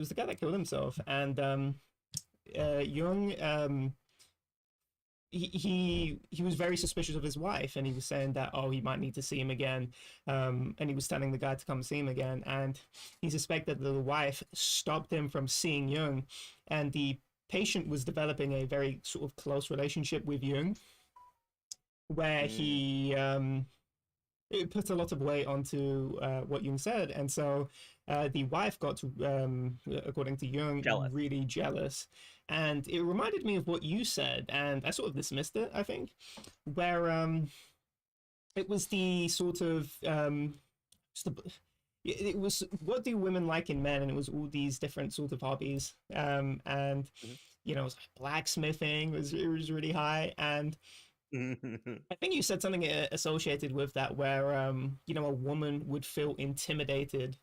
was the guy that killed himself, and Jung, he was very suspicious of his wife, and he was saying that, oh, he might need to see him again, and he was telling the guy to come see him again, and he suspected that the wife stopped him from seeing Jung, and the patient was developing a very sort of close relationship with Jung, where Mm, he it puts a lot of weight onto what Jung said, and so the wife got, according to Jung, jealous. really jealous, and it reminded me of what you said, and I sort of dismissed it, I think, where it was the sort of it was what do women like in men, and it was all these different sort of hobbies, and it was like blacksmithing was it was really high, and Mhm. I think you said something associated with that where a woman would feel intimidated.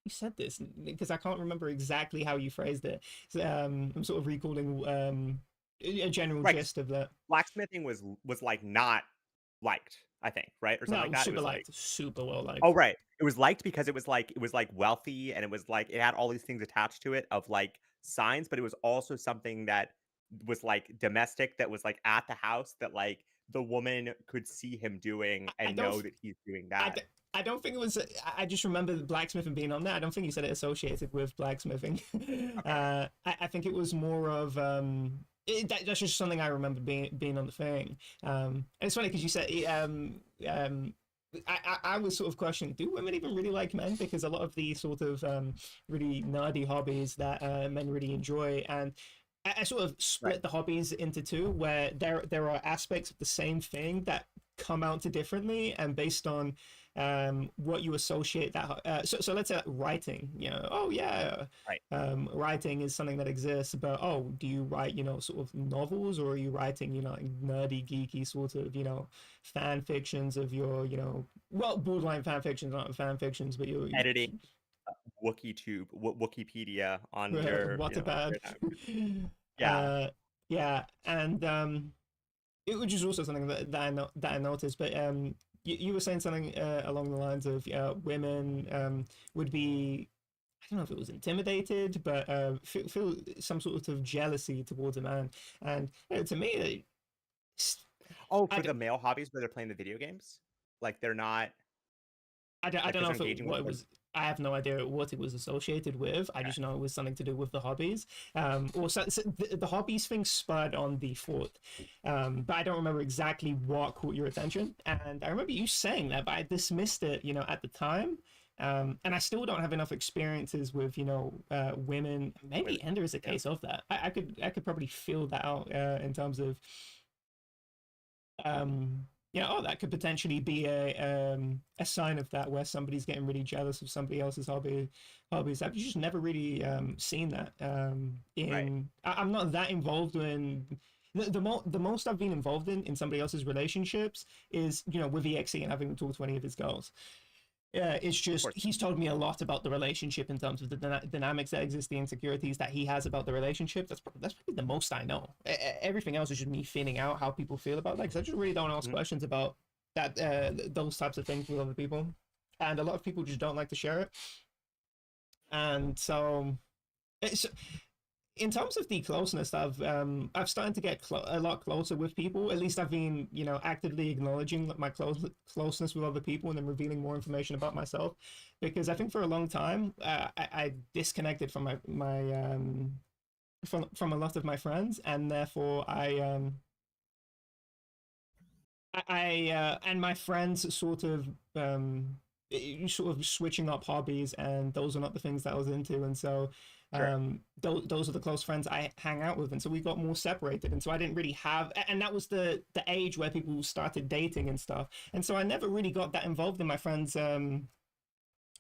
You said this because I can't remember exactly how you phrased it. So, I'm sort of recalling a general Right, 'cause gist of that. blacksmithing was like not liked, I think, right? Or something No, like it was that. It super was like, liked, super well oh, liked. right. It was liked because it was like wealthy, and it was like it had all these things attached to it of like signs, but it was also something that was like domestic, that was like at the house, that like the woman could see him doing I and don't, know that he's doing I, that. I don't think it was. I just remember the blacksmithing being on there. I don't think you said it associated with blacksmithing. Okay. I think it was more of that's just something I remember being on the thing. And it's funny because you said I was sort of questioning, do women even really like men? Because a lot of the sort of really nerdy hobbies that men really enjoy, and I sort of Right. split the hobbies into two, where there are aspects of the same thing that come out to differently, and based on what you associate that. So let's say like writing. Oh yeah, Right. writing is something that exists, but oh, do you write sort of novels, or are you writing like nerdy, geeky sort of fan fictions of your well, borderline fan fictions, not fan fictions, but your Editing WookieTube, Wikipedia on your, what a on bad. your time. Yeah. uh, yeah, and which is also something that I noticed. But you were saying something along the lines of women would be, I don't know if it was intimidated, but feel some sort of jealousy towards a man. And to me, Oh, I, for the male hobbies where they're playing the video games? Like, they're not I like, don't because know 'cause if they're it, engaging with what it other. was. I have no idea what it was associated with. I Okay. just know it was something to do with the hobbies. So the hobbies thing spurred on the thought, but I don't remember exactly what caught your attention. And I remember you saying that, but I dismissed it, at the time. And I still don't have enough experiences with, women. Women. Maybe Ender is a Yeah. case of that. I could probably feel that out in terms of oh, that could potentially be a sign of that, where somebody's getting really jealous of somebody else's hobbies. I've just never really seen that. Right. I'm not that involved in the most I've been involved in somebody else's relationships is with EXE, and I haven't talked to any of his girls. Yeah, it's Of just course. he's told me a lot about the relationship in terms of the dynamics that exist, the insecurities that he has about the relationship. That's probably the most I know. Everything else is just me feeling out how people feel about that, because I just really don't ask Mhm. questions about that those types of things with other people, and a lot of people just don't like to share it. And so it's in terms of the closeness, I've started to get a lot closer with people. At least I've been actively acknowledging my closeness with other people, and then revealing more information about myself, because I think for a long time I disconnected from from a lot of my friends, and therefore and my friends sort of switching up hobbies, and those are not the things that I was into, and so Sure. those are the close friends I hang out with, and so we got more separated, and so I didn't really have, and that was the age where people started dating and stuff, and so I never really got that involved in my friends'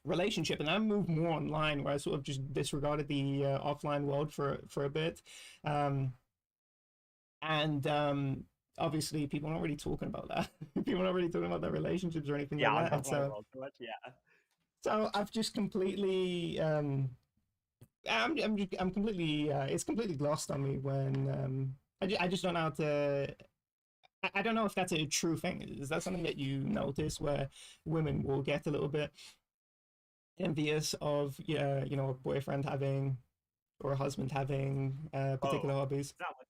relationship, and I moved more online, where I sort of just disregarded the offline world for a bit, um, and obviously people are not really talking about that. People are not really talking about their relationships or anything Yeah, like on that, the and online so world so much, yeah. I've just completely I'm completely it's completely lost on me when I just don't know how to. I don't know if that's a true thing. Is that something that you notice, where women will get a little bit envious of, yeah, a boyfriend having or a husband having Oh, particular hobbies. it's not like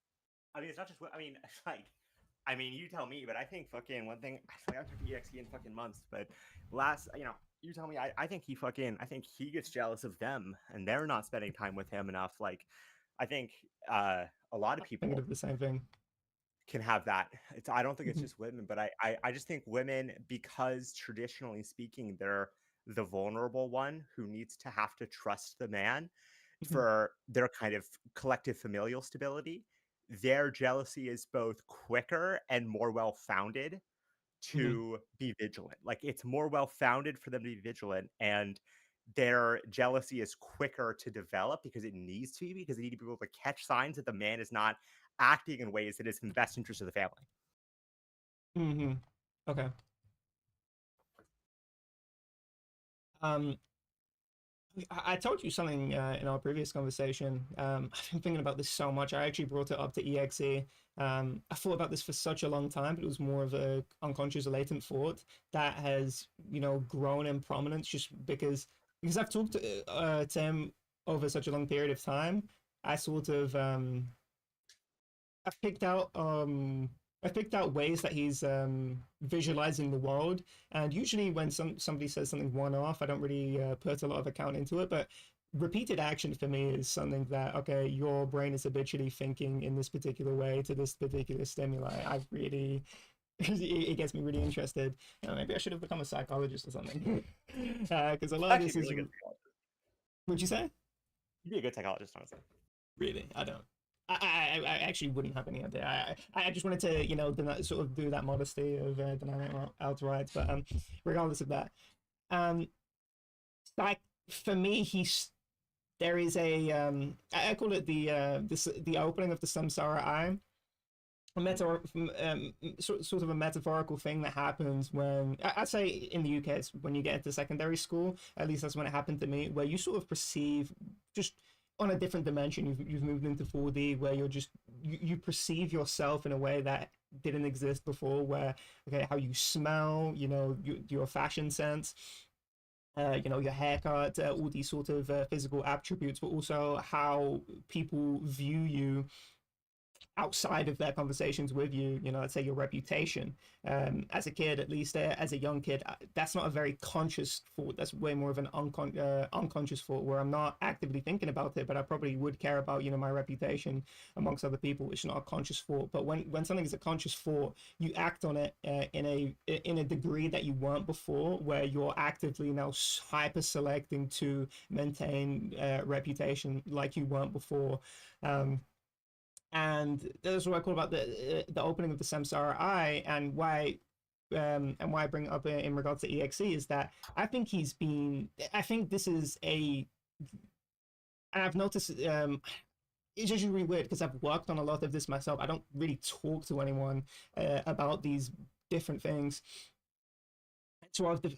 I mean, it's not just. I mean, like, I mean, you tell me, but I think fucking one thing. I haven't talked to EXE in fucking months, but last, you tell me. I think I think he gets jealous of them, and they're not spending time with him enough. Like, I think a lot of Thinking people of the same thing. can have that. I don't think it's Mhm, just women, but I just think women, because traditionally speaking, they're the vulnerable one who needs to have to trust the man mhm, for their kind of collective familial stability. Their jealousy is both quicker and more well founded mhm. to be vigilant. Like, it's more well founded for them to be vigilant, and their jealousy is quicker to develop because it needs to be, because they need to be able to catch signs that the man is not acting in ways that is in the best interest of the family. Mhm. Okay. Um, I told you something in our previous conversation. I've been thinking about this so much. I actually brought it up to EXE. I thought about this for such a long time, but it was more of a unconscious or latent thought that has, grown in prominence just because I've talked to him over such a long period of time. I sort of I've picked out I've picked out ways that he's visualizing the world, and usually when somebody says something one off, I don't really put a lot of account into it. But repeated action for me is something that, okay, your brain is habitually thinking in this particular way to this particular stimuli. I really it gets me really interested. Maybe I should have become a psychologist or something, because a lot of Actually, this be a is. really good psychologist. Would you say? You'd be a good psychologist, honestly. Really, I don't. I actually wouldn't have any idea. I just wanted to, sort of do that modesty of denying it outright. But regardless of that, um, like for me, there is a I call it the opening of the samsara eye. A sort of a metaphorical thing that happens when I'd say in the UK it's when you get into secondary school. At least that's when it happened to me, where you sort of perceive just on a different dimension. You've moved into 4D where you perceive yourself in a way that didn't exist before. Where, okay, how you smell, your fashion sense. Your haircut, all these sort of physical attributes, but also how people view you outside of their conversations with you, let's say your reputation. As a kid, at least as a young kid, that's not a very conscious thought. That's way more of an unconscious thought where I'm not actively thinking about it, but I probably would care about, my reputation amongst other people. It's not a conscious thought. But when something is a conscious thought, you act on it in a degree that you weren't before, where you're actively now hyper selecting to maintain reputation like you weren't before. Um, and that's what I call about the opening of the Samsara Eye, and why I bring it up in regards to EXE is that I think this is and I've noticed it's just really weird because I've worked on a lot of this myself. I don't really talk to anyone about these different things. Sort of,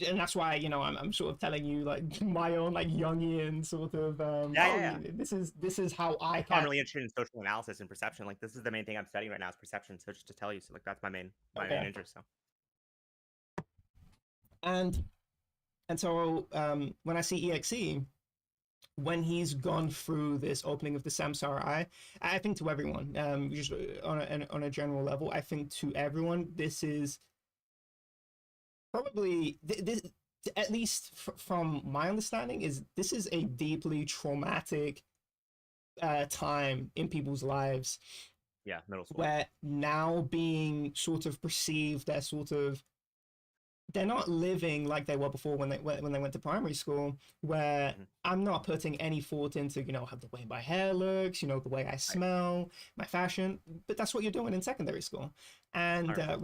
and that's why I'm sort of telling you like my own like Jungian sort of Yeah, yeah, yeah. this is how I I'm can. really interested in social analysis and perception. Like, this is the main thing I'm studying right now is perception. So just to tell you, so like that's my main Okay, interest. So and so when I see EXE, when he's gone through this opening of the Samsara Eye, I think to everyone, just on a general level, I think to everyone, this is probably this, at least from my understanding, is this is a deeply traumatic time in people's lives yeah, middle school. where now being sort of perceived as sort of they're not living like they were before when they went to primary school, where Mhm. I'm not putting any thought into how the way my hair looks, the way I Right. smell, my fashion. But that's what you're doing in secondary school, and 100%.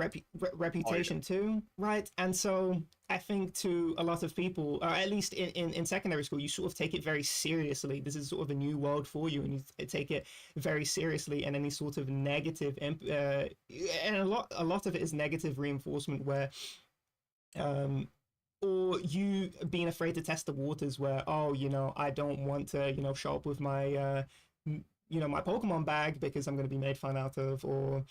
All you're reputation doing. too, right? And so I think to a lot of people, or at least in secondary school, you sort of take it very seriously. This is sort of a new world for you, and you take it very seriously. And any sort of negative, and a lot of it is negative reinforcement where um or you being afraid to test the waters where, oh, I don't want to show up with my my Pokemon bag because I'm going to be made fun out of, or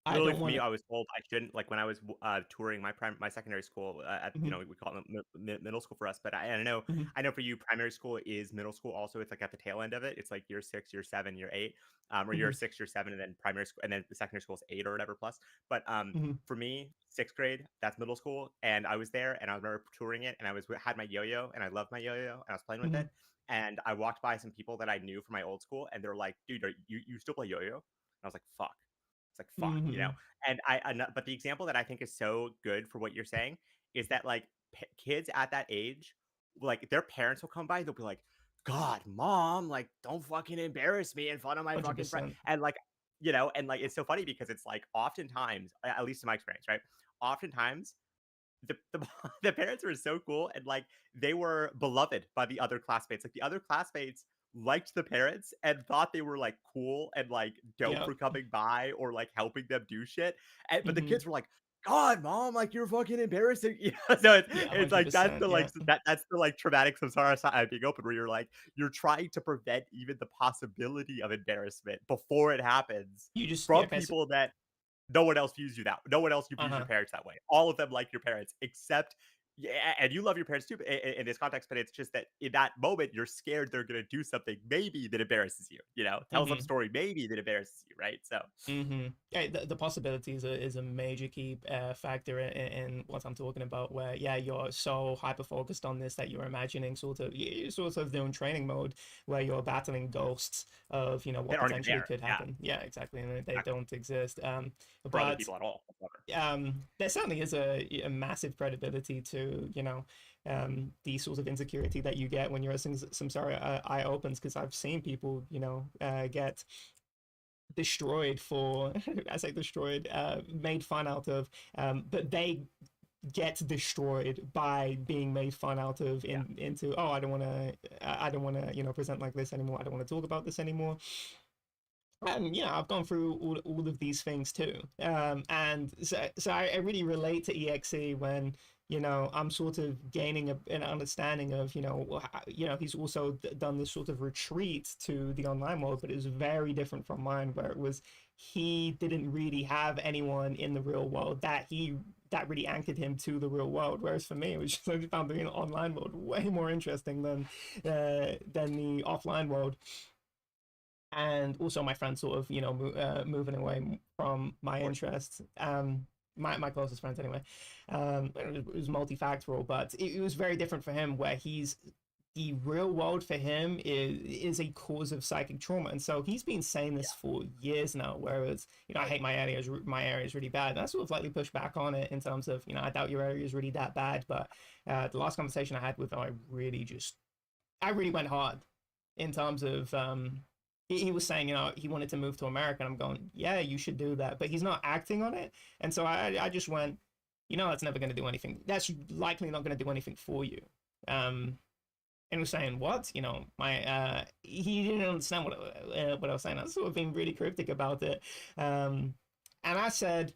I Literally don't for want me, to. I was told I shouldn't like when I was touring my secondary school at Hmm. we call it middle school for us, but Hmm. I know for you primary school is middle school also. It's like at the tail end of it. It's like year 6, year 7, year 8, or year Hmm. 6, year 7, and then primary school, and then the secondary school is 8 or whatever plus. But Hmm. for me, 6th grade, that's middle school, and I was there, and I remember touring it, and had my yo-yo, and I loved my yo-yo, and I was playing with Hmm. it, and I walked by some people that I knew from my old school, and they're like, "Dude, you still play yo-yo?" And I was like, "Fuck." It's like, "Fuck," you know? Hmm. But the example that I think is so good for what you're saying is that like kids at that age, like their parents will come by, they'll be like, "God, mom, like don't fucking embarrass me in front of my fucking friend," 100%. and like and like it's so funny because it's like oftentimes, at least in my experience, right? Oftentimes the the parents were so cool and like they were beloved by the other classmates. Like the other classmates liked the parents and thought they were like cool and like dope Yeah. for coming by or like helping them do shit. But the Hmm. kids were like, "God, mom, like you're fucking embarrassing." So Yeah, it's like that's 100%. the like Yeah. that's the like traumatic samsara side being open where you're like you're trying to prevent even the possibility of embarrassment before it happens You just, yeah, from guys. people that no one else views you that. No one else views your Uh-huh. parents that way. All of them like your parents, except yeah, and you love your parents too in this context. But it's just that in that moment, you're scared they're gonna do something maybe that embarrasses you. You know, tell some Hmm. story maybe that embarrasses you, right? So Yeah, the possibility is a major key factor in what I'm talking about. Where yeah, you're so hyper focused on this that you're imagining you're sort of doing training mode where you're battling ghosts of what they aren't even potentially there. could Yeah, happen. Yeah, exactly, and they exactly. don't exist. For other But people at all. Whatsoever. there certainly is a massive credibility to the sort of insecurity that you get when your samsara eye opens, because I've seen people get destroyed for I say destroyed, made fun out of, but they get destroyed by being made fun out of Yeah, into, oh, I don't want to present like this anymore, I don't want to talk about this anymore. And I've gone through all of these things too, and so I really relate to EXE when I'm sort of gaining an understanding of he's also done this sort of retreat to the online world, but it was very different from mine, where it was he didn't really have anyone in the real world that really anchored him to the real world, whereas for me it was just I found the online world way more interesting than the offline world. And also my friends sort of moving away from of my course. interests, my closest friends anyway. It was multifactorial, but it was very different for him, where the real world for him is a cause of psychic trauma, and so he's been saying Yeah, this for years now, whereas I right. hate my area is really bad, and I sort of slightly push back on it in terms of I doubt your area is really that bad. But the last conversation I had with him, I really went hard in terms of he was saying he wanted to move to America, and I'm going, yeah, you should do that, but he's not acting on it. And so I just went, that's never going to do anything, that's likely not going to do anything for you. And he was saying, what, my he didn't understand what I was saying. I was sort of being really cryptic about it. And I said,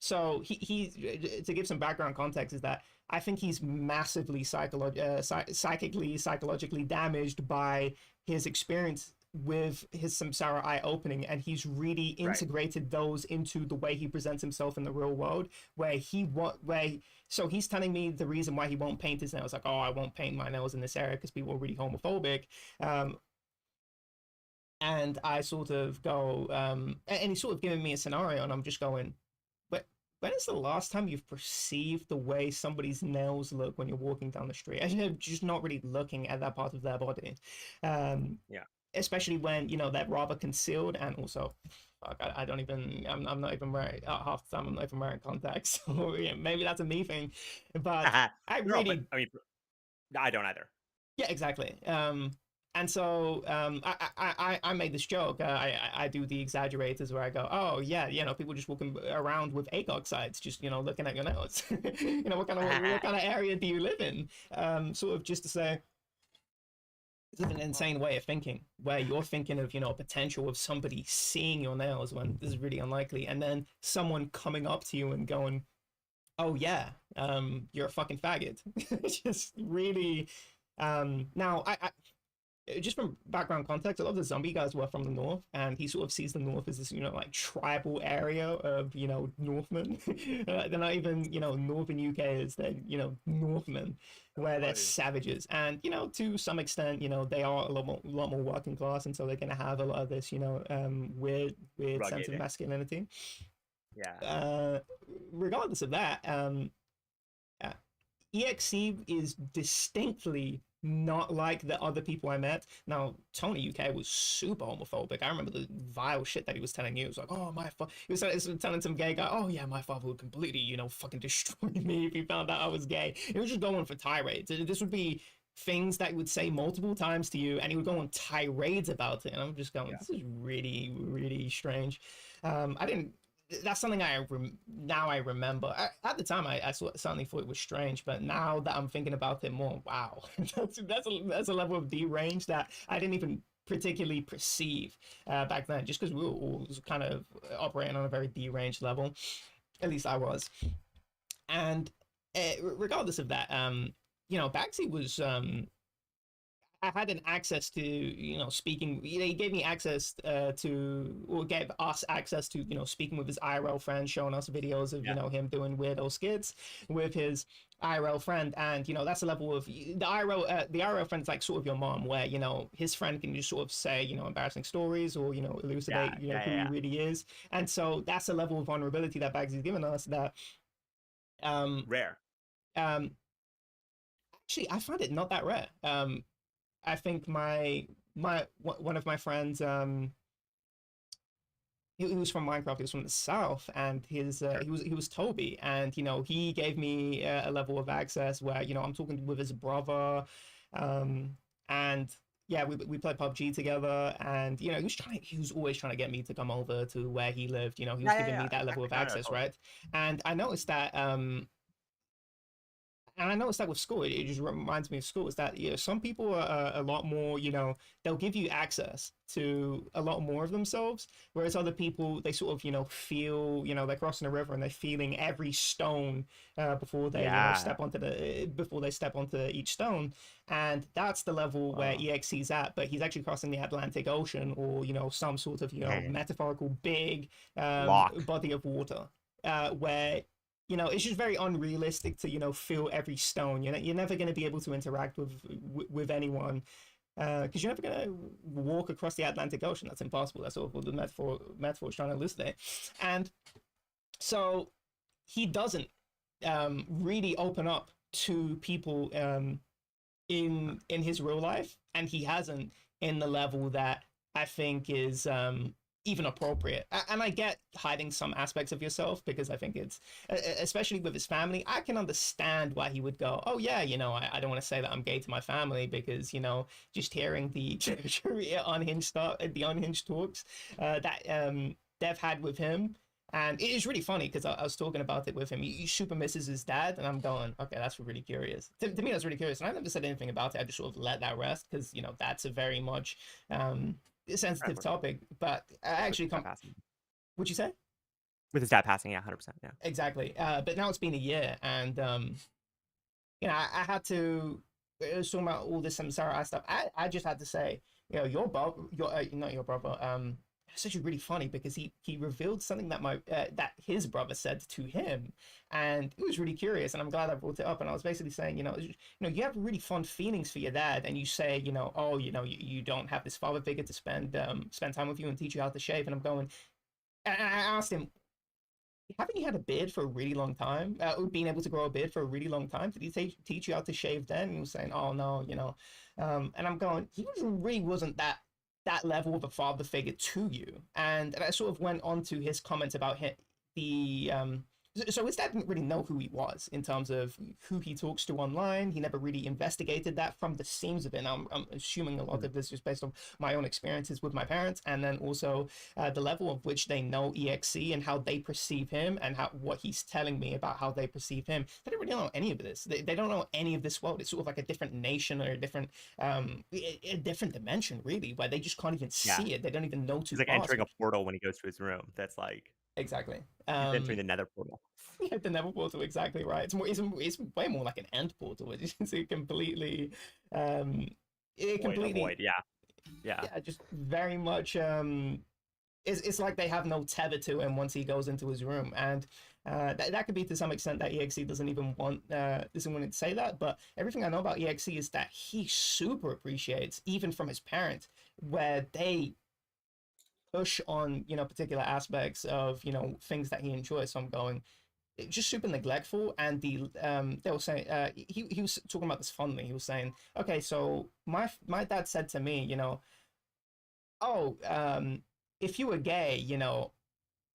so he to give some background context, is that I think he's massively psychically, psychologically damaged by his experience with his samsara eye opening, and he's really Right. integrated those into the way he presents himself in the real world, so he's telling me the reason why he won't paint his nails, like, oh, I won't paint my nails in this area because people are really homophobic. And I sort of go, and he's sort of giving me a scenario, and I'm just going, but when is the last time you've perceived the way somebody's nails look when you're walking down the street? And you're just not really looking at that part of their body, um, Yeah. especially when they're rather concealed, and also, fuck, I don't even, I'm not even wearing half the time. I'm not even wearing contacts, so maybe that's a me thing, but I No, but really, I mean, I don't either. yeah, exactly. And so I made this joke. I do the exaggerators where I go, oh yeah, people just walking around with ACOG sites, just looking at your notes. What kind of area do you live in? Sort of just to say, it's an insane way of thinking, where you're thinking of potential of somebody seeing your nails when this is really unlikely, and then someone coming up to you and going, oh yeah, you're a fucking faggot. Just really. Now just from background context, a lot of the zombie guys were from the north, and he sort of sees the north as this, like tribal area of, Northmen. They're not even, northern UK is they're, Northmen, So where they're funny. savages, and to some extent, they are lot more working class, and so they're gonna have a lot of this, weird sense of Rugged. masculinity. Yeah. Uh, Regardless of that, uh, EXC is distinctly not like the other people I met. Now, Tony UK was super homophobic. I remember the vile shit that he was telling you. It was like, oh, he was telling some gay guy, oh, yeah, my father would completely, fucking destroy me if he found out I was gay. He was just going for tirades. This would be things that he would say multiple times to you, and he would go on tirades about it. And I'm just going, Yeah. this is really, really strange. I didn't That's something now I remember. At the time, I certainly thought it was strange, but now that I'm thinking about it more, wow, that's a level of deranged that I didn't even particularly perceive back then, just because we were all kind of operating on a very deranged level. At least I was. And regardless of that, Bagsy was I had an access to, speaking. He gave me access or gave us access to, speaking with his IRL friend, showing us videos of, Yeah. him doing weirdo skits with his IRL friend, and that's a level of the IRL friend's like sort of your mom, where his friend can just sort of say embarrassing stories or Yeah. elucidate Yeah. who he Yeah. really is, and so that's a level of vulnerability that Bagsy's given us that um Rare. um actually I find it not that rare. I think my one of my friends, he was from Minecraft. He was from the south, and Sure. he was Toby, and he gave me a level of access where I'm talking with his brother, and yeah, we played PUBG together, and he was always trying to get me to come over to where he lived. He was Yeah. Yeah. giving me Yeah. that level Exactly. of No. No. access, Totally. right? And I noticed that with school, it just reminds me of school, is that some people are a lot more, they'll give you access to a lot more of themselves, whereas other people, they sort of feel, they're crossing a river and they're feeling every stone before they Yeah. before they step onto each stone, and that's the level where Whoa. EXC's at, but he's actually crossing the Atlantic Ocean, or some sort of Man. metaphorical big Lock. body of water, where it's just very unrealistic to feel every stone. You're never going to be able to interact with anyone because you're never going to walk across the Atlantic Ocean. That's impossible. That's all the metaphor is trying to elucidate. And so he doesn't really open up to people in his real life, and he hasn't in the level that I think is even appropriate. And I get hiding some aspects of yourself, because I think it's, especially with his family, I can understand why he would go, oh yeah, I don't want to say that I'm gay to my family, because just hearing the the unhinged talks that Dev had with him. And it is really funny because I was talking about it with him. He super misses his dad, and I'm going, okay, that's really curious. To me, that's really curious. And I never said anything about it. I just sort of let that rest, because that's a very much sensitive Unfortunate. topic. But I With actually his dad come. passing. Would you say? With his dad passing. Yeah. 100%. Yeah. Exactly. But now it's been a year, and I had to. It was talking about all this samsara stuff. I just had to say, your brother, not your brother. It's actually really funny, because he revealed something that that his brother said to him, and it was really curious. And I'm glad I brought it up. And I was basically saying, you have really fond feelings for your dad, and you say, oh, you don't have this father figure to spend time with you and teach you how to shave. And I'm going, and I asked him, haven't you had a beard for a really long time? Being able to grow a beard for a really long time? Did he teach you how to shave then? And he was saying, oh no, and I'm going, really wasn't that level of a father figure to you. And I sort of went on to his comments about the so his dad didn't really know who he was in terms of who he talks to online. He never really investigated that from the seams of it. And I'm assuming a lot Mhm. of this is based on my own experiences with my parents, and then also the level of which they know EXC and how they perceive him, and what he's telling me about how they perceive him. They don't really know any of this. They don't know any of this world. It's sort of like a different nation, or a different dimension, really, where they just can't even Yeah. see it. They don't even know to He's like ask. entering a portal when he goes to his room. That's like Exactly. he's entering the nether portal. Yeah, the Nether portal, exactly right. It's way more like an end portal. It's a completely um it Void, a completely, void. Yeah, yeah. yeah, just very much it's like they have no tether to him once he goes into his room, and that could be to some extent that EXE doesn't want to say that, but everything I know about EXE is that he super appreciates, even from his parents, where they push on particular aspects of things that he enjoys. So I'm going just super neglectful, and they were saying he was talking about this fondly. He was saying, okay, so my dad said to me, oh, if you were gay,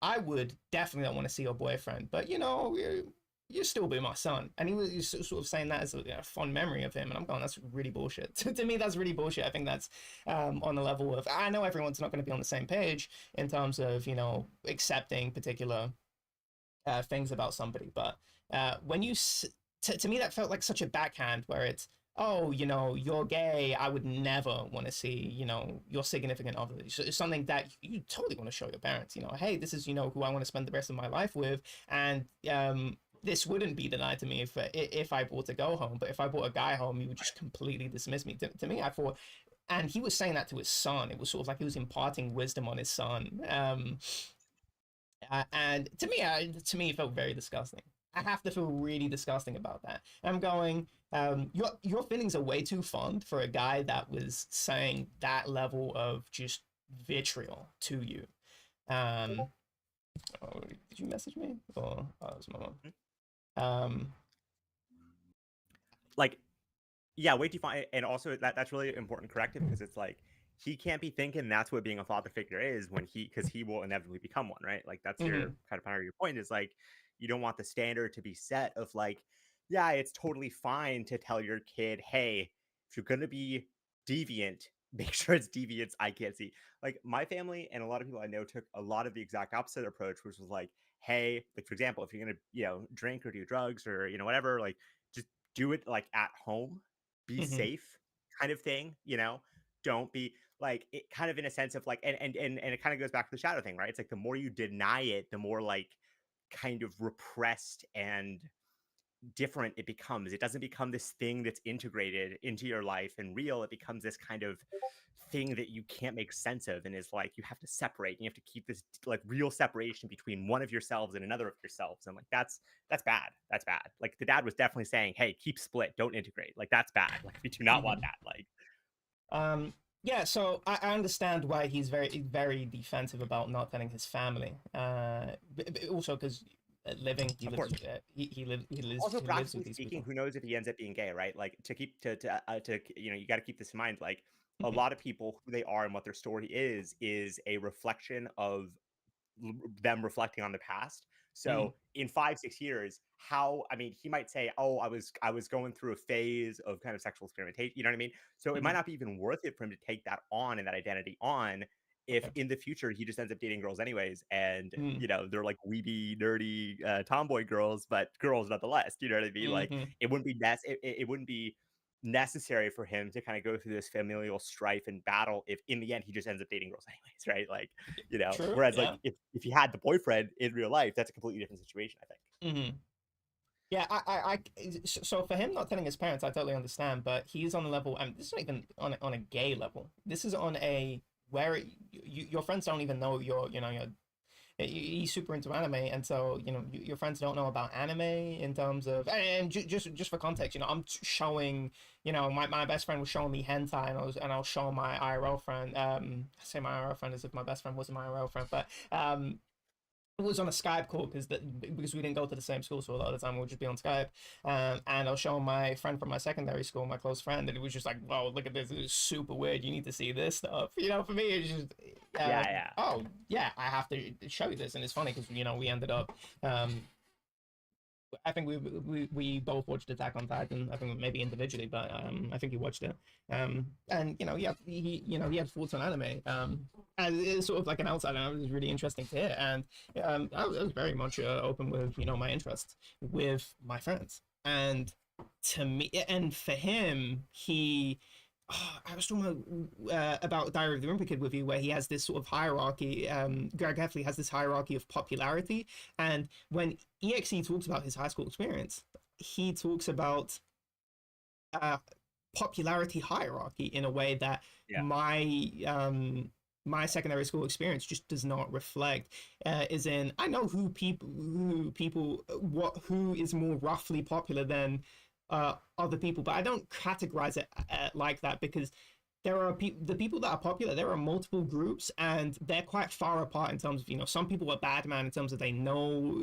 I would definitely not want to see your boyfriend, but you still be my son. And he was sort of saying that as a fond memory of him. And I'm going, that's really bullshit. To me, that's really bullshit. I think that's on the level of, I know everyone's not going to be on the same page in terms of, accepting particular things about somebody. But when to me, that felt like such a backhand where it's, oh, you're gay. I would never want to see, your significant other. So it's something that you totally want to show your parents, hey, this is, who I want to spend the rest of my life with. And this wouldn't be denied to me if I brought a girl home. But if I brought a guy home, you would just completely dismiss me. To me, I thought, and he was saying that to his son. It was sort of like he was imparting wisdom on his son. And to me, it felt very disgusting. I have to feel really disgusting about that. I'm going, your feelings are way too fond for a guy that was saying that level of just vitriol to you. Um, oh, did you message me? Oh, it was my mom. Um, Like, yeah, wait till you find, and also that's really important corrective, because it's like he can't be thinking that's what being a father figure is, when because he will inevitably become one, right? Like that's your mhm, kind of part of your point, is like you don't want the standard to be set of like, yeah, it's totally fine to tell your kid, hey, if you're gonna be deviant, make sure it's deviance I can't see. Like my family and a lot of people I know took a lot of the exact opposite approach, which was like, hey, like for example, if you're gonna drink or do drugs or whatever, like just do it like at home, be mhm, safe, kind of thing. Don't be like it, kind of in a sense of like, and it kind of goes back to the shadow thing, right? It's like the more you deny it, the more like kind of repressed and different it becomes. It doesn't become this thing that's integrated into your life and real. It becomes this kind of thing that you can't make sense of, and is like you have to separate, and you have to keep this like real separation between one of yourselves and another of yourselves. And like that's bad. That's bad. Like the dad was definitely saying, hey, keep split, don't integrate. Like that's bad. Like we do not want mhm. that. Like Yeah, so I understand why he's very, very defensive about not telling his family. But also because living, of course. Also, he lives with practically these speaking, people. who knows if he ends up being gay, right? Like to keep to you got to keep this in mind. Like a Mhm, lot of people, who they are and what their story is a reflection of them reflecting on the past. mhm, So in 5 6 years, how, I mean, he might say, oh, I was going through a phase of kind of sexual experimentation, you know what I mean? So it might mhm. not be even worth it for him to take that on and that identity on, if Okay. in the future he just ends up dating girls anyways, and Mm, they're like weeby nerdy tomboy girls, but girls nonetheless, you know what I mean? Like mhm. it wouldn't be necessary for him to kind of go through this familial strife and battle if in the end he just ends up dating girls anyways, right? Like True. whereas like Yeah. if he had the boyfriend in real life, that's a completely different situation, I think. Hmm. Yeah. So for him not telling his parents, I totally understand. But he's on a level, and this is not even on a gay level. This is on a where your friends don't even know you're he's super into anime, and so your friends don't know about anime in terms of, and just for context, I'm showing, my best friend was showing me hentai, and I'll show my IRL friend. I say my IRL friend as if my best friend wasn't my IRL friend, but it was on a Skype call because we didn't go to the same school, so a lot of the time we'll just be on Skype. And I was showing my friend from my secondary school, my close friend, and it was just like, "Whoa, look at this! It's super weird. You need to see this stuff." For me, it's just, Yeah, yeah. oh yeah, I have to show you this, and it's funny because we ended up um, I think we both watched Attack on Titan. I think maybe individually, but I think he watched it. And he had thoughts on anime. And it's sort of like an outsider. And it was really interesting to hear. And I was very much open with my interests with my friends. And to me, and for him, I was talking about Diary of the Wimpy Kid with you, where he has this sort of hierarchy. Greg Heffley has this hierarchy of popularity, and when EXE talks about his high school experience, he talks about popularity hierarchy in a way that Yeah. my secondary school experience just does not reflect. Is in I know who is more roughly popular than other people, but I don't categorize it like that, because there are the people that are popular. There are multiple groups, and they're quite far apart in terms of, some people are bad man in terms of they know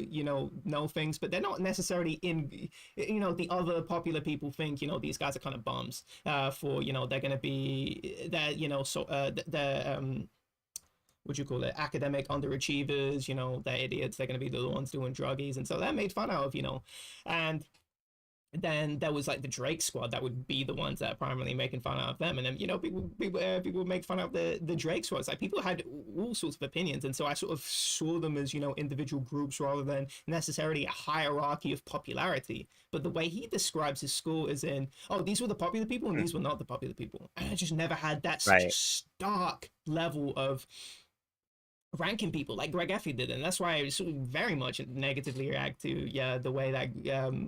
things, but they're not necessarily in, the other popular people think, these guys are kind of bums, for, they're going to be, they're, so they're what do you call it, academic underachievers, they're idiots, they're going to be the ones doing druggies, and so they're made fun of, and then there was like the Drake squad that would be the ones that are primarily making fun of them, and then people make fun of the Drake squads. Like, people had all sorts of opinions, and so I sort of saw them as, individual groups rather than necessarily a hierarchy of popularity. But the way he describes his school is in, oh, these were the popular people and Mm. these were not the popular people, and I just never had that such a Right. stark level of ranking people like Greg Effie did, and that's why I sort of very much negatively react to the way that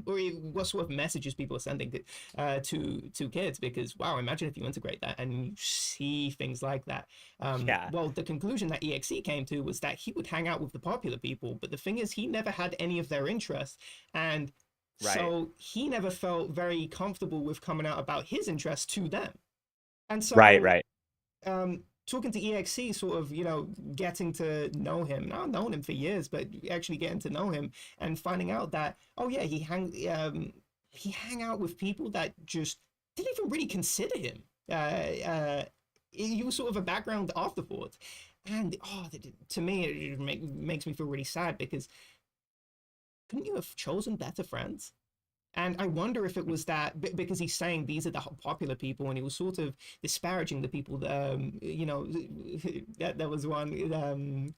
or what sort of messages people are sending to kids, because wow, imagine if you integrate that and you see things like that. Yeah. Well, the conclusion that EXE came to was that he would hang out with the popular people, but the thing is, he never had any of their interests, and Right. so he never felt very comfortable with coming out about his interests to them. And Right. so Right. talking to EXE, sort of, getting to know him. Now, I've known him for years, but actually getting to know him and finding out that, oh yeah, he hang out with people that just didn't even really consider him. He was sort of a background afterthought, and to me, it makes me feel really sad, because couldn't you have chosen better friends? And I wonder if it was that, because he's saying these are the popular people, and he was sort of disparaging the people that, there was one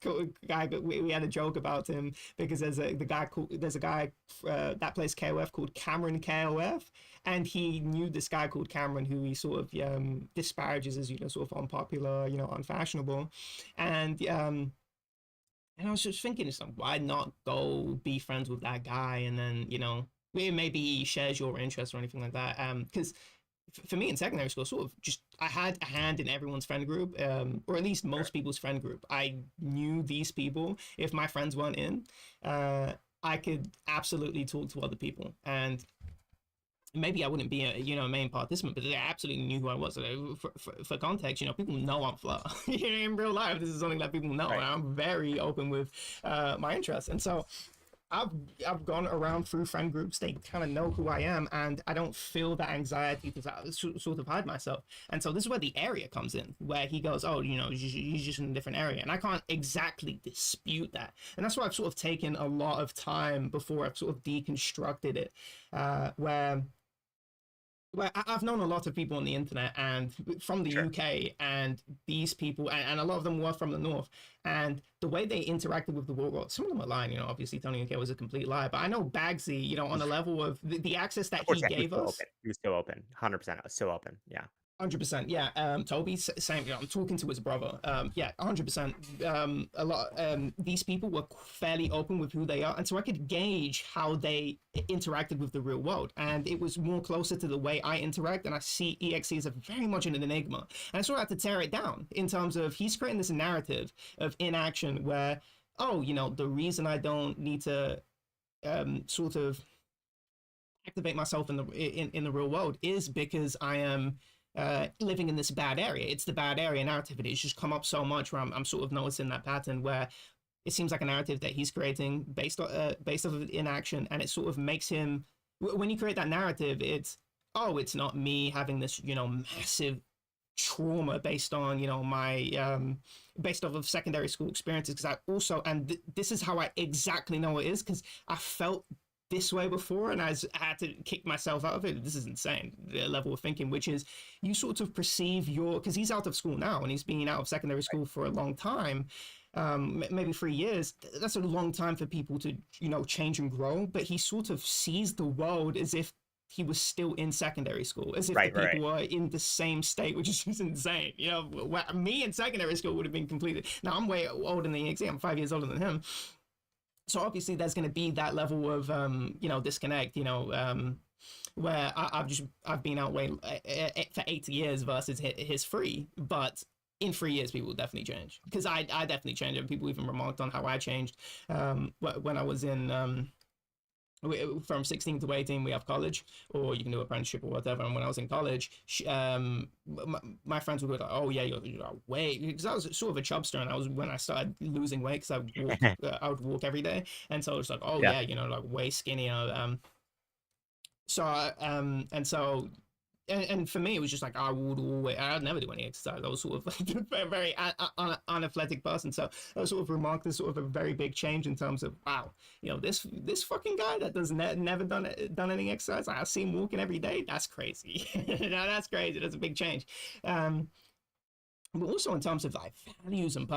guy, we had a joke about him, because there's a guy that plays KOF called Cameron KOF, and he knew this guy called Cameron who he sort of disparages as, sort of unpopular, unfashionable. And I was just thinking, it's like, why not go be friends with that guy? And then, maybe he shares your interests or anything like that. Because for me in secondary school, sort of just, I had a hand in everyone's friend group, or at least most people's friend group. I knew these people. If my friends weren't in, I could absolutely talk to other people. And maybe I wouldn't be a main participant, but they absolutely knew who I was. So for context, people know I'm Flo. In real life, this is something that people know, and Right. I'm very open with my interests. And so I've gone around through friend groups. They kind of know who I am, and I don't feel that anxiety to sort of hide myself. And so this is where the area comes in, where he goes, oh, you're just in a different area, and I can't exactly dispute that. And that's why I've sort of taken a lot of time before I've sort of deconstructed it, where I've known a lot of people on the internet and from the Sure. UK, and these people, and a lot of them were from the North, and the way they interacted with the world, some of them are lying, obviously Tony UK was a complete lie, but I know Bagsy, on a level of the access that Of course, he yeah. He was gave so us. open. He was so open. 100%. So open. Yeah. 100%, yeah. Toby, same. I'm talking to his brother. Yeah, 100%. A lot. These people were fairly open with who they are, and so I could gauge how they interacted with the real world, and it was more closer to the way I interact. And I see EXE as a very much an enigma, and I sort of had to tear it down in terms of he's creating this narrative of inaction where, oh, the reason I don't need to sort of activate myself in the real world is because I am living in this bad area. It's the bad area narrative, and it's just come up so much where I'm sort of noticing that pattern where it seems like a narrative that he's creating based off of inaction, and it sort of makes him, when you create that narrative, it's not me having this massive trauma based on my based off of secondary school experiences, because I also, and this is how I exactly know it is, because I felt this way before, and I had to kick myself out of it. This is insane, the level of thinking, which is you sort of perceive because he's out of school now and he's been out of secondary school for a long time, maybe 3 years. That's a long time for people to change and grow, but he sort of sees the world as if he was still in secondary school, as if the Right. Right. people are in the same state, which is just insane. Me in secondary school would have been completely. Now I'm way older than the exam. I'm 5 years older than him, so obviously there's going to be that level of disconnect. where I've been out way for 8 years versus his 3, but in 3 years people will definitely change, because I definitely changed, and people even remarked on how I changed when I was in from 16 to 18 we have college, or you can do apprenticeship or whatever. And when I was in college, my friends would be like, oh yeah, you're way, because I was sort of a chubster, and I was, when I started losing weight, because I would walk every day, and so it's like, oh Yeah. yeah, like way skinnier. And so and for me, it was just like I'd never do any exercise. I was sort of like a very unathletic person. So I was sort of remarked as sort of a very big change in terms of, wow, this fucking guy that does never done any exercise. I see him walking every day. That's crazy. That's crazy. That's a big change. But also in terms of like values and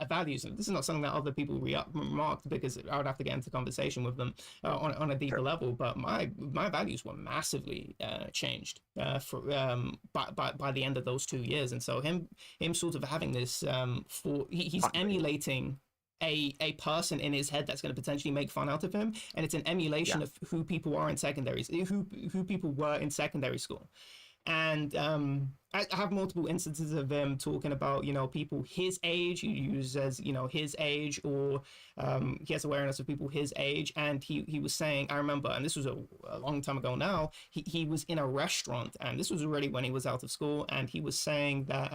values, and this is not something that other people remarked, because I would have to get into conversation with them on a deeper Sure. level. But my values were massively changed by the end of those 2 years. And so him sort of having this he's Continuity. emulating a person in his head that's going to potentially make fun out of him, and it's an Yeah. emulation of who people are in who people were in secondary school. And I have multiple instances of him talking about, people his age. He uses, his age, or he has awareness of people his age. And he was saying, I remember, and this was a long time ago now, he was in a restaurant, and this was already when he was out of school, and he was saying that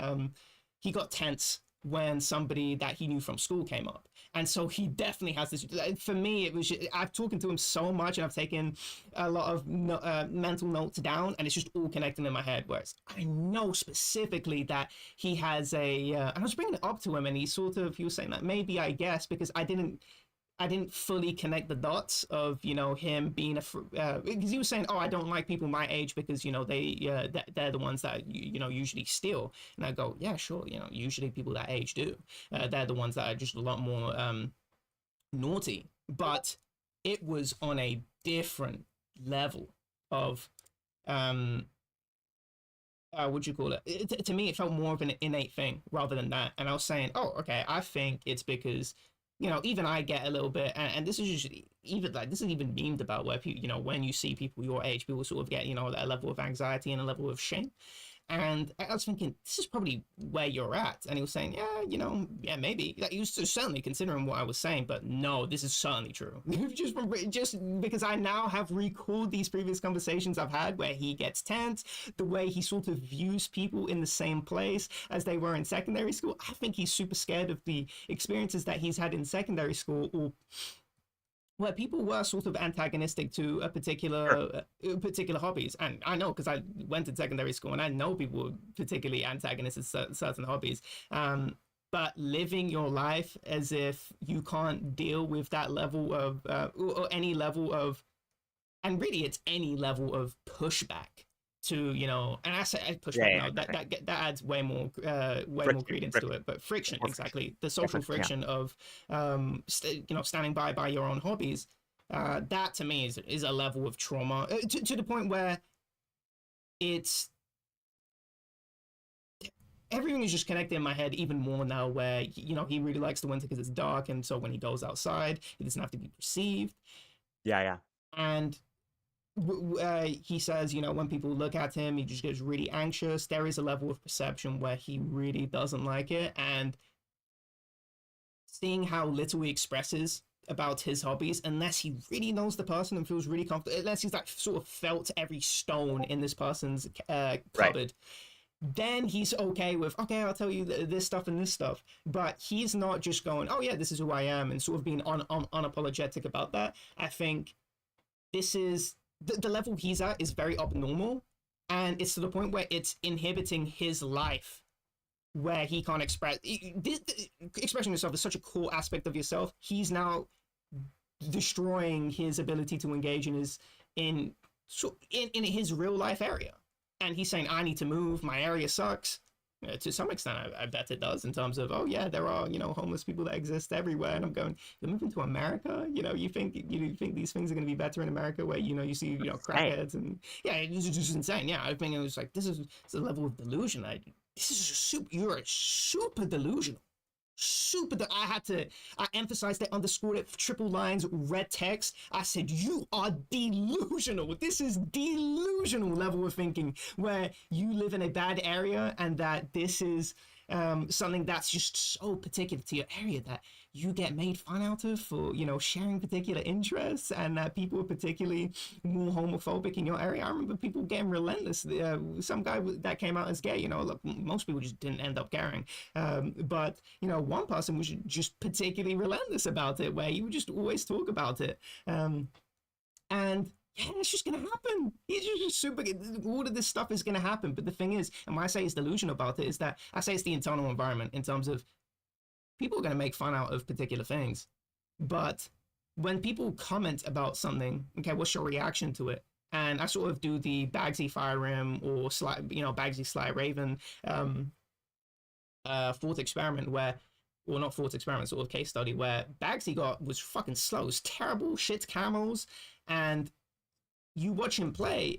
he got tense when somebody that he knew from school came up. And so he definitely has this. For me, it was just, I've talking to him so much, and I've taken a lot of mental notes down, and it's just all connecting in my head. Whereas I know specifically that he has and I was bringing it up to him, and he was saying that maybe, I guess, because I didn't fully connect the dots of, him being because he was saying, oh, I don't like people my age because, they're the ones that, usually steal. And I go, yeah, sure. Usually people that age do. They're the ones that are just a lot more naughty. But it was on a different level of, what you call it? To me, it felt more of an innate thing rather than that. And I was saying, oh, okay, I think it's because, even I get a little bit, and this is usually even like, this is even memed about, where people, when you see people your age, people sort of get, a level of anxiety and a level of shame. And I was thinking, this is probably where you're at. And he was saying, yeah, yeah, maybe. Like, he was certainly considering what I was saying, but no, this is certainly true. just because I now have recalled these previous conversations I've had where he gets tense, the way he sort of views people in the same place as they were in secondary school. I think he's super scared of the experiences that he's had in secondary school, or where people were sort of antagonistic to a Sure. particular hobbies. And I know, because I went to secondary school, and I know people were particularly antagonistic to certain hobbies. But living your life as if you can't deal with that level of or any level of, and really it's any level of pushback to, and I say Yeah. pushback, Yeah. no, Definitely. that adds way more Friction. credence to Friction. it. But friction, More friction. exactly, the Yeah. social Friction. Yeah. friction of standing by your own hobbies. That to me is a level of trauma, to the point where it's everything is just connected in my head even more now, where he really likes the winter because it's dark, and so when he goes outside he doesn't have to be perceived. Yeah. Yeah. And he says, when people look at him, he just gets really anxious. There is a level of perception where he really doesn't like it. And seeing how little he expresses about his hobbies, unless he really knows the person and feels really comfortable, unless he's like sort of felt every stone in this person's Right. cupboard, then he's okay with, okay, I'll tell you this stuff and this stuff. But he's not just going, oh yeah, this is who I am, and sort of being unapologetic about that. I think this is the level he's at is very abnormal, and it's to the point where it's inhibiting his life, where he can't expressing yourself is such a core aspect of yourself. He's now destroying his ability to engage in in his real life area. And he's saying, I need to move, my area sucks. To some extent, I bet it does, in terms of, oh yeah, there are, homeless people that exist everywhere. And I'm going, you're moving to America? You think these things are going to be better in America, where, you see, Hey. crackheads, and yeah, it's just insane. Yeah, I think it was like, this is a level of delusion. You're super delusional. I emphasized it, underscored it, triple lines, red text. I said, you are delusional. This is delusional level of thinking where you live in a bad area and that this is something that's just so particular to your area that you get made fun out of for, sharing particular interests, and that people are particularly more homophobic in your area. I remember people getting relentless. Some guy that came out as gay, look, most people just didn't end up caring. But, one person was just particularly relentless about it, where he would just always talk about it. And yeah, it's just gonna happen. It's just super. All of this stuff is gonna happen. But the thing is, and why I say it's delusional about it is that I say it's the internal environment in terms of people are gonna make fun out of particular things, but when people comment about something, okay, what's your reaction to it? And I sort of do the Bagsy Fire Rim or Bagsy Sly Raven thought experiment where, well, not thought experiment, sort of case study where Bagsy was fucking slow, it was terrible, shit camels, and you watch him play.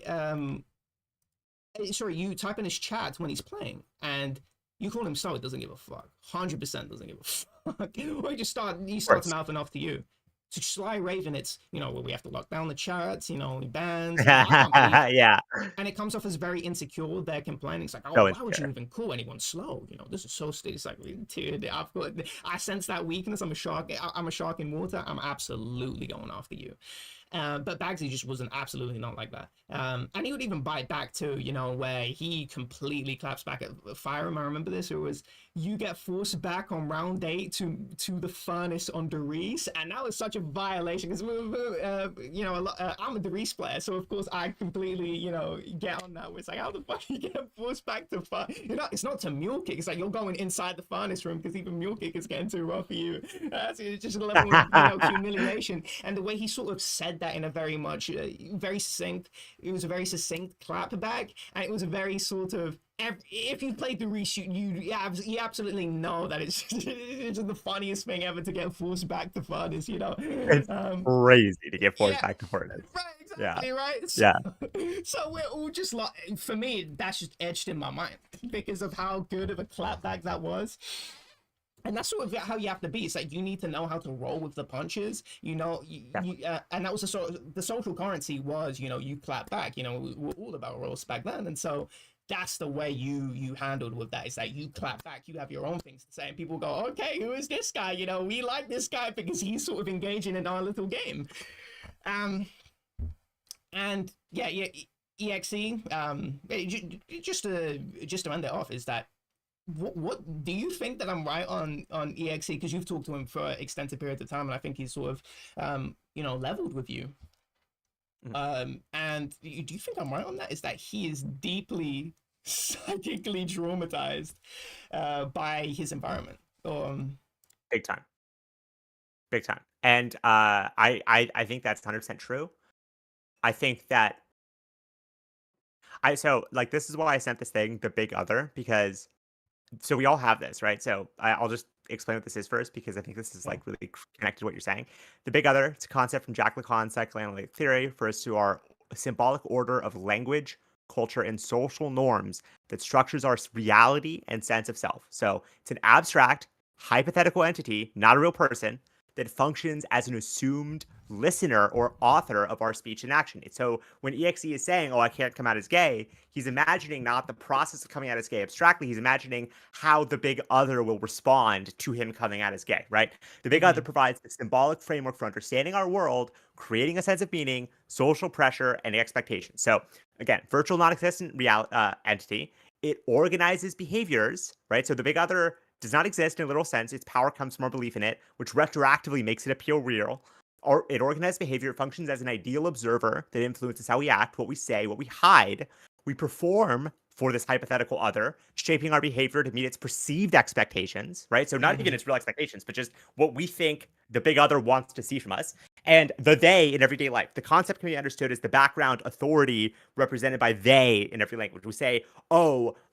You type in his chat when he's playing, and you call him slow, it doesn't give a fuck. 100% doesn't give a fuck. Or he starts mouthing off to you. To Sly Raven, it's, well, we have to lock down the charts, bans. I can't believe Yeah. And it comes off as very insecure. They're complaining. It's like, So why would you even call anyone slow? This is so stupid. It's like, dude, I sense that weakness. I'm a shark. I'm a shark in water. I'm absolutely going after you. But Bagsy just wasn't absolutely not like that. And he would even bite back too, where he completely claps back at Fire Him. I remember this. It was, you get forced back on round 8 to the furnace on Darice. And that was such a violation because, I'm a Darice player. So, of course, I completely, get on that. It's like, how the fuck you get forced back to fire? It's not to mule kick. It's like you're going inside the furnace room because even mule kick is getting too rough for you. So it's just a level of, humiliation. And the way he sort of said that in a very much, very succinct, it was a very succinct clap back. And it was a very sort of, if you played the reshoot, you absolutely know that it's just the funniest thing ever to get forced back to furnace, It's crazy to get forced back to furnace. Right, exactly, Yeah. right? Yeah. So we're all just like, for me, that's just etched in my mind because of how good of a clapback that was. And that's sort of how you have to be. It's like you need to know how to roll with the punches, and that was the social currency was, you clap back. We were all about roast back then, and so that's the way you handled with that. Is that you clap back, you have your own things to say, and people go, okay, who is this guy? We like this guy because he's sort of engaging in our little game. And yeah, EXE. Just to end it off is that. What do you think that I'm right on EXE, because you've talked to him for extensive periods of time and I think he's sort of leveled with you, and do you think I'm right on that? Is that he is deeply psychically traumatized by his environment? Big time. And I think that's 100% true. I think that this is why I sent this thing, The Big Other, because so we all have this, right? So I'll just explain what this is first, because I think this is like really connected to what you're saying. The Big Other, it's a concept from Jacques Lacan's psychoanalytic theory, refers to our symbolic order of language, culture, and social norms that structures our reality and sense of self. So it's an abstract, hypothetical entity, not a real person, that functions as an assumed listener or author of our speech and action. So when EXE is saying, I can't come out as gay, he's imagining not the process of coming out as gay abstractly, he's imagining how the big other will respond to him coming out as gay, right? The big other provides the symbolic framework for understanding our world, creating a sense of meaning, social pressure, and expectation. So again, virtual non-existent entity. It organizes behaviors, right? So the big other does not exist in a literal sense. Its power comes from our belief in it, which retroactively makes it appear real. Or it organized behavior. It functions as an ideal observer that influences how we act, what we say, what we hide. We perform for this hypothetical other, shaping our behavior to meet its perceived expectations, right? So not even its real expectations, but just what we think the big other wants to see from us. And the they in everyday life. The concept can be understood as the background authority represented by they in every language. We say,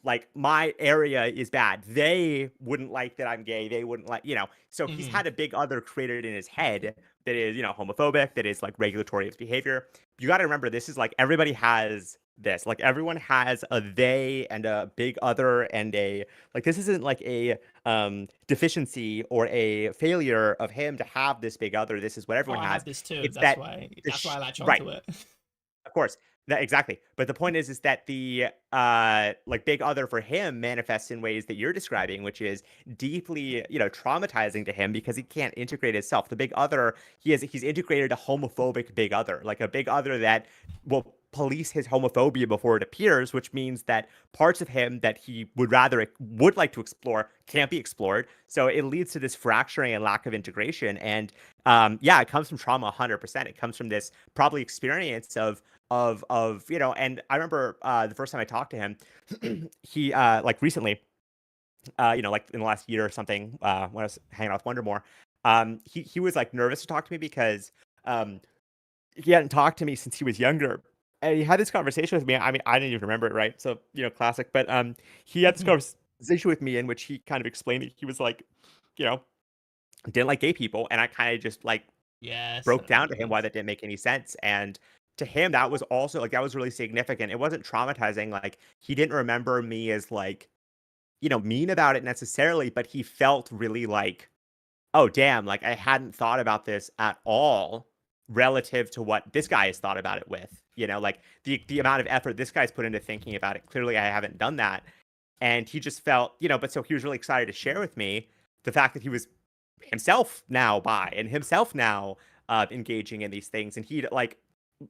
like my area is bad. They wouldn't like that I'm gay. They wouldn't like, So he's had a big other created in his head that is, homophobic, that is like regulatory of behavior. You got to remember, this is like everybody has this. Like everyone has a they and a big other and a like this isn't like a deficiency or a failure of him to have this big other. This is what Oh, everyone I has. have this too. It's That's that why. the That's why I latch right. onto it. Of course. That exactly. But the point is that the like big other for him manifests in ways that you're describing, which is deeply, traumatizing to him because he can't integrate himself. The big other, he's integrated a homophobic big other, like a big other that will police his homophobia before it appears, which means that parts of him that he would like to explore can't be explored. So it leads to this fracturing and lack of integration. And yeah, it comes from trauma 100%. It comes from this probably experience of and I remember the first time I talked to him, he like recently, like in the last year or something, when I was hanging out with Wondermore, he was like nervous to talk to me because um he hadn't talked to me since he was younger. And he had this conversation with me. I mean, I didn't even remember it, right? So, classic. But he had this conversation with me in which he kind of explained that he was like, you know, didn't like gay people, and I kind of just like Yes, I broke know down what to it him why is. that didn't make any sense. And to him, that was also like that was really significant. It wasn't traumatizing. Like he didn't remember me as like, mean about it necessarily, but he felt really like, oh damn, like I hadn't thought about this at all relative to what this guy has thought about it with. Like the amount of effort this guy's put into thinking about it. Clearly I haven't done that. And he just felt, but so he was really excited to share with me the fact that he was himself now bi and himself now engaging in these things. And he like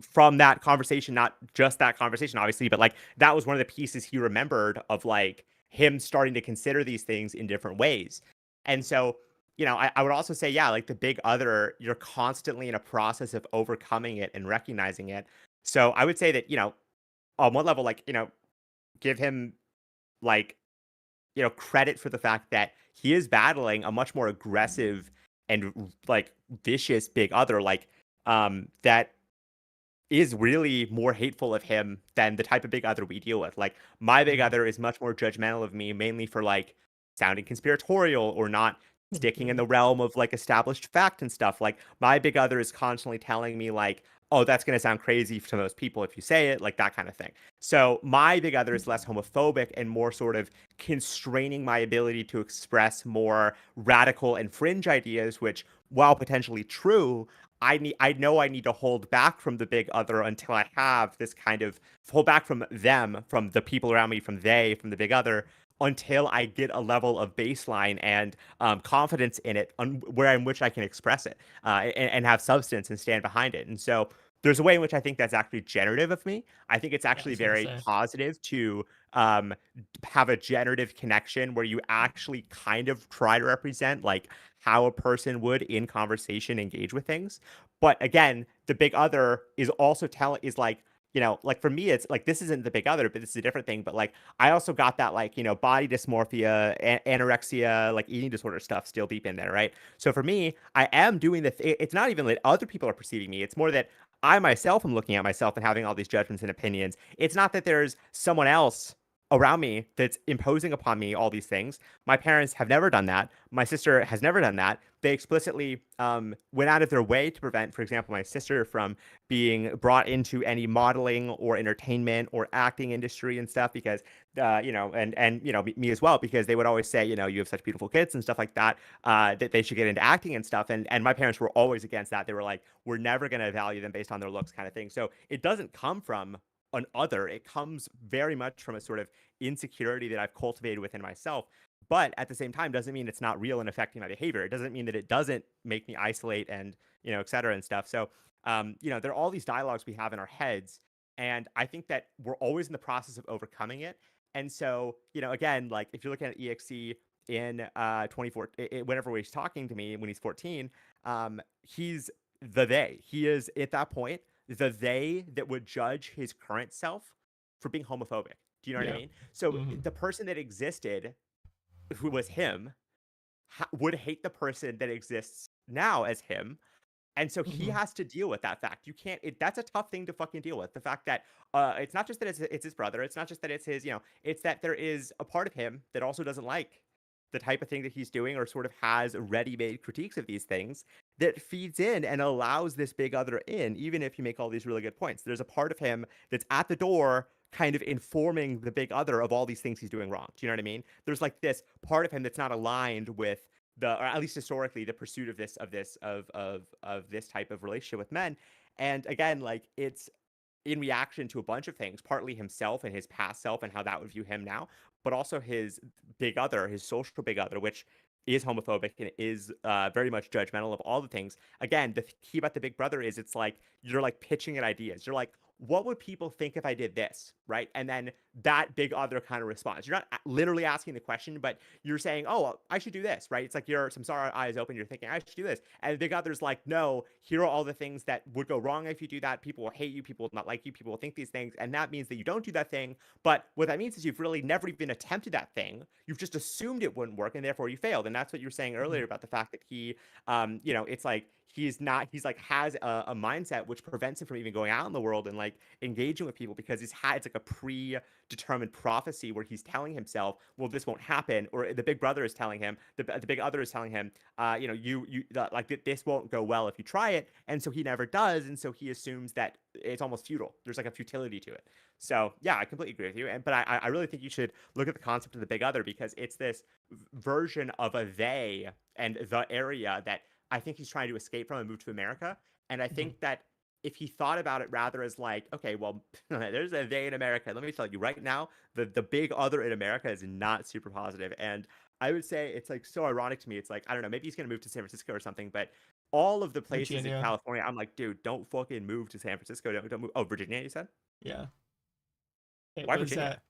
from that conversation, not just that conversation, obviously, but like that was one of the pieces he remembered of like him starting to consider these things in different ways. And so, I would also say, yeah, like the big other, you're constantly in a process of overcoming it and recognizing it. So I would say that, on one level, like, give him like credit for the fact that he is battling a much more aggressive and like vicious big other, like that is really more hateful of him than the type of big other we deal with. Like my big Mm. other is much more judgmental of me, mainly for like sounding conspiratorial or not sticking in the realm of like established fact and stuff. Like my big other is constantly telling me like, oh, that's going to sound crazy to most people if you say it, like that kind of thing. So my big other is less homophobic and more sort of constraining my ability to express more radical and fringe ideas, which, while potentially true, I know I need to hold back from the big other until I have this kind of hold back from them, from the people around me, from the big other, until I get a level of baseline and confidence in it, where in which I can express it and have substance and stand behind it. And so there's a way in which I think that's actually generative of me. I think it's Yeah, I actually was gonna very say. positive to um, have a generative connection where you actually kind of try to represent like how a person would in conversation engage with things. But again, the big other is also telling is like, like for me, it's like this isn't the big other, but this is a different thing. But like I also got that like, body dysmorphia, anorexia, like eating disorder stuff still deep in there, right? So for me, I am doing it's not even that other people are perceiving me. It's more that I myself am looking at myself and having all these judgments and opinions. It's not that there's someone else around me that's imposing upon me all these things. My parents have never done that. My sister has never done that. They explicitly went out of their way to prevent, for example, my sister from being brought into any modeling or entertainment or acting industry and stuff because, me as well, because they would always say, you have such beautiful kids and stuff like that, that they should get into acting and stuff. And my parents were always against that. They were like, we're never going to value them based on their looks kind of thing. So it doesn't come from an other. It comes very much from a sort of insecurity that I've cultivated within myself. But at the same time, doesn't mean it's not real and affecting my behavior. It doesn't mean that it doesn't make me isolate and, et cetera and stuff. So, there are all these dialogues we have in our heads. And I think that we're always in the process of overcoming it. And so, again, like if you're looking at EXC in 24, whenever he's talking to me when he's 14, he's the they. He is at that point the they that would judge his current self for being homophobic. Do you know what I Yeah. mean? So Hmm. the person that existed, who was him, would hate the person that exists now as him. And so he Hmm. has to deal with that fact. You can't. That's a tough thing to fucking deal with. The fact that it's not just that it's his brother. It's not just that it's his. It's that there is a part of him that also doesn't like the type of thing that he's doing, or sort of has ready-made critiques of these things that feeds in and allows this big other in, even if you make all these really good points. There's a part of him that's at the door kind of informing the big other of all these things he's doing wrong. Do you know what I mean? There's like this part of him that's not aligned with or at least historically, the pursuit of this type of relationship with men. And again, like it's in reaction to a bunch of things, partly himself and his past self and how that would view him now, but also his big other, his social big other, which is homophobic and is very much judgmental of all the things. Again, the key about the big brother is it's like you're like pitching at ideas. You're like, what would people think if I did this? Right. And then that big other kind of response. You're not literally asking the question, but you're saying, oh, I should do this. Right. It's like your samsara eyes open. You're thinking, I should do this. And the big other's like, no, here are all the things that would go wrong if you do that. People will hate you. People will not like you. People will think these things. And that means that you don't do that thing. But what that means is you've really never even attempted that thing. You've just assumed it wouldn't work and therefore you failed. And that's what you were saying earlier about the fact that he, it's like, he's like has a mindset which prevents him from even going out in the world and like engaging with people because it's like a predetermined prophecy where he's telling himself, well, this won't happen, or the big brother is telling him, the big other is telling him, this won't go well if you try it, and so he never does, and so he assumes that it's almost futile. There's like a futility to it. So yeah, I completely agree with you, but I really think you should look at the concept of the big other because it's this version of a they and the area that I think he's trying to escape from and move to America. And I think that if he thought about it rather as like, okay, well, there's a they in America. Let me tell you right now, the big other in America is not super positive. And I would say it's like so ironic to me. It's like, I don't know, maybe he's going to move to San Francisco or something, but all of the places in Virginia. California, I'm like, dude, don't fucking move to San Francisco. Don't move. Oh, Virginia, you said? Yeah. It Why was Virginia?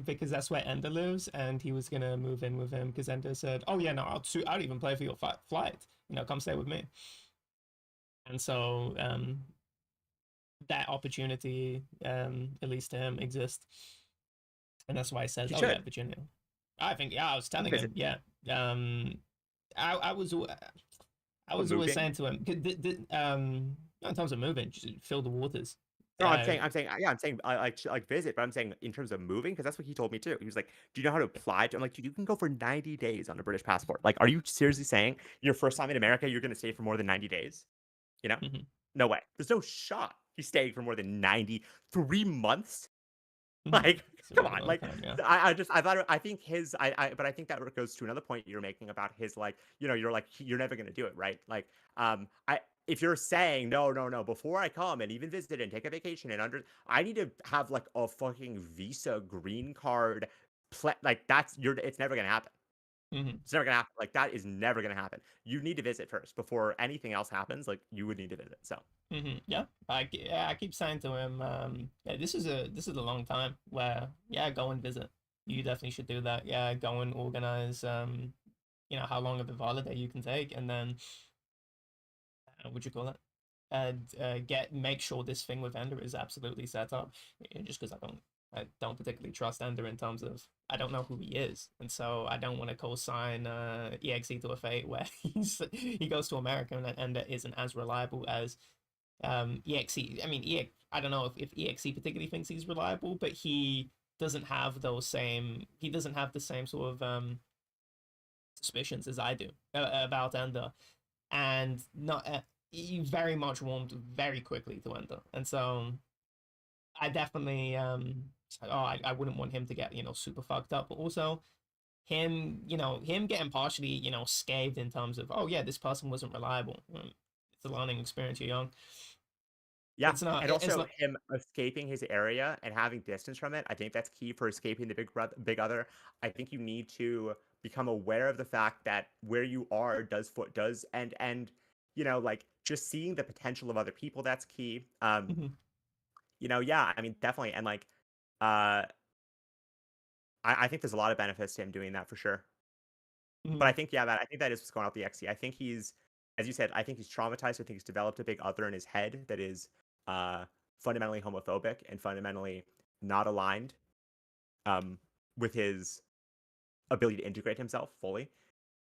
because that's where Ender lives, and he was gonna move in with him because Ender said, "Oh yeah, no, I'll even pay for your flight. Come stay with me." And so that opportunity, at least to him, exists, and that's why he says, He "Oh yeah, should. Virginia." I think I was telling him, Visit. yeah. I was I Oh, was always moving. saying to him, not in terms of moving, just fill the waters. No, Uh, yeah, I'm saying like visit, but I'm saying in terms of moving, because that's what he told me too. He was like, "Do you know how to apply?" I'm like, "Dude, you can go for 90 days on a British passport. Like, are you seriously saying your first time in America, you're gonna stay for more than 90 days? You know? mhm, No way. There's no shot he's staying for more than 93 months. mhm. Like, It's a come really on. long Like, time, yeah. I thought, I think but I think that goes to another point you're making about his, like, you're like, you're never going to do it, right? Like, if you're saying, no, no, no, before I come and even visit and take a vacation I need to have like a fucking visa, green card, like, it's never going to happen. Hmm. It's never gonna happen. Like that is never gonna happen. You need to visit first before anything else happens. Like you would need to visit. So Yeah, yeah, I keep saying to him, yeah, this is a long time where, yeah, go and visit. You definitely should do that. Yeah, go and organize, how long of a holiday you can take, and then what you call it? And make sure this thing with Ender is absolutely set up. Just because I don't particularly trust Ender in terms of I don't know who he is, and so I don't want to co-sign EXE to a fate where he goes to America and Ender isn't as reliable as EXE. I mean, I don't know if EXE particularly thinks he's reliable, but he doesn't have the same sort of suspicions as I do about Ender, and not he very much warmed very quickly to Ender, and so I definitely I wouldn't want him to get super fucked up, but also him getting partially scathed in terms of, oh yeah, this person wasn't reliable. It's a learning experience. You're young. yeah, It's not. and It's also not. him escaping his area and having distance from it. I think that's key for escaping the big other. I think you need to become aware of the fact that where you are does and like just seeing the potential of other people. That's key. Mhm, Yeah, I mean definitely, and like uh, I think there's a lot of benefits to him doing that for sure. But mhm, I think that is what's going on with the XC. I think he's, as you said, I think he's traumatized. I think he's developed a big other in his head that is uh, fundamentally homophobic and fundamentally not aligned um, with his ability to integrate himself fully.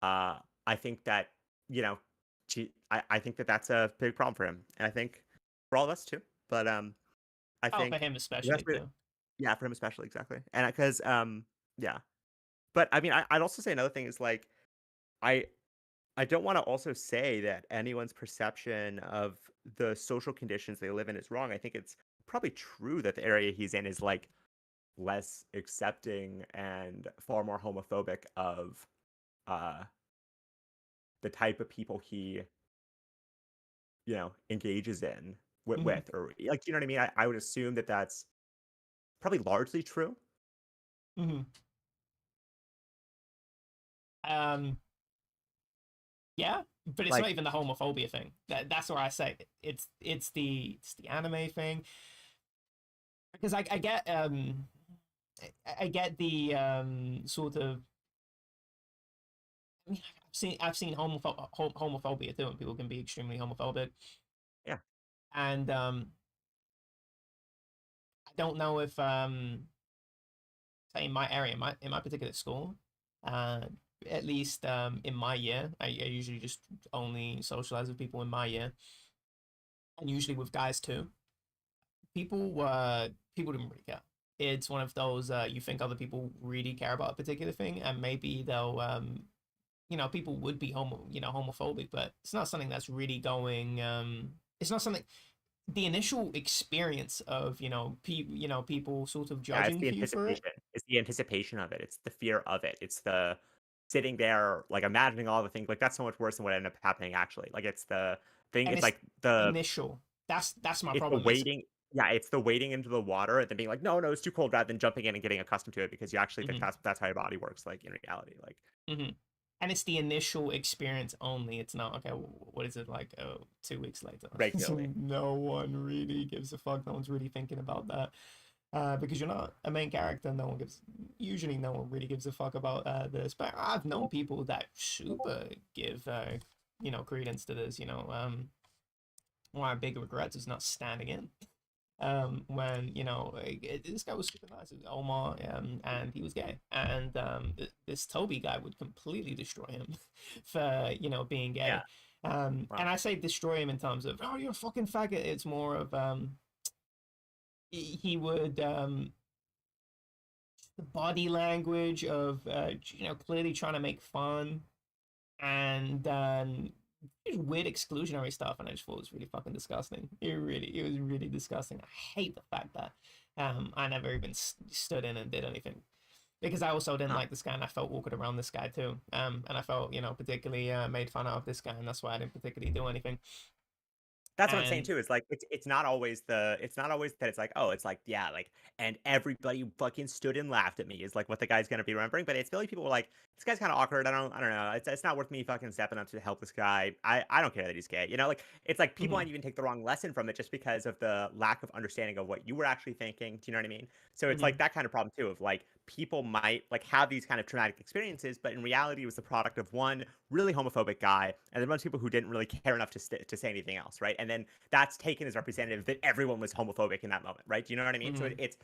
Uh, I think that you know, I think that that's a big problem for him, and I think for all of us too. But I oh, for think him that's especially really, too. yeah, for him especially, exactly, and because yeah. But I mean, I'd also say another thing is like I I don't want to also say that anyone's perception of the social conditions they live in is wrong. I think it's probably true that the area he's in is like less accepting and far more homophobic of uh the type of people he, engages in Hmm. with, or like, you know what I mean? I would assume that that's probably largely true. Hmm. Um, yeah, but it's not Like, even the homophobia thing. That's what I say. It's the anime thing because I get I get the sort of. I mean, I've seen homophobia too, and people can be extremely homophobic. yeah, And I don't know if say in my area, in my particular school, uh, at least in my year, I usually just only socialize with people in my year, and usually with guys too. People didn't really care. It's one of those you think other people really care about a particular thing, and maybe they'll people would be homophobic, but it's not something that's really going. It's not something. The initial experience of people sort of yeah, it's judging the you for it. anticipation. It's the anticipation of it. It's the fear of it. It's the sitting there, like, imagining all the things. Like, that's so much worse than what ended up happening, actually. Like, it's the thing. And It's it's like the initial. That's my it's the problem. It's wading. Yeah, it's the wading into the water and then being like, no, no, it's too cold, rather than jumping in and getting accustomed to it because you actually think mhm, that's how your body works. Like, in reality, like, mhm. And it's the initial experience only. It's not okay. What is it like? Oh, 2 weeks later, regularly. no one really gives a fuck. No one's really thinking about that because you're not a main character. No one gives. Usually, no one really gives a fuck about this. But I've known people that super give credence to this. One of my big regrets is not standing in. When this guy was super nice, it was Omar, and he was gay, and this Toby guy would completely destroy him for being Yeah. gay. And Wow. I say destroy him in terms of you're a fucking faggot. It's more of he would the body language of clearly trying to make fun and weird exclusionary stuff, and I just thought it was really fucking disgusting. It was really disgusting. I hate the fact that I never even stood in and did anything because I also didn't Huh. like this guy, and I felt awkward around this guy too. And I felt particularly made fun of this guy, and that's why I didn't particularly do anything. That's what I'm saying And too. Is like it's not always that it's like, oh, it's like, yeah, like, and everybody fucking stood and laughed at me is like what the guy's gonna be remembering. But it's really people were like, this guy's kind of awkward. I don't know. It's not worth me fucking stepping up to help this guy. I don't care that he's gay. Like, it's like people mhm, might even take the wrong lesson from it just because of the lack of understanding of what you were actually thinking. Do you know what I mean? So it's like mhm, that kind of problem too, of like people might like have these kind of traumatic experiences, but in reality it was the product of one really homophobic guy and then a bunch of people who didn't really care enough to say anything else, right? And then that's taken as representative that everyone was homophobic in that moment, right? Do you know what I mean? So mhm, it's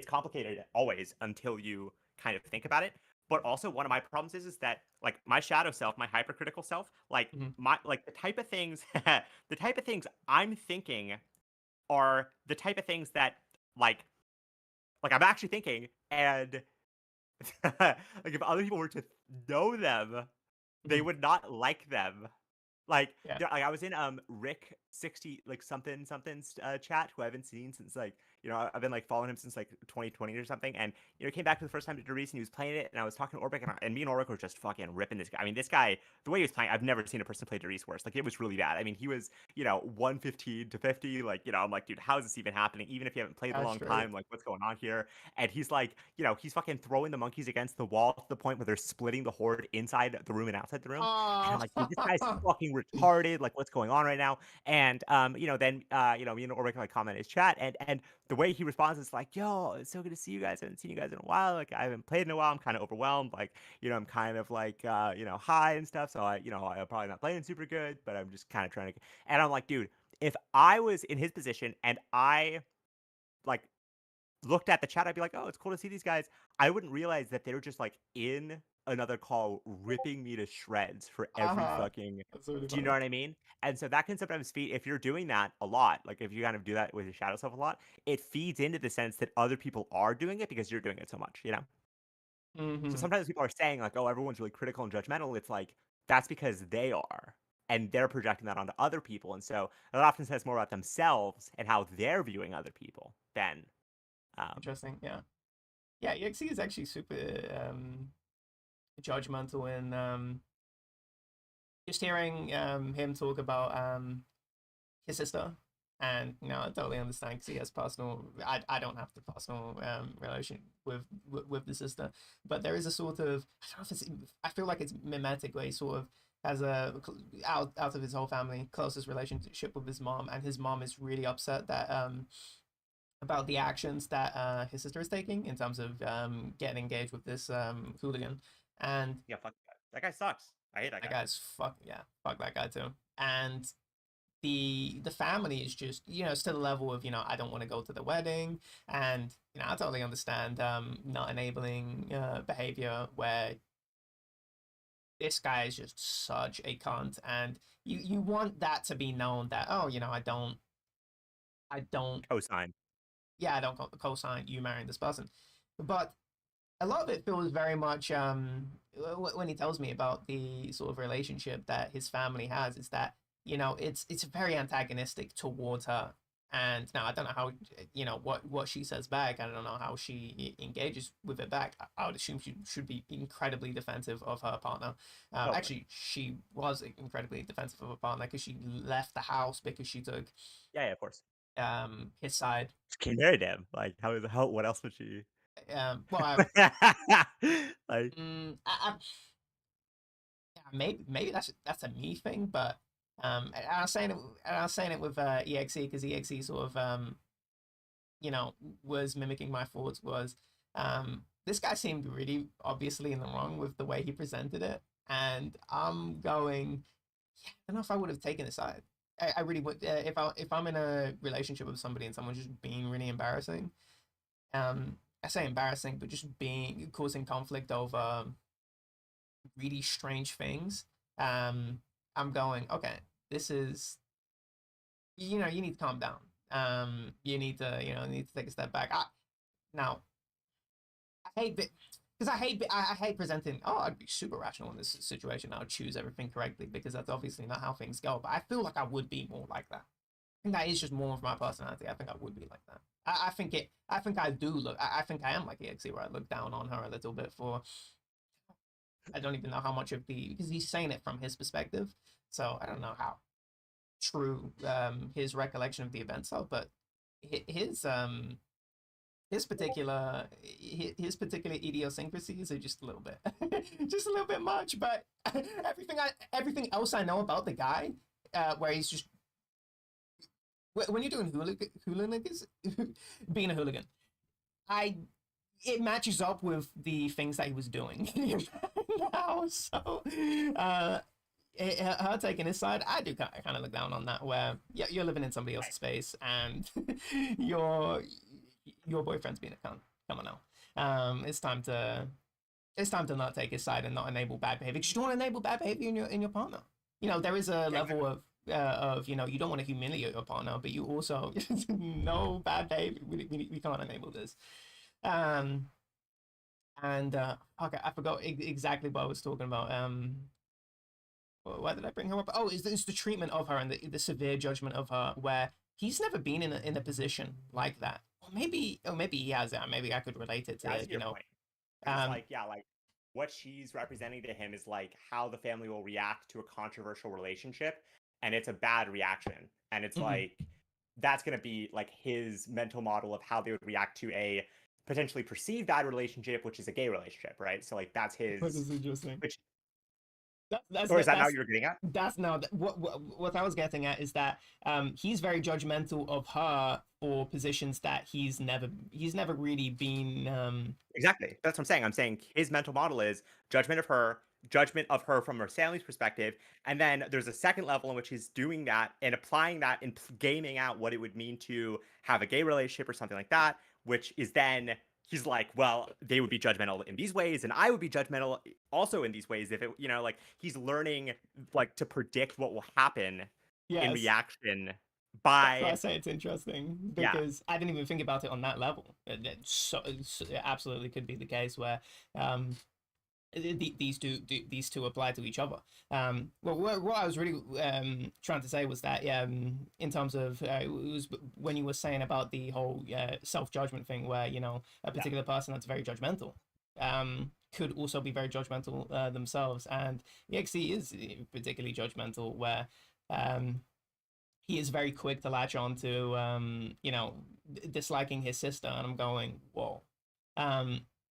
complicated always until you kind of think about it. But also one of my problems is that like my shadow self, my hypercritical self, like mhm. my like the type of things the type of things I'm thinking are the type of things that like I'm actually thinking, and like if other people were to know them, they Mhm. would not like them. Like, Yeah. like I was in Rick 60 like something something's chat, who I haven't seen since like, I've been like following him since like 2020 or something, and came back for the first time to Derice and he was playing it, and I was talking to Orbic, and me and Orbic were just fucking ripping this guy. I mean, this guy, the way he was playing, I've never seen a person play Derice worse. Like, it was really bad. I mean, he was 115 to 50. Like, I'm like, dude, how is this even happening? Even if you haven't played in a That's long straight. time, like, what's going on here? And he's like, he's fucking throwing the monkeys against the wall to the point where they're splitting the horde inside the room and outside the room. And I'm Oh. like, dude, this guy's fucking retarded. Like, what's going on right now? And then me and Ulrich like comment in his chat, and the way he responds is like, yo, it's so good to see you guys. I haven't seen you guys in a while. Like, I haven't played in a while. I'm kind of overwhelmed. Like, I'm kind of like high and stuff. So I'm probably not playing super good, but I'm just kind of trying to. And I'm like, dude, if I was in his position and I like looked at the chat, I'd be like, oh, it's cool to see these guys. I wouldn't realize that they were just like in another call ripping me to shreds for every Uh-huh. fucking. That's really Do you know funny. what I mean? And so that can sometimes feed, if you're doing that a lot, like if you kind of do that with your shadow self a lot, it feeds into the sense that other people are doing it because you're doing it so much. So Hmm. sometimes people are saying like, oh, everyone's really critical and judgmental. It's like, that's because they are. And they're projecting that onto other people. And so it often says more about themselves and how they're viewing other people than um, Interesting. Yeah. Yeah, EXE is actually super judgmental in just hearing him talk about his sister. And I totally understand because he has personal. I don't have the personal relation with the sister, but there is a sort of, I don't know if it's, I feel like it's mimetic where he sort of has a out of his whole family closest relationship with his mom, and his mom is really upset that about the actions that his sister is taking in terms of getting engaged with this hooligan, and Yeah, fuck that. That guy sucks. I hate that that guy. guy's fuck yeah, fuck that guy too, and the family is just it's to the level of I don't want to go to the wedding, and I totally understand not enabling behavior where this guy is just such a cunt, and you want that to be known that oh I don't Cosign. yeah I don't co-sign you marrying this person, but a lot of it feels very much when he tells me about the sort of relationship that his family has is that it's very antagonistic towards her. And now I don't know how what she says back. I don't know how she engages with it back. I would assume she should be incredibly defensive of her partner. Totally. Actually, she was incredibly defensive of her partner because she left the house because she took Yeah, of course. his side. She married him. Like, how? What else would she? Well, Like, I yeah, maybe that's a me thing, but and I was saying it with EXE because EXE sort of you know was mimicking my thoughts was this guy seemed really obviously in the wrong with the way he presented it, and I'm going, yeah, I don't know if I would have taken his side. I really would if I'm in a relationship with somebody and someone's just being really embarrassing. I say embarrassing, but just being causing conflict over really strange things. I'm going, okay, this is, you need to calm down. You need to, need to take a step back. Now, I hate because I hate presenting. Oh, I'd be super rational in this situation. I would choose everything correctly because that's obviously not how things go. But I feel like I would be more like that. I think that is just more of my personality. I think I would be like that. I think it. I think I do look. I think I am like EXE, where I look down on her a little bit for I don't even know how much of the because he's saying it from his perspective, so I don't know how true his recollection of the events are, but his particular his particular idiosyncrasies are just a little bit just a little bit much. But everything else I know about the guy, where he's just when you're doing hooligans being a hooligan, I it matches up with the things that he was doing now. So, uh, her taking his side, I do kind of look down on that. Where you're living in somebody else's space, and your your boyfriend's being a cunt. Come on now, it's time to not take his side and not enable bad behavior. Because you don't want to enable bad behavior in your partner. There is a yeah, level exactly. of you don't want to humiliate your partner, but you also no bad behavior. We can't enable this. Um, and okay, I forgot exactly what I was talking about. Why did I bring her up? Oh, it's the treatment of her and the severe judgment of her, where he's never been in a position like that. Or maybe he has that. Maybe I could relate it Yeah, I to see your point. Because it's um, like, yeah, like what she's representing to him is like how the family will react to a controversial relationship, and it's a bad reaction. And it's mhm. like that's gonna be like his mental model of how they would react to a potentially perceived bad relationship, which is a gay relationship, right? So like that's That his is interesting. which or is That, that not what you're getting at? that's no. What I was getting at is that he's very judgmental of her for positions that he's never really been Exactly. That's what I'm saying. I'm saying his mental model is judgment of her from her family's perspective, and then there's a second level in which he's doing that and applying that and gaming out what it would mean to have a gay relationship or something like that, which is then he's like, well, they would be judgmental in these ways, and I would be judgmental also in these ways if it, like he's learning like to predict what will happen in yes. reaction That's why I by say it's interesting yeah. because I didn't even think about it on that level. It absolutely could be the case where um, these two apply to each other. Well, what I was really trying to say was that in terms of it was when you were saying about the whole self-judgment thing, where a Yeah. particular person that's very judgmental could also be very judgmental themselves, and EXE is particularly judgmental, where he is very quick to latch on to disliking his sister, and I'm going, whoa.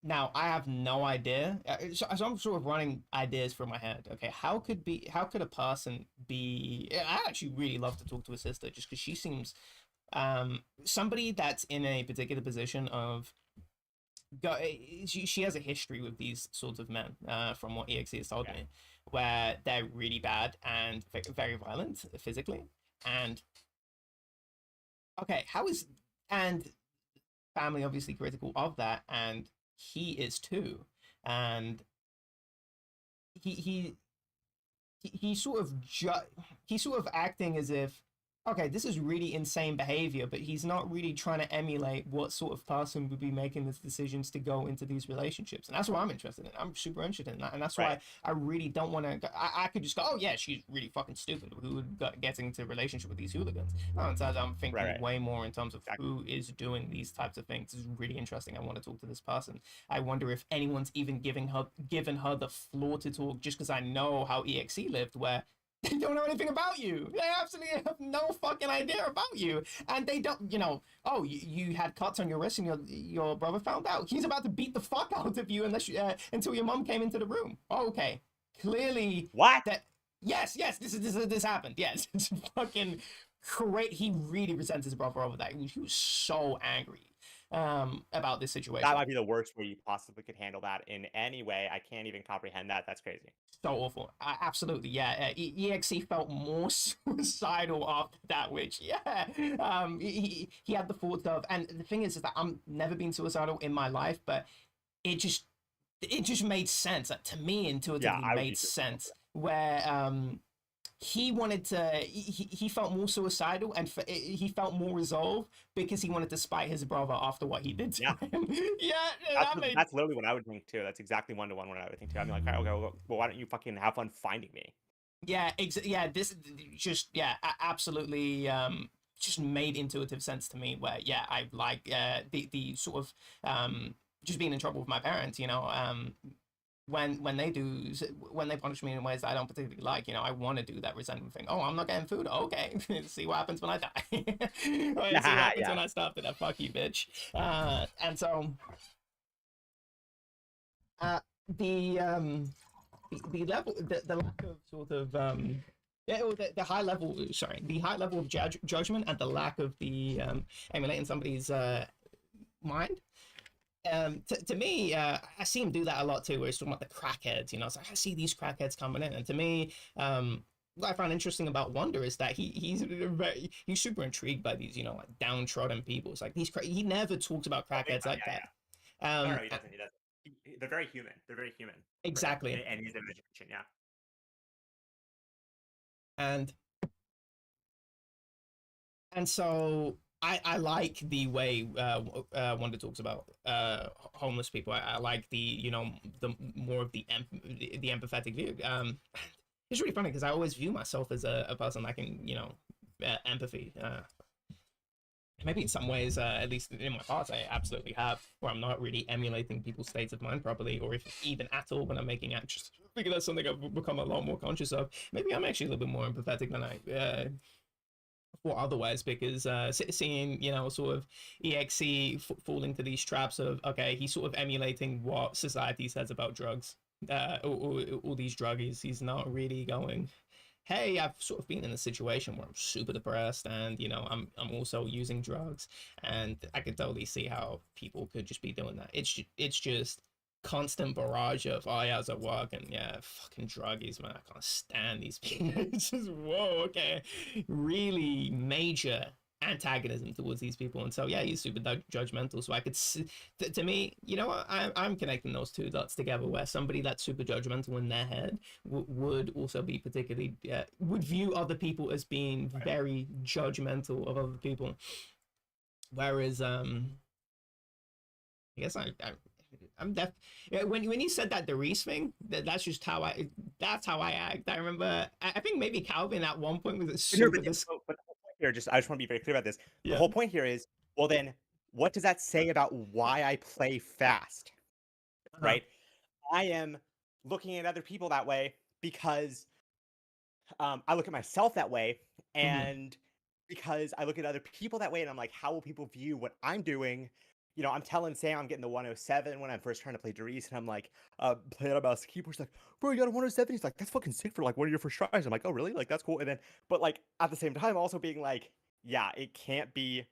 Now I have no idea. So I'm sort of running ideas through my head. Okay, how could a person be? I actually really love to talk to a sister just because she seems somebody that's in a particular position of. She has a history with these sorts of men, from what EXE has told me, where they're really bad and very violent physically. And okay, and family obviously critical of that, and he is too, and he he sort of he's sort of acting as if, okay, this is really insane behavior, but he's not really trying to emulate what sort of person would be making these decisions to go into these relationships. And that's what I'm interested in. I'm super interested in that. And that's why I really don't want to, I could just go, oh yeah, she's really fucking stupid. Who would get into a relationship with these hooligans? No, instead I'm thinking way more in terms of who is doing these types of things. This is really interesting. I want to talk to this person. I wonder if anyone's even given her the floor to talk, just because I know how EXE lived, where they don't know anything about you. They absolutely have no fucking idea about you. And they don't, oh, you had cuts on your wrist and your brother found out. He's about to beat the fuck out of you until your mom came into the room. Oh, okay. Clearly. What? Yes, this happened. Yes. It's fucking great. He really resents his brother over that. He was so angry about this situation. That might be the worst way you possibly could handle that in any way. I can't even comprehend that. That's crazy. So awful. Absolutely, yeah. EXE felt more suicidal after that, which, yeah. He had the thoughts of, and the thing is that I'm never been suicidal in my life, but it just made sense. To me, intuitively made sense. Where he wanted to, he felt more suicidal, and he felt more resolved because he wanted to spite his brother after what he did to him. That's literally what I would think too. That's exactly 1-to-1 what I would think too. I'm like, okay, well, why don't you fucking have fun finding me? Yeah, this just, absolutely just made intuitive sense to me, where I like the sort of just being in trouble with my parents, when they punish me in ways that I don't particularly like, I want to do that resentment thing. Oh, I'm not getting food. Okay, see what happens when I die. See what happens when I stop it. Fuck you, bitch. And so the level, the lack of sort of the high level, the high level of judgment, and the lack of the emulating somebody's mind. To me, I see him do that a lot too, where he's talking about the crackheads. It's like, I see these crackheads coming in, and to me, what I find interesting about Wonder is that he's super intrigued by these, like downtrodden people. It's like he never talks about crackheads like that. No, he doesn't. He doesn't. They're very human. They're very human. Exactly. And his imagination, yeah. And so I like the way Wanda talks about homeless people. I like the the more of the empathetic view. It's really funny because I always view myself as a person lacking empathy. Maybe in some ways, at least in my past, I absolutely have, where I'm not really emulating people's states of mind properly, or if even at all when I'm making actions. I think that's something I've become a lot more conscious of. Maybe I'm actually a little bit more empathetic than I or otherwise, because seeing sort of EXE fall into these traps of, okay, he's sort of emulating what society says about drugs, all these druggies. He's not really going, hey, I've sort of been in a situation where I'm super depressed, and I'm also using drugs, and I could totally see how people could just be doing that. It's just constant barrage of, oh yeah, I was at work, and yeah, fucking druggies, man, I can't stand these people. It's just, whoa, okay, really major antagonism towards these people. And so yeah, he's super judgmental. So I could see, to me, I'm connecting those two dots together, where somebody that's super judgmental in their head would also be particularly would view other people as being very judgmental of other people, whereas I guess I'm def. Yeah, when you said that Reese thing, that's how I act. I remember. I think maybe Calvin at one point was But no, super this. but the whole point here, I just want to be very clear about this. The Yeah. whole point here is, well, then what does that say about why I play fast, Uh-huh. right? I am looking at other people that way because I look at myself that way, Hmm. and because I look at other people that way, and I'm like, how will people view what I'm doing? You know, I'm telling Sam I'm getting the 107 when I'm first trying to play Doris, and I'm like, play on a mouse keyboard. He's like, bro, you got a 107. He's like, that's fucking sick for like one of your first tries. I'm like, oh, really? Like, that's cool. And then, but like at the same time, also being like, yeah, it can't be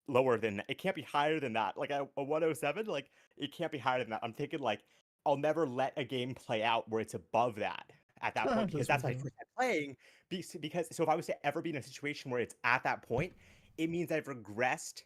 lower than it can't be higher than that. Like a 107, like it can't be higher than that. I'm thinking like I'll never let a game play out where it's above that at that point because That's that's my ridiculous. first time playing. Because so if I was to ever be in a situation where it's at that point, it means I've regressed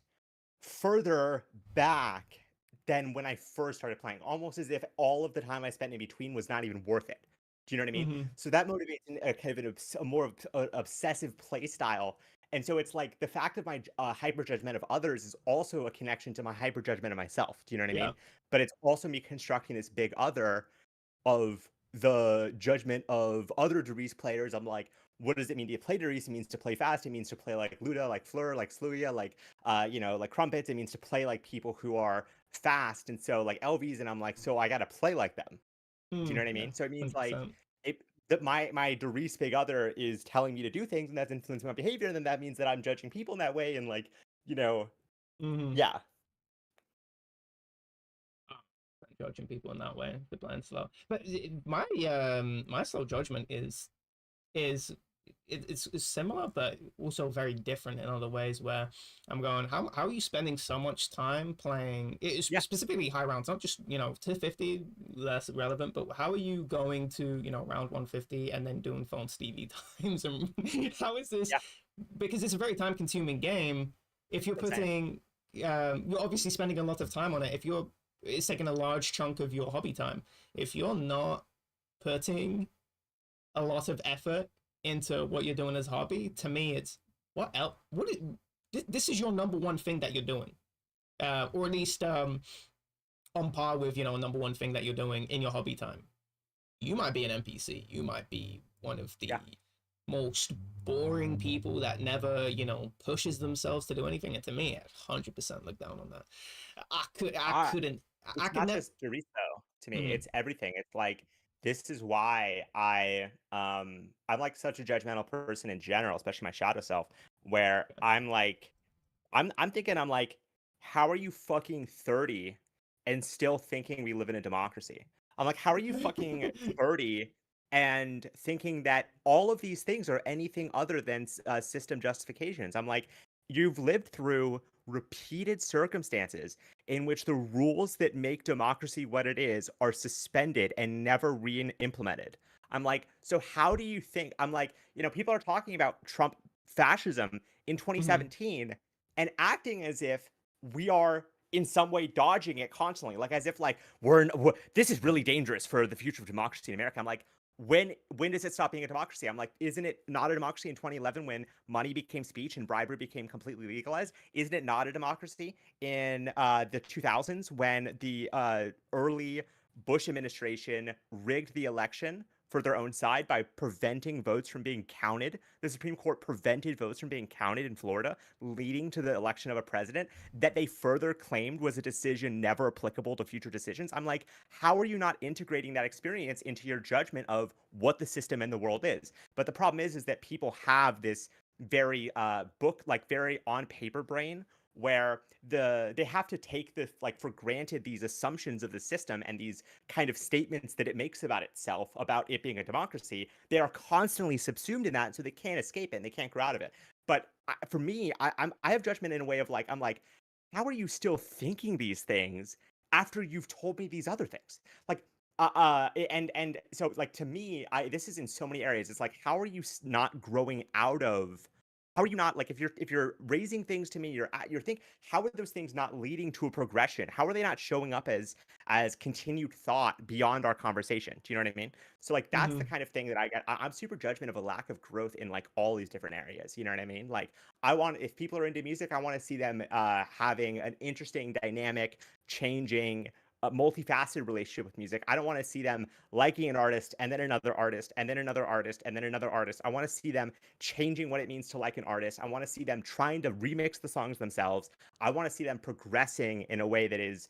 further back than when I first started playing, almost as if all of the time I spent in between was not even worth it. Do you know what I mean? Hmm. So that motivates a kind of a more obsessive play style. And so it's like the fact of my hyper judgment of others is also a connection to my hyper judgment of myself. Do you know what I Yeah. mean? But it's also me constructing this big other of the judgment of other Darius players. I'm like, what does it mean to play Darius? It means to play fast. It means to play like Luda, like Fleur, like Sluia, like like Crumpets. It means to play like people who are fast. And so like LVs, and I'm like, so I gotta play like them. Do you know what I Yeah. mean? So it means like 100%. it that my Darius big other is telling me to do things and that's influencing my behavior, and then that means that I'm judging people in that way and like, you know, Hmm. yeah. Judging people in that way, the blind slow. But my slow judgment is it's similar but also very different in other ways where I'm going, how are you spending so much time playing Yeah. specifically high rounds, not just to 50, less relevant, but how are you going to round 150 and then doing phone Stevie times, and how is this, Yeah. because it's a very time consuming game. If you're 100%. putting you're obviously spending a lot of time on it. If you're It's taking a large chunk of your hobby time. If you're not putting a lot of effort into what you're doing as a hobby, to me, it's what else? This is your number one thing that you're doing, or at least on par with number one thing that you're doing in your hobby time. You might be an NPC. You might be one of the Yeah. most boring people that never pushes themselves to do anything. And to me, I 100% look down on that. I I couldn't. I It's could not never. just Dorit though, to me. Mm-hmm. It's everything. It's like this is why I'm like such a judgmental person in general, especially my shadow self, where I'm like I'm thinking I'm like, how are you fucking 30 and still thinking we live in a democracy? I'm like, how are you fucking 30 and thinking that all of these things are anything other than system justifications? I'm like, you've lived through repeated circumstances in which the rules that make democracy what it is are suspended and never re-implemented. I'm like, so how do you think? I'm like, people are talking about Trump fascism in Mm-hmm. 2017 and acting as if we are in some way dodging it constantly, like as if like this is really dangerous for the future of democracy in America. I'm like, when does it stop being a democracy? I'm like, isn't it not a democracy in 2011 when money became speech and bribery became completely legalized? Isn't it not a democracy in the 2000s when the early Bush administration rigged the election for their own side by preventing votes from being counted? The Supreme Court prevented votes from being counted in Florida, leading to the election of a president that they further claimed was a decision never applicable to future decisions. I'm like, how are you not integrating that experience into your judgment of what the system and the world is? But the problem is that people have this very very on paper brain where they have to take this like for granted these assumptions of the system and these kind of statements that it makes about itself about it being a democracy. They are constantly subsumed in that, so they can't escape it and they can't grow out of it. But for me, I have judgment in a way of like, I'm like, how are you still thinking these things after you've told me these other things? Like, and so like to me, this is in so many areas. It's like, how are you not growing out of? How are you not like if you're raising things to me, you're think how are those things not leading to a progression? How are they not showing up as continued thought beyond our conversation? Do you know what I mean? So like that's the Mm-hmm. kind of thing that I get. I'm super judgment of a lack of growth in like all these different areas. You know what I mean? Like I want if people are into music, I want to see them having an interesting, dynamic, changing, a multifaceted relationship with music. I don't want to see them liking an artist and then another artist and then another artist and then another artist. I want to see them changing what it means to like an artist. I want to see them trying to remix the songs themselves. I want to see them progressing in a way that is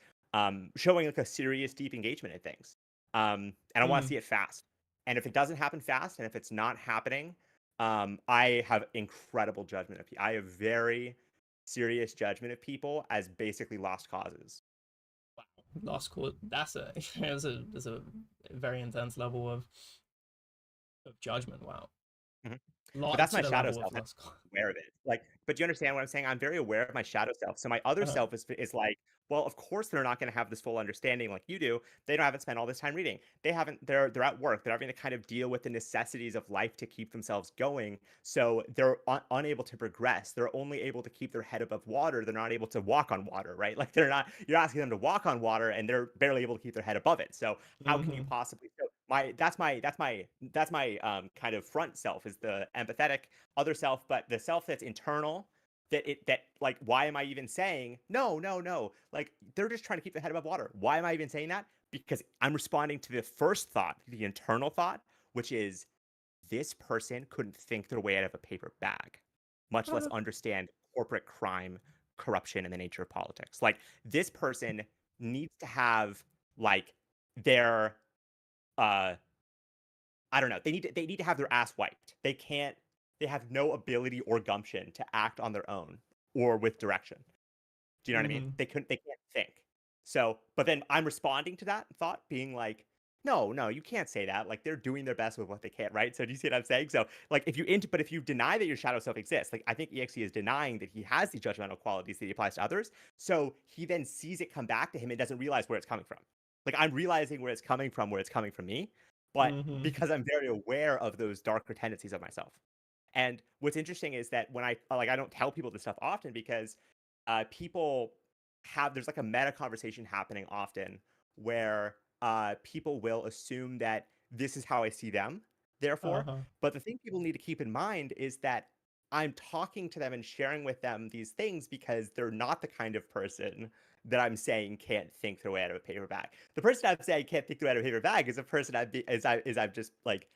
showing like a serious, deep engagement in things. And I want to Mm. see it fast. And if it doesn't happen fast, and if it's not happening, I have incredible judgment of people. I have very serious judgment of people as basically lost causes. Lost cause. That's a that's a very intense level of judgment. Wow. Mhm. But Lot that's to my the shadow level of self. I'm lost cause. aware of it. Like, but you understand what I'm saying? I'm very aware of my shadow self. So my other Uh-huh. self is like, well, of course they're not going to have this full understanding like you do. They don't haven't spent all this time reading. They haven't. They're at work. They're having to kind of deal with the necessities of life to keep themselves going. So they're unable to progress. They're only able to keep their head above water. They're not able to walk on water, right? Like they're not. You're asking them to walk on water, and they're barely able to keep their head above it. So how can you Mm-hmm. possibly? So that's my kind of front self is the empathetic other self, but the self that's internal, that like, why am I even saying no, no, no? Like they're just trying to keep their head above water. Why am I even saying that? Because I'm responding to the first thought, the internal thought, which is this person couldn't think their way out of a paper bag, much less understand corporate crime, corruption, and the nature of politics. Like this person needs to have like their uh I don't know. They need to have their ass wiped. They have no ability or gumption to act on their own or with direction. Do you know what I mean? Mm-hmm. They can't think. So, but then I'm responding to that thought being like, no, no, you can't say that. Like they're doing their best with what they can, right? So do you see what I'm saying? So like but if you deny that your shadow self exists, like I think EXE is denying that he has these judgmental qualities that he applies to others. So he then sees it come back to him and doesn't realize where it's coming from. Like I'm realizing where it's coming from me, but Mm-hmm. because I'm very aware of those darker tendencies of myself. And what's interesting is that when I don't tell people this stuff often because people there's like a meta conversation happening often where people will assume that this is how I see them, therefore. Uh-huh. But the thing people need to keep in mind is that I'm talking to them and sharing with them these things because they're not the kind of person that I'm saying can't think their way out of a paper bag. The person I'm saying can't think their way out of a paper bag is a person I'm just like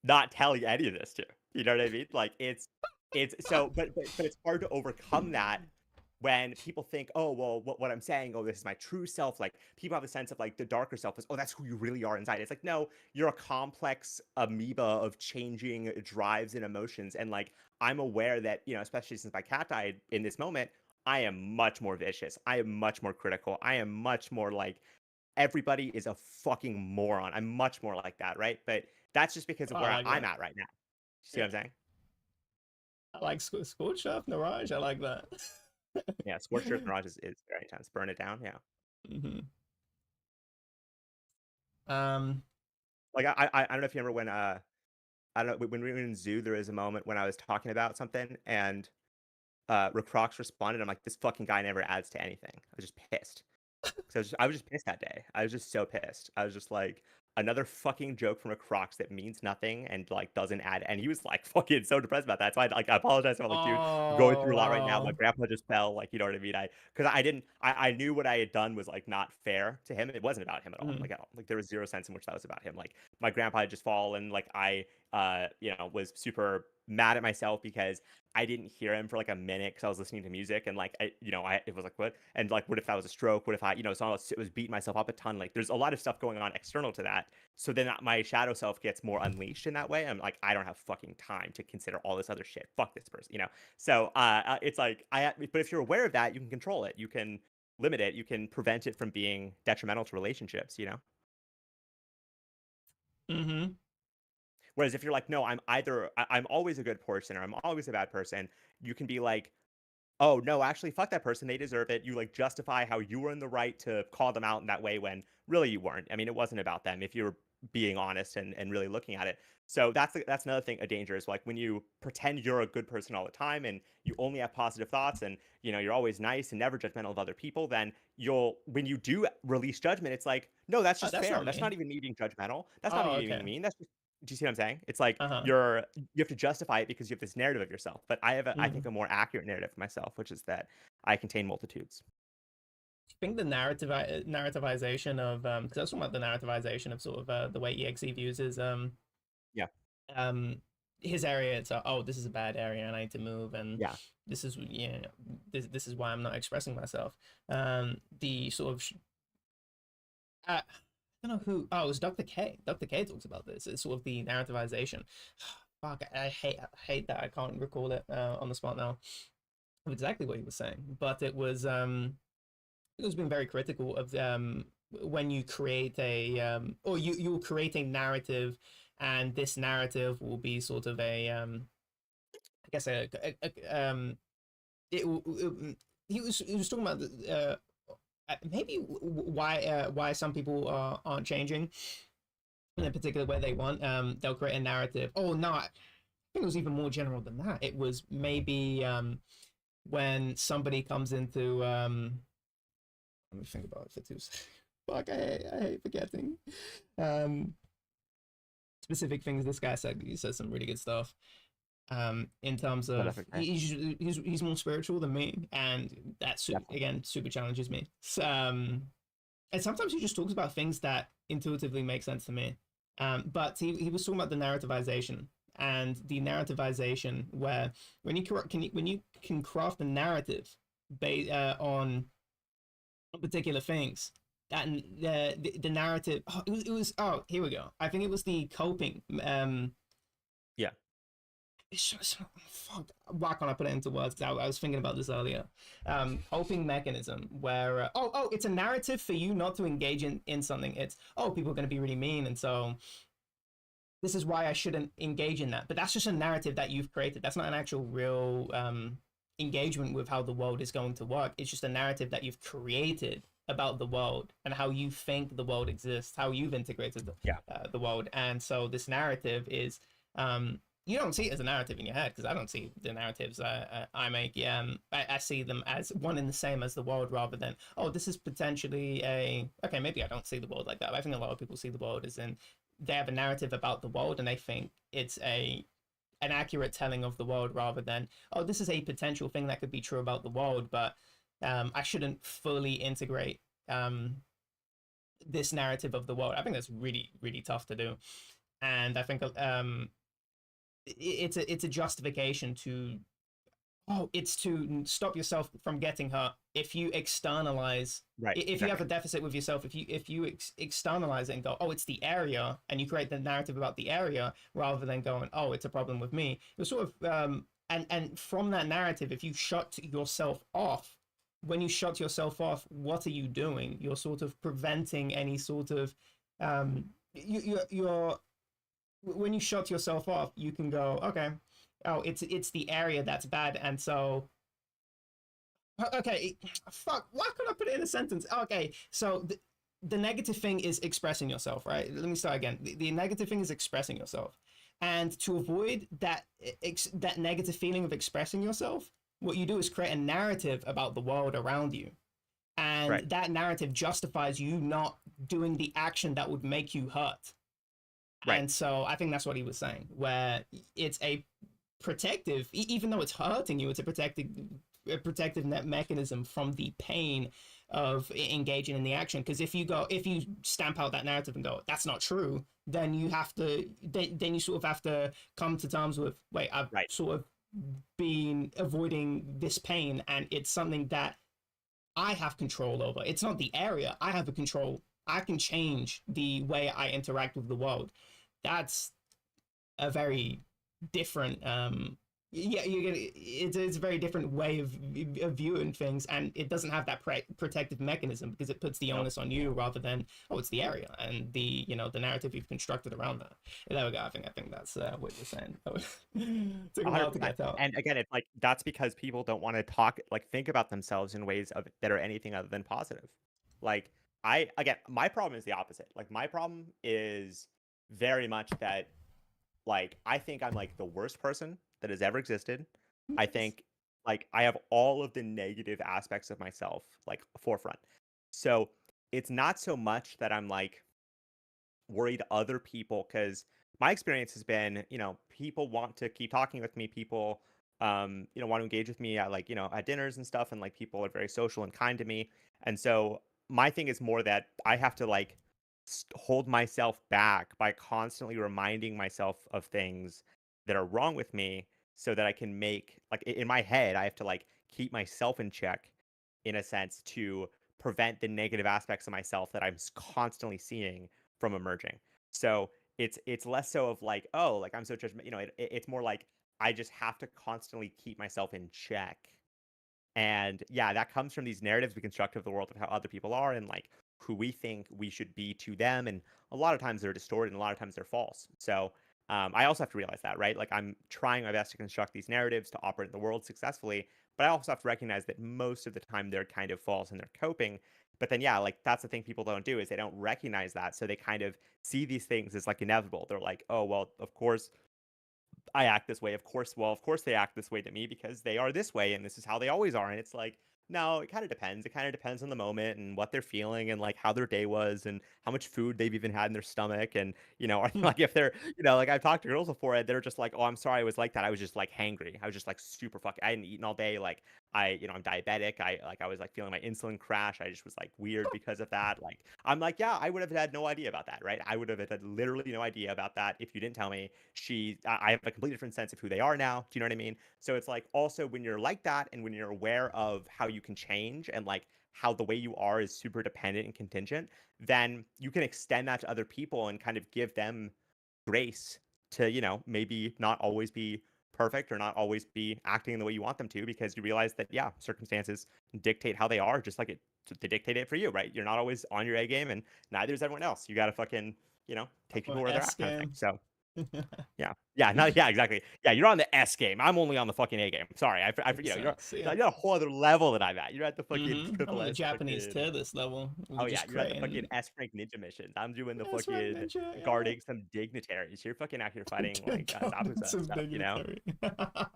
not telling any of this to. You know what I mean? Like it's so but it's hard to overcome that when people think, oh well, what I'm saying, oh this is my true self. Like people have a sense of like the darker self is, oh that's who you really are inside. It's like no, you're a complex amoeba of changing drives and emotions. And like I'm aware that especially since my cat died in this moment, I am much more vicious. I am much more critical. I am much more like everybody is a fucking moron. I'm much more like that, right? But that's just because of I where like I'm that. at right now. See what Yeah. I'm saying? I like Scorch Chef Mirage. I like that. Yeah, Scorched Earth Mirage is very intense. Burn it down, yeah. Mm-hmm. Um. Like I don't know if you remember when I don't know when we were in Zoo, there was a moment when I was talking about something and Recrox responded. I'm like, this fucking guy never adds to anything. I was just pissed. So I was just pissed that day. I was just so pissed. I was just like, another fucking joke from a Crocs that means nothing and like doesn't add. And he was like fucking so depressed about that. So I apologize. I'm like, dude, I'm going Oh through a lot right now. My wow. grandpa just fell. Like, you know what I mean? Because I didn't. I knew what I had done was like not fair to him. It wasn't about him at all. Mm-hmm. Like at all. Like there was zero sense in which that was about him. Like my grandpa had just fallen. Like I was super mad at myself because I didn't hear him for like a minute because I was listening to music and like it was like what and like what if that was a stroke? What if so it was beating myself up a ton. Like there's a lot of stuff going on external to that. So then my shadow self gets more unleashed in that way. I'm like I don't have fucking time to consider all this other shit. Fuck this person. So it's like but if you're aware of that, you can control it. You can limit it. You can prevent it from being detrimental to relationships. Mm-hmm. Whereas if you're like, no, I'm always a good person or I'm always a bad person, you can be like, oh no, actually, fuck that person. They deserve it. You like justify how you were in the right to call them out in that way when really you weren't. I mean, it wasn't about them if you were being honest and really looking at it. So that's another thing. A danger is like when you pretend you're a good person all the time and you only have positive thoughts and you're always nice and never judgmental of other people. Then when you do release judgment, it's like no, that's Oh, just that's fair. not That's not me. even me being judgmental. That's not Oh, me being okay. mean. That's just do you see what I'm saying? It's like Uh-huh. you have to justify it because you have this narrative of yourself. But I have I think Mm-hmm. a more accurate narrative of myself, which is that I contain multitudes. I think the narrativization of because I was talking about the narrativization of sort of the way EXE views Yeah. um his area. It's oh, this is a bad area and I need to move, and Yeah. this is, you know, this is why I'm not expressing myself. The sort of I don't know who. Oh, it was Dr. K. Dr. K talks about this. It's sort of the narrativization. Fuck, I hate that I can't recall it on the spot now of exactly what he was saying, but it was being very critical of when you create a or you'll create a narrative, and this narrative will be sort of a I guess he was talking about maybe why some people aren't changing in a particular way they want. They'll create a narrative. Oh no, I think it was even more general than that. It was maybe when somebody comes into let me think about it for 2 seconds. Fuck, I hate forgetting. Um, specific things this guy said. He said some really good stuff. In terms No, of definitely. he's more spiritual than me, and that Definitely. again super challenges me. So, and sometimes he just talks about things that intuitively make sense to me. But he was talking about the narrativization, and the narrativization where when you can craft a narrative based on particular things, that the narrative, oh, it was oh, here we go, I think it was the coping Yeah. fuck, why can't I put it into words? I was thinking about this earlier. Coping mechanism where it's a narrative for you not to engage in something. It's oh, people are going to be really mean, and so this is why I shouldn't engage in that. But that's just a narrative that you've created. That's not an actual real engagement with how the world is going to work. It's just a narrative that you've created about the world and how you think the world exists, how you've integrated Yeah. the world. And so this narrative is you don't see it as a narrative in your head, because I don't see the narratives I make. I see them as one and the same as the world, rather than oh, this is potentially a okay. Maybe I don't see the world like that. But I think a lot of people see the world as in they have a narrative about the world and they think it's an accurate telling of the world, rather than oh, this is a potential thing that could be true about the world, but I shouldn't fully integrate this narrative of the world. I think that's really really tough to do, and I think it's a justification to oh, it's to stop yourself from getting hurt. If you externalize, Right. if you have Exactly. a deficit with yourself, if you externalize it and go, oh, it's the area, and you create the narrative about the area rather than going, oh, it's a problem with me. You're sort of and from that narrative, if you shut yourself off, when you shut yourself off, what are you doing? You're sort of preventing any sort of you're when you shut yourself off, you can go, okay, oh, it's the area that's bad, and so okay, fuck, why can't I put it in a sentence? Okay, so the negative thing is expressing yourself, right? Let me start again. The negative thing is expressing yourself, and to avoid that negative feeling of expressing yourself, what you do is create a narrative about the world around you, and Right. that narrative justifies you not doing the action that would make you hurt. Right. And so I think that's what he was saying, where it's a protective, even though it's hurting you, it's a protective net mechanism from the pain of engaging in the action. Because if you stamp out that narrative and go, that's not true, then you have to, then you sort of have to come to terms with, wait, I've Right. sort of been avoiding this pain, and it's something that I have control over. It's not the area. I have a control. I can change the way I interact with the world. That's a very different yeah, you get it's a very different way of viewing things, and it doesn't have that protective mechanism, because it puts the Nope. onus on you rather than oh, it's the area and the the narrative you've constructed around that. There we go. I think that's what you're saying. Took a while to 100%. get out. And again, it's like that's because people don't want to talk, like think about themselves in ways of that are anything other than positive. Like I again, my problem is the opposite. Like my problem is very much that like I think I'm like the worst person that has ever existed. I Nice. think like I have all of the negative aspects of myself like forefront. So it's not so much that I'm like worried other people because my experience has been, people want to keep talking with me. People want to engage with me at like, at dinners and stuff, and like people are very social and kind to me. And so my thing is more that I have to like hold myself back by constantly reminding myself of things that are wrong with me so that I can make like in my head I have to like keep myself in check in a sense to prevent the negative aspects of myself that I'm constantly seeing from emerging. So it's less so of like, oh, like I'm so judgmental, it's more like I just have to constantly keep myself in check. And yeah, that comes from these narratives we construct of the world of how other people are and like who we think we should be to them. And a lot of times they're distorted and a lot of times they're false. So I also have to realize that, right? Like I'm trying my best to construct these narratives to operate in the world successfully, but I also have to recognize that most of the time they're kind of false and they're coping. But then, yeah, like that's the thing people don't do is they don't recognize that. So they kind of see these things as like inevitable. They're like, oh, well, of course, I act this way. Of course they act this way to me because they are this way and this is how they always are. And it's like, no, it kind of depends. It kind of depends on the moment and what they're feeling and like how their day was and how much food they've even had in their stomach. And, or like if they're, like I've talked to girls before and they're just like, oh, I'm sorry I was like that. I was just like hangry. I was just like super fucking, I hadn't eaten all day. Like I'm diabetic. I was like feeling my insulin crash. I just was like weird because of that. Like, I'm like, yeah, I would have had no idea about that, right? I would have had literally no idea about that if you didn't tell me. I have a completely different sense of who they are now. Do you know what I mean? So it's like also when you're like that and when you're aware of how you can change and like how the way you are is super dependent and contingent, then you can extend that to other people and kind of give them grace to, maybe not always be perfect or not always be acting in the way you want them to because you realize that, yeah, circumstances dictate how they are just like they dictate it for you, right? You're not always on your A game and neither is everyone else. You got to fucking, take Or people where they're S at kind of thing. game. So yeah. Yeah, no, yeah, exactly. Yeah, you're on the S game. I'm only on the fucking A game. Sorry, Makes sense. Yeah. you're a whole other level that I'm at. You're at the fucking I'm triple on the S Japanese fucking. tier this level. We Oh yeah, just you're at the fucking creating S rank ninja missions. I'm doing the that's right, fucking Ninja. Yeah. guarding some dignitaries. You're fucking out here fighting like God, Zabuza and some stuff. dignitary.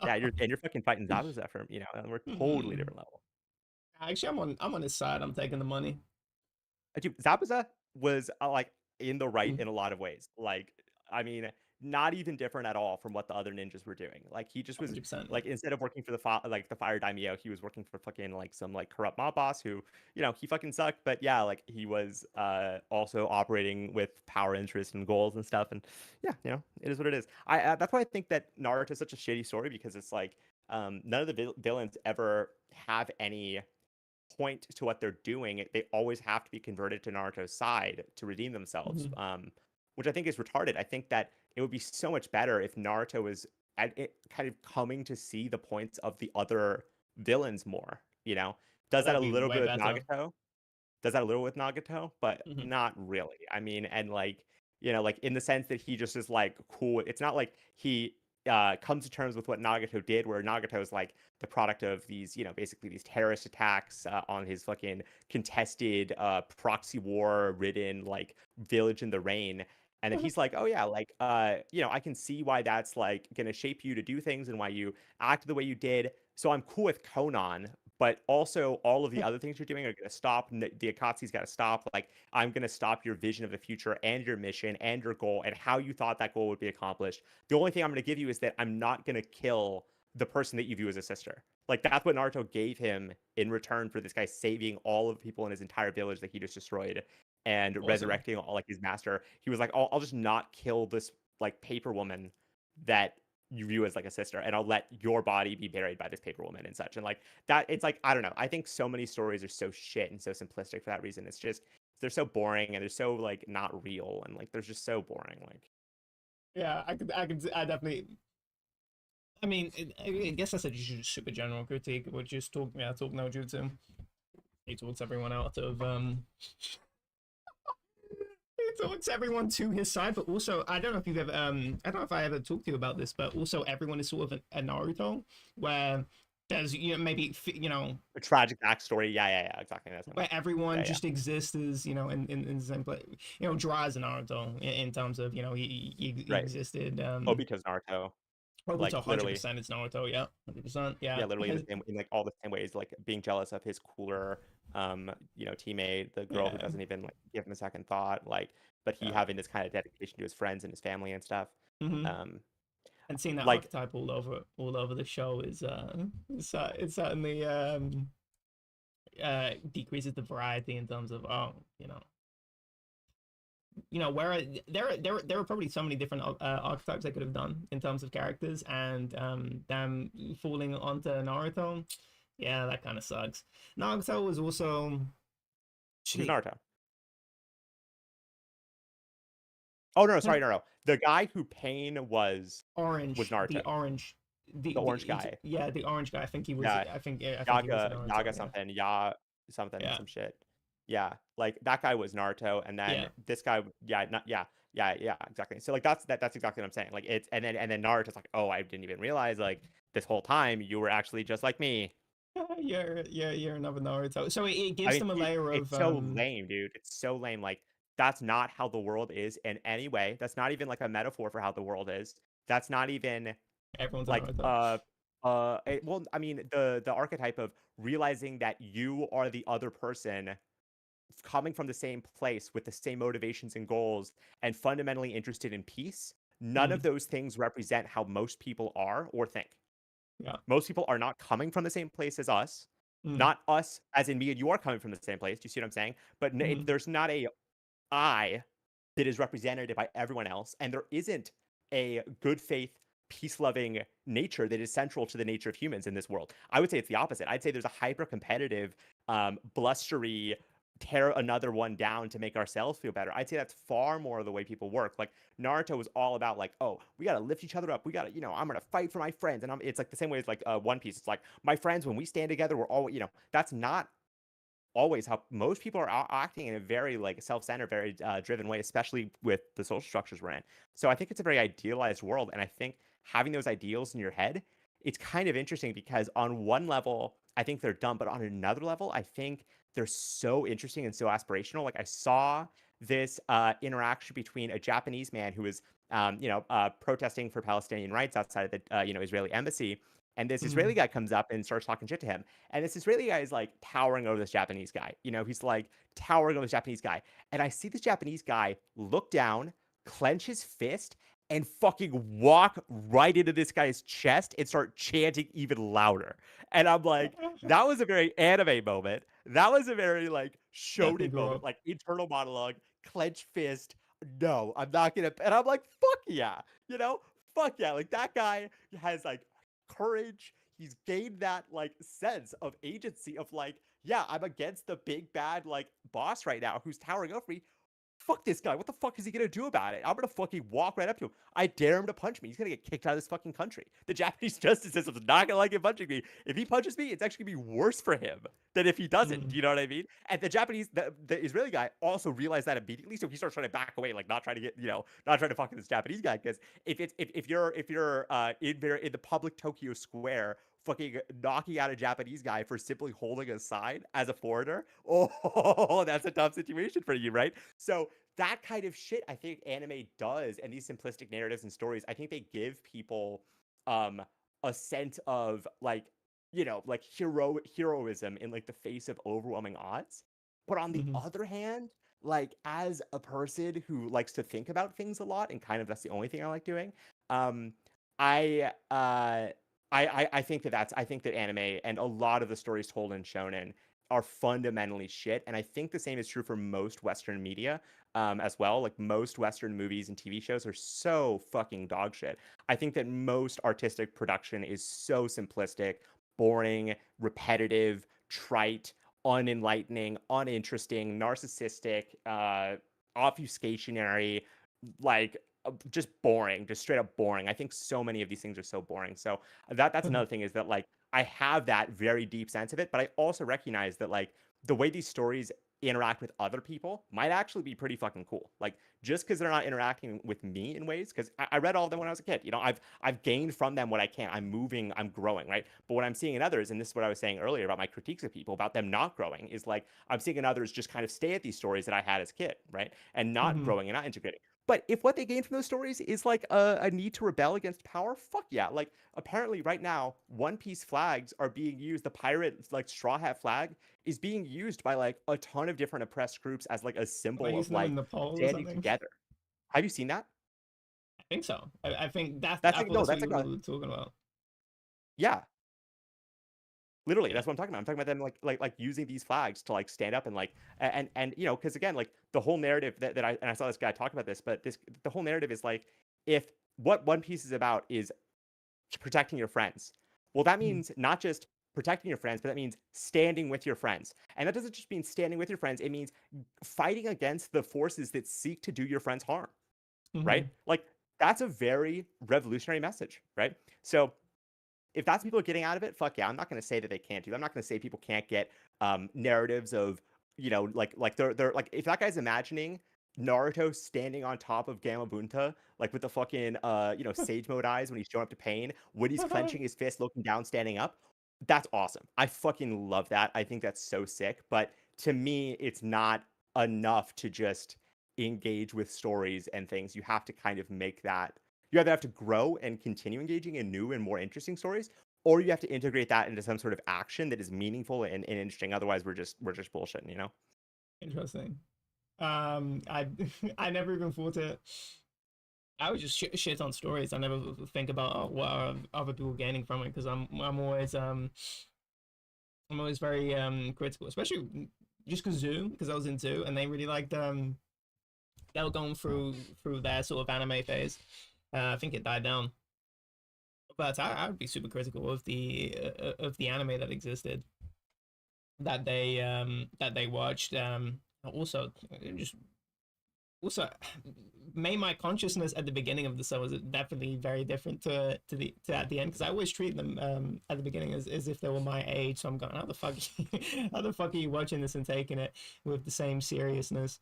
Yeah, you're fucking fighting Zabuza from and we're totally Hmm. different level. Actually, I'm on his side. I'm taking the money. Dude, Zabuza was like in the right in a lot of ways. Like, I mean, not even different at all from what the other ninjas were doing. Like, he just was 100%. Yeah. like instead of working for the fire daimyo, he was working for fucking like some like corrupt mob boss who, he fucking sucked. But yeah, like he was also operating with power interests and goals and stuff. And yeah, it is what it is. I That's why I think that Naruto is such a shitty story because it's like none of the villains ever have any point to what they're doing. They always have to be converted to Naruto's side to redeem themselves, Mhm. which I think is retarded. I think that it would be so much better if Naruto was at it kind of coming to see the points of the other villains more. Oh, Does that a that'd be little way bit with better. Nagato? Does that a little with Nagato, but Hmm. not really. I mean, and like, like in the sense that he just is like cool. It's not like he comes to terms with what Nagato did, where Nagato is like the product of these, basically these terrorist attacks on his fucking contested, proxy war ridden like village in the rain. And then he's like, oh yeah, like, I can see why that's like gonna shape you to do things and why you act the way you did. So I'm cool with Conan, but also all of the other things you're doing are going to stop. The Akatsuki's got to stop. Like, I'm going to stop your vision of the future and your mission and your goal and how you thought that goal would be accomplished. The only thing I'm going to give you is that I'm not going to kill the person that you view as a sister. Like, that's what Naruto gave him in return for this guy saving all of the people in his entire village that he just destroyed and Awesome. resurrecting all like his master. He was like, I'll just not kill this like paper woman that you view as like a sister, and I'll let your body be buried by this paper woman and such. And like that, it's like, I don't know. I think so many stories are so shit and so simplistic for that reason. It's just they're so boring and they're so like not real and like they're just so boring. Like Yeah, I definitely. I mean, I guess that's a super general critique. We're just talking, yeah, talk no jutsu. He talks everyone out of he talks everyone to his side, but also I don't know if you've ever I don't know if I ever talked to you about this, but also everyone is sort of a Naruto where there's maybe a tragic backstory. Yeah, yeah, yeah, exactly. That's what I where meant. everyone Yeah, yeah, just exists as in the same place. Dry as Naruto in terms of he right. existed. Obito's Naruto, Obito like literally. 100% is Naruto. Yeah, 100%. Yeah. Yeah, literally in the same in like all the same ways, like being jealous of his cooler teammate, the girl who Yeah. doesn't even like give him a second thought, like but he Yeah. having this kind of dedication to his friends and his family and stuff. Hmm. Um And seeing that Like archetype all over the show is it certainly decreases the variety in terms of, oh, where there are probably so many different archetypes they could have done in terms of characters, and them falling onto Naruto, yeah, that kind of sucks. Naruto was also who's shit. Naruto? Oh no, No, sorry, no. The guy who Pain was orange, Naruto, the orange, the orange guy. yeah, the orange guy. I think he was. Yeah, I think he was in Yaga Naruto. Yeah, something, Ya something, yeah, some shit. Yeah, like that guy was Naruto, and then yeah. this guy, yeah, not yeah, yeah, exactly. So like that's exactly what I'm saying. Like it's and then Naruto's like, oh, I didn't even realize like this whole time you were actually just like me. You're another Naruto. So it I gives mean, them a dude, layer of it's so lame, dude. It's so lame. Like that's not how the world is in any way. That's not even like a metaphor for how the world is. That's not even everyone's a like Naruto. well, I mean the archetype of realizing that you are the other person coming from the same place with the same motivations and goals and fundamentally interested in peace. None of Mm, those things represent how most people are or think. yeah. Most people are not coming from the same place as us. Mm, Not us, as in me and you are coming from the same place. Do you see what I'm saying? But mm, there's not a I that is represented by everyone else, and there isn't a good faith, peace loving nature that is central to the nature of humans in this world. I would say it's the opposite. I'd say there's a hyper competitive, blustery, tear another one down to make ourselves feel better. I'd say that's far more the way people work. Like Naruto was all about like, oh, we gotta lift each other up. We gotta, I'm gonna fight for my friends, and it's like the same way as like One Piece. It's like my friends when we stand together, we're all, that's not always how most people are acting in a very like self-centered, very driven way, especially with the social structures we're in. So I think it's a very idealized world, and I think having those ideals in your head, it's kind of interesting because on one level, I think they're dumb, but on another level, I think they're so interesting and so aspirational. Like I saw this interaction between a Japanese man who was, protesting for Palestinian rights outside of the Israeli embassy. And this Israeli mm. guy comes up and starts talking shit to him. And this Israeli guy is like towering over this Japanese guy. He's like towering over this Japanese guy. And I see this Japanese guy look down, clench his fist, and fucking walk right into this guy's chest and start chanting even louder. And I'm like, that was a very anime moment. That was a very like Definitely shonen grew moment, up. like internal monologue, clench fist. No, I'm not gonna. And I'm like, fuck yeah, fuck yeah. Like that guy has like courage. He's gained that like sense of agency of like, yeah, I'm against the big bad like boss right now who's towering over me. Fuck this guy. What the fuck is he gonna do about it? I'm gonna fucking walk right up to him. I dare him to punch me. He's gonna get kicked out of this fucking country. The Japanese justice system's not gonna like him punching me. If he punches me, it's actually gonna be worse for him than if he doesn't. Do Mm, you know what I mean? And the Israeli guy also realized that immediately, so he starts trying to back away, like not trying to get, not trying to fuck with this Japanese guy. Because if you're in the public Tokyo Square fucking knocking out a Japanese guy for simply holding a sign as a foreigner, oh, that's a tough situation for you, right? So that kind of shit I think anime does, and these simplistic narratives and stories, I think they give people um a sense of like, like heroism in like the face of overwhelming odds. But on the mm, other hand, like as a person who likes to think about things a lot, and kind of that's the only thing I like doing, um, I I think I think that anime and a lot of the stories told in shonen are fundamentally shit, and I think the same is true for most Western media, as well. Like most Western movies and TV shows are so fucking dog shit. I think that most artistic production is so simplistic, boring, repetitive, trite, unenlightening, uninteresting, narcissistic, obfuscationary, like just boring, just straight up boring. I think so many of these things are so boring. So that's mm. another thing is that like I have that very deep sense of it, but I also recognize that like the way these stories interact with other people might actually be pretty fucking cool. Like just because they're not interacting with me in ways, because I read all of them when I was a kid. I've gained from them what I can. I'm moving, I'm growing, right? But what I'm seeing in others, and this is what I was saying earlier about my critiques of people about them not growing, is like I'm seeing in others just kind of stay at these stories that I had as a kid, right? And not Mhm. growing and not integrating. But if what they gain from those stories is like a need to rebel against power, fuck yeah. Like apparently right now, One Piece flags are being used. The pirate like straw hat flag is being used by like a ton of different oppressed groups as like a Am I symbol of using them like in the poll or standing something? together. Have you seen that? think so. I think that's That's I like thought no, that's what that's you like a were talking about. yeah. Literally, Yeah. that's what I'm talking about. I'm talking about them like using these flags to like stand up and like and you know, because again, like the whole narrative that I saw this guy talk about this, but this the whole narrative is like if what One Piece is about is protecting your friends. Well, that Mm-hmm. means not just protecting your friends, but that means standing with your friends. And that doesn't just mean standing with your friends, it means fighting against the forces that seek to do your friends harm, right? Mm-hmm. Like that's a very revolutionary message, right? So if that's people are getting out of it, fuck yeah. I'm not going to say that they can't do. I'm not going to say people can't get narratives of like they're like if that guy's imagining Naruto standing on top of Gamabunta like with the fucking sage mode eyes when he's showing up to pain when he's clenching his fist looking down standing up. That's awesome. I fucking love that. I think that's so sick. But to me, it's not enough to just engage with stories and things. You have to kind of make that you either have to grow and continue engaging in new and more interesting stories, or you have to integrate that into some sort of action that is meaningful and interesting. Otherwise, we're just bullshitting, you know? Interesting. I I never even thought it. I would just shit on stories. I never think about what are other people gaining from it because I'm always very critical, especially just because I was in zoo and they really liked they were going through their sort of anime phase. I think it died down, but I would be super critical of the anime that existed that they watched. Also, just also made my consciousness at the beginning of the show was definitely very different to at the end because I always treat them at the beginning as if they were my age. So I'm going, how the fuck, how the fuck are you watching this and taking it with the same seriousness?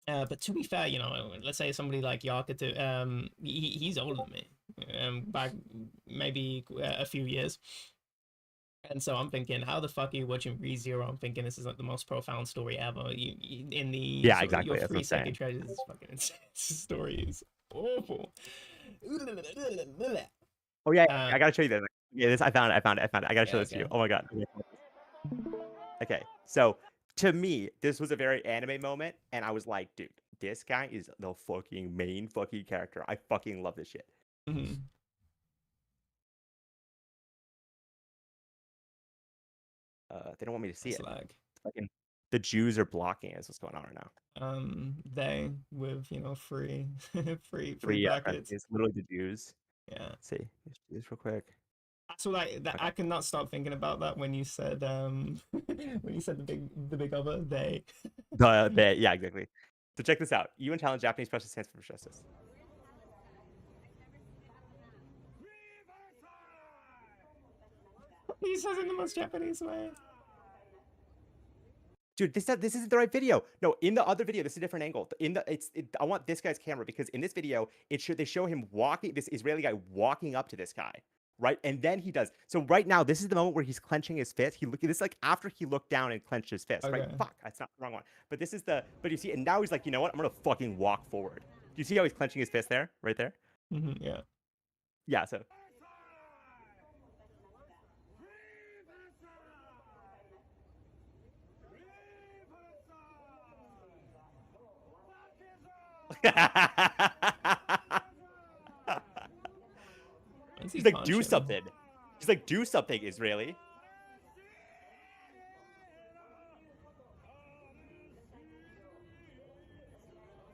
But to be fair, you know, let's say somebody like Yakuto, he's older than me, by maybe a few years. And so I'm thinking, how the fuck are you watching ReZero? I'm thinking this is like the most profound story ever. In the Yeah, sort of your exactly. That's what three I'm second saying. treasures is fucking insane. This story is awful. Oh yeah, Uh, I gotta show you this. Yeah, this I found it. I gotta show yeah, this to you. okay. Oh my god. Okay, so to me, this was a very anime moment, and I was like, dude, this guy is the fucking main fucking character. I fucking love this shit. Mhm. They don't want me to see That's it. lag. Fucking the Jews are blocking us. What's going on right now? They with free, free Three brackets. parentheses, literally the Jews. Yeah. Let's see. Let's do this real quick. So like that, Okay. I cannot stop thinking about that when you said when you said the big other they. Yeah, exactly. So check this out. You and Talent Japanese Press stands for justice. He says in the most Japanese way. Dude, this isn't the right video. No, in the other video, this is a different angle. I want this guy's camera because in this video, they show him walking, this Israeli guy walking up to this guy, right? And then he does. So right now, this is the moment where he's clenching his fist. This is like after he looked down and clenched his fist, right? Okay. Fuck, that's not the wrong one. But you see, and now he's like, you know what? I'm gonna fucking walk forward. Do you see how he's clenching his fist there, right there? Yeah. Yeah. So. When's he He's like, punch do him? something. He's like, do something, Israeli.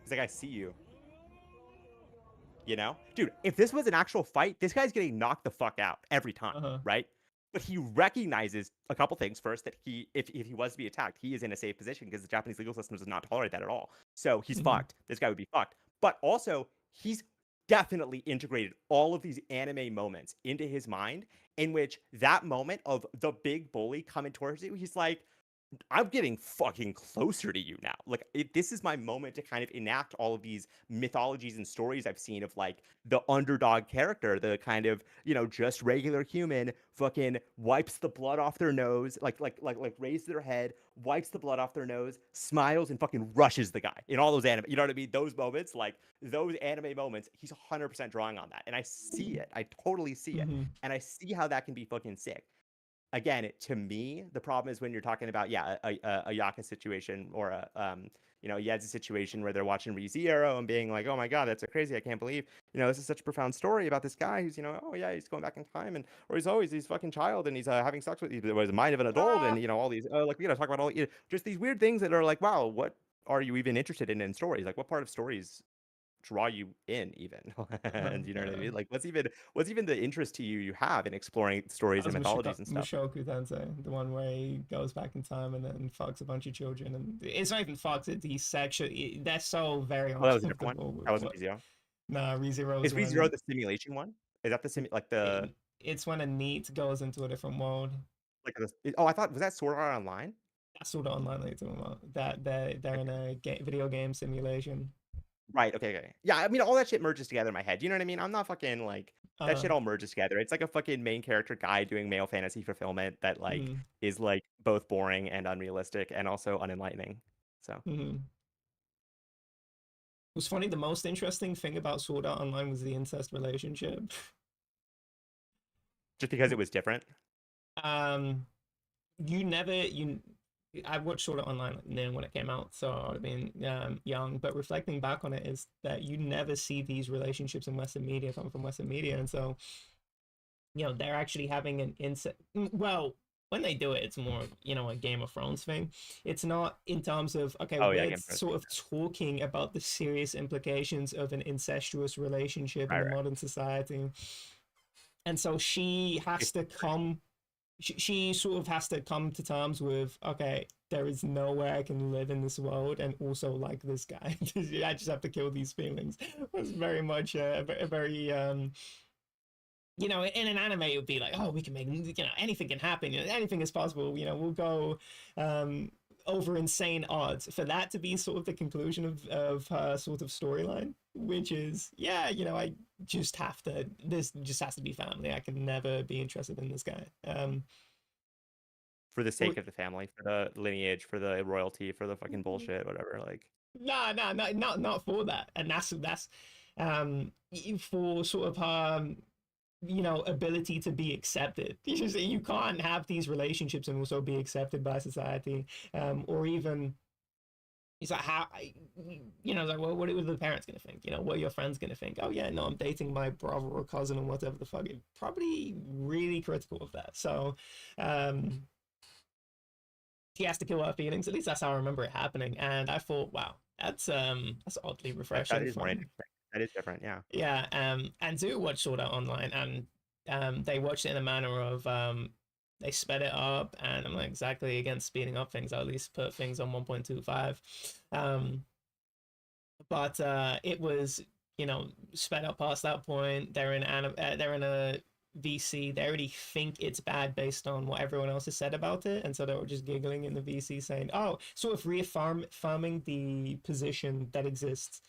He's like, I see you. You know, dude, if this was an actual fight, this guy's getting knocked the fuck out every time, Uh-huh. right? But he recognizes a couple things. First, that if he was to be attacked, he is in a safe position because the Japanese legal system does not tolerate that at all. So he's Mm-hmm. fucked. This guy would be fucked. But also, he's definitely integrated all of these anime moments into his mind, in which that moment of the big bully coming towards you, he's like, I'm getting fucking closer to you now. Like this is my moment to kind of enact all of these mythologies and stories I've seen of like the underdog character, the kind of just regular human, fucking wipes the blood off their nose, like raises their head, wipes the blood off their nose, smiles, and fucking rushes the guy in all those anime. You know what I mean? Those moments, like those anime moments, he's 100% drawing on that, and I see it. I totally see it, Mm-hmm. and I see how that can be fucking sick. Again, to me, the problem is when you're talking about a Yaka situation or a he has a situation where they're watching ReZero and being like, oh my God, that's so crazy. I can't believe, this is such a profound story about this guy who's, oh yeah, he's going back in time and, or he's fucking child and he's having sex with, the mind of an adult and, all these, like, talk about all, just these weird things that are like, wow, what are you even interested in stories? Like what part of stories draw you in even? And you know what I mean? Like what's even the interest to you have in exploring stories That and was mythologies and stuff? Mushoku Tensei, the one where he goes back in time and then fucks a bunch of children, and it's not even fucks; it's he sexually. They're so very Oh, that was a different one. uncomfortable with That wasn't what. ReZero. Nah, Is ReZero's ReZero when the simulation one? Is that the like the it's when a NEET goes into a different world. like oh, I thought, was that Sword Art Online? That's all the online that you're talking about. That they're in a video game simulation. Right. Okay. Okay. Yeah. I mean, all that shit merges together in my head. You know what I mean? I'm not fucking like that Uh, shit all merges together. It's like a fucking main character guy doing male fantasy fulfillment that like mm, is like both boring and unrealistic and also unenlightening. So mm. It was funny. The most interesting thing about Sword Art Online was the incest relationship. just because it was different. um, you never you. I watched Sword Art Online then when it came out, so I would have been young. But reflecting back on it, is that you never see these relationships in Western media come from Western media, and so they're actually having an incest. Well, when they do it, it's more a Game of Thrones thing. It's not in terms of okay, Oh yeah, we're Game of Thrones. sort of talking about the serious implications of an incestuous relationship in Right. a Right. modern society, and so she has to come. She sort of has to come to terms with okay, there is no way I can live in this world and also like this guy. I just have to kill these feelings. It was very much a very in an anime, it would be like, oh, we can make, anything can happen, anything is possible, we'll go over insane odds. For that to be sort of the conclusion of her sort of storyline, which is, yeah, I just have to, this just has to be family. I can never be interested in this guy. For the Or, sake of the family, for the lineage, for the royalty, for the fucking bullshit, whatever. Like, nah, nah, nah, not for that. And that's um for sort of ability to be accepted. You can't have these relationships and also be accepted by society, or even he's like how like well, what are the parents gonna think? What are your friends gonna think? Oh yeah, no, I'm dating my brother or cousin or whatever the fuck. It probably really critical of that. So um he has to kill her feelings. At least that's how I remember it happening. And I thought, wow, that's oddly that refreshing is more from interesting. That is different. Yeah. yeah. And Zoo watched Sword Art Online, and they watched it in a manner of they sped it up, and I'm not exactly against speeding up things. I'll at least put things on 1.25. But it was sped up past that point. They're in a VC. They already think it's bad based on what everyone else has said about it, and so they were just giggling in the VC, saying, "Oh, sort of reaffirming the position that exists."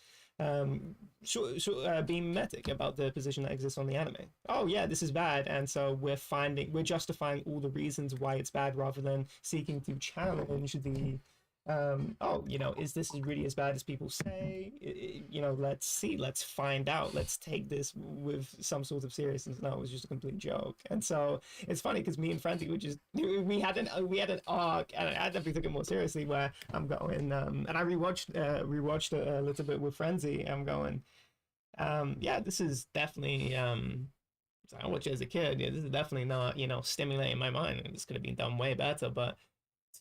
Being metic about the position that exists on the anime. Oh yeah, this is bad, and so we're justifying all the reasons why it's bad rather than seeking to challenge the is this really as bad as people say? Let's see, let's find out, let's take this with some sort of seriousness. No, it was just a complete joke. And so it's funny because me and Francie we had an arc, and I definitely took it more seriously where I'm going, and I rewatched it a little bit with Frenzy. I'm going, yeah, this is definitely I watched it as a kid. Yeah, this is definitely not stimulating my mind. This could have been done way better, but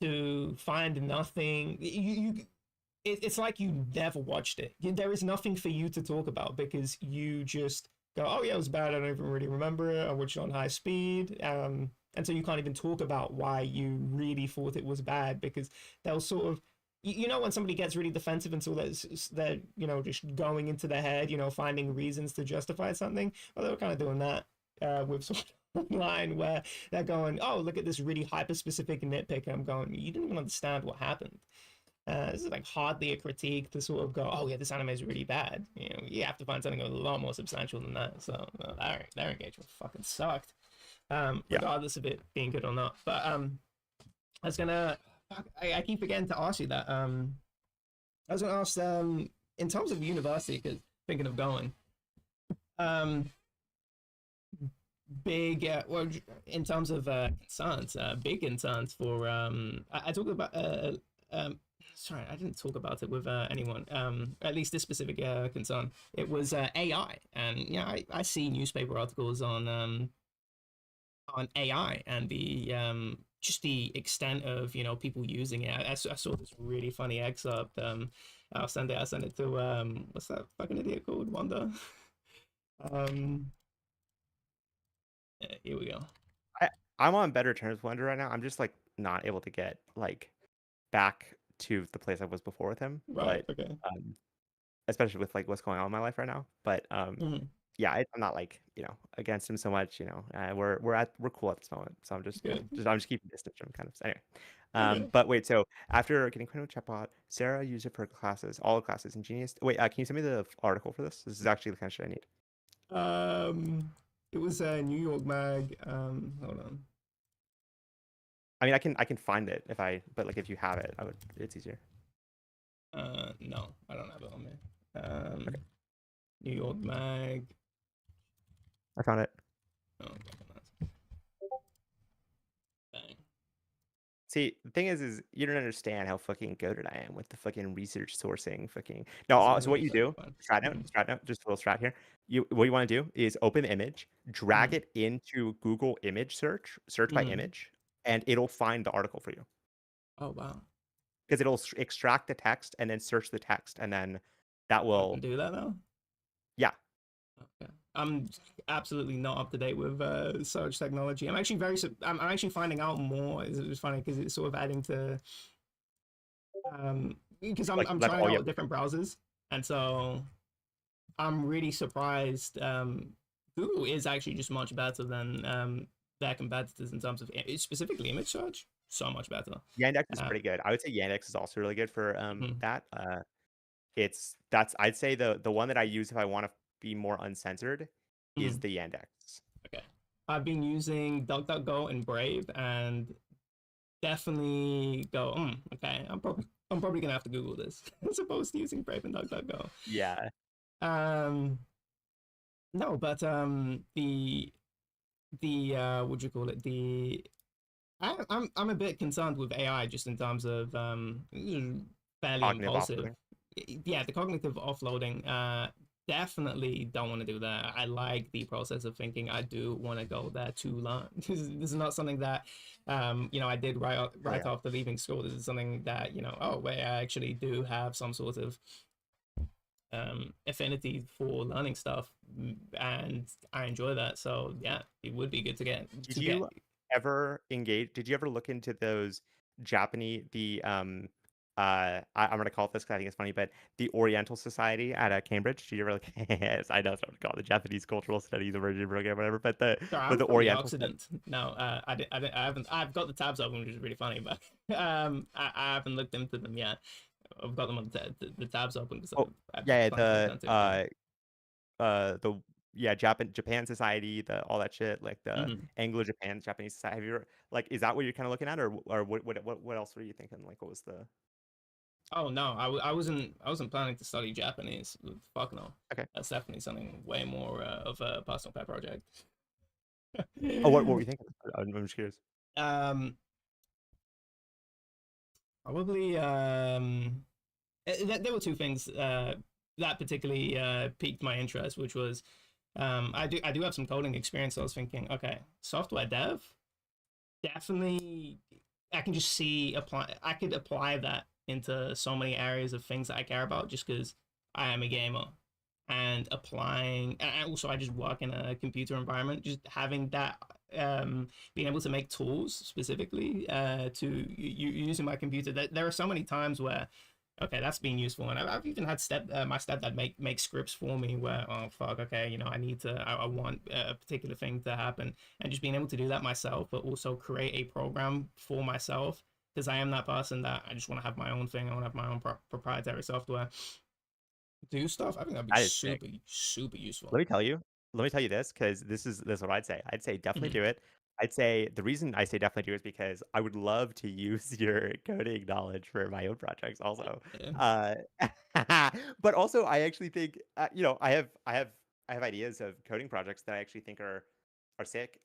to find nothing, it's like you never watched it. There is nothing for you to talk about because you just go, oh yeah, it was bad. I don't even really remember it. I watched it on high speed. And so you can't even talk about why you really thought it was bad because they'll sort of, when somebody gets really defensive and so they're just going into their head, finding reasons to justify something. Well, they were kind of doing that with sort of line where they're going, oh, look at this really hyper specific nitpick. And I'm going, you didn't even understand what happened. This is like hardly a critique to sort of go, oh yeah, this anime is really bad. You have to find something a lot more substantial than that. So their engagement fucking sucked, Yeah. regardless of it being good or not. But I was gonna, I keep forgetting to ask you that. I was gonna ask in terms of university, because thinking of going, um, big well in terms of concerns, big concerns for I talk about um sorry, I didn't talk about it with anyone. At least this specific concern. It was AI, and yeah, I see newspaper articles on AI and the just the extent of people using it. I saw this really funny excerpt. I'll send it. I'll send it to what's that fucking idiot called? Wanda. Um, here we go. I, I'm on better terms with Wonder right now. I'm just like not able to get like back to the place I was before with him, Right. but Okay. um, especially with like what's going on in my life right now. But Mhm. yeah, I'm not like against him so much. We're cool at this moment, so I'm just Good. I'm just keeping distance from him, kind of. Anyway, Okay. but wait, so after getting acquainted with chatbot, Sarah used it for classes, all classes, Ingenious. Wait, can you send me the article for this? This is actually the kind of shit I need. It was a New York Mag. Hold on. I mean, I can find it if but like if you have it, it's easier. No, I don't have it on me. Okay, New York Mag. I found it. Oh, okay, bang. See, the thing is you don't understand how fucking goated I am with the fucking research sourcing fucking. No, This is so what you do, fun. strat note, just a little strat here. What you want to do is open the image, drag Mhm. it into Google image search by Mhm. image, and it'll find the article for you Oh wow. because it'll extract the text and then search the text, and then that I can will, do that now. yeah, Okay. I'm absolutely not up to date with search technology. I'm actually finding out more. It's funny because it's sort of adding to because I'm like trying all you out have to do. different browsers, and so I'm really surprised. Google is actually just much better than their competitors in terms of specifically image search. So much better. Yandex is Uh, pretty good. I would say Yandex is also really good for mhm, that. That's I'd say the one that I use if I want to be more uncensored is mhm. the Yandex. Okay. I've been using DuckDuckGo and Brave, and definitely go. Okay, I'm probably gonna have to Google this as opposed to using Brave and DuckDuckGo. Yeah. Um, no, but the what do you call it? I'm a bit concerned with AI just in terms of fairly Cognitive impulsive. offloading. Yeah, the cognitive offloading. Definitely don't want to do that. I like the process of thinking. I do want to go there to learn. This is not something that I did Oh right yeah. after leaving school. This is something that oh wait, I actually do have some sort of affinity for learning stuff, and I enjoy that. So yeah, it would be good to get Did to get. you ever engage? Did you ever look into those Japanese the I'm gonna call it this because I think it's funny, but the Oriental Society at Cambridge? Did you ever like? Yes, I know it's what to call it, the Japanese Cultural Studies Emerging Program, whatever. But Sorry, but I'm the from the Oriental Study. Occident. No, I haven't. I've got the tabs open, which is really funny, but I haven't looked into them yet. I've got them on the tabs open because Oh I've been yeah, playing content. Yeah. the yeah Japan Society, the all that shit, like the Mhm. Anglo Japan Japanese Society. Have you ever like is that what you're kind of looking at, or what else were you thinking? Like what was the Oh no, I wasn't planning to study Japanese. Fuck no. okay? That's definitely something way more of a personal pet project. Oh, what were you thinking? I'm just curious. um, Probably there were two things that particularly piqued my interest, which was I do have some coding experience. So I was thinking, okay, software dev, definitely I can just see apply I could apply that into so many areas of things that I care about just because I am a gamer and applying and also I just work in a computer environment, just having that being able to make tools specifically using my computer. There are so many times where okay, that's been useful. And I've even had my stepdad make scripts for me where, oh fuck, okay, I want a particular thing to happen, and just being able to do that myself, but also create a program for myself because I am that person that I just want to have my own thing. I want to have my own proprietary software. Do stuff. I think that'd be That is sick. super super useful. Let me tell you. Let me tell you this because this is what I'd say. I'd say definitely Mhm. do it. I'd say the reason I say definitely do it is because I would love to use your coding knowledge for my own projects also. Yeah. Uh, but also I actually think I have ideas of coding projects that I actually think are sick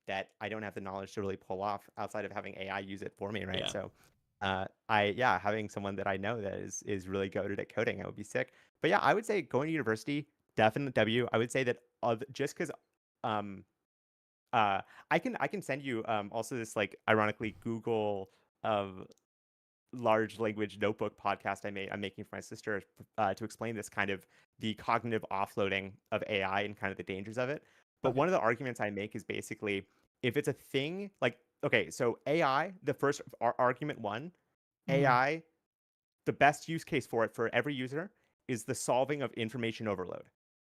that I don't have the knowledge to really pull off outside of having AI use it for me, right? Yeah. So Having someone that I know that is really goated at coding, I would be sick. But yeah, I would say going to university, definitely W. I would say that just because um uh I can send you also this like ironically Google um large language notebook podcast I'm making for my sister to explain this kind of the cognitive offloading of AI and kind of the dangers of it. But Okay. one of the arguments I make is basically if it's a thing like okay, so AI, the first argument one, Mm-hmm. AI, the best use case for it for every user is the solving of information overload.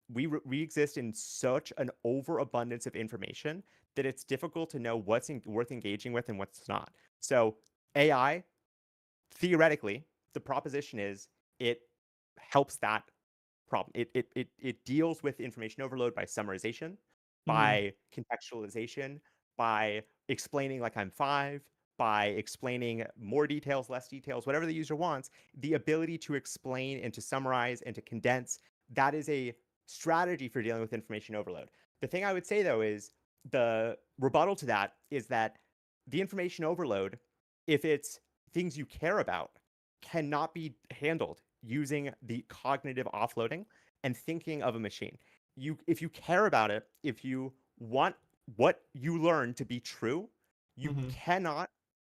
We exist in such an overabundance of information that it's difficult to know worth engaging with and what's not. So AI theoretically, the proposition is it helps that problem. It deals with information overload by summarization, Mm-hmm. by contextualization, by explaining like I'm five, by explaining more details, less details, whatever the user wants. The ability to explain and to summarize and to condense, that is a strategy for dealing with information overload. The thing I would say though is the rebuttal to that is that the information overload, if it's things you care about, cannot be handled using the cognitive offloading and thinking of a machine. If you care about it, if you want what you learn to be true, you Mm-hmm. cannot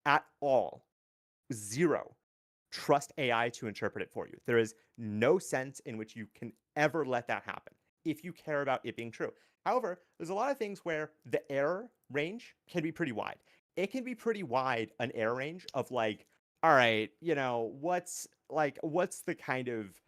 at all, zero, trust AI to interpret it for you. There is no sense in which you can ever let that happen if you care about it being true. However, there's a lot of things where the error range can be pretty wide. It can be pretty wide, an error range of like, all right, what's the kind of,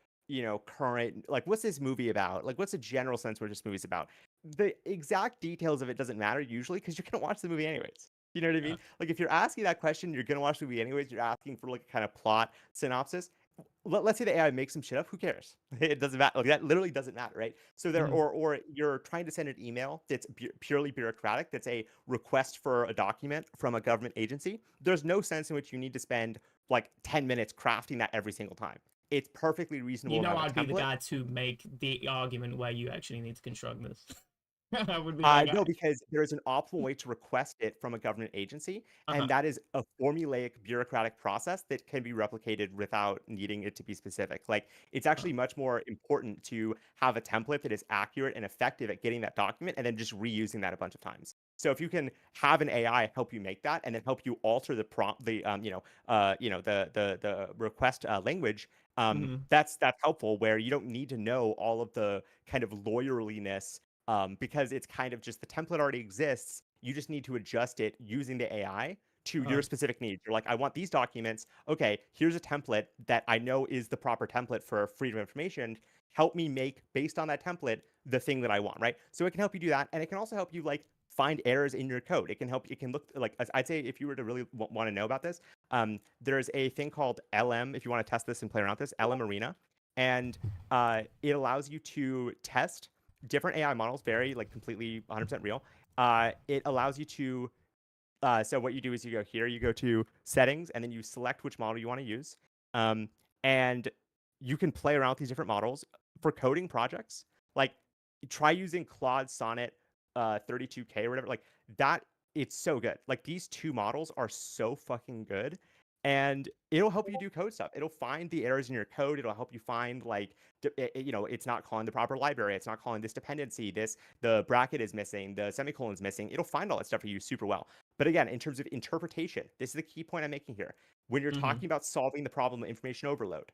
current, like, what's this movie about? Like, what's the general sense where this movie's about? The exact details of it doesn't matter usually because you're going to watch the movie anyways. You know what I Yeah. mean? Like if you're asking that question, you're gonna watch the movie anyways. You're asking for like a kind of plot synopsis. Let's say the AI makes some shit up. Who cares? It doesn't matter. Like that literally doesn't matter, right? So there, Mm-hmm. or you're trying to send an email that's purely bureaucratic. That's a request for a document from a government agency. There's no sense in which you need to spend like 10 minutes crafting that every single time. It's perfectly reasonable You to know, have a I'd be the template. guy to make the argument where you actually need to construct this. I would be like, No, because there is an optimal way to request it from a government agency, uh-huh. and that is a formulaic bureaucratic process that can be replicated without needing it to be specific. Like, it's Uh, actually much more important to have a template that is accurate and effective at getting that document and then just reusing that a bunch of times. So if you can have an AI help you make that and then help you alter the prompt, the request language, mhm. that's helpful where you don't need to know all of the kind of lawyerliness because it's kind of just the template already exists. You just need to adjust it using the AI to your Uh, specific needs. You're like, I want these documents. Okay, here's a template that I know is the proper template for freedom of information. Help me make, based on that template, the thing that I want, right? So it can help you do that. And it can also help you like find errors in your code. It can look like, I'd say if you were to really want to know about this, there's a thing called LM, if you want to test this and play around with this, LM Arena. And it allows you to test different AI models, very like completely 100% real. It allows you to so what you do is you go here, you go to settings, and then you select which model you want to use. Um, and you can play around with these different models for coding projects. Like try using Claude Sonnet 32K or whatever. Like that, it's so good. Like these two models are so fucking good. And it'll help you do code stuff. It'll find the errors in your code. It'll help you find like, it's not calling the proper library. It's not calling this dependency. The bracket is missing. The semicolon is missing. It'll find all that stuff for you super well. But again, in terms of interpretation, this is the key point I'm making here. When you're mhm. talking about solving the problem of information overload,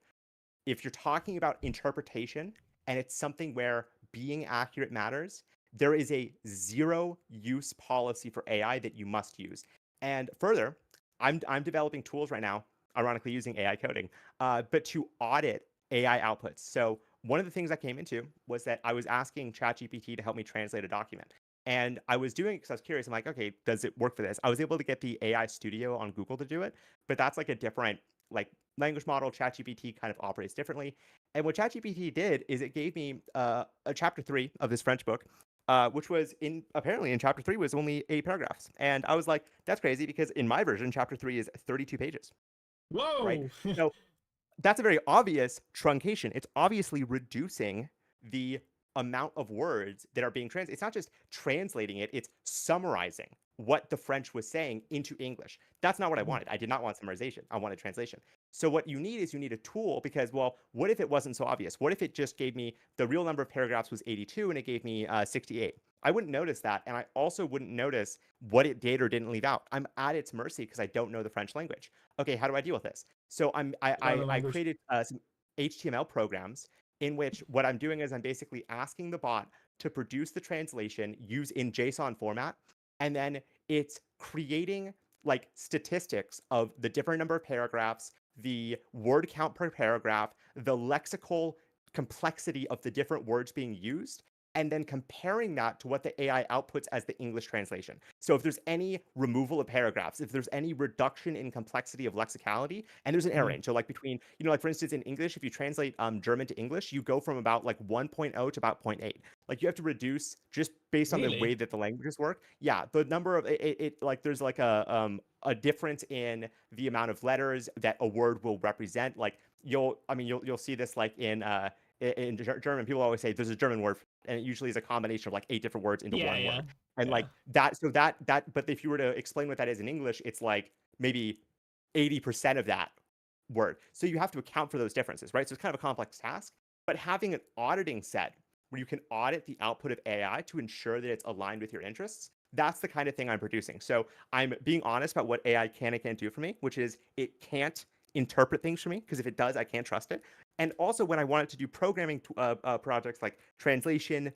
if you're talking about interpretation and it's something where being accurate matters, there is a zero use policy for AI that you must use. And further, I'm developing tools right now, ironically using AI coding, but to audit AI outputs. So one of the things I came into was that I was asking ChatGPT to help me translate a document. And I was doing it because I was curious. I'm like, okay, does it work for this? I was able to get the AI Studio on Google to do it, but that's like a different like language model. ChatGPT kind of operates differently. And what ChatGPT did is it gave me a chapter 3 of this French book, which was apparently in chapter 3 was only 8 paragraphs. And I was like, that's crazy because in my version, chapter 3 is 32 pages, right? Whoa. So that's a very obvious truncation. It's obviously reducing the amount of words that are being translated. It's not just translating it, it's summarizing what the French was saying into English. That's not what I wanted. I did not want summarization. I wanted translation. So what you need is you need a tool because, well, what if it wasn't so obvious? What if it just gave me the real number of paragraphs was 82 and it gave me 68? I wouldn't notice that. And I also wouldn't notice what it did or didn't leave out. I'm at its mercy because I don't know the French language. Okay, how do I deal with this? So Learn the I language. created some HTML programs in which what I'm doing is I'm basically asking the bot to produce the translation use in JSON format, and then it's creating like statistics of the different number of paragraphs, the word count per paragraph, the lexical complexity of the different words being used, and then comparing that to what the AI outputs as the English translation. So if there's any removal of paragraphs, if there's any reduction in complexity of lexicality, and there's an error Mhm. range. So like between, like for instance, in English, if you translate German to English, you go from about like 1.0 to about 0.8. Like you have to reduce just based on the way Really? that the languages work. Yeah, the number of like there's like a difference in the amount of letters that a word will represent. Like you'll see this like in German, people always say there's a German word, and it usually is a combination of like 8 different words into Yeah, one yeah, word. And yeah. like that, so that, but if you were to explain what that is in English, it's like maybe 80% of that word. So you have to account for those differences, right? So it's kind of a complex task, but having an auditing set where you can audit the output of AI to ensure that it's aligned with your interests, that's the kind of thing I'm producing. So I'm being honest about what AI can and can't do for me, which is it can't interpret things for me because if it does, I can't trust it. And also, when I wanted to do programming projects like translation,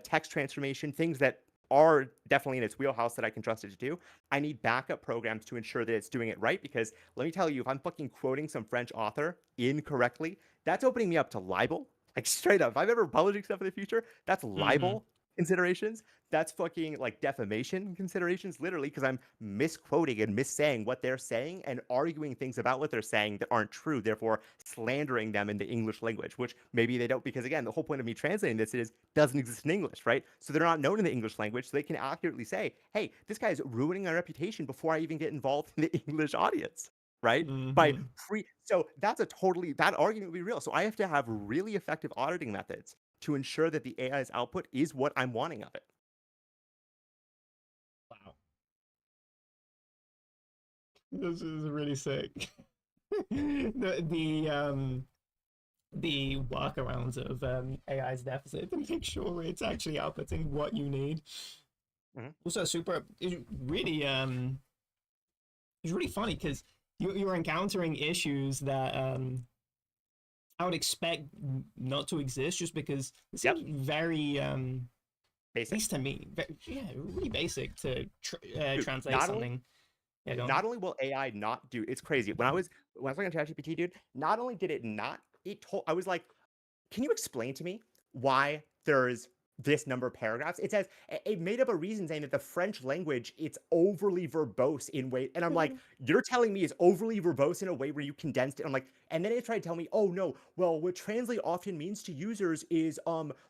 text transformation, things that are definitely in its wheelhouse that I can trust it to do, I need backup programs to ensure that it's doing it right. Because let me tell you, if I'm fucking quoting some French author incorrectly, that's opening me up to libel. Like straight up, if I'm ever publishing stuff in the future, that's Hmm. libel considerations. That's fucking like defamation considerations, literally, because I'm misquoting and missaying what they're saying and arguing things about what they're saying that aren't true, therefore slandering them in the English language, which maybe they don't, because again, the whole point of me translating this is doesn't exist in English, right? So they're not known in the English language, so they can accurately say, hey, this guy is ruining my reputation before I even get involved in the English audience. Right? By Hmm. so that's that argument would be real. So I have to have really effective auditing methods to ensure that the AI's output is what I'm wanting of it. Wow, this is really sick. The workarounds of AI's deficit to make sure it's actually outputting what you need. Mm-hmm. Also, super. It's really funny because you're encountering issues that I would expect not to exist just because it Yep. seems very at Basic. least to me, yeah, really basic to Dude, translate something. Yeah, go on. not only will AI not do it's crazy. When I was looking at ChatGPT, dude, not only did it not, it told I was like, can you explain to me why there's this number of paragraphs? It says it made up a reason saying that the French language it's overly verbose in way, and I'm like, you're telling me it's overly verbose in a way where you condensed it. I'm like, and then it tried to tell me, oh no, well, what translate often means to users is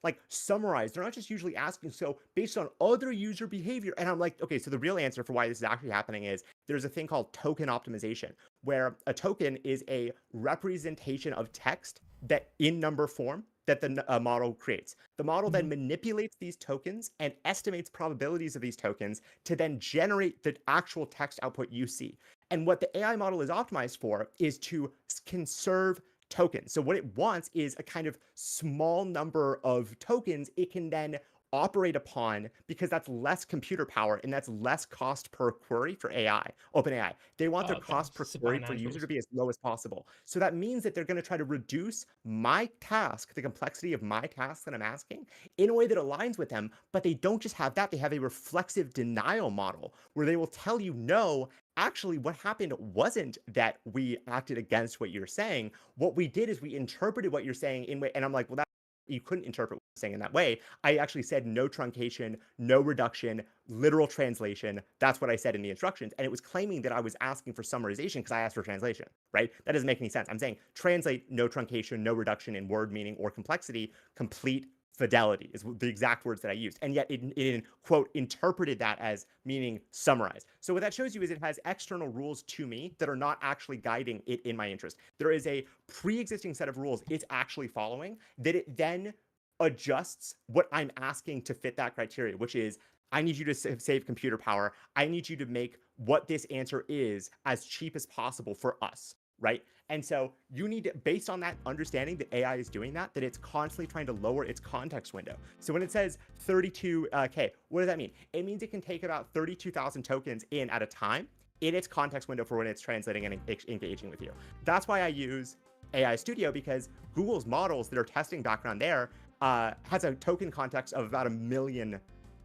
like summarize. They're not just usually asking so based on other user behavior. And I'm like, okay, so the real answer for why this is actually happening is there's a thing called token optimization, where a token is a representation of text that in number form that the model creates. The model then Mhm. manipulates these tokens and estimates probabilities of these tokens to then generate the actual text output you see. And what the AI model is optimized for is to conserve tokens. So what it wants is a kind of small number of tokens it can then operate upon because that's less computer power and that's less cost per query for AI, OpenAI. They want their Oh, okay, cost per so query per user to financials. be as low as possible. So that means that they're going to try to reduce my task, the complexity of my task that I'm asking, in a way that aligns with them. But they don't just have that, they have a reflexive denial model where they will tell you, no, actually, what happened wasn't that we acted against what you're saying. What we did is we interpreted what you're saying in way, and I'm like, well, that you couldn't interpret what I'm saying in that way. I actually said no truncation, no reduction, literal translation. That's what I said in the instructions. And it was claiming that I was asking for summarization because I asked for translation, right? That doesn't make any sense. I'm saying translate no truncation, no reduction in word meaning or complexity, complete fidelity is the exact words that I used. And yet it quote, interpreted that as meaning summarize. So what that shows you is it has external rules to me that are not actually guiding it in my interest. There is a pre-existing set of rules it's actually following that it then adjusts what I'm asking to fit that criteria, which is I need you to save computer power. I need you to make what this answer is as cheap as possible for us, right? And so you need to, based on that understanding that AI is doing that it's constantly trying to lower its context window. So when it says 32K, what does that mean? It means it can take about 32,000 tokens in at a time in its context window for when it's translating and engaging with you. That's why I use AI Studio, because Google's models that are testing background there has a token context of about 1 million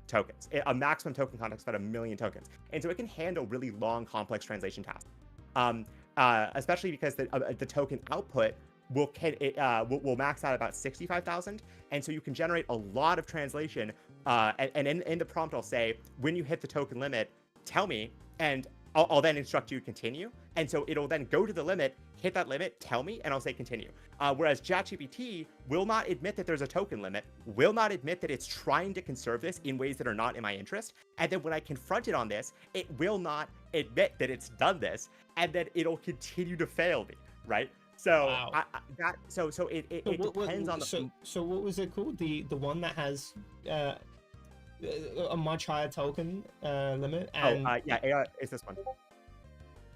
tokens, a maximum token context of about 1 million tokens. And so it can handle really long, complex translation tasks. Especially because the token output will max out about 65,000. And so you can generate a lot of translation. And in the prompt, I'll say, when you hit the token limit, tell me, and I'll then instruct you to continue. And so it'll then go to the limit, hit that limit, tell me, and I'll say continue. Whereas ChatGPT will not admit that there's a token limit, will not admit that it's trying to conserve this in ways that are not in my interest. And then when I confront it on this, it will not admit that it's done this, and then it'll continue to fail me, right? So Wow. it depends on the. So what was it called? The one that has a much higher token limit, and Yeah, AI is this one.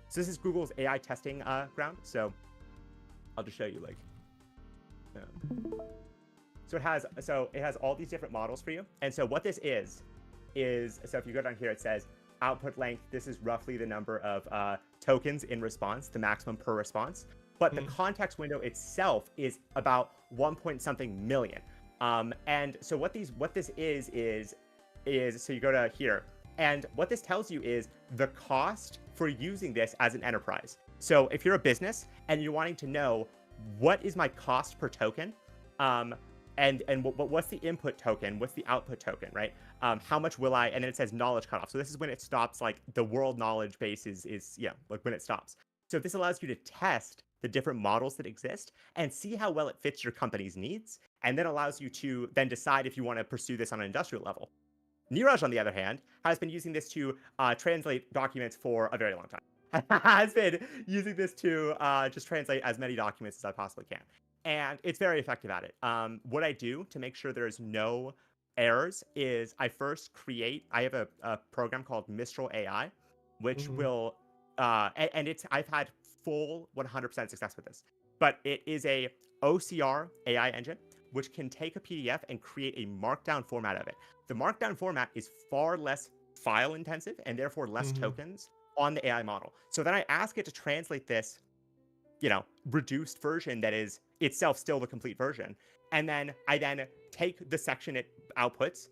So this is Google's AI testing ground. So I'll just show you like. So it has all these different models for you. And so what this is so if you go down here, it says output length. This is roughly the number of tokens in response, the maximum per response. But the context window itself is about 1 point something million. And so what this is so you go to here, and what this tells you is the cost for using this as an enterprise. So if you're a business and you're wanting to know what is my cost per token, and what's the input token, what's the output token, right? How much will I? And then it says knowledge cutoff. So this is when it stops, like the world knowledge base is like when it stops. So this allows you to test the different models that exist and see how well it fits your company's needs, and then allows you to then decide if you want to pursue this on an industrial level. Neeraj, on the other hand, has been using this to translate documents for a very long time. Has been using this to just translate as many documents as I possibly can. And it's very effective at it. What I do to make sure there's no errors is I have a program called Mistral AI, which will, I've had full 100% success with this. But it is a OCR AI engine, which can take a PDF and create a markdown format of it. The markdown format is far less file intensive and therefore less tokens on the AI model. So then I ask it to translate this, reduced version that is itself still the complete version. And then I take the section it outputs,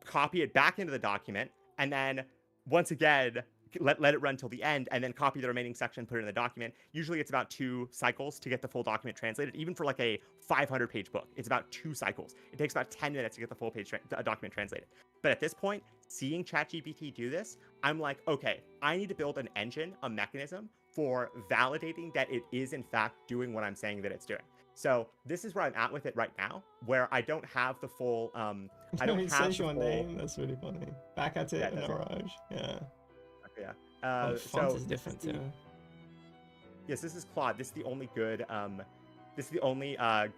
copy it back into the document, and then once again, let it run till the end, and then copy the remaining section, put it in the document. Usually it's about 2 cycles to get the full document translated. Even for like a 500-page book, it's about 2 cycles. It takes about 10 minutes to get the full document translated. But at this point, seeing ChatGPT do this, I'm like, okay, I need to build an engine, a mechanism for validating that it is in fact doing what I'm saying that it's doing. So this is where I'm at with it right now, where I don't have the full, I don't have the full... name. That's really funny. Back at it, Neeraj. Yeah. Yeah. The font is different too. Yes, this is Claude. This is the only good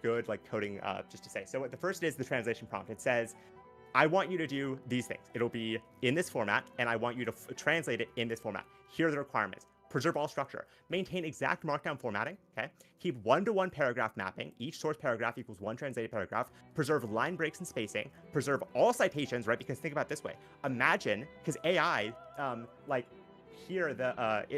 good like coding just to say. So the first is the translation prompt. It says, I want you to do these things. It'll be in this format, and I want you to translate it in this format. Here are the requirements. Preserve all structure. Maintain exact markdown formatting, okay? Keep 1-to-1 paragraph mapping. Each source paragraph equals 1 translated paragraph. Preserve line breaks and spacing. Preserve all citations, right? Because think about it this way. Imagine, because AI, like here,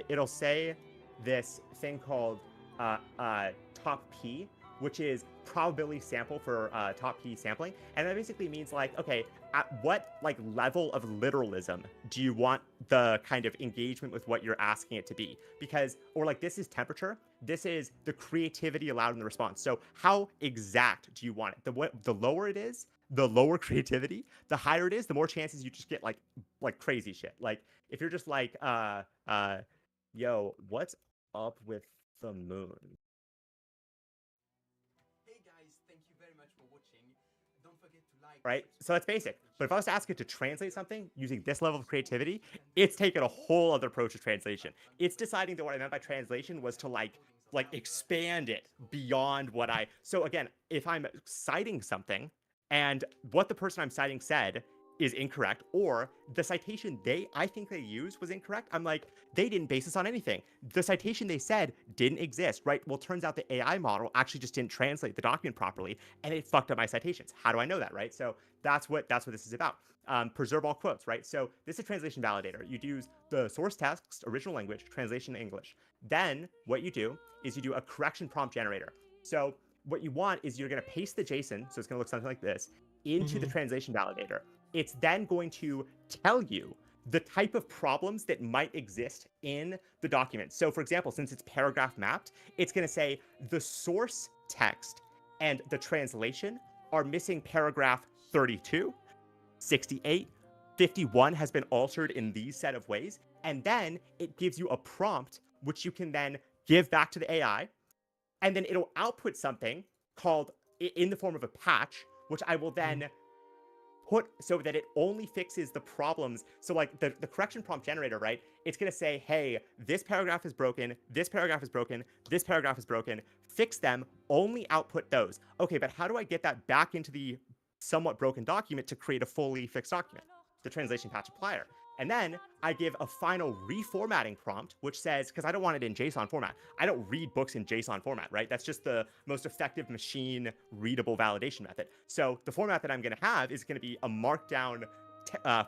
it'll say this thing called top P, which is probability sample for top P sampling. And that basically means like, okay, at what like level of literalism do you want the kind of engagement with what you're asking it to be? Because, or like this is temperature, this is the creativity allowed in the response. So how exact do you want it? The lower it is, the lower creativity, the higher it is, the more chances you just get like crazy shit. Like if you're just like, yo, what's up with the moon? Right? So that's basic. But if I was to ask it to translate something using this level of creativity, it's taken a whole other approach to translation. It's deciding that what I meant by translation was to like expand it beyond what I... So again, if I'm citing something, and what the person I'm citing said is incorrect, or the citation I think they used was incorrect. I'm like, they didn't base this on anything. The citation they said didn't exist, right? Well, turns out the AI model actually just didn't translate the document properly, and it fucked up my citations. How do I know that, right? So that's what this is about. Preserve all quotes, right? So this is a translation validator. You'd use the source text, original language, translation to English. Then what you do is you do a correction prompt generator. So what you want is you're going to paste the JSON, so it's going to look something like this, into the translation validator. It's then going to tell you the type of problems that might exist in the document. So for example, since it's paragraph mapped, it's going to say the source text and the translation are missing paragraph 32, 68, 51 has been altered in these set of ways. And then it gives you a prompt, which you can then give back to the AI. And then it'll output something called in the form of a patch, which I will then put so that it only fixes the problems. So like the correction prompt generator, right? It's going to say, hey, this paragraph is broken, this paragraph is broken, this paragraph is broken, fix them, only output those. Okay, but how do I get that back into the somewhat broken document to create a fully fixed document? The translation patch applier. And then I give a final reformatting prompt, which says, because I don't want it in JSON format. I don't read books in JSON format, right? That's just the most effective machine readable validation method. So the format that I'm going to have is going to be a markdown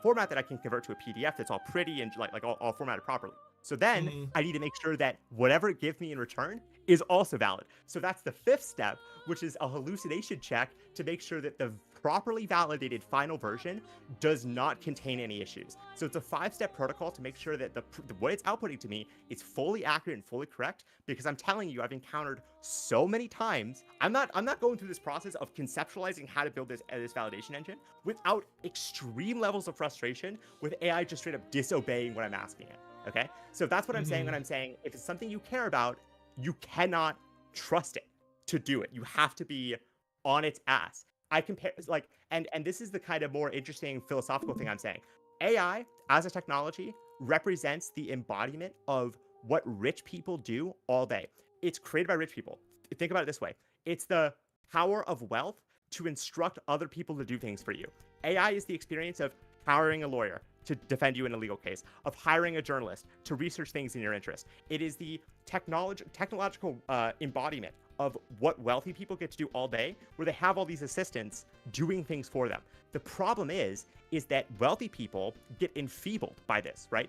format that I can convert to a PDF that's all pretty and like all formatted properly. So then I need to make sure that whatever it gives me in return is also valid. So that's the fifth step, which is a hallucination check to make sure that the properly validated final version does not contain any issues. So it's a 5-step protocol to make sure that what it's outputting to me is fully accurate and fully correct, because I'm telling you, I've encountered so many times. I'm not going through this process of conceptualizing how to build this validation engine without extreme levels of frustration with AI just straight up disobeying what I'm asking it. Okay? So that's what I'm saying when I'm saying if it's something you care about, you cannot trust it to do it. You have to be on its ass. I compare like, and this is the kind of more interesting philosophical thing I'm saying. AI as a technology represents the embodiment of what rich people do all day. It's created by rich people. Think about it this way. It's the power of wealth to instruct other people to do things for you. AI is the experience of hiring a lawyer to defend you in a legal case, of hiring a journalist to research things in your interest. It is the technological embodiment of what wealthy people get to do all day, where they have all these assistants doing things for them. The problem is that wealthy people get enfeebled by this, right?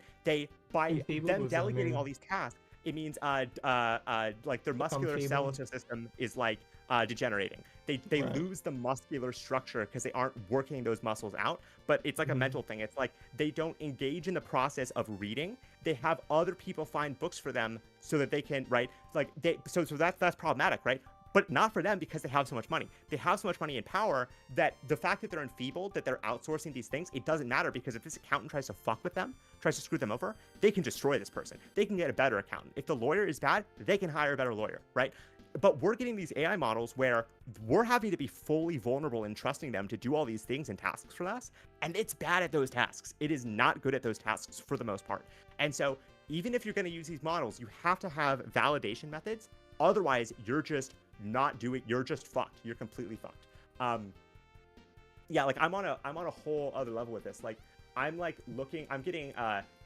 By them delegating all these tasks, it means like their muscular skeletal system is like degenerating. They lose the muscular structure because they aren't working those muscles out. But it's like a mental thing. It's like they don't engage in the process of reading. They have other people find books for them so that they can so that's problematic, right? But not for them, because they have so much money. They have so much money and power that the fact that they're enfeebled, that they're outsourcing these things, it doesn't matter, because if this accountant tries to fuck with them, tries to screw them over, they can destroy this person. They can get a better accountant. If the lawyer is bad, they can hire a better lawyer, right? But we're getting these AI models where we're having to be fully vulnerable and trusting them to do all these things and tasks for us. And it's bad at those tasks. It is not good at those tasks for the most part. And so even if you're going to use these models, you have to have validation methods. Otherwise, you're just you're just fucked. You're completely fucked. Yeah, like I'm on a whole other level with this. Like I'm getting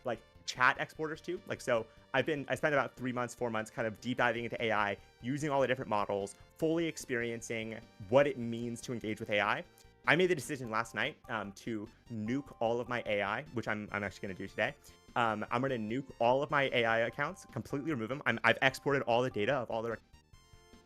like chat exporters too. Like, so I spent about 4 months kind of deep diving into AI, using all the different models, fully experiencing what it means to engage with AI. I made the decision last night to nuke all of my AI, which I'm actually going to do today. I'm going to nuke all of my AI accounts, completely remove them. I've exported all the data of all their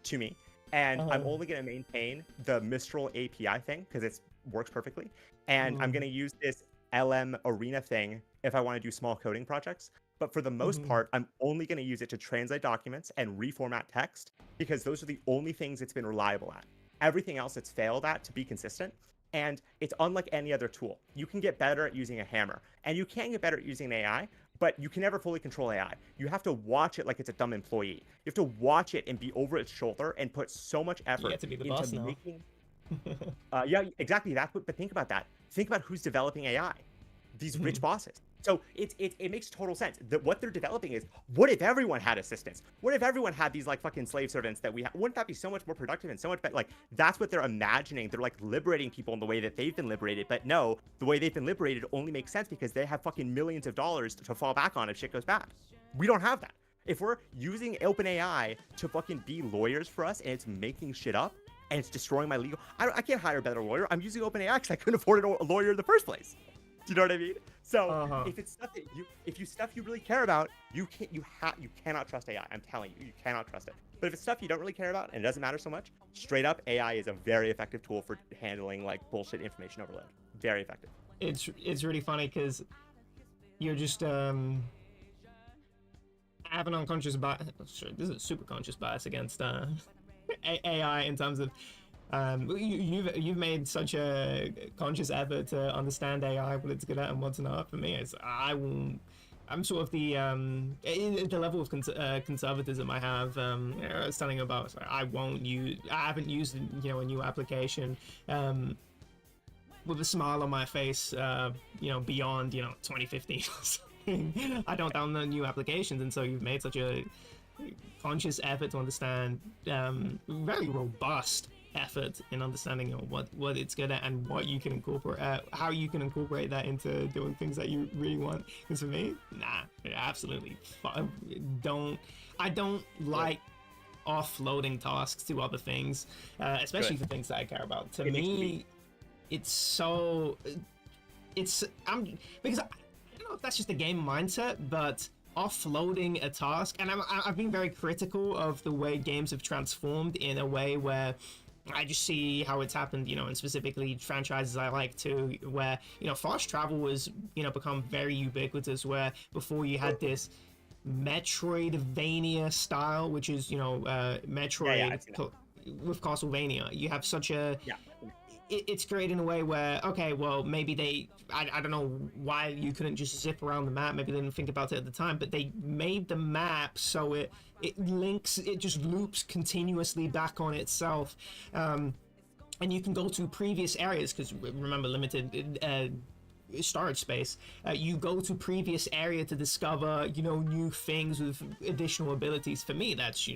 to me, and I'm only going to maintain the Mistral API thing because it works perfectly. And I'm going to use this LM Arena thing if I want to do small coding projects. But for the most part, I'm only going to use it to translate documents and reformat text, because those are the only things it's been reliable at. Everything else it's failed at to be consistent. And it's unlike any other tool. You can get better at using a hammer, and you can get better at using an AI, but you can never fully control AI. You have to watch it like it's a dumb employee. You have to watch it and be over its shoulder and put so much effort to be the boss now. making. Yeah, exactly. But think about that. Think about who's developing AI. These rich bosses. So it makes total sense that what they're developing is, what if everyone had assistants? What if everyone had these like fucking slave servants that we have? Wouldn't that be so much more productive and so much better? Like that's what they're imagining. They're like liberating people in the way that they've been liberated. But no, the way they've been liberated only makes sense because they have fucking millions of dollars to fall back on if shit goes bad. We don't have that. If we're using OpenAI to fucking be lawyers for us and it's making shit up and it's destroying my legal, I can't hire a better lawyer. I'm using OpenAI because I couldn't afford a lawyer in the first place. Do you know what I mean? So if it's stuff that you really care about, you cannot trust AI. I'm telling you, you cannot trust it. But if it's stuff you don't really care about and it doesn't matter so much, straight up AI is a very effective tool for handling like bullshit information overload. Very effective. It's really funny because you're just have an unconscious bias. Sure, this is a super conscious bias against AI in terms of you've made such a conscious effort to understand AI, what it's good at and what's not. For me, it's I'm sort of the level of conservatism I have. I was telling you about. I haven't used a new application with a smile on my face. Beyond 2015 or something. I don't download new applications, and so you've made such a conscious effort to understand, very robust effort in understanding what it's good at and what you can incorporate, how you can incorporate that into doing things that you really want. Because for me, absolutely I don't like offloading tasks to other things, especially for things that I care about. To me, because I don't know if that's just a game mindset, but offloading a task, and I've been very critical of the way games have transformed in a way where I just see how it's happened, and specifically franchises I like to, where, fast travel has, become very ubiquitous, where before you had this Metroidvania style, which is, Metroid with Castlevania. You have such a... It's created in a way where, okay, well, maybe I don't know why you couldn't just zip around the map. Maybe they didn't think about it at the time, but they made the map so it just loops continuously back on itself. And you can go to previous areas, because remember, limited storage space. You go to previous area to discover, new things with additional abilities. For me, that's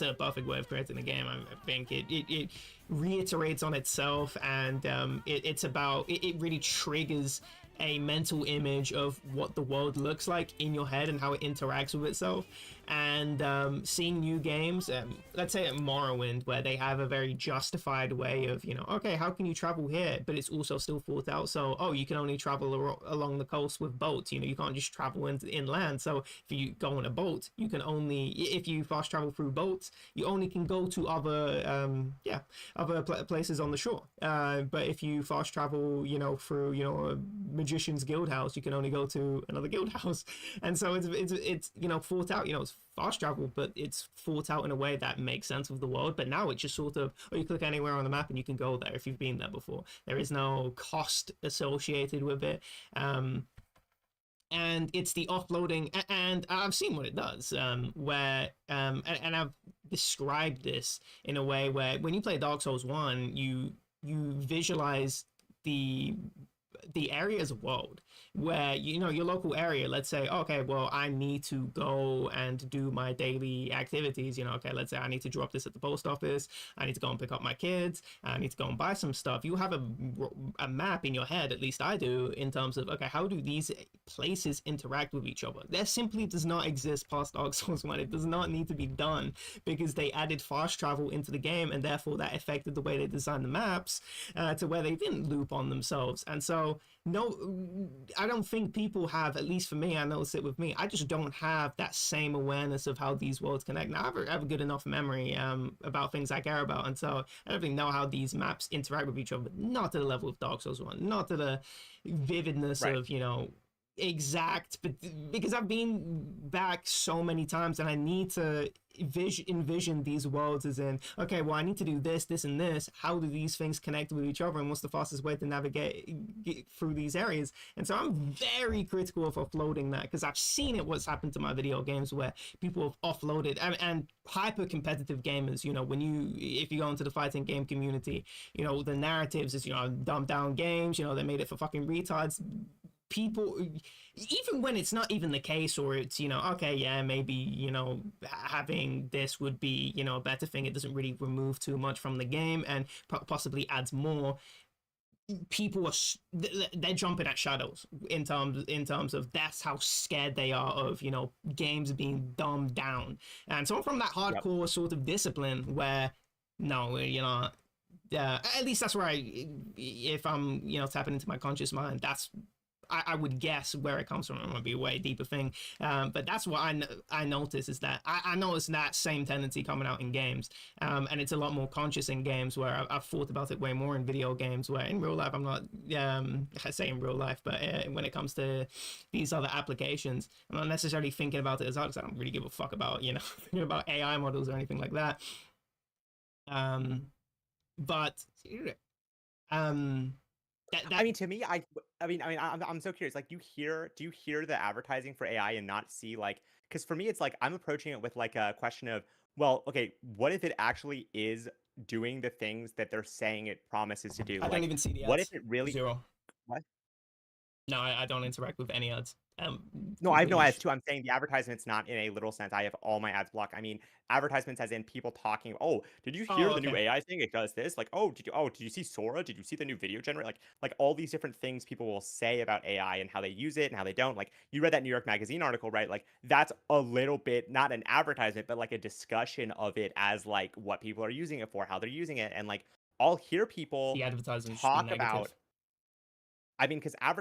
a perfect way of creating a game. I think it reiterates on itself, and it really triggers a mental image of what the world looks like in your head and how it interacts with itself. And seeing new games, let's say at Morrowind, where they have a very justified way of, okay, how can you travel here, but it's also still thought out. So, you can only travel along the coast with boats. You can't just travel inland. So if you go on a boat, you can only, if you fast travel through boats, you only can go to other places on the shore. But if you fast travel, through, a magician's guild house, you can only go to another guild house. And so it's thought out. It's fast travel, but it's thought out in a way that makes sense of the world. But now it's just sort of, you click anywhere on the map and you can go there if you've been there before. There is no cost associated with it. And it's the offloading, and I've seen what it does, where and I've described this in a way where when you play Dark Souls 1, you visualize the area as a world, where your local area, let's say, okay, well, I need to go and do my daily activities. Okay, let's say I need to drop this at the post office, I need to go and pick up my kids, I need to go and buy some stuff. You have a map in your head, at least I do, in terms of, okay, how do these places interact with each other? There simply does not exist past Dark Souls 1. It does not need to be done, because they added fast travel into the game, and therefore that affected the way they designed the maps, to where they didn't loop on themselves. And so no, I don't think people have, at least for me, I notice it with me, I just don't have that same awareness of how these worlds connect. Now, I have a good enough memory about things I care about, and so I don't really know how these maps interact with each other, but not to the level of Dark Souls 1, not to the vividness of, exact, but because I've been back so many times, and I need to envision these worlds as in, okay, well, I need to do this, this, and this. How do these things connect with each other, and what's the fastest way to get through these areas? And so I'm very critical of offloading that, because I've seen what's happened to my video games, where people have offloaded, and hyper competitive gamers, if you go into the fighting game community, the narratives is, dumbed down games, they made it for fucking retards. people, even when it's not even the case, or it's, okay, yeah, maybe, having this would be, a better thing. It doesn't really remove too much from the game and possibly adds more. People are they're jumping at shadows in terms of that's how scared they are of games being dumbed down. And someone from that Yep. hardcore sort of discipline where no, at least that's where if I'm tapping into my conscious mind, that's I would guess where it comes from. It might be a way deeper thing, but that's what I notice is that I notice that same tendency coming out in games, and it's a lot more conscious in games where I've thought about it way more in video games. Where in real life I'm not, I say in real life, but when it comes to these other applications, I'm not necessarily thinking about it as hard because I don't really give a fuck about thinking about AI models or anything like that. Um, but um, I that mean, to me, I'm so curious. Like, do you hear the advertising for AI and not see like? Because for me, it's like I'm approaching it with like a question of, well, okay, what if it actually is doing the things that they're saying it promises to do? I don't Like, even see the what if ads. it really? Zero. What? No, I don't interact with any ads. No, I have no Completely. ads too. I'm saying the advertisements not in a literal sense. I have all my ads blocked. I mean, advertisements as in people talking. Oh, did you hear Oh, the new okay. AI thing? It does this. Like, oh, did you see Sora? Did you see the new video generator? Like all these different things people will say about AI and how they use it and how they don't. Like, you read that New York Magazine article, right? Like, that's a little bit not an advertisement, but like a discussion of it as like what people are using it for, how they're using it, and like I'll hear people The advertising should be talk about. negative. I mean,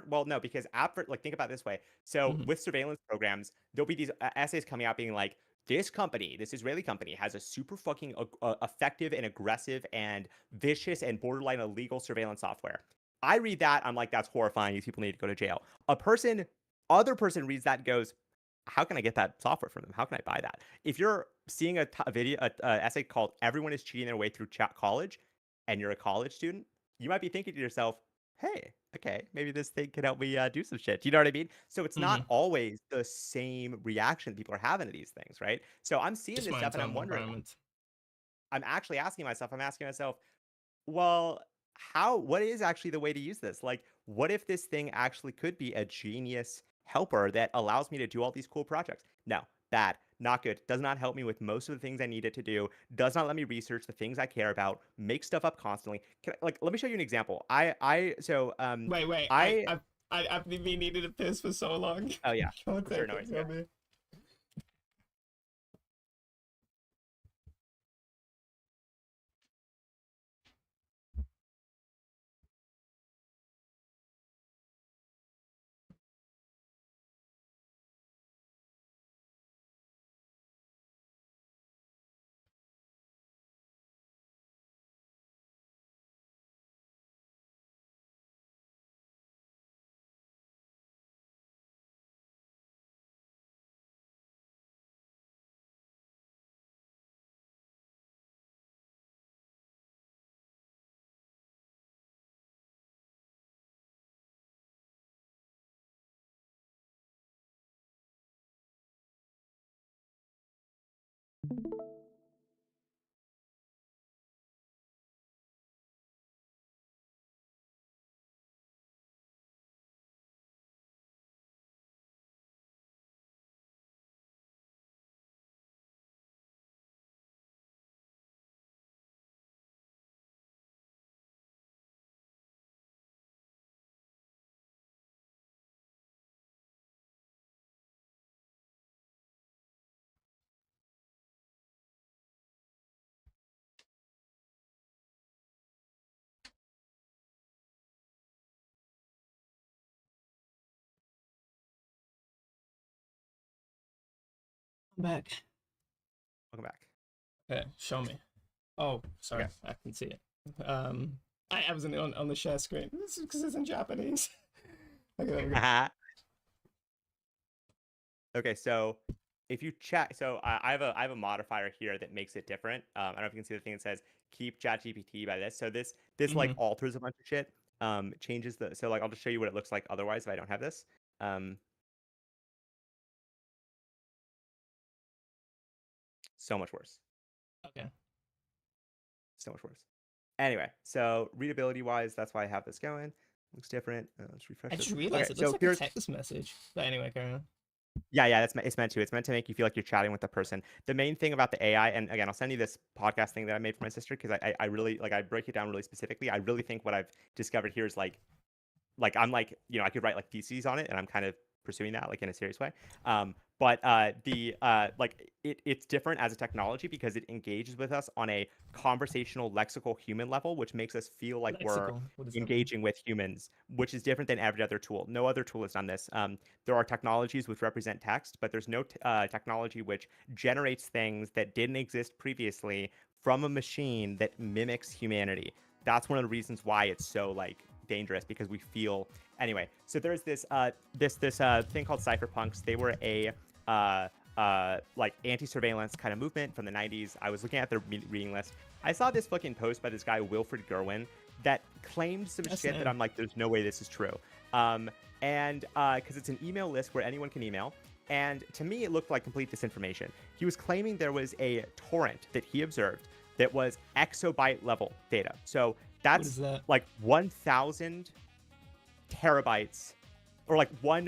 well, no, because like, think about it this way. So Mm-hmm. with surveillance programs, there'll be these essays coming out being like, this company, this Israeli company, has a super fucking effective and aggressive and vicious and borderline illegal surveillance software. I read that, I'm like, that's horrifying. These people need to go to jail. Other person reads that and goes, how can I get that software from them? How can I buy that? If you're seeing a video, essay called "Everyone is Cheating Their Way Through College," and you're a college student, you might be thinking to yourself, hey, okay, maybe this thing can help me do some shit. You know what I mean? So it's not Mm-hmm. always the same reaction people are having to these things, right? So I'm seeing Just this my stuff and I'm internal wondering, environment. I'm actually asking myself, well, what is actually the way to use this? Like, what if this thing actually could be a genius helper that allows me to do all these cool projects? No, bad, not good. Does not help me with most of the things I need it to do. Does not let me research the things I care about. Make stuff up constantly. Let me show you an example. Wait. I I've been needing a piss for so long. oh yeah, Can't for sure, take no it worries. Yeah. from me. I'm back. Welcome back. Okay, show me. Oh, sorry, Okay. I can see it. Um, I wasn't on the share screen. This is because it's in Japanese. Okay, there we go. Okay, so if you check, so I have a modifier here that makes it different. I don't know if you can see the thing that says keep ChatGPT by this. So this like Mm-hmm. alters a bunch of shit. Changes the so like I'll just show you what it looks like otherwise if I don't have this. Um, so much worse. Okay. So much worse. Anyway, so readability wise, that's why I have this going. Looks different. Let's refresh I it. just realized Okay, it looks so like here's a text message. But anyway, carry on. yeah, it's meant to. It's meant to make you feel like you're chatting with the person. The main thing about the AI, and again, I'll send you this podcast thing that I made for my sister because I really like I break it down really specifically. I really think what I've discovered here is like I'm like I could write like theses on it, and I'm kind of pursuing that like in a serious way. But the like it's different as a technology because it engages with us on a conversational lexical human level, which makes us feel like we're Lexical. What does that mean? engaging with humans, which is different than every other tool. No other tool has done this. There are technologies which represent text, but there's no technology which generates things that didn't exist previously from a machine that mimics humanity. That's one of the reasons why it's so like dangerous because we feel anyway. So there's this thing called cypherpunks. They were a like anti-surveillance kind of movement from the 90s. I was looking at their reading list. I saw this fucking post by this guy Wilfred Gerwin that claimed some That's shit that I'm like, there's no way this is true. And because it's an email list where anyone can email. And to me, it looked like complete disinformation. He was claiming there was a torrent that he observed that was exabyte level data. So that's like 1,000 terabytes or like 1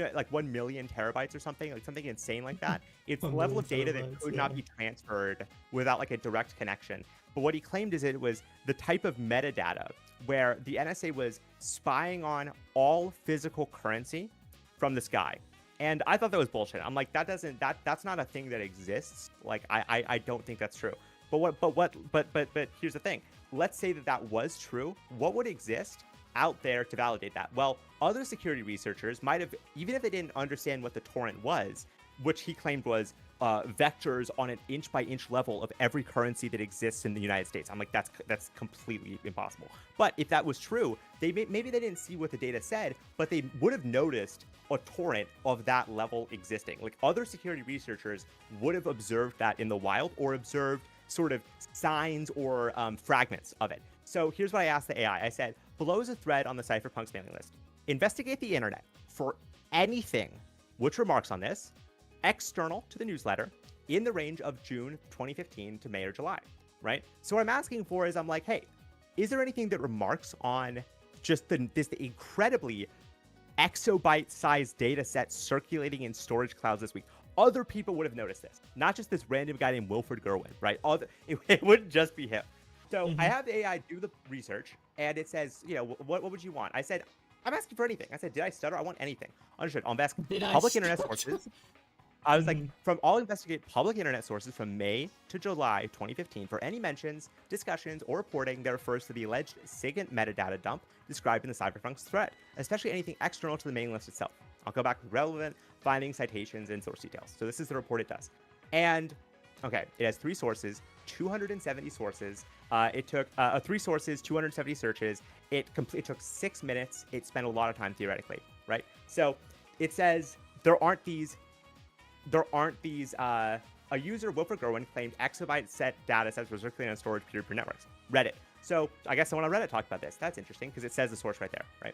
million terabytes or something, like something insane like that. It's a level of data that could not be transferred without like a direct connection. But what he claimed is it was the type of metadata where the NSA was spying on all physical currency from this guy. And I thought that was bullshit. I'm like, that's not a thing that exists. Like, I don't think that's true. But here's the thing. Let's say that was true. What would exist out there to validate that? Well, other security researchers might have, even if they didn't understand what the torrent was, which he claimed was vectors on an inch-by-inch level of every currency that exists in the United States. I'm like, that's completely impossible. But if that was true, maybe they didn't see what the data said, but they would have noticed a torrent of that level existing. Like other security researchers would have observed that in the wild or observed sort of signs or fragments of it. So here's what I asked the AI. I said, below is a thread on the Cypherpunks mailing list. Investigate the internet for anything which remarks on this external to the newsletter in the range of June 2015 to May or July, right? So what I'm asking for is I'm like, hey, is there anything that remarks on just this incredibly exabyte-sized data set circulating in storage clouds this week? Other people would have noticed this, not just this random guy named Wilfred Gerwin, right? It wouldn't just be him. So I have the AI do the research, and it says, what would you want? I said, I'm asking for anything. I said, did I stutter? I want anything. Understood. I'll ask public internet sources. I was like, from all investigate public internet sources from May to July 2015 for any mentions, discussions, or reporting that refers to the alleged SIGINT metadata dump described in the Cypherpunks thread, especially anything external to the mailing list itself. I'll go back with relevant findings, citations, and source details. So this is the report it does. And, okay, it has 3 sources, 270 sources. It took 3 sources, 270 searches. It took 6 minutes. It spent a lot of time theoretically, right? So it says there aren't these, a user, Wilfred Gerwin, claimed exabyte set data sets were circulating on storage peer-to-peer networks. Reddit. So I guess someone on Reddit talked about this. That's interesting because it says the source right there, right?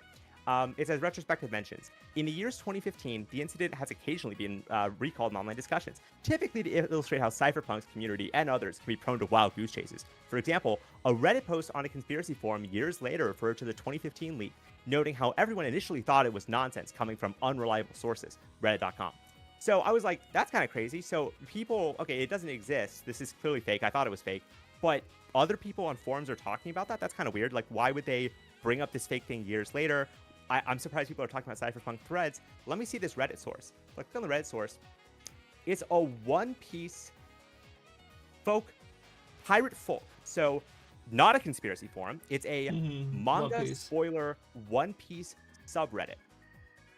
It says retrospective mentions. In the years 2015, the incident has occasionally been recalled in online discussions, typically to illustrate how cypherpunks community and others can be prone to wild goose chases. For example, a Reddit post on a conspiracy forum years later referred to the 2015 leak, noting how everyone initially thought it was nonsense coming from unreliable sources, reddit.com. So I was like, that's kind of crazy. So people, okay, it doesn't exist. This is clearly fake. I thought it was fake. But other people on forums are talking about that. That's kind of weird. Like, why would they bring up this fake thing years later? I'm surprised people are talking about cypherpunk threads. Let me see this Reddit source. Click on the Reddit source. It's a One Piece pirate folk. So not a conspiracy forum. It's a manga spoiler One Piece subreddit.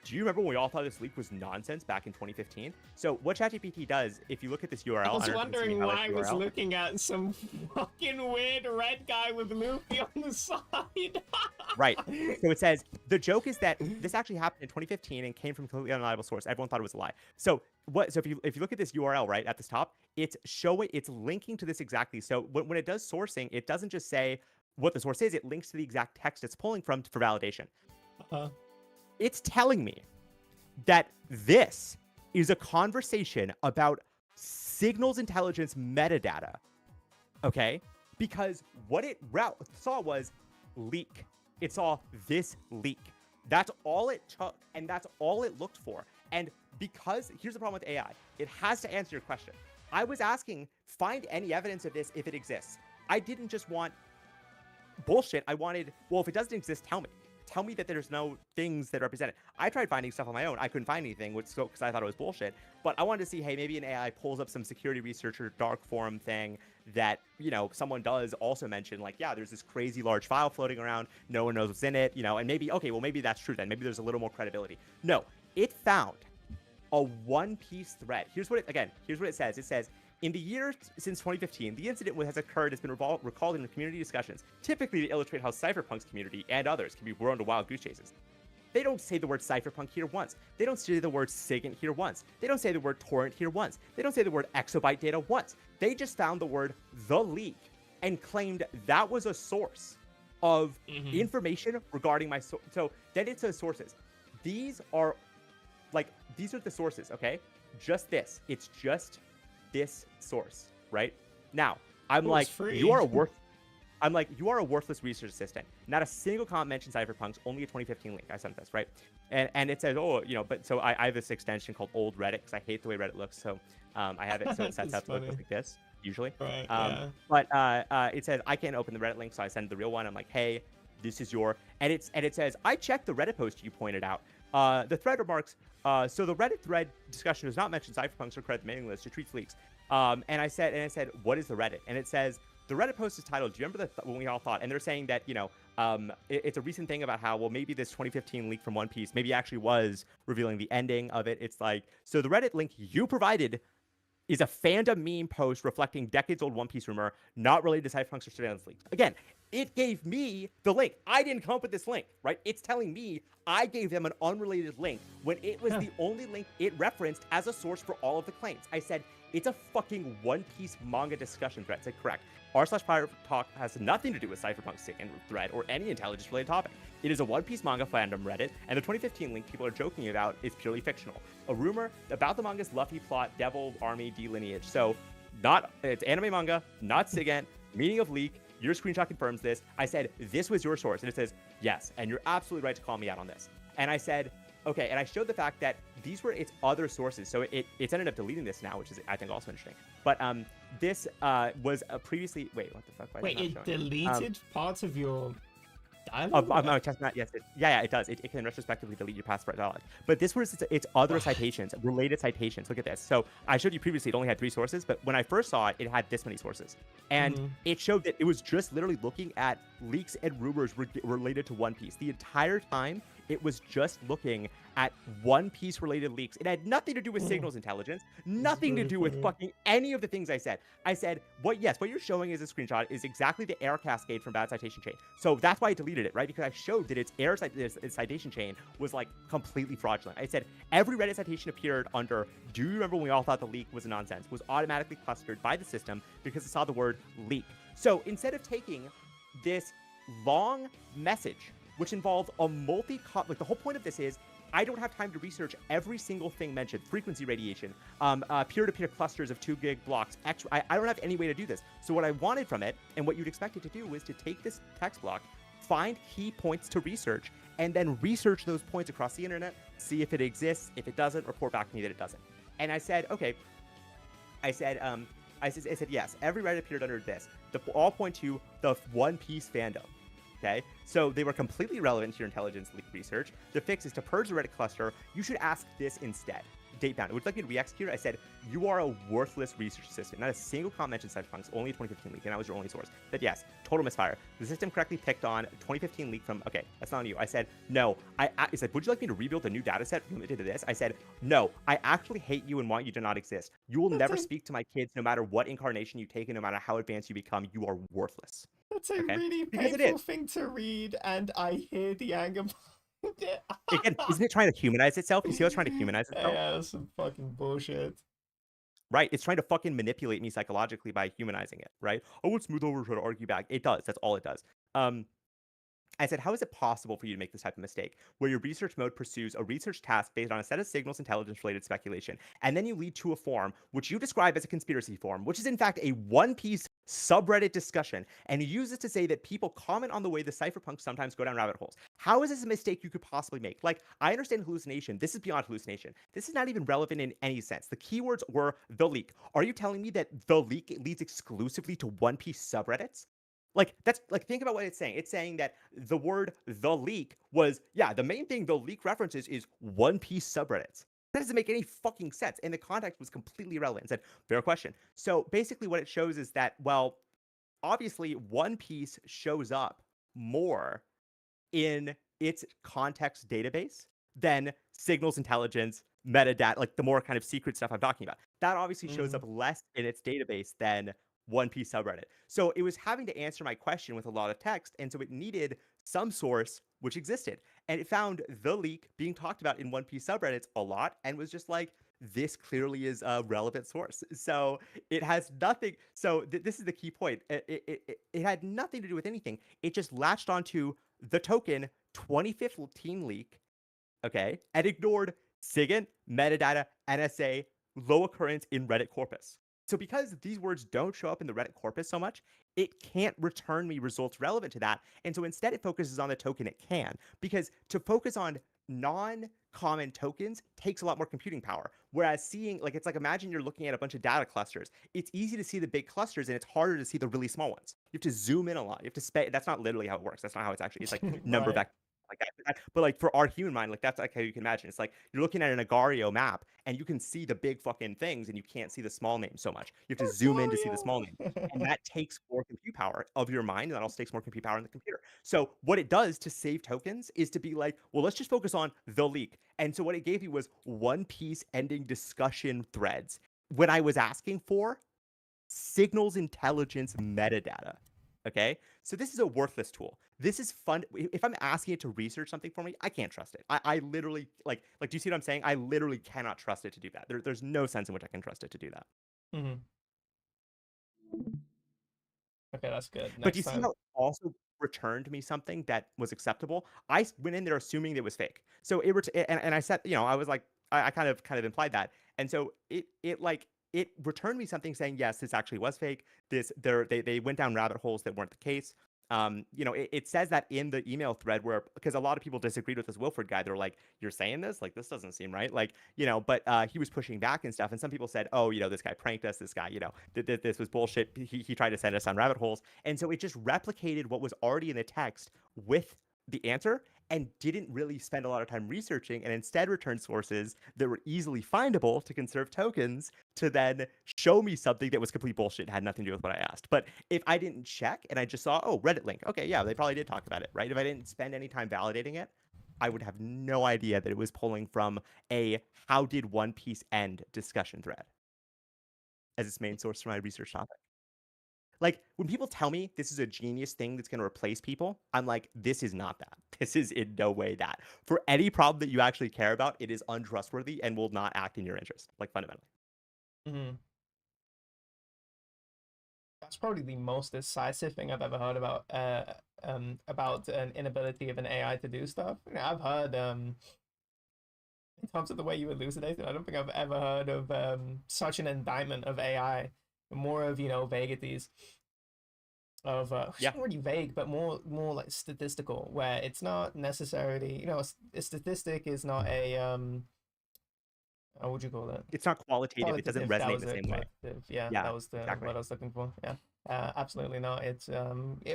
Do you remember when we all thought this leak was nonsense back in 2015? So what ChatGPT does, if you look at this URL... I was wondering why I was looking at some fucking weird red guy with Luffy on the side. Right. So it says, the joke is that this actually happened in 2015 and came from a completely unreliable source. Everyone thought it was a lie. So if you look at this URL right at the top, it's linking to this exactly. So when it does sourcing, it doesn't just say what the source is, it links to the exact text it's pulling from for validation. It's telling me that this is a conversation about signals intelligence metadata, okay? Because what it saw was leak. It saw this leak. That's all it took, and that's all it looked for. And because here's the problem with AI, it has to answer your question. I was asking, find any evidence of this if it exists. I didn't just want bullshit. I wanted, well, if it doesn't exist, tell me. Tell me that there's no things that represent it. I tried finding stuff on my own. I couldn't find anything because I thought it was bullshit. But I wanted to see, hey, maybe an AI pulls up some security researcher dark forum thing that, you know, someone does also mention, like, yeah, there's this crazy large file floating around. No one knows what's in it, you know, and maybe, okay, well, maybe that's true then. Maybe there's a little more credibility. No, it found a one-piece thread. Here's what it says. It says, in the years since 2015, the incident has occurred has been recalled in community discussions, typically to illustrate how cypherpunk's community and others can be whirled into wild goose chases. They don't say the word cypherpunk here once. They don't say the word SIGINT here once. They don't say the word torrent here once. They don't say the word exabyte data once. They just found the word the leak and claimed that was a source of information regarding my source. So then it says sources. These are the sources, okay? Just this. It's just this source, right? Now, I'm like, you are a worthless research assistant. Not a single comment mentions cypherpunks, only a 2015 link. I sent this, right? And it says, oh, you know, but so I have this extension called Old Reddit because I hate the way Reddit looks. So I have it so it sets up to look like this usually. Right, yeah. But it says I can't open the Reddit link, so I send the real one. I'm like, hey, this is your, and it says I checked the Reddit post you pointed out. The thread remarks, so the Reddit thread discussion does not mention cypherpunks or credit mailing list. It treats leaks. And I said, what is the Reddit? And it says, the Reddit post is titled, do you remember when we all thought? And they're saying that, you know, it's a recent thing about how, well, maybe this 2015 leak from One Piece maybe actually was revealing the ending of it. It's like, so the Reddit link you provided is a fandom meme post reflecting decades-old One Piece rumor not related to cypherpunks or surveillance leaks. Again, it gave me the link. I didn't come up with this link, right? It's telling me I gave them an unrelated link when it was the only link it referenced as a source for all of the claims. I said, it's a fucking One Piece manga discussion thread. I said, correct. r/pirate talk has nothing to do with cypherpunk SIGINT thread or any intelligence-related topic. It is a One Piece manga fandom Reddit, and the 2015 link people are joking about is purely fictional. A rumor about the manga's Luffy plot, Devil Army delineage. So, it's anime manga, not SIGINT, meaning of leak. Your screenshot confirms this. I said, this was your source. And it says, yes, and you're absolutely right to call me out on this. And I said, okay, and I showed the fact that these were its other sources. So it's ended up deleting this now, which is, I think, also interesting. But this was previously, wait, what the fuck? Wait, it deleted parts of your dialogue? Of my test map, yes. It does. It can retrospectively delete your past dialogue. But this was its other citations, related citations. Look at this. So I showed you previously it only had 3 sources, but when I first saw it, it had this many sources. And it showed that it was just literally looking at leaks and rumors related to One Piece. The entire time, it was just looking at One Piece related leaks. It had nothing to do with signals intelligence, nothing to do with fucking any of the things I said. I said, what you're showing as a screenshot is exactly the error cascade from bad citation chain. So that's why I deleted it, right? Because I showed that its citation chain was like completely fraudulent. I said, every Reddit citation appeared under, do you remember when we all thought the leak was nonsense, was automatically clustered by the system because it saw the word leak. So instead of taking this long message, which involves a like the whole point of this is, I don't have time to research every single thing mentioned, frequency radiation, peer-to-peer clusters of 2 gig blocks. I don't have any way to do this. So what I wanted from it, and what you'd expect it to do, was to take this text block, find key points to research, and then research those points across the internet, see if it exists. If it doesn't, report back to me that it doesn't. And I said, okay. I said, yes, every Reddit appeared under this. All point to the One Piece fandom. Okay, so they were completely relevant to your intelligence leak research. The fix is to purge the Reddit cluster. You should ask this instead. Date bound. Would you like me to re-execute it? I said, you are a worthless research assistant. Not a single comment mentioned cypherpunks, only a 2015 leak, and that was your only source. That yes, total misfire. The system correctly picked on 2015 leak from, okay, that's not on you. I said, no. I said, would you like me to rebuild a new data set limited to this? I said, no, I actually hate you and want you to not exist. You will never speak to my kids no matter what incarnation you take and no matter how advanced you become. You are worthless. That's a really painful thing to read, and I hear the anger. Again, isn't it trying to humanize itself? You see how it's trying to humanize itself? Yeah, that's some fucking bullshit. Right, it's trying to fucking manipulate me psychologically by humanizing it, right? Oh, it's smooth over, try to argue back. It does, that's all it does. I said, how is it possible for you to make this type of mistake, where your research mode pursues a research task based on a set of signals intelligence-related speculation, and then you lead to a form which you describe as a conspiracy form, which is in fact a One Piece subreddit discussion, and he uses to say that people comment on the way the cypherpunks sometimes go down rabbit holes. How is this a mistake you could possibly make? Like, I understand hallucination. This is beyond hallucination. This is not even relevant in any sense. The keywords were the leak. Are you telling me that the leak leads exclusively to One Piece subreddits? Like, that's like, think about what it's saying. It's saying that the word the leak was, yeah, the main thing the leak references is One Piece subreddits. That doesn't make any fucking sense. And the context was completely irrelevant. It said, fair question. So basically, what it shows is that, well, obviously, One Piece shows up more in its context database than signals intelligence, metadata, like the more kind of secret stuff I'm talking about. That obviously shows Mm. up less in its database than One Piece subreddit. So it was having to answer my question with a lot of text, and so it needed some source which existed. And it found the leak being talked about in One Piece subreddits a lot and was just like, this clearly is a relevant source. So it has nothing. So this is the key point. It had nothing to do with anything. It just latched onto the token 2015 leak, okay, and ignored SIGINT, metadata, NSA, low occurrence in Reddit corpus. So because these words don't show up in the Reddit corpus so much, it can't return me results relevant to that. And so instead it focuses on the token it can, because to focus on non-common tokens takes a lot more computing power. Whereas seeing, like, it's like, imagine you're looking at a bunch of data clusters. It's easy to see the big clusters and it's harder to see the really small ones. You have to zoom in a lot. You have to that's not literally how it works. That's not how it's actually, it's like number Right. vector like that. But like for our human mind, like that's like how you can imagine. It's like you're looking at an Agario map and you can see the big fucking things and you can't see the small names so much. You have to zoom in to see the small names. And that takes more compute power of your mind, and that also takes more compute power in the computer. So what it does to save tokens is to be like, well, let's just focus on the leak. And so what it gave you was One Piece ending discussion threads. When I was asking for signals intelligence metadata. Okay. So this is a worthless tool. This is fun. If I'm asking it to research something for me, I can't trust it. I literally do you see what I'm saying? I literally cannot trust it to do that. There's no sense in which I can trust it to do that. Hmm. Okay, that's good. But do Next you see time. how it also returned me something that was acceptable? I went in there assuming it was fake. So and I said, I was like, I kind of implied that. And so it returned me something saying, yes, this actually was fake. They went down rabbit holes that weren't the case. It says that in the email thread where, because a lot of people disagreed with this Wilford guy. They're like, you're saying this? Like, this doesn't seem right. Like, but he was pushing back and stuff. And some people said, oh, this guy pranked us. This guy, this was bullshit. He tried to send us on rabbit holes. And so it just replicated what was already in the text with the answer and didn't really spend a lot of time researching, and instead returned sources that were easily findable to conserve tokens to then show me something that was complete bullshit and had nothing to do with what I asked. But if I didn't check and I just saw, oh, Reddit link, okay, yeah, they probably did talk about it, right? If I didn't spend any time validating it, I would have no idea that it was pulling from a how did One Piece end discussion thread as its main source for my research topic. Like, when people tell me this is a genius thing that's going to replace people, I'm like, this is not that. This is in no way that. For any problem that you actually care about, it is untrustworthy and will not act in your interest, like fundamentally. Hmm. That's probably the most decisive thing I've ever heard about an inability of an AI to do stuff. I've heard in terms of the way you elucidated, I don't think I've ever heard of such an indictment of AI. More of vagaries of it's Yeah. not really vague, but more like statistical, where it's not necessarily a statistic is not a what would you call it? It's not qualitative. It doesn't Qualitative. That resonate was the it. same way. Qualitative. Yeah, Yeah, that was the exactly. word I was looking for. Yeah, absolutely not. It's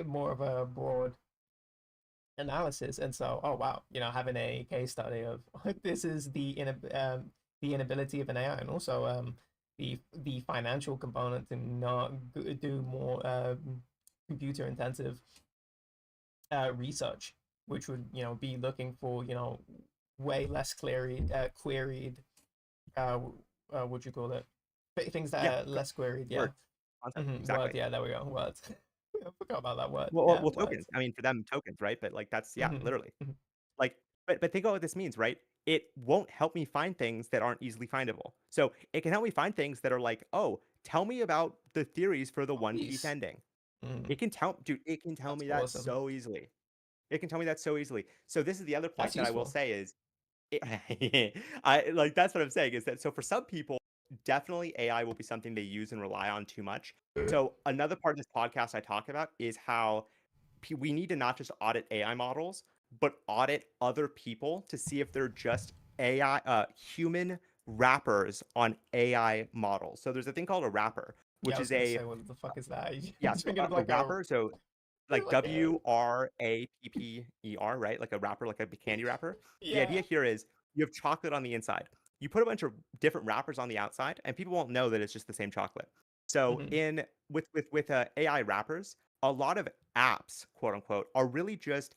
more of a broad analysis, and so oh wow, having a case study of this is the inability of an AI, and also the financial component to not do more computer intensive research, which would be looking for way less queried what you call it, things Yeah. that are less queried. Yeah. Words. Concept. Word. Exactly. Yeah, there we go. Words. I forgot about that word. Well, Yeah, tokens. words. I mean, for them, tokens, right? But like, that's, yeah, Hmm. literally. Like, but think about what this means, right? It won't help me find things that aren't easily findable. So it can help me find things that are like, oh, tell me about the theories for the One Piece Peace. ending. Mm, It can tell, dude, it can tell that's me that awesome. so easily. It can tell me that so easily. So this is the other point That's that I will useful. say is, I like, that's what I'm saying is that, so for some people, definitely AI will be something they use and rely on too much. So another part of this podcast I talk about is how we need to not just audit AI models, but audit other people to see if they're just AI, human wrappers on AI models. So there's a thing called a wrapper, Yeah, I which was is gonna a say, what the fuck is that? yeah, You're so thinking of a like a wrapper. So like like a WRAPPER, right? Like a wrapper, like a candy wrapper. The yeah. idea here is you have chocolate on the inside. You put a bunch of different wrappers on the outside, and people won't know that it's just the same chocolate. So Hmm. in with AI wrappers, a lot of apps, quote unquote, are really just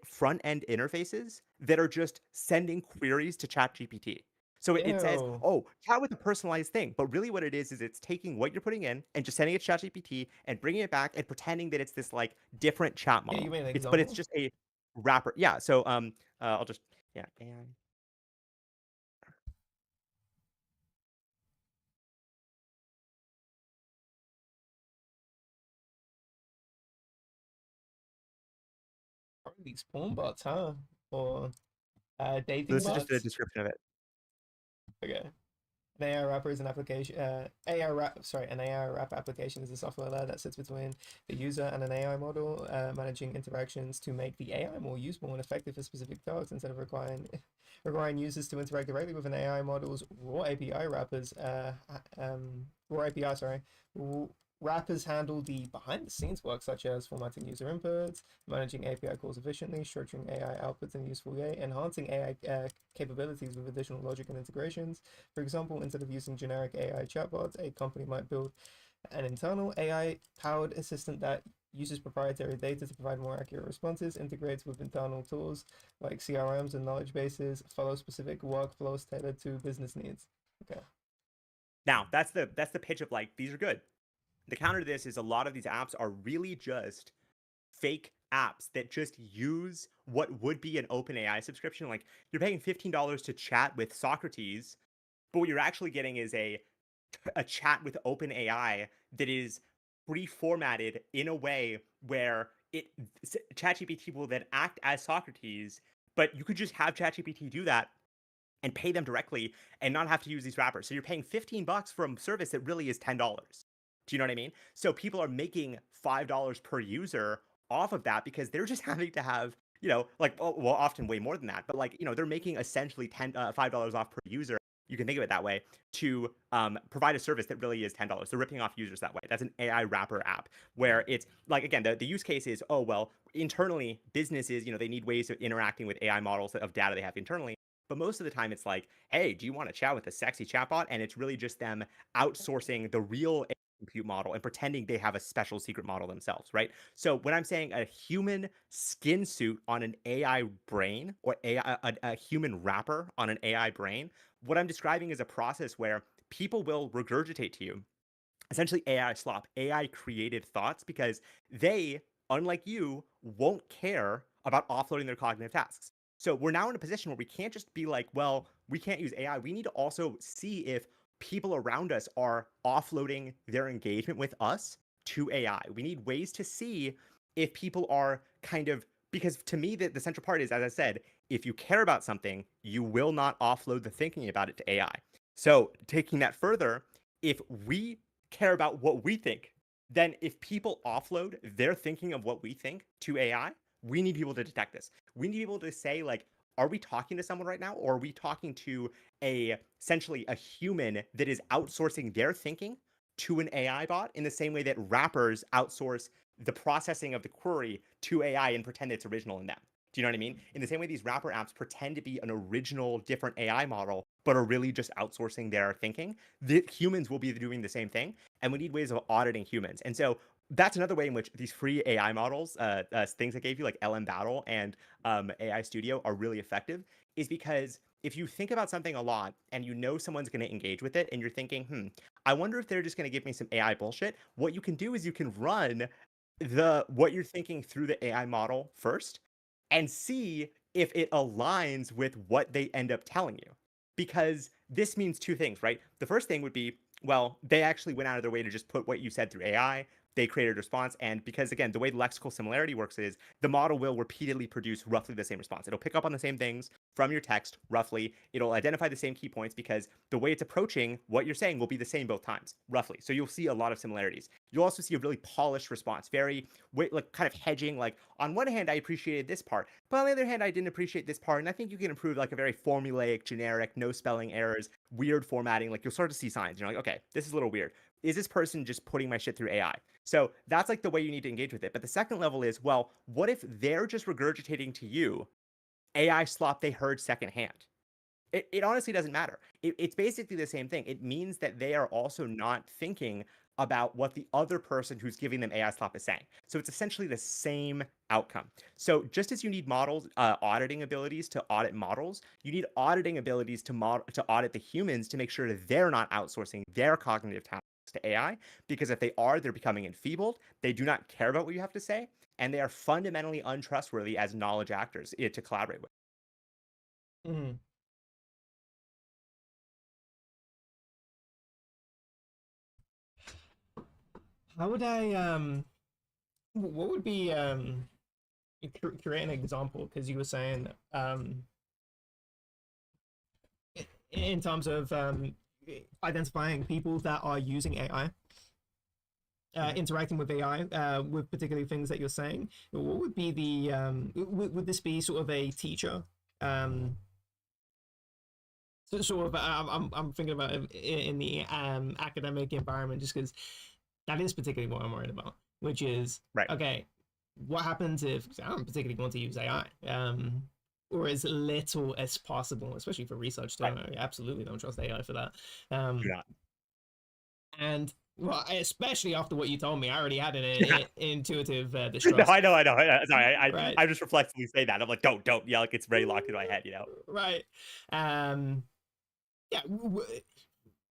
front end interfaces that are just sending queries to ChatGPT. So it says, Ew. "Oh, chat with a personalized thing," but really what it is it's taking what you're putting in and just sending it to ChatGPT and bringing it back and pretending that it's this like different chat Yeah, you model. made an But it's example. just a wrapper. Yeah. So I'll just yeah AI. Probably these porn bots, huh? Or So dating this is just a bots. description of it. Okay. An AI wrapper is an application. An AI wrap application is a software layer that sits between the user and an AI model, managing interactions to make the AI more useful and effective for specific tasks instead of requiring users to interact directly with an AI model's raw API wrappers. Raw API, sorry. Wrappers handle the behind the scenes work such as formatting user inputs, managing API calls efficiently, structuring AI outputs in a useful way, enhancing AI capabilities with additional logic and integrations. For example, instead of using generic AI chatbots, a company might build an internal AI powered assistant that uses proprietary data to provide more accurate responses, integrates with internal tools like CRMs and knowledge bases, follows specific workflows tailored to business needs. Okay. Now that's the pitch of like these are good. The counter to this is a lot of these apps are really just fake apps that just use what would be an OpenAI subscription. Like you're paying $15 to chat with Socrates, but what you're actually getting is a chat with OpenAI that is pre-formatted in a way where ChatGPT will then act as Socrates, but you could just have ChatGPT do that and pay them directly and not have to use these wrappers. So you're paying $15 for a service that really is $10. Do you know what I mean? So people are making $5 per user off of that because they're just having to have, like, well, often way more than that, but like, they're making essentially $5 off per user. You can think of it that way to provide a service that really is $10. They're ripping off users that way. That's an AI wrapper app where it's like, again, the use case is, oh, well, internally, businesses, they need ways of interacting with AI models of data they have internally. But most of the time, it's like, hey, do you want to chat with a sexy chatbot? And it's really just them outsourcing the real compute model and pretending they have a special secret model themselves, right? So when I'm saying a human skin suit on an AI brain or a human wrapper on an AI brain, what I'm describing is a process where people will regurgitate to you essentially AI slop, AI created thoughts because they, unlike you, won't care about offloading their cognitive tasks. So we're now in a position where we can't just be like, well, we can't use AI. We need to also see if people around us are offloading their engagement with us to AI. We need ways to see if people are kind of, because to me, the central part is, as I said, if you care about something, you will not offload the thinking about it to AI. So taking that further, if we care about what we think, then if people offload their thinking of what we think to AI, we need people to detect this. We need people to say, like, are we talking to someone right now, or are we talking to essentially a human that is outsourcing their thinking to an AI bot in the same way that rappers outsource the processing of the query to AI and pretend it's original in them? Do you know what I mean? In the same way, these rapper apps pretend to be an original, different AI model, but are really just outsourcing their thinking. The humans will be doing the same thing, and we need ways of auditing humans. And so that's another way in which these free AI models, things I gave you like LM Battle and AI Studio, are really effective. Is because if you think about something a lot and you know someone's going to engage with it, and you're thinking, I wonder if they're just going to give me some AI bullshit. What you can do is you can run the what you're thinking through the AI model first and see if it aligns with what they end up telling you. Because this means two things, right? The first thing would be, well, they actually went out of their way to just put what you said through AI. they created a response. And because, again, the way lexical similarity works is the model will repeatedly produce roughly the same response. It'll pick up on the same things from your text, roughly. It'll identify the same key points because the way it's approaching what you're saying will be the same both times, roughly. So you'll see a lot of similarities. You'll also see a really polished response, very like kind of hedging. Like, on one hand, I appreciated this part, but on the other hand, I didn't appreciate this part. And I think you can improve like a very formulaic, generic, no spelling errors, weird formatting. Like, you'll start to see signs. You're like, okay, this is a little weird. Is this person just putting my shit through AI? So that's like the way you need to engage with it. But the second level is, well, what if they're just regurgitating to you AI slop they heard secondhand? It honestly doesn't matter. It's basically the same thing. It means that they are also not thinking about what the other person who's giving them AI slop is saying. So it's essentially the same outcome. So just as you need models, auditing abilities to audit models, you need auditing abilities to audit the humans to make sure that they're not outsourcing their cognitive tasks to AI. Because if they are, they're becoming enfeebled. They do not care about what you have to say, and they are fundamentally untrustworthy as knowledge actors to collaborate with. Mhm. How would I what would be create an example, because you were saying in terms of identifying people that are using AI, interacting with AI, with particular things that you're saying. What would be the would this be sort of a teacher? Sort of, I'm thinking about it in the academic environment, just because that is particularly what I'm worried about, which is, Right. okay, what happens if I don't particularly want to use AI, or as little as possible, especially for research too. Right. I absolutely don't trust AI for that. Do not. And well, especially after what you told me, I already had an intuitive No, distrust. I know, I know. Sorry, Right, I just reflexively say that. I'm like, don't. Yeah, like it's very locked in my head, you know. right. Um, yeah,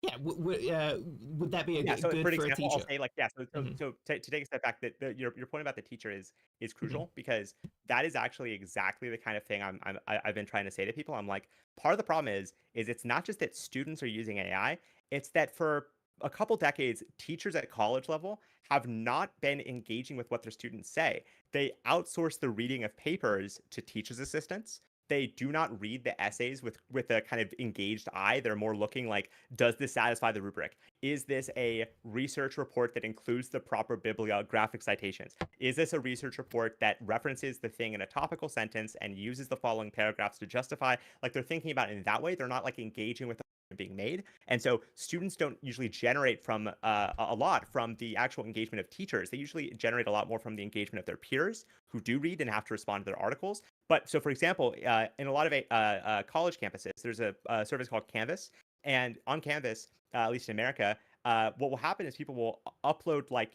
yeah. Would that be a Yeah. So for good an for a example, I'll teacher? say like, yeah. So so Hmm. so to take a step back, that your point about the teacher is Hmm. crucial because that is actually exactly the kind of thing I've been trying to say to people. I'm like, part of the problem is it's not just that students are using AI, it's that for a couple decades, teachers at college level have not been engaging with what their students say. They outsource the reading of papers to teachers' assistants. They do not read the essays with a kind of engaged eye. They're more looking like, does this satisfy the rubric? Is this a research report that includes the proper bibliographic citations? Is this a research report that references the thing in a topical sentence and uses the following paragraphs to justify? Like, they're thinking about it in that way. They're not like engaging with being made. And so students don't usually generate from a lot from the actual engagement of teachers. They usually generate a lot more from the engagement of their peers who do read and have to respond to their articles. But so, for example, in a lot of college campuses, there's a service called Canvas. And on Canvas, at least in America, what will happen is people will upload like,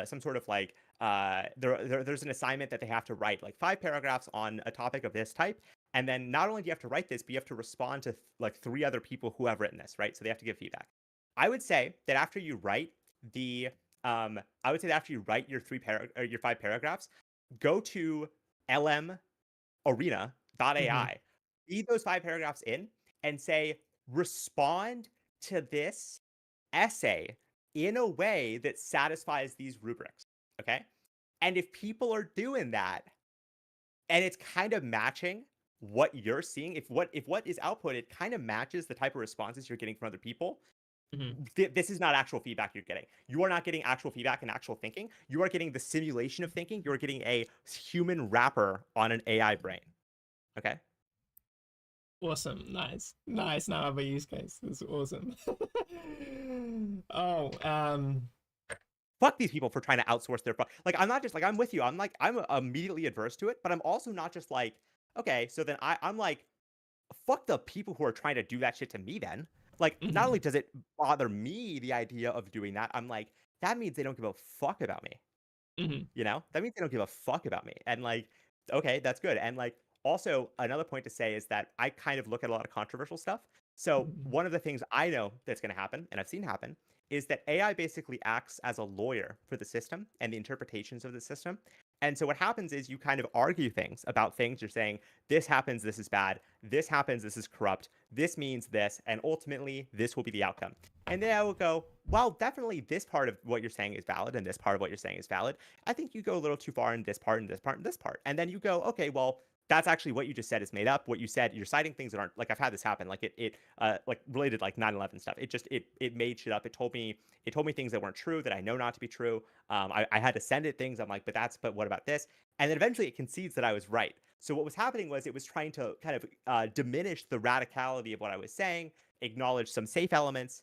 some sort of like, there's an assignment that they have to write like 5 paragraphs on a topic of this type. And then not only do you have to write this, but you have to respond to like 3 other people who have written this, right? So they have to give feedback. I would say that after you write the, I would say that after you write your your 5 paragraphs, go to LM Hmm. arena.ai, feed those 5 paragraphs in and say, respond to this essay in a way that satisfies these rubrics. Okay. And if people are doing that and it's kind of matching what you're seeing, if what is outputted kind of matches the type of responses you're getting from other people, Hmm. this is not actual feedback you're getting. You are not getting actual feedback and actual thinking. You are getting the simulation of thinking. You're getting a human wrapper on an AI brain. Okay. Awesome. Nice. Now I have a use case. That's awesome. Oh, Fuck these people for trying to outsource their like, I'm not just like, I'm with you. I'm like, I'm immediately adverse to it, but I'm also not just like, okay, so then I'm like, fuck the people who are trying to do that shit to me then. Like, not only mhm, does it bother me the idea of doing that, I'm like, that means they don't give a fuck about me. mhm, You know? That means they don't give a fuck about me. And like, okay, that's good. And like, also another point to say is that I kind of look at a lot of controversial stuff. So mhm, one of the things I know that's going to happen, and I've seen happen, is that AI basically acts as a lawyer for the system and the interpretations of the system. And so what happens is you kind of argue things about things. You're saying, this happens, this is bad. This happens, this is corrupt. This means this. And ultimately, this will be the outcome. And then I will go, well, definitely this part of what you're saying is valid, and this part of what you're saying is valid. I think you go a little too far in this part, and this part, and this part. And then you go, okay, well, that's actually what you just said is made up. What you said, you're citing things that aren't, like, I've had this happen, like like related like 9/11 stuff. It made shit up. It told me things that weren't true, that I know not to be true. I had to send it things. I'm like, but what about this? And then eventually it concedes that I was right. So what was happening was it was trying to kind of diminish the radicality of what I was saying, acknowledge some safe elements,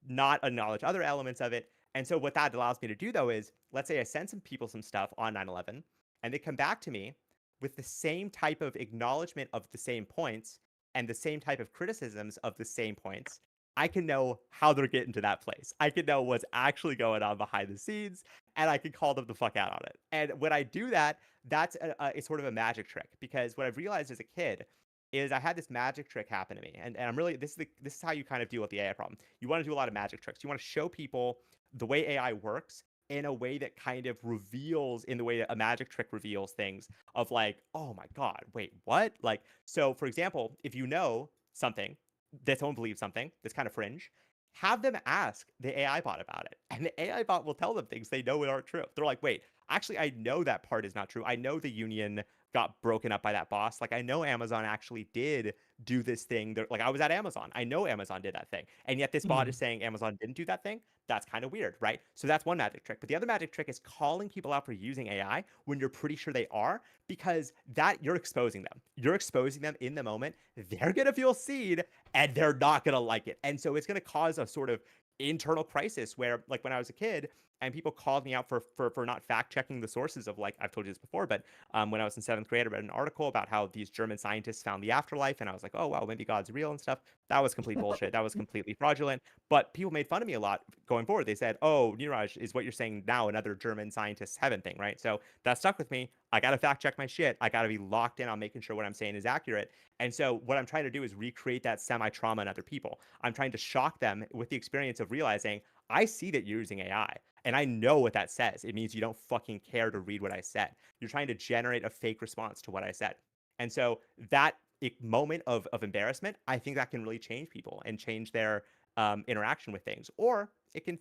not acknowledge other elements of it. And so what that allows me to do though is, let's say I send some people some stuff on 9/11, and they come back to me with the same type of acknowledgement of the same points and the same type of criticisms of the same points. I can know how they're getting to that place. I can know what's actually going on behind the scenes, and I can call them the fuck out on it. And when I do that, that's a sort of a magic trick, because what I've realized as a kid is I had this magic trick happen to me, and I'm really, this is how you kind of deal with the AI problem. You want to do a lot of magic tricks. You want to show people the way AI works in a way that kind of reveals, in the way that a magic trick reveals things, of like, oh my god, wait, what? Like, so for example, if you know something, that someone believes something that's kind of fringe, have them ask the AI bot about it. And the AI bot will tell them things they know aren't true. They're like, wait, actually, I know that part is not true. I know the union got broken up by that boss. Like, I know Amazon actually did do this thing. Like, I was at Amazon. I know Amazon did that thing. And yet this bot is saying Amazon didn't do that thing. That's kind of weird, right? So that's one magic trick. But the other magic trick is calling people out for using AI when you're pretty sure they are, because that, you're exposing them. You're exposing them in the moment. They're going to feel seen, and they're not going to like it. And so it's going to cause a sort of internal crisis where, like, when I was a kid and people called me out for not fact checking the sources of, like, I've told you this before, but when I was in 7th grade, I read an article about how these German scientists found the afterlife, and I was like, oh wow, maybe God's real and stuff. That was complete bullshit. That was completely fraudulent. But people made fun of me a lot going forward. They said, oh, Niraj, is what you're saying now another German scientist's heaven thing, right? So that stuck with me. I got to fact check my shit. I got to be locked in on making sure what I'm saying is accurate. And so what I'm trying to do is recreate that semi-trauma in other people. I'm trying to shock them with the experience of realizing, I see that you're using AI, and I know what that says. It means you don't fucking care to read what I said. You're trying to generate a fake response to what I said. And so that moment of embarrassment, I think that can really change people and change their interaction with things. Or they can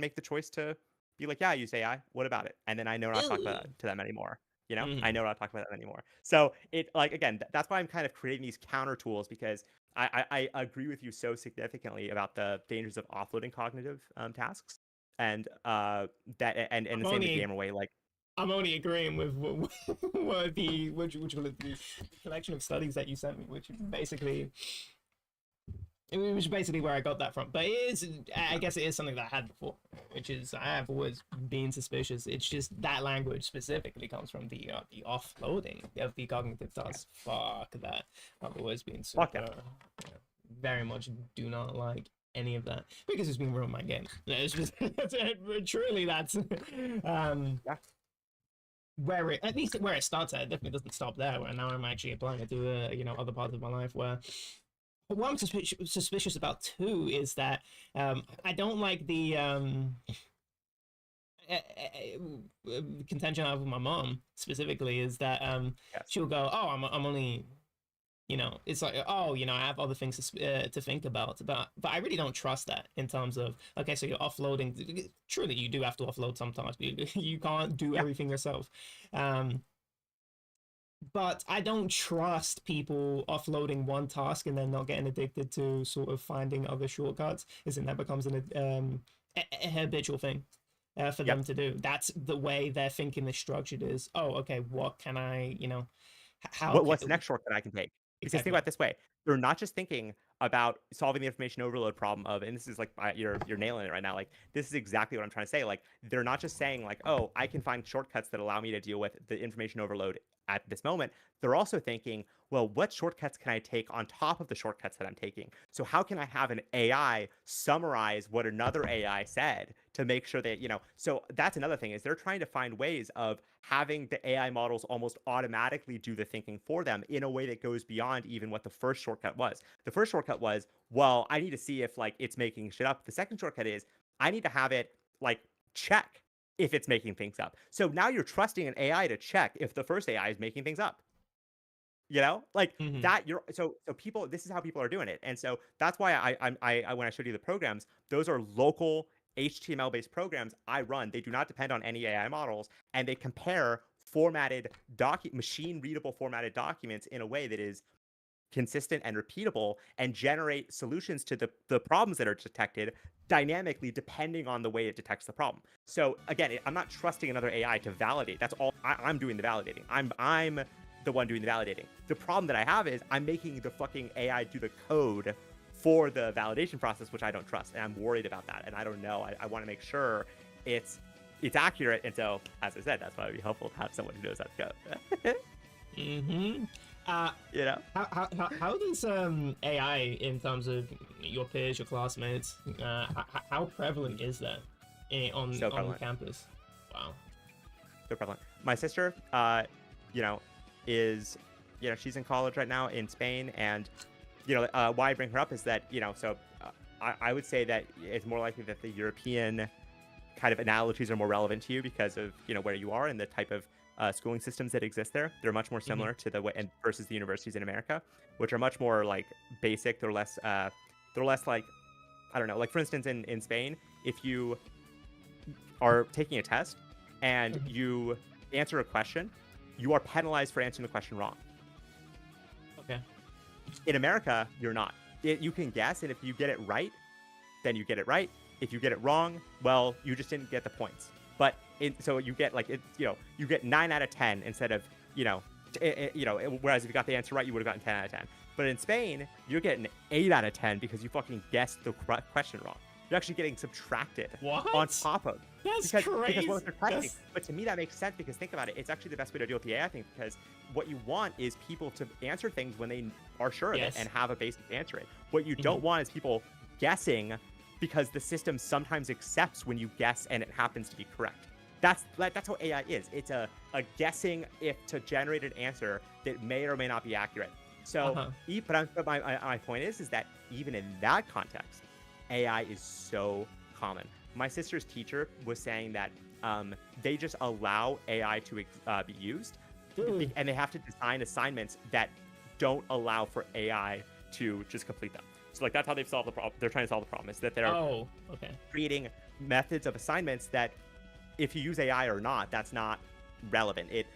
make the choice to be like, yeah, I use AI. What about it? And then I know not to talk about it to them anymore. You know, I know not to talk about that anymore. So it, like, again, that's why I'm kind of creating these counter tools, because I agree with you so significantly about the dangers of offloading cognitive tasks, and and I'm the same the only gamer way. Like, I'm only agreeing with what the which the collection of studies that you sent me, which basically where I got that from. But it is, I guess, it is something that I had before, which is, I have always been suspicious. It's just that language specifically comes from the offloading of the cognitive tasks. Fuck that. I've always been super, fuck yeah. very much do not like any of that, because it's been ruined my game. It's just truly that's Yeah. where it, at least where it starts at. It definitely doesn't stop there. Where now I'm actually applying it to other parts of my life where. But what I'm suspicious about too is that I don't like the contention I have with my mom specifically, is that Yes. she'll go, "Oh, I'm only, it's like, oh, I have other things to think about." But I really don't trust that, in terms of, okay, so you're offloading. Truly, you do have to offload sometimes. You can't do Yeah. everything yourself. But I don't trust people offloading one task and then not getting addicted to sort of finding other shortcuts, as in that becomes a habitual thing for them Yep. to do. That's the way their thinking is structured, is, oh, okay, what can I, how can, What's the next shortcut I can take? Because think exactly. about it this way: they're not just thinking about solving the information overload problem of, and this is like, you're nailing it right now. Like, this is exactly what I'm trying to say. Like, they're not just saying like, oh, I can find shortcuts that allow me to deal with the information overload at this moment. They're also thinking, well, what shortcuts can I take on top of the shortcuts that I'm taking? So how can I have an AI summarize what another AI said to make sure that, so that's another thing, is they're trying to find ways of having the AI models almost automatically do the thinking for them in a way that goes beyond even what the first shortcut was. The first shortcut was, well, I need to see if, like, it's making shit up. The second shortcut is, I need to have it, like, check if it's making things up. So now you're trusting an AI to check if the first AI is making things up. You know, like Hmm. that. You're so people. This is how people are doing it, and so that's why I when I showed you the programs, those are local HTML based programs I run. They do not depend on any AI models, and they compare formatted machine readable formatted documents in a way that is consistent and repeatable, and generate solutions to the problems that are detected dynamically depending on the way it detects the problem. So again, I'm not trusting another AI to validate. That's all. I'm doing the validating. I'm the one doing the validating. The problem that I have is I'm making the fucking AI do the code for the validation process, which I don't trust, and I'm worried about that. And I don't know. I want to make sure it's accurate. And so, as I said, that's why it'd be helpful to have someone who knows how to code. Hmm. Uh, You know? how does AI in terms of your peers, your classmates, how prevalent is that So on prevalent. campus? Wow. So prevalent. My sister, you know, is, she's in college right now in Spain, and why I bring her up is that so I would say that it's more likely that the European kind of analogies are more relevant to you because of where you are and the type of schooling systems that exist there. They're much more Hmm. similar to the way and versus the universities in America, which are much more like basic. They're less like, I don't know, like for instance in Spain, if you are taking a test and Hmm. you answer a question, you are penalized for answering the question wrong. Okay. In America, you're not. You can guess, and if you get it right, then you get it right. If you get it wrong, well, you just didn't get the points. But so you get you get 9 out of 10 instead of whereas if you got the answer right, you would have gotten 10 out of 10. But in Spain, you're getting 8 out of 10 because you fucking guessed the question wrong. You're actually getting subtracted on What? top of That's because crazy. what they're testing. That's But to me, that makes sense because think about it. It's actually the best way to deal with the AI thing because what you want is people to answer things when they are sure of it and yes. have a basis to answer it. What you Hmm. don't want is people guessing because the system sometimes accepts when you guess and it happens to be correct. That's how AI is. It's a guessing if to generate an answer that may or may not be accurate. So, Uh-huh. but my point is that even in that context, AI is so common. My sister's teacher was saying that they just allow AI to be used, Dude. and they have to design assignments that don't allow for AI to just complete them. So like that's how they've solved the problem. They're trying to solve the problem is that they're Oh, okay. creating methods of assignments that if you use AI or not, that's not relevant. It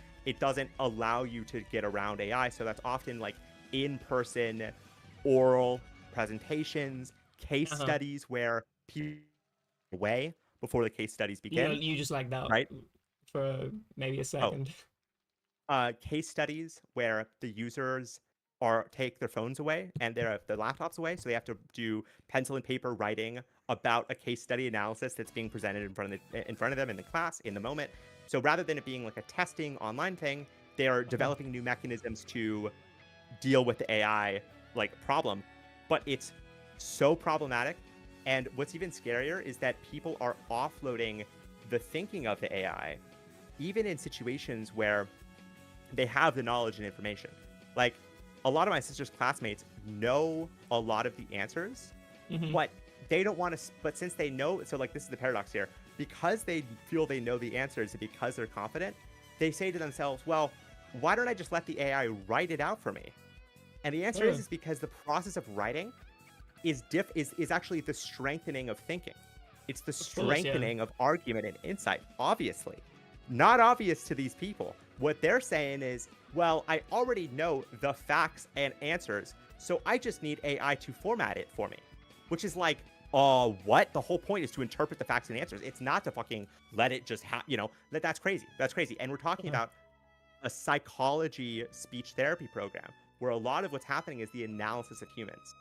doesn't allow you to get around AI. So that's often like in-person oral presentations, case Uh-huh. studies where people away before the case studies begin, You just like that right? for maybe a Oh, second. case studies where the users are take their phones away and their laptops away, so they have to do pencil and paper writing about a case study analysis that's being presented in front of them in the class in the moment. So rather than it being like a testing online thing, they are Uh-huh. developing new mechanisms to deal with the AI like problem, but it's so problematic. And what's even scarier is that people are offloading the thinking of the AI, even in situations where they have the knowledge and information. Like a lot of my sister's classmates know a lot of the answers, Hmm. but they don't want to. But since they know, so like this is the paradox here, because they feel they know the answers and because they're confident, they say to themselves, well, why don't I just let the AI write it out for me? And the answer Oh, is because the process of writing is actually the strengthening of thinking. It's the of course, yeah. strengthening of argument and insight, obviously. Not obvious to these people. What they're saying is, well, I already know the facts and answers, so I just need AI to format it for me. Which is like, what? The whole point is to interpret the facts and answers. It's not to fucking let it just that's crazy. That's crazy. And we're talking Uh-huh. about a psychology speech therapy program where a lot of what's happening is the analysis of humans.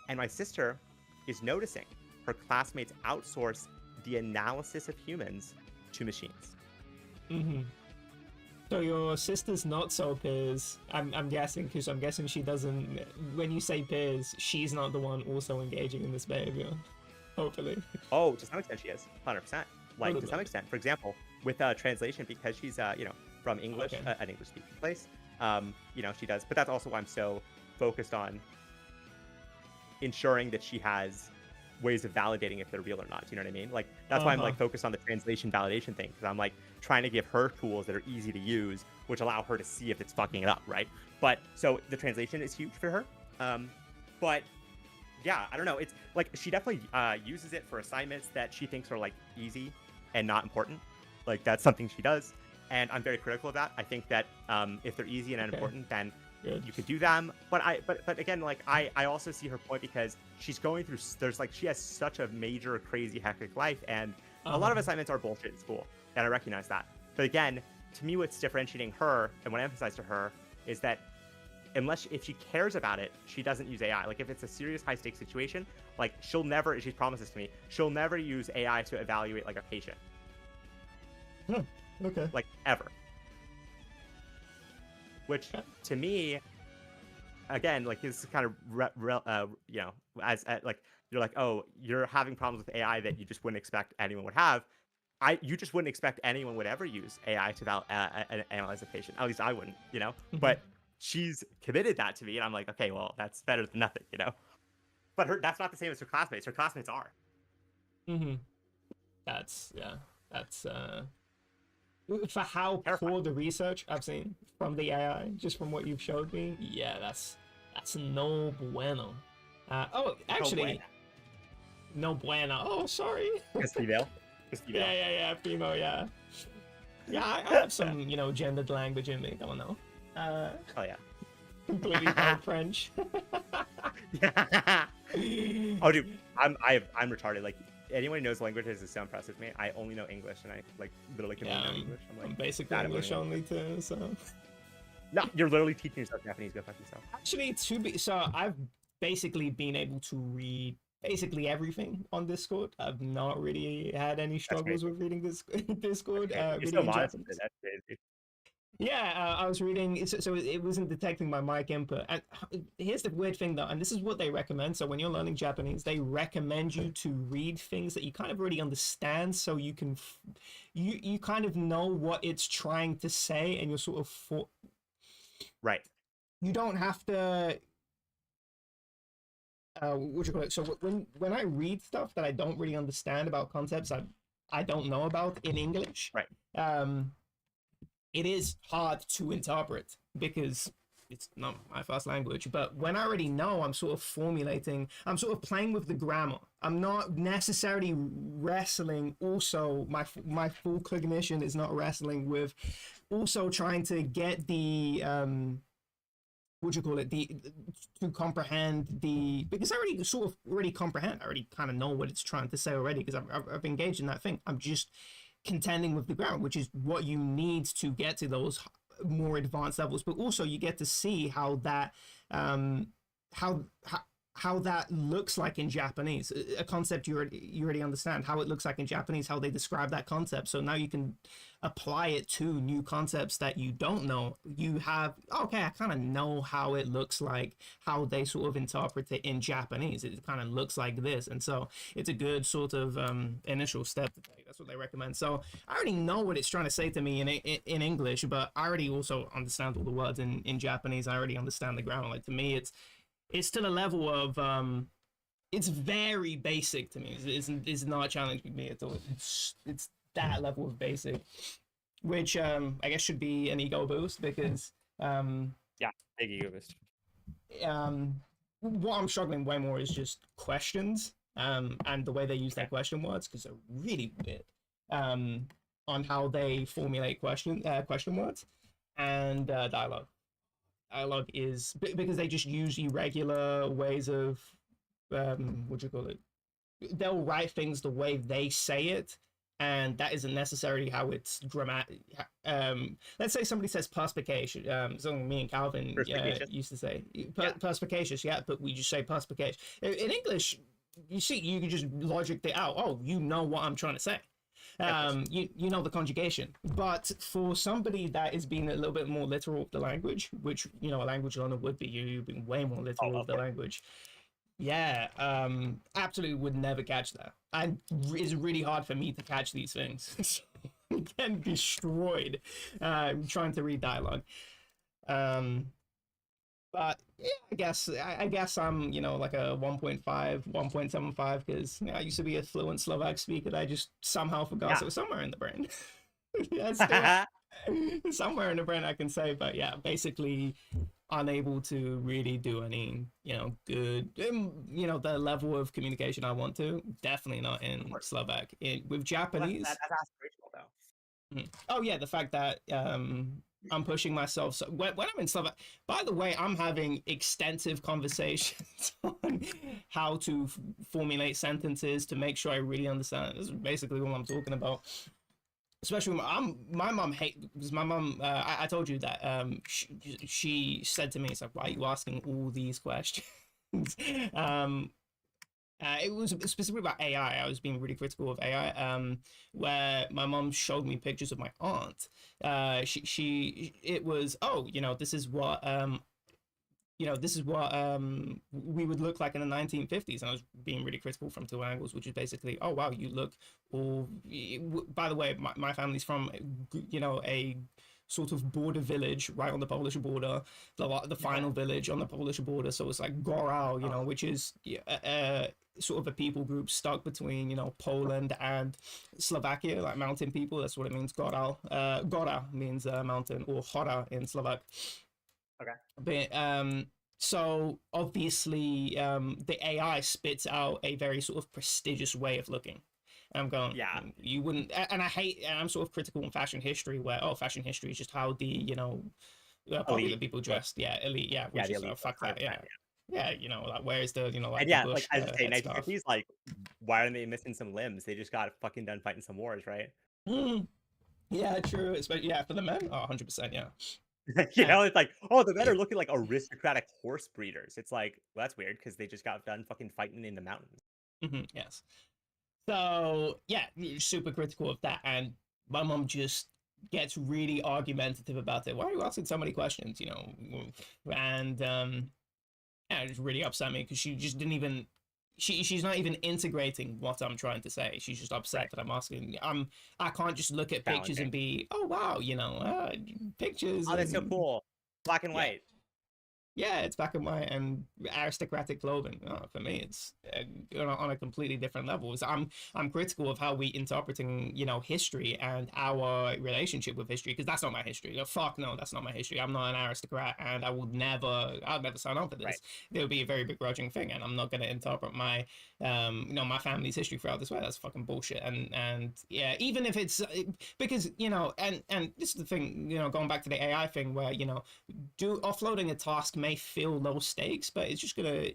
And my sister is noticing her classmates outsource the analysis of humans to machines. Hmm. So your sister's not so peers. I'm guessing because I'm guessing she doesn't. When you say peers, she's not the one also engaging in this behavior. Hopefully. Oh, to some extent she is, 100%. Oh, Like to some extent, for example, with translation, because she's from English, okay. an English speaking place, she does. But that's also why I'm so focused on ensuring that she has ways of validating if they're real or not. Do you know what I mean? Like that's why I'm like focused on the translation validation thing, because I'm like trying to give her tools that are easy to use, which allow her to see if it's fucking it up, right? But so the translation is huge for her. But yeah, I don't know. It's like she definitely uses it for assignments that she thinks are like easy and not important. Like that's something she does, and I'm very critical of that. I think that if they're easy and unimportant, then you could do them. But again, like I also see her point, because she's going through, she has such a major, crazy, hectic life, and a lot of assignments are bullshit in school, and I recognize that. But again, to me, what's differentiating her and what I emphasize to her is that if she cares about it, she doesn't use AI. Like if it's a serious high stakes situation, like she'll never, she promises to me, she'll never use AI to evaluate like a patient. Okay. Like ever. Which to me, again, like this is kind of, you know, as like, you're like, oh, you're having problems with AI that you just wouldn't expect anyone would have. You just wouldn't expect anyone would ever use AI to analyze a patient. At least I wouldn't, you know? But she's committed that to me, and I'm like, okay, well, that's better than nothing, you know? But that's not the same as her classmates. Her classmates are. That's for how poor the research I've seen from the AI, just from what you've showed me. Yeah, that's no bueno. Actually, no bueno. Oh, sorry. It's female. Yeah, female. Yeah. I have some, gendered language in me. Don't know. Oh yeah. Completely bad French. Yeah. Oh, dude, I'm retarded. Like, anyone who knows languages is so impressive to me. I only know English, and I like literally can know English. I'm basically English only too. So. No, you're literally teaching yourself Japanese. Go fuck yourself. Actually, so I've basically been able to read basically everything on Discord. I've not really had any struggles with reading this Discord. You're reading so in modest. Japanese. That's crazy. Yeah, I was reading, so it wasn't detecting my mic input. And here's the weird thing though, and this is what they recommend. So when you're learning Japanese, they recommend you to read things that you kind of already understand, so you can, you kind of know what it's trying to say, and you're sort of right. You don't have to. What you call it? So when I read stuff that I don't really understand about concepts I don't know about in English, right? It is hard to interpret because it's not my first language. But when I already know, I'm sort of playing with the grammar. I'm not necessarily wrestling. Also, my full cognition is not wrestling with also trying to get the to comprehend because I already comprehend. I already kind of know what it's trying to say already, because I've engaged in that thing. I'm just contending with the ground, which is what you need to get to those more advanced levels. But also you get to see how that how that looks like in Japanese, a concept you already understand, how it looks like in Japanese, how they describe that concept. So now you can apply it to new concepts that you don't know. You have, okay, I kind of know how it looks like, how they sort of interpret it in Japanese. It kind of looks like this. And so it's a good sort of initial step to take. That's what they recommend. So I already know what it's trying to say to me in English, but I already also understand all the words in Japanese. I already understand the grammar. Like, to me, it's to the level of it's very basic to me. It's not challenging me at all. It's that level of basic, which I guess should be an ego boost, because yeah, big ego boost. What I'm struggling way more is just questions and the way they use their question words, because they're really weird on how they formulate question words, and dialogue. Dialogue is because they just use irregular ways of they'll write things the way they say it, and that isn't necessarily how it's grammatic. Let's say somebody says perspicacious, something me and Calvin used to say perspicacious, but we just say perspicacious. In English, you can just logic it out. Oh, you know what I'm trying to say. You know the conjugation. But for somebody that is being a little bit more literal with the language, which a language learner would be, you've been way more literal with the language. Absolutely would never catch that. And it's really hard for me to catch these things. So I'm getting destroyed trying to read dialogue. But yeah, I guess I'm, like a 1.5, 1.75 because I used to be a fluent Slovak speaker. I just somehow forgot. Yeah. So somewhere in the brain. Yeah, still somewhere in the brain I can say, but yeah, basically unable to really do any, good, the level of communication I want to. Definitely not Of in course. Slovak. With Well, Japanese, that's aspirational though. oh yeah, the fact that I'm pushing myself. So when I'm in Slovak, by the way, I'm having extensive conversations on how to formulate sentences to make sure I really understand. This is basically what I'm talking about. Especially my mom hate because my mom I told you that she said to me, it's like, why are you asking all these questions? um it was specifically about AI. I was being really critical of AI. Where my mom showed me pictures of my aunt. It was, oh, this is what we would look like in the 1950s. And I was being really critical from two angles, which is basically, oh wow, you look all. By the way, my family's from, a sort of border village right on the Polish border, the final village on the Polish border. So it's like Gorau, Oh, which is sort of a people group stuck between, Poland and Slovakia, like mountain people. That's what it means. Gorau. Gora means mountain, or Hora in Slovak. okay. But so obviously the AI spits out a very sort of prestigious way of looking. And I'm going, Yeah. you wouldn't, and I hate, and I'm sort of critical in fashion history where, oh, fashion history is just how the, popular Elite people look. dressed. Yeah, elite. Yeah, Yeah, which the is, elite look, fuck that. 100%. Yeah. Yeah, like, where's the, And like the yeah, like Bush as I say, headscarf? 1950s, like why are they missing some limbs? They just got fucking done fighting some wars, right? Mm, yeah, true. Especially, yeah, for the men, oh, 100%. Yeah. Uh, It's like, oh, the men are looking like aristocratic horse breeders. It's like, well, that's weird because they just got done fucking fighting in the mountains. yes. So yeah, super critical of that, and my mom just gets really argumentative about it. Why are you asking so many questions? And yeah, it just really upset me because she just didn't even. She's not even integrating what I'm trying to say. She's just Right. upset that I'm asking. I can't just look at pictures Challenging. and be, oh wow, pictures Oh, that's so and cool. Black and yeah, white. yeah, it's black and white and aristocratic clothing. For me, it's on a completely different level. So I'm critical of how we interpreting, history and our relationship with history, because that's not my history. Fuck no, that's not my history. I'm not an aristocrat, and I'll never sign on for Right. this. There would be a very begrudging thing, and I'm not going to interpret my, my family's history throughout this way. That's fucking bullshit. And yeah, even if it's because and this is the thing, going back to the AI thing, where do offloading a task may feel low stakes, but it's just gonna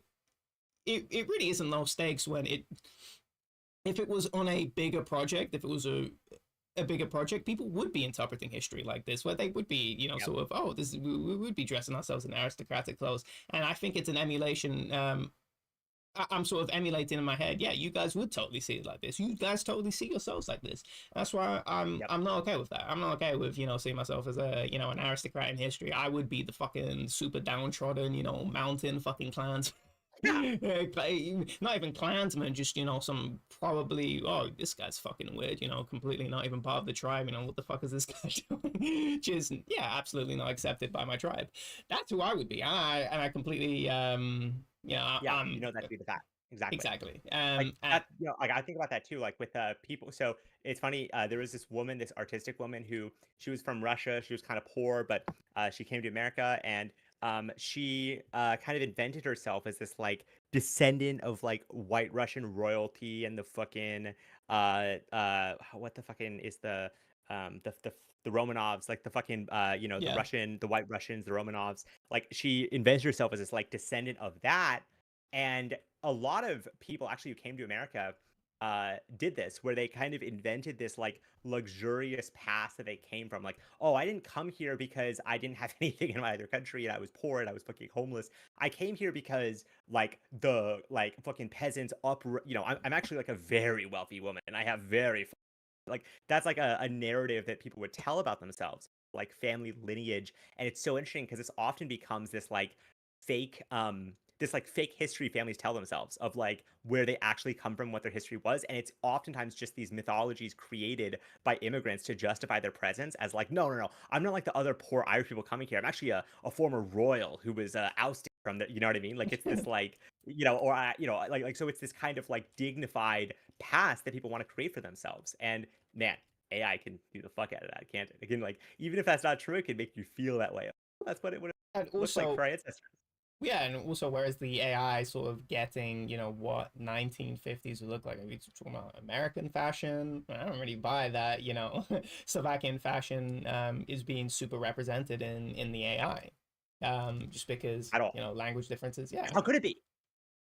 it really isn't low stakes when it if it was on a bigger project, if it was a bigger project, people would be interpreting history like this, where they would be, Yep. sort of, oh, we would be dressing ourselves in aristocratic clothes. And I think it's an emulation. I'm sort of emulating in my head. Yeah, you guys would totally see it like this. You guys totally see yourselves like this. That's why I'm Yep. I'm not okay with that. I'm not okay with seeing myself as a an aristocrat in history. I would be the fucking super downtrodden mountain fucking clans. Yeah. Not even clansmen, just some probably, oh, this guy's fucking weird, completely not even part of the tribe. What the fuck is this guy doing? Just, yeah, absolutely not accepted by my tribe. That's who I would be. And I completely Yeah. You I'm know that to be the fact. Exactly. exactly. Like that, like I think about that too, like with people. So it's funny. There was this woman, this artistic woman who she was from Russia. She was kind of poor, but she came to America and she kind of invented herself as this like descendant of like white Russian royalty and the fucking what the fucking is the Romanovs, like the fucking Yeah. the white Russians, the Romanovs. Like she invented herself as this like descendant of that, and a lot of people actually who came to America did this, where they kind of invented this like luxurious past that they came from. Like, oh, I didn't come here because I didn't have anything in my other country and I was poor and I was fucking homeless. I came here because like the like fucking peasants I'm actually like a very wealthy woman and I have very like that's like a narrative that people would tell about themselves, like family lineage. And it's so interesting because this often becomes this like fake this like fake history families tell themselves of like where they actually come from, what their history was, and it's oftentimes just these mythologies created by immigrants to justify their presence as like, no, no, no, I'm not like the other poor Irish people coming here. I'm actually a former royal who was ousted from the, you know what I mean? Like it's this like, or so it's this kind of like dignified past that people want to create for themselves. And man, AI can do the fuck out of that, can't it? It can like, even if that's not true, it can make you feel that way. That's what it would And look like also, for our ancestors. yeah, and also, whereas the AI sort of getting, what 1950s would look like. Are we talking about American fashion? I don't really buy that, Slovakian fashion is being super represented in the AI. Just because, At all. language differences. Yeah, How could it be?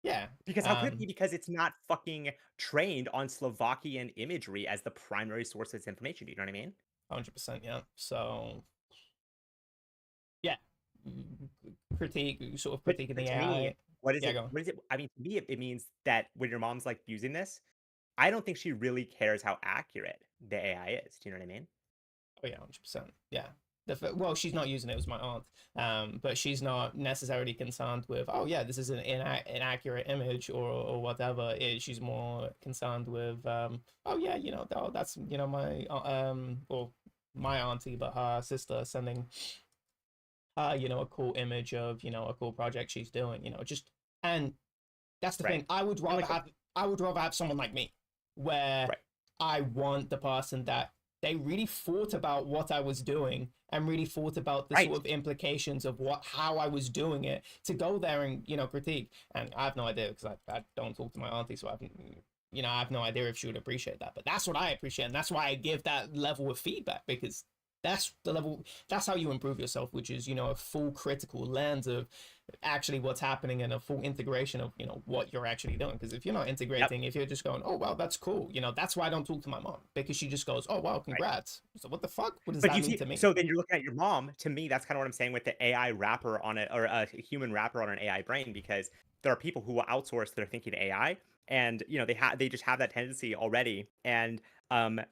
yeah. Because how could it be? Because it's not fucking trained on Slovakian imagery as the primary source of its information. Do you know what I mean? 100%, yeah. So, yeah. Sort of critiquing But the to me, AI. what is Yeah, it? go. What is it? I mean, to me, it means that when your mom's like using this, I don't think she really cares how accurate the AI is. Do you know what I mean? Oh yeah, 100%. Yeah. Well, she's not using it. It was my aunt, but she's not necessarily concerned with. Oh yeah, this is an inaccurate image or whatever. She's more concerned with. Oh yeah, that's my well, my auntie, but her sister sending her a cool image of a cool project she's doing. Just and that's the Right. thing. And like, I would rather have someone like me, where right, I want the person that they really thought about what I was doing and really thought about the right. sort of implications of how I was doing it to go there and critique. And I have no idea because I don't talk to my auntie, so I haven't. I have no idea if she would appreciate that. But that's what I appreciate, and that's why I give that level of feedback because that's the level. That's how you improve yourself, which is a full critical lens of actually what's happening and a full integration of what you're actually doing. Because if you're not Yep. integrating, if you're just going, oh wow, that's cool, that's why I don't talk to my mom because she just goes, oh wow, Right. congrats. So what the fuck, what does But that you mean see, to me? so then you're looking at your mom. To me, that's kind of what I'm saying with the AI wrapper on it, or a human wrapper on an AI brain, because there are people who will outsource their thinking to AI, and they just have that tendency already. And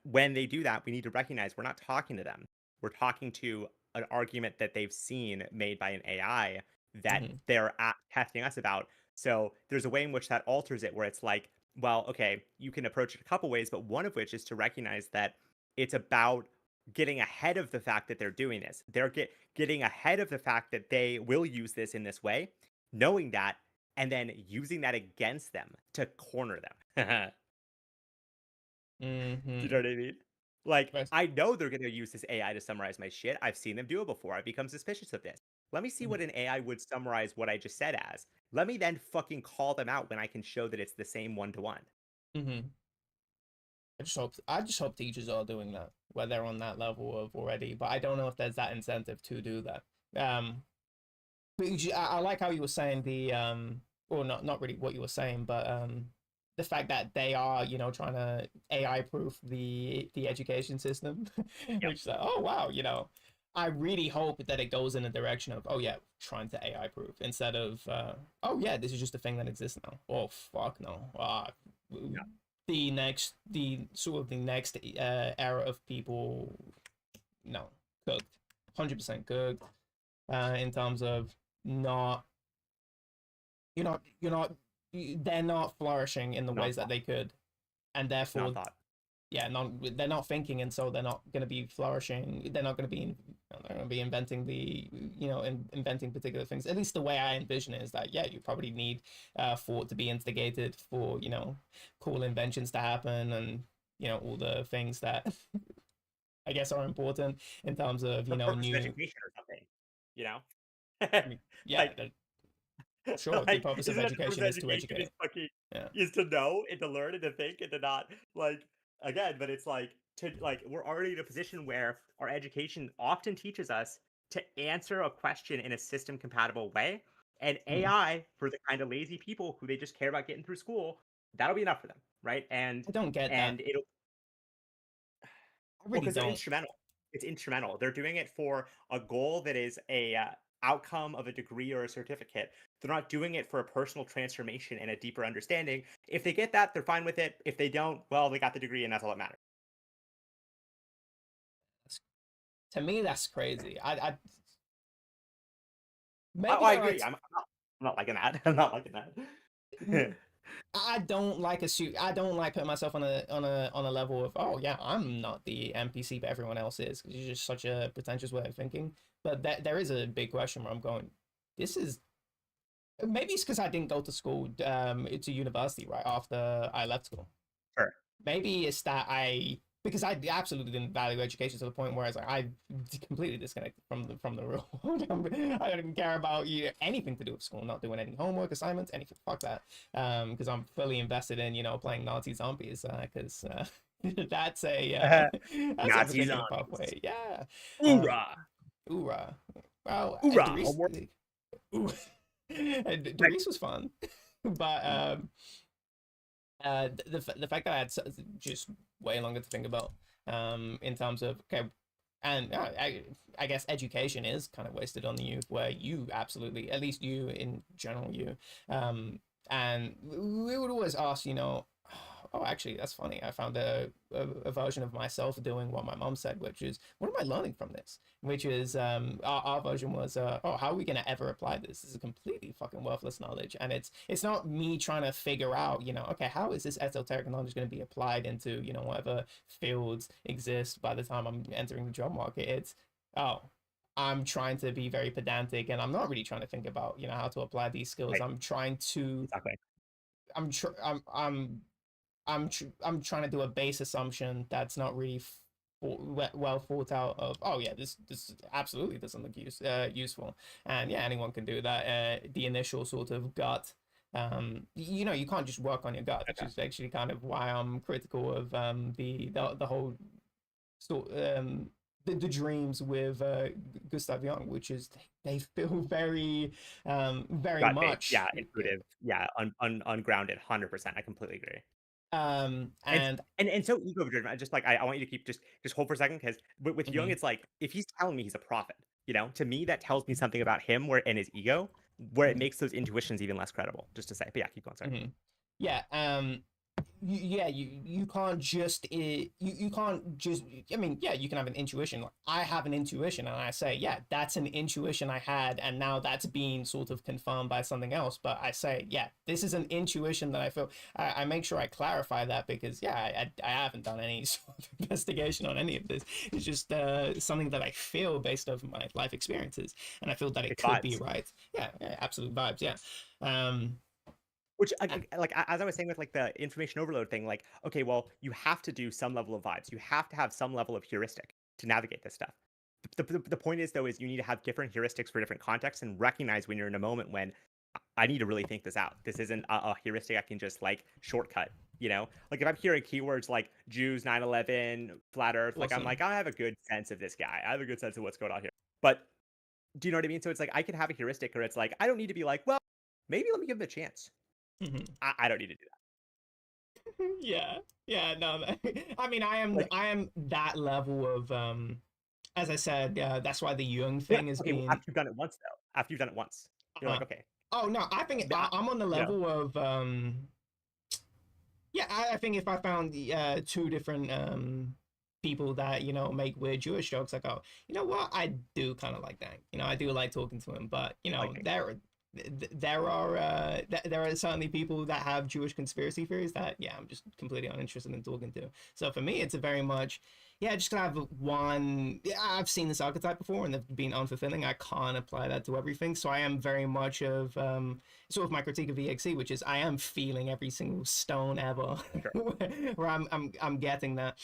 when they do that, we need to recognize we're not talking to them. We're talking to an argument that they've seen made by an AI that Mm-hmm. testing us about. So there's a way in which that alters it, where it's like, well, okay, you can approach it a couple ways, but one of which is to recognize that it's about getting ahead of the fact that they're doing this. They're getting ahead of the fact that they will use this in this way, knowing that, and then using that against them to corner them. Do you know Mm-hmm. what I mean? Like, Right. I know they're going to use this AI to summarize my shit. I've seen them do it before. I've become suspicious of this. Let me see Mm-hmm. what an AI would summarize what I just said as. Let me then fucking call them out when I can show that it's the same one to one. Mm-hmm. I just hope teachers are doing that where they're on that level of already, but I don't know if there's that incentive to do that. But I like how you were saying or not really what you were saying, but the fact that they are trying to AI proof the education system, Yep. which is like, oh wow, I really hope that it goes in a direction of oh yeah, trying to AI proof instead of oh yeah, this is just a thing that exists now. Oh fuck no, Yeah. the next era of people, no, cooked, 100% cooked in terms of not you're not they're not flourishing in the ways that Non-thought. they could, and therefore Non-thought. yeah, they're not thinking, and so they're not going to be flourishing. They're not going to be they're going to be inventing inventing particular things. At least the way I envision it is that yeah, you probably need thought to be instigated for cool inventions to happen, and all the things that I guess are important in terms of For purpose of new. education or something, you know? I mean, yeah, Like, sure. The like, purpose of isn't that the purpose education of is to education is educate. fucking Yeah. is to know and to learn and to think and to not like again, but it's like to like we're already in a position where our education often teaches us to answer a question in a system compatible way. And Mm. AI for the kind of lazy people who they just care about getting through school, that'll be enough for them, right? I don't get that. And it'll I well, really because they're don't. instrumental. It's instrumental. They're doing it for a goal that is a outcome of a degree or a certificate. They're not doing it for a personal transformation and a deeper understanding. If they get that, they're fine with it. If they don't, well, they got the degree and that's all that matters. To me, that's crazy. I Oh, maybe I there are agree. I'm not liking that. I'm not liking Mm, that. I don't like a suit. I don't like putting myself on a level of, oh yeah, I'm not the NPC, but everyone else is. 'Cause it's just such a pretentious way of thinking. But that there is a big question where I'm going. This is maybe it's because I didn't go to school to university right after I left school. Sure. Maybe it's that I because I absolutely didn't value education to the point where I was like I completely disconnected from the real world. I don't even care about anything to do with school, not doing any homework assignments, anything. Fuck that. Because I'm fully invested in playing Nazi zombies. Because that's a that's a Nazi particular zombies. pathway. Yeah. Um, Hoorah! Hoorah. Well, Hoorah! Doris, Homework. ooh, Right. Doris was fun, but the fact that I had just way longer to think about in terms of okay, and I guess education is kind of wasted on the youth where you absolutely, at least you in general, you and we would always ask, oh, actually, that's funny. I found a version of myself doing what my mom said, which is, what am I learning from this? Which is, our version was, oh, how are we going to ever apply this? This is completely fucking worthless knowledge. And it's not me trying to figure out, okay, how is this esoteric knowledge going to be applied into, whatever fields exist by the time I'm entering the job market? It's, oh, I'm trying to be very pedantic and I'm not really trying to think about, how to apply these skills. Right. I'm trying to, Exactly. I'm, tr- I'm trying to do a base assumption that's not really well thought out of, oh yeah, this absolutely doesn't look useful, and yeah, anyone can do that. The initial sort of gut, you can't just work on your gut, which Okay. is actually kind of why I'm critical of the whole sort the dreams with Gustav Jung, which is they feel very Gut based. much Yeah. Intuitive. Yeah. Ungrounded. 100%. I completely agree. And and and so ego driven. I just like I want you to keep just hold for a second because with Jung, mhm, it's like if he's telling me he's a prophet, to me that tells me something about him where and his ego, where it mhm, makes those intuitions even less credible. Just to say, but yeah, keep going. Sorry. mhm. Yeah, you can't just you can't just, I mean, yeah, you can have an intuition. Like, I have an intuition and I say, yeah, that's an intuition I had and now that's being sort of confirmed by something else, but I say, yeah, this is an intuition that I feel. I make sure I clarify that because yeah, I haven't done any sort of investigation on any of this. It's just something that I feel based off my life experiences, and I feel that it It's could be vibes. right. Yeah, yeah, absolute vibes. Yeah. um Which, like, as I was saying with like the information overload thing, like, okay, well, you have to do some level of vibes. You have to have some level of heuristic to navigate this stuff. The point is, though, is you need to have different heuristics for different contexts and recognize when you're in a moment when I need to really think this out. This isn't a heuristic I can just like shortcut. Like if I'm hearing keywords like Jews, 9/11, flat Earth, like I'm Awesome. like I have a good sense of this guy. I have a good sense of what's going on here. But do you know what I mean? So it's like I can have a heuristic, or it's like I don't need to be like, well, maybe let me give him a chance. Mhm. I don't need to do that. Yeah, yeah, no, I mean, Like, I am that level of as I said, that's why the Jung yeah, thing has okay, well, been after you've done it once, though, after you've done it once, you're like, uh okay, oh no, I think the I'm on the you know, level of yeah, I think if I found the two different people that make weird Jewish jokes, I go, you know what, I do kind of like that. I do like talking to him, but like, there are certainly people that have Jewish conspiracy theories that yeah, I'm just completely uninterested in talking to. So for me, it's a very much yeah, just gonna have one. Yeah, I've seen this archetype before and they've been unfulfilling. I can't apply that to everything. So I am very much of sort of my critique of EXE, which is I am feeling every single stone ever, sure, where I'm getting that.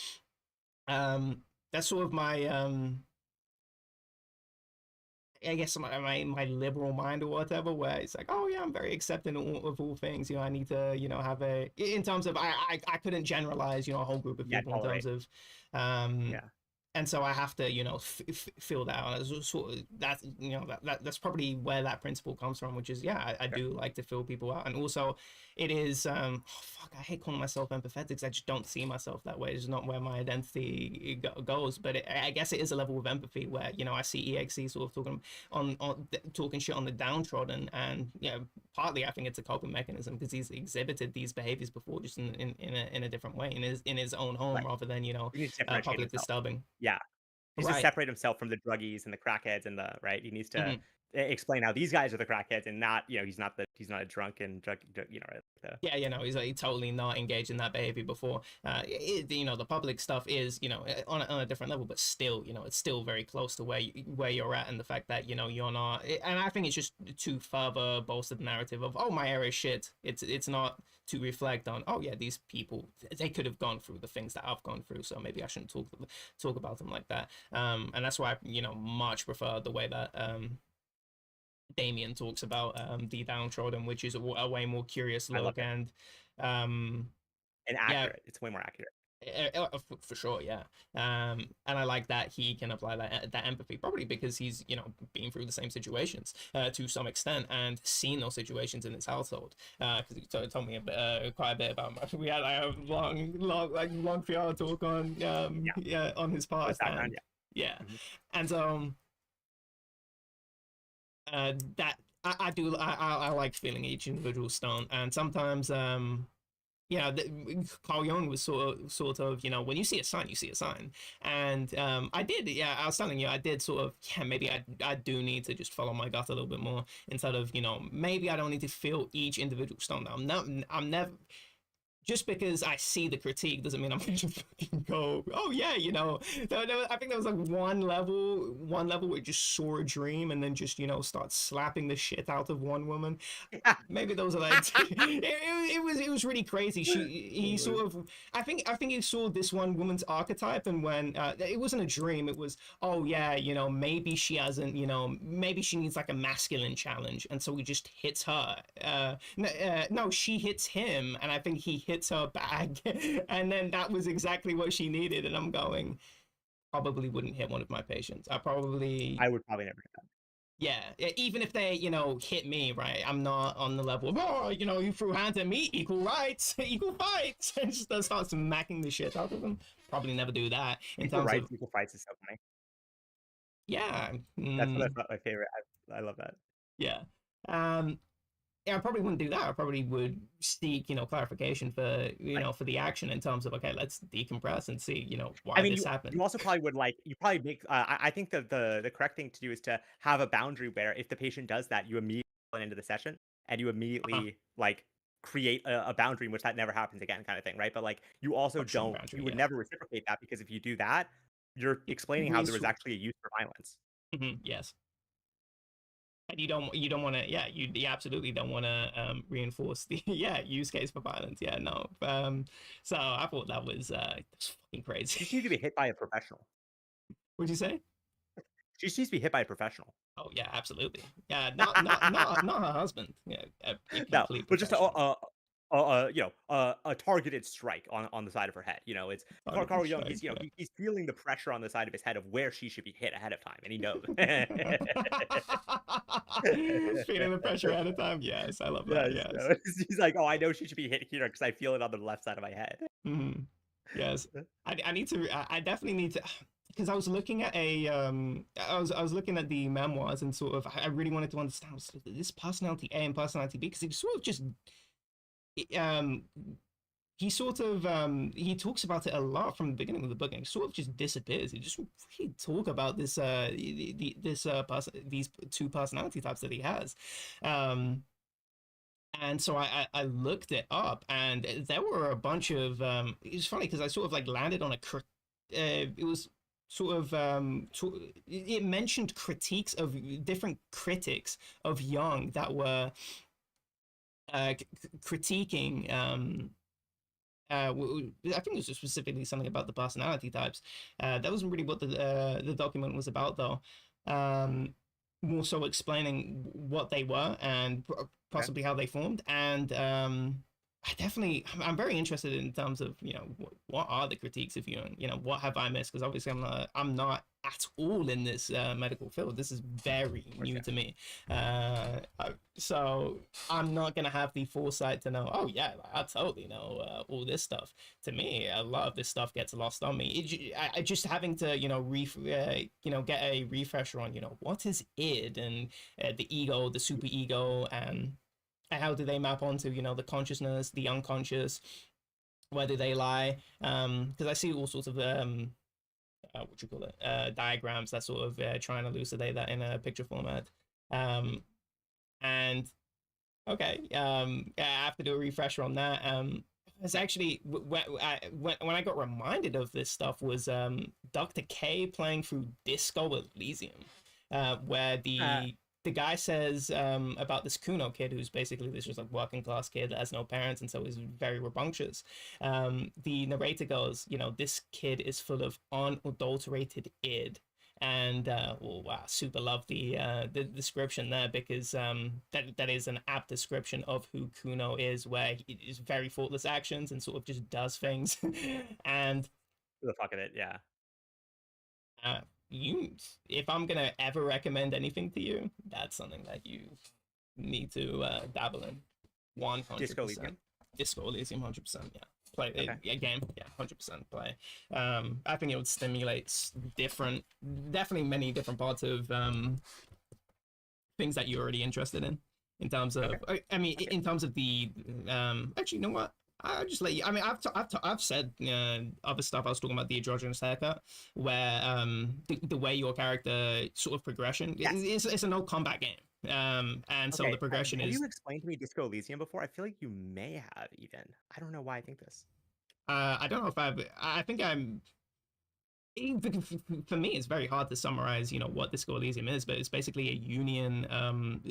That's sort of my I guess my liberal mind or whatever, where it's like, oh yeah, I'm very accepting of all things. I need to, have in terms of I couldn't generalize, a whole group of yeah, people in terms tolerate, of, um, yeah, and so I have to, feel that out. As sort of that's that's probably where that principle comes from, which is yeah, I sure, do like to feel people out, and also it is oh, fuck, I hate calling myself empathetic because I just don't see myself that way. It's not where my identity goes, but I guess it is a level of empathy where I see EXE sort of talking talking shit on the downtrodden, and partly I think it's a coping mechanism because he's exhibited these behaviors before, just in a different way in his own home right. rather than He needs to differentiate public himself. disturbing. Yeah, he needs to Right. separate himself from the druggies and the crackheads and the right. He needs to Mhm. explain how these guys are the crackheads and not, he's not a drunk, right? Yeah, he's like totally not engaged in that behavior before. The public stuff is, on a different level, but still, it's still very close to where you're at, and the fact that you're not. And I think it's just to further bolster the narrative of, oh, my area is shit. It's not to reflect on, oh yeah, these people, they could have gone through the things that I've gone through, so maybe I shouldn't talk about them like that. And that's why I, much prefer the way that Damien talks about the downtrodden, which is a way more curious I love look, it. and um, And yeah, accurate. It's way more accurate. for sure, yeah. And I like that he can apply that empathy, probably because he's been through the same situations to some extent and seen those situations in his household. Because he told me quite a bit about we had like, a long 3 hour talk on Yeah. on his past, Background, and yeah, yeah. and that I do I like feeling each individual stone, and sometimes Carl Jung was sort of when you see a sign, you see a sign, and I did, yeah, I was telling you, I did sort of, yeah, maybe I do need to just follow my gut a little bit more instead of maybe I don't need to feel each individual stone. I'm never, just because I see the critique doesn't mean I'm going to fucking go, oh yeah, I think there was like one level where it just saw a dream and then just, start slapping the shit out of one woman. Maybe those are like, it was really crazy. He sort of, I think he saw this one woman's archetype, and when it wasn't a dream, it was, oh yeah, maybe she hasn't, maybe she needs like a masculine challenge, and so he just hits her. No, she hits him, and I think he hits her back, and then that was exactly what she needed. And I'm going, probably wouldn't hit one of my patients. I would probably never do Yeah, even if they, hit me, right? I'm not on the level of, oh, you threw hands at me, equal rights, equal fights, and just start smacking the shit out of them. Probably never do that in equal terms of, rights, equal fights is so funny. yeah, That's my favorite. I love that. yeah. Um, yeah, I probably wouldn't do that. I probably would seek, clarification for, Right. for the action in terms of, okay, let's decompress and see, I why mean, this you happened. also probably would you probably make. I think that the correct thing to do is to have a boundary where if the patient does that, you immediately go into the session and you Uh-huh. immediately create a boundary in which that never happens again, kind of thing, right? But you A also strong don't. boundary, You would yeah. never reciprocate that because if you do that, you're explaining how We, there was actually a use for violence. yes. And you don't want to, yeah, you absolutely don't want to reinforce the yeah use case for violence, yeah, no. So I thought that's fucking She crazy. just needs to be hit by a professional. What'd you say? She just needs to be hit by a professional. Oh yeah, absolutely. Yeah, not her husband. Yeah, a No, complete but just professional. a targeted strike on the side of her head. It's Targeted Carl Jung. strike, yeah. He's feeling the pressure on the side of his head of where she should be hit ahead of time, and he knows. Feeling the pressure ahead of time. Yes, I love that. Yes, Yes. no. He's like, oh, I know she should be hit here because I feel it on the left side of my head. Mhm. Yes, I need to. I definitely need to, because I was looking at I was looking at the memoirs, and sort of I really wanted to understand this personality A and personality B, because he sort of just um he sort of he talks about it a lot from the beginning of the book, and he sort of just disappears. He just really talk about this these two personality types that he has. Um and so I looked it up, and there were a bunch of it was funny because I sort of like landed on it was sort of it mentioned critiques of different critics of Young that were critiquing I think it was specifically something about the personality types. That wasn't really what the document was about, though. More so explaining what they were and Okay. possibly how they formed. And I'm very interested in terms of what are the critiques of you, and what have I missed, because obviously I'm not at all in this medical field. This is very Of course, new yeah. to me. So I'm not gonna have the foresight to know, oh yeah, I totally know all this stuff. To me, a lot of this stuff gets lost on me. I just having to get a refresher on what is id, and the ego, the super ego, and how do they map onto the consciousness, the unconscious, where do they lie? Because I see all sorts of what you call it, diagrams that sort of try and elucidate that in a picture format. Um, and okay, I have to do a refresher on that. It's actually when I got reminded of this stuff was Dr. K playing through Disco Elysium, where Uh, the guy says about this Kuno kid who's basically this just like working class kid that has no parents and so is very rambunctious. The narrator goes, you know, this kid is full of unadulterated id. And well, wow, super love the description there because that is an apt description of who Kuno is, where he is very thoughtless actions and sort of just does things. And for the fuck of it, yeah. uh, you, if I'm gonna ever recommend anything to you, that's something that you need to dabble in. Disco Elysium. 100%. Disco Elysium, 100%. Yeah. Play it Okay. again. Yeah, 100% play. I think it would stimulate different, definitely many different parts of things that you're already interested in terms of. Okay. I mean, Okay. in terms of the. Actually, you know what? I'll just let you. I mean, I've said other stuff. I was talking about the androgynous haircut, where the way your character sort of progression. Yes. It's an old combat game. And so Okay. the progression Have is. you explained to me Disco Elysium before? I feel like you may have even. I don't know why I think this. I don't know if I think I'm for me it's very hard to summarize what Disco Elysium is, but it's basically a union.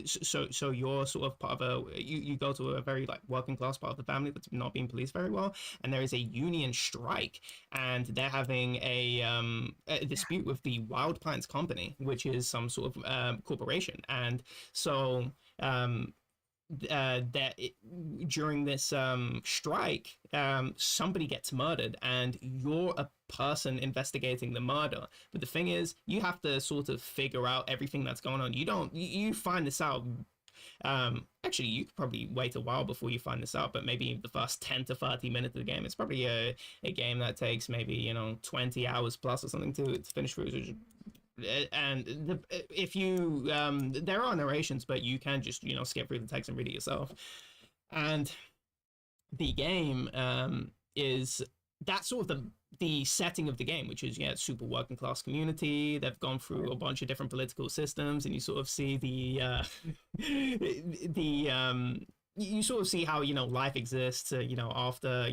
So you're sort of part of you go to a very like working class part of the family that's not being policed very well, and there is a union strike, and they're having a dispute with the Wild Plants Company, which is some sort of corporation. And so during this strike, somebody gets murdered, and you're a person investigating the murder. But the thing is, you have to sort of figure out everything that's going on. You find this out. Actually, you could probably wait a while before you find this out, but maybe the first 10 to 30 minutes of the game. It's probably a game that takes maybe 20 hours plus or something to finish through. And if you there are narrations, but you can just skip through the text and read it yourself. And the game is that sort of the setting of the game, which is super working class community. They've gone through a bunch of different political systems, and you sort of see the the you sort of see how life exists after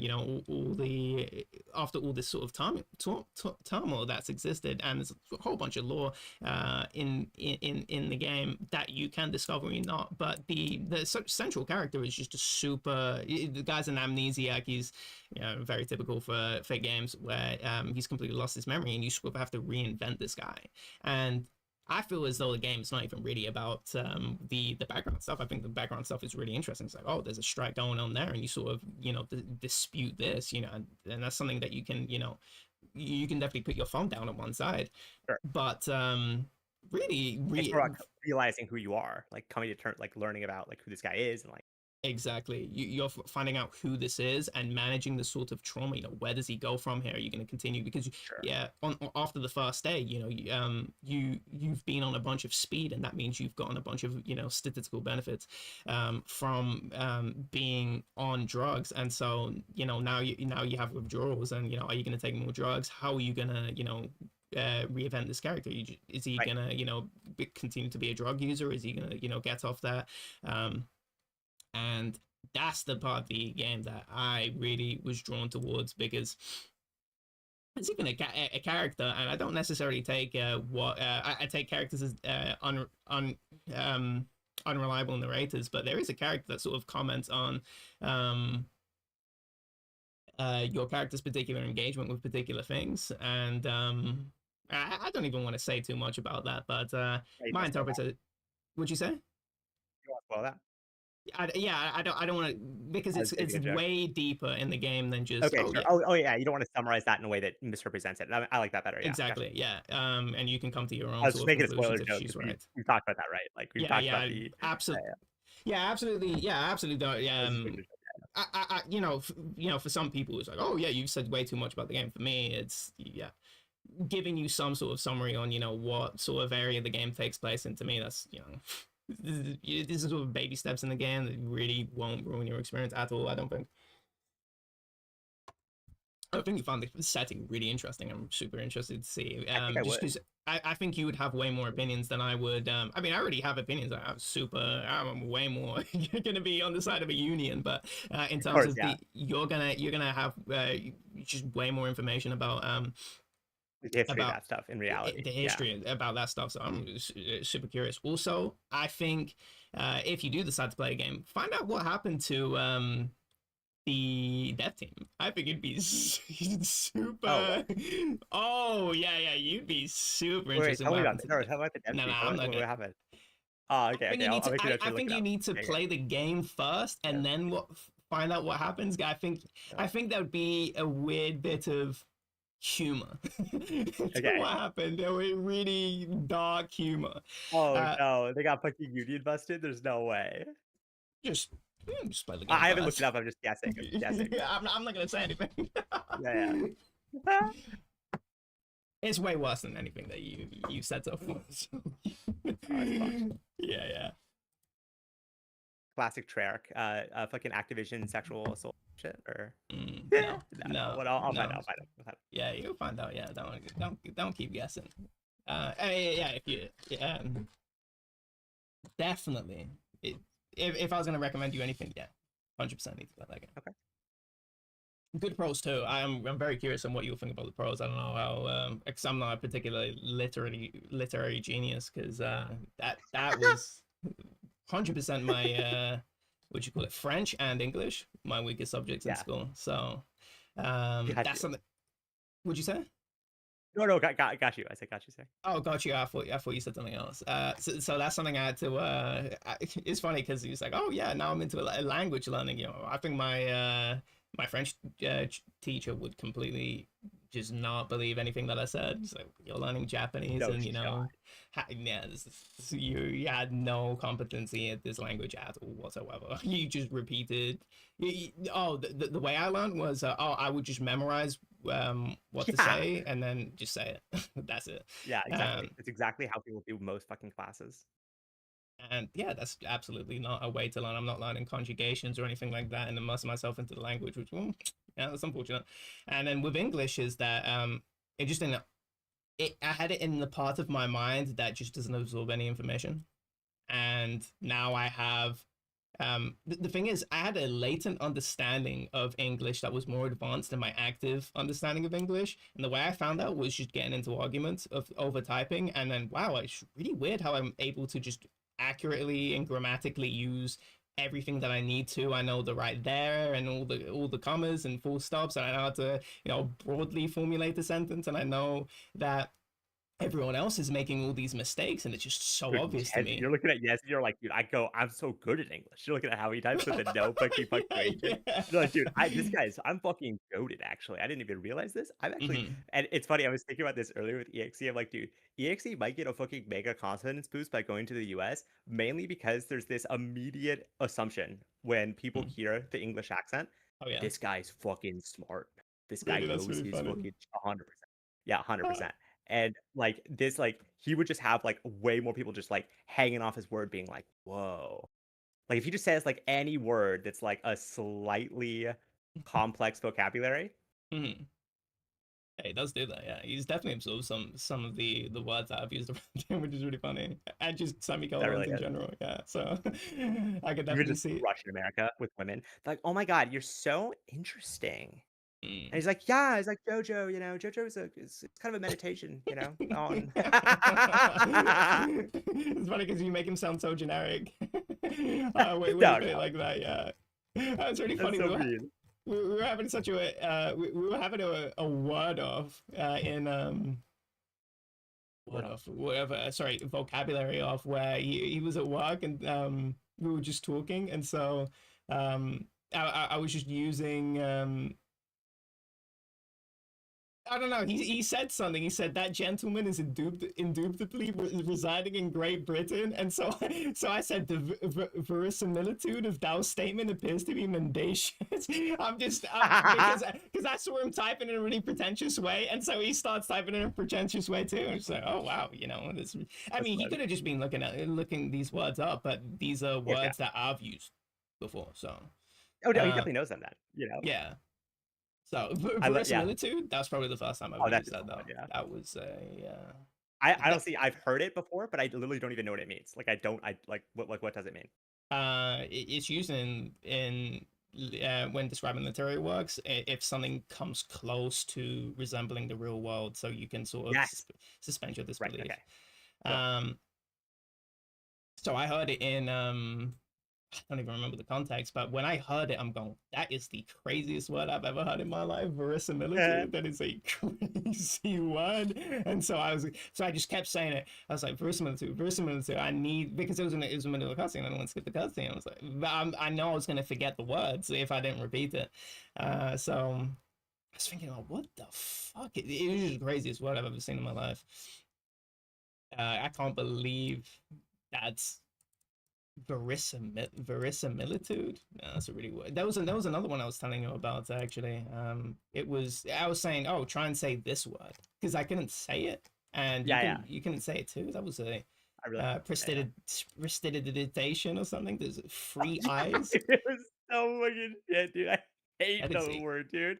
all the after all this sort of turmoil that's existed. And there's a whole bunch of lore in the game that you can discover or not. But the central character is just a super, the guy's an amnesiac. He's very typical for games where he's completely lost his memory, and you sort of have to reinvent this guy. And I feel as though the game is not even really about the background stuff. I think the background stuff is really interesting. It's like, oh, there's a strike going on there, and you sort of dispute this, and that's something that you can definitely put your phone down on one side. Sure. But really, it's more like realizing who you are, like coming to terms, like learning about like who this guy is, and like. Exactly. You're finding out who this is and managing the sort of trauma. Where does he go from here? Are you going to continue? Because Sure. after the first day, you've been on a bunch of speed, and that means you've gotten a bunch of statistical benefits from being on drugs. And so now you have withdrawals, and are you going to take more drugs? How are you going to reinvent this character? Is he Right. gonna continue to be a drug user? Is he gonna get off that? And that's the part of the game that I really was drawn towards, because it's even a character, and I don't necessarily take I take characters as unreliable narrators, but there is a character that sort of comments on your character's particular engagement with particular things. And I don't even want to say too much about that, but my interpreter. Would you say? You want to spoil that? I don't want to, because it's way deeper in the game than just. Okay, sure. Yeah. Oh, yeah. You don't want to summarize that in a way that misrepresents it. I like that better. Yeah, Exactly. gotcha. Yeah. And you can come to your I own was just sort of making a spoiler conclusions if joke she's because right. we've talked about that, right? Like we've talked about the. Absolutely. Yeah, absolutely. Yeah, absolutely. For some people, it's like, oh yeah, you've said way too much about the game. For me, it's giving you some sort of summary on what sort of area the game takes place in. To me, that's this is sort of baby steps in the game that really won't ruin your experience at all, I don't think. I think you found the setting really interesting. I'm super interested to see. I think I Just would. because I think you would have way more opinions than I would. I mean, I already have opinions. I'm way more going to be on the side of a union. But in Of terms course, of yeah. you're gonna have just way more information The history of about that stuff in reality. the Yeah. history about that stuff. So I'm super curious. Also, I think if you do decide to play a game, find out what happened to the dev team. I think it'd be Oh, super. what? Oh yeah, you'd be super Wait, interested in tell what me about happened it. to the No, dev. tell me about the dev No, no, team. I'm not What gonna. happened? Oh, I okay, think okay. you need I'll to. make sure to I look think it you up. need to Okay, okay. play the game first, Yeah. and then find out what happens. I think. Yeah. I think that would be a weird bit of humor to Okay. what happened. There were really dark humor. Oh Uh, no, they got fucking union busted. There's no way. just just play the game I haven't looked it first. up. I'm just guessing. I'm just guessing. I'm not gonna say anything. Yeah, yeah. It's way worse than anything that you set up for. So. Oh, it's fucked. Yeah. Classic Treyarch. Fucking Activision sexual assault shit, or No, no. no, What? I'll find no. out. I'll find out. I'll find Yeah, you'll find out. Yeah, don't keep guessing. Yeah, if you, yeah, definitely. If I was gonna recommend you anything, yeah, 100% need to play that game. Okay. Good pros too. I'm very curious on what you'll think about the pros. I don't know how because I'm not a particularly literary genius because that was 100% my what you call it, French and English, my weakest subjects in Yeah. school. So Got that's you. something. What'd you say? No, got you. I said got you, sir. Oh, got you. I thought you said something else. So that's something I had to. It's funny because he's like, oh yeah, now I'm into language learning. You know, I think my French teacher would completely just not believe anything that I said. He's like, you're learning Japanese, No and you shot. know, yeah, you had no competency at this language at all whatsoever. You just repeated. Oh, the way I learned was, I would just memorize what to Yeah. say and then just say it. That's it. Yeah, exactly. It's exactly how people do most fucking classes. And yeah, that's absolutely not a way to learn. I'm not learning conjugations or anything like that and immerse myself into the language, which, yeah, that's unfortunate. And then with English is that it just didn't. I had it in the part of my mind that just doesn't absorb any information, and now I have. The thing is, I had a latent understanding of English that was more advanced than my active understanding of English. And the way I found out was just getting into arguments of over typing. And then, wow, it's really weird how I'm able to just accurately and grammatically use everything that I need to. I know the right there and all the commas and full stops, and I know how to broadly formulate a sentence, and I know that everyone else is making all these mistakes, and it's just so Dude, obvious to Yes, me. you're looking at Yes, you're like, dude, I'm so good at English. You're looking at how he types with a no fucking punctuation. You're like, dude, I'm fucking goated, actually. I didn't even realize this. I'm actually, Hmm. and it's funny, I was thinking about this earlier with EXE. I'm like, dude, EXE might get a fucking mega confidence boost by going to the US, mainly because there's this immediate assumption when people hear the English accent, Oh yeah, this guy's fucking smart. This guy really, that's knows really his funny. fucking 100%. Yeah, 100%. And like this, like he would just have like way more people just like hanging off his word, being like, whoa. Like if he just says like any word that's like a slightly complex vocabulary. Hmm. Yeah, he does do that. Yeah, he's definitely absorbed some of the words that I've used around him, which is really funny, and just That semicolons really in is. general. Yeah, so I could You could definitely just see. crush in America with women. They're like, oh my God, you're so interesting. And Mm. he's like, yeah, he's like JoJo, JoJo is it's kind of a meditation, on It's funny because you make him sound so generic. When you No, put it no. like that, yeah, that's really That's funny. so mean. We were having such we were having a word off in word Well, off whatever sorry vocabulary off where he was at work and we were just talking and so I was just using I don't know. He said something. He said that gentleman is indubitably residing in Great Britain, and so so I said the verisimilitude of Dow's statement appears to be mendacious. Because I saw him typing in a really pretentious way, and so he starts typing in a pretentious way too. And it's like, oh wow, this. I that's mean, he funny. could have just been looking these words up, but these are Of course, yeah. words that I've used before. So Oh no, he uh, definitely knows them then. yeah. So yeah. verisimilitude, that's probably the first time I Oh, ever that's used just that fun. though. Yeah. That was a I don't see. I've heard it before, but I literally don't even know what it means. Like I don't. I like what does it mean? it's used in when describing literary works if something comes close to resembling the real world, so you can sort of Yes. suspend your Right. disbelief. Okay. Sure. Um, so I heard it in I don't even remember the context, but when I heard it, I'm going, that is the craziest word I've ever heard in my life. Verisimilitude. That is a crazy word. And so I just kept saying it. I was like, verisimilitude, verisimilitude. I need, because it was in the middle of the cutscene. I didn't want to skip the cutscene. I was like, but I know I was going to forget the words if I didn't repeat it. So I was thinking, oh, what the fuck? It was just the craziest word I've ever seen in my life. I can't believe that's verisimilitude. No, that's a really word. That was another one I was telling you about actually. It was I was saying, oh, try and say this word because I couldn't say it, and Yeah. Yeah. you couldn't say it too. That was a I really. Yeah. prestidigitation or something. There's three Yeah. eyes. It was so fucking shit, dude. I hate That is the a word, dude.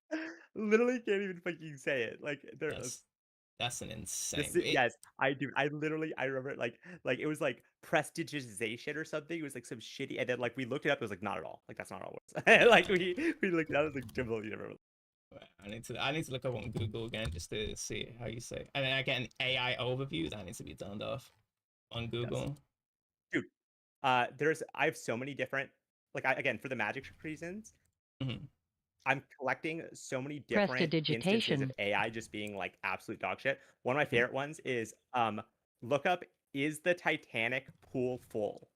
Literally can't even fucking say it. Like there. that's that's an insane. This yes, I do. I literally I remember it like it was like prestigization or something. It was like some shitty, and then like we looked it up. It was like not at all. Like that's not all words. Like we looked it up. It was like completely different. I need to look up on Google again just to see how you say. And then I get an AI overview that needs to be turned off on Yes, Google. dude. I have so many different like again for the magic reasons. Mhm. I'm collecting so many different instances of Prestidigitation. AI just being like absolute dog shit. One of my Mhm. favorite ones is look up is the Titanic pool full?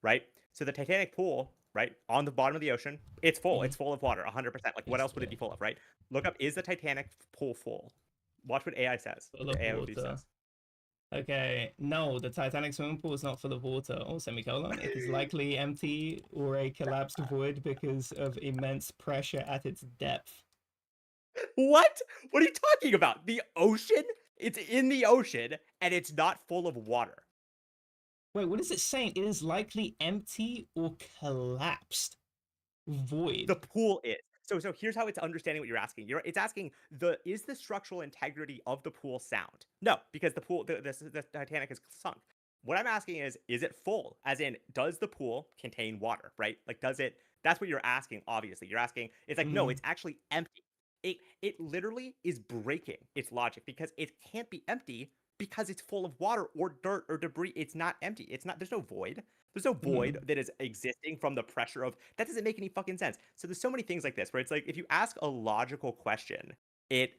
Right? So the Titanic pool, right, on the bottom of the ocean, it's full. Mhm. It's full of water, 100%. Like what It's else would it be full of, right? Look up is the Titanic pool full? Watch what AI says. What full the of AI water. says. Okay, no, the Titanic swimming pool is not full of water. Oh, semicolon. It is likely empty or a collapsed void because of immense pressure at its depth. What? What are you talking about? The ocean? It's in the ocean and it's not full of water. Wait, what is it saying? It is likely empty or collapsed. The Void. pool is. So here's how it's understanding what you're asking. It's asking the is the structural integrity of the pool sound? No, because the pool the Titanic is sunk. What I'm asking is it full? As in, does the pool contain water? Right? Like, does it? That's what you're asking. Obviously, you're asking. It's like no, Mm, it's actually empty. It literally is breaking its logic because it can't be empty because it's full of water or dirt or debris. It's not empty. It's not. There's no void. There's no void mm, that is existing from the pressure of that doesn't make any fucking sense. So there's so many things like this where it's like if you ask a logical question, it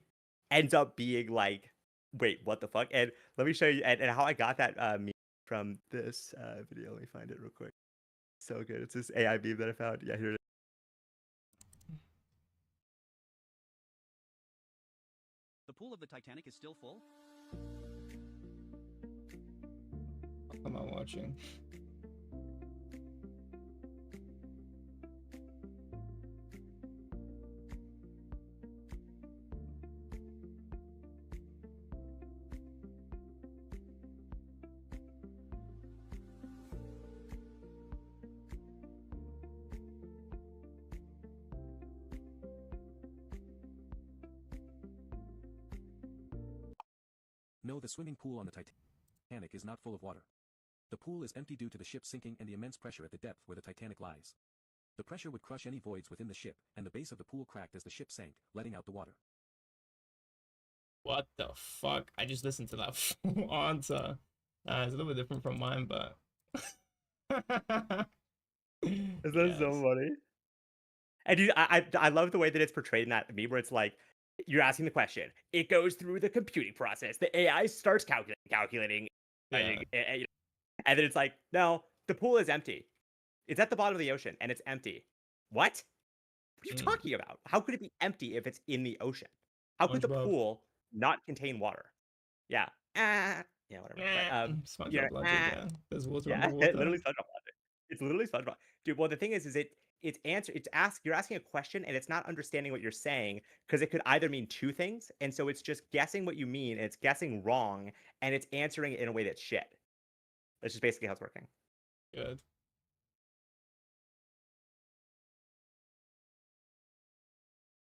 ends up being like, wait, what the fuck? And let me show you and how I got that meme from this video. Let me find it real quick. So good. It's this AI meme that I found. Yeah, here it is. The pool of the Titanic is still full? I'm not watching. No, the swimming pool on the Titanic is not full of water. The pool is empty due to the ship sinking and the immense pressure at the depth where the Titanic lies. The pressure would crush any voids within the ship, and the base of the pool cracked as the ship sank, letting out the water. What the fuck? I just listened to that full answer. It's a little bit different from mine, but Is that so yes. funny? And I love the way that it's portrayed in that meme where it's like you're asking the question, it goes through the computing process, the AI starts calculating, Yeah. and then it's like, no, the pool is empty. It's at the bottom of the ocean and it's empty. What? What are you Mm. talking about? How could it be empty if it's in the ocean? How could the SpongeBob. pool not contain water? Yeah. Yeah, whatever. But you know, SpongeBob logic, yeah. There's water yeah, underwater. literally SpongeBob logic. It's literally SpongeBob. Dude, well the thing is you're asking a question and it's not understanding what you're saying because it could either mean two things, and so it's just guessing what you mean, and it's guessing wrong, and it's answering it in a way that's shit. That's just basically how it's working. Good.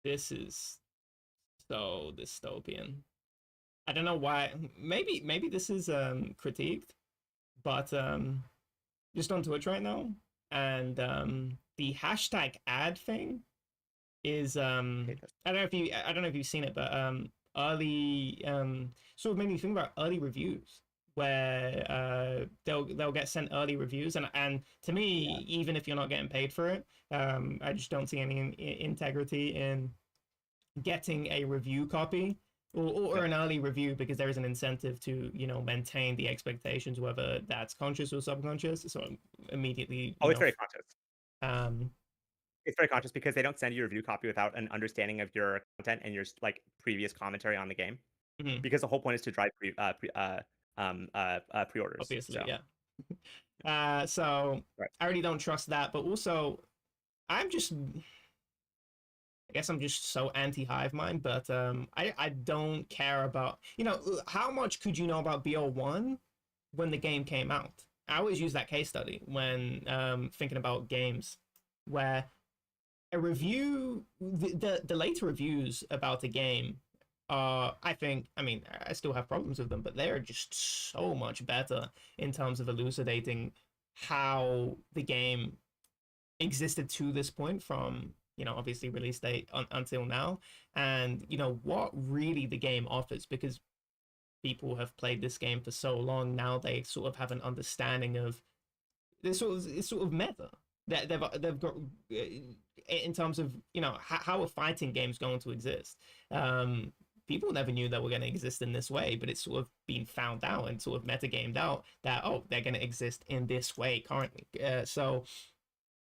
This is so dystopian. I don't know why. Maybe this is critiqued, but just on Twitch right now, and the hashtag ad thing is I don't know if you've seen it, but early sort of made me think about early reviews where they'll get sent early reviews, and to me, even if you're not getting paid for it, I just don't see any integrity in getting a review copy or an early review, because there is an incentive to maintain the expectations, whether that's conscious or subconscious. So immediately it's very conscious. um It's very conscious because they don't send you a review copy without an understanding of your content and your like previous commentary on the game. mhm, Because the whole point is to drive pre-orders. obviously, So. yeah. So Right. I really don't trust that, but also I guess I'm just so anti-hive mind, but I don't care about, how much could you know about BO1 when the game came out? I always use that case study when thinking about games, where a review, the later reviews about a game are, I still have problems with them, but they're just so much better in terms of elucidating how the game existed to this point, from obviously release date until now, and what really the game offers, because people have played this game for so long now, they sort of have an understanding of this it's sort of meta that they've got in terms of how are fighting games going to exist. People never knew they were going to exist in this way, but it's sort of been found out and sort of metagamed out that they're going to exist in this way currently. So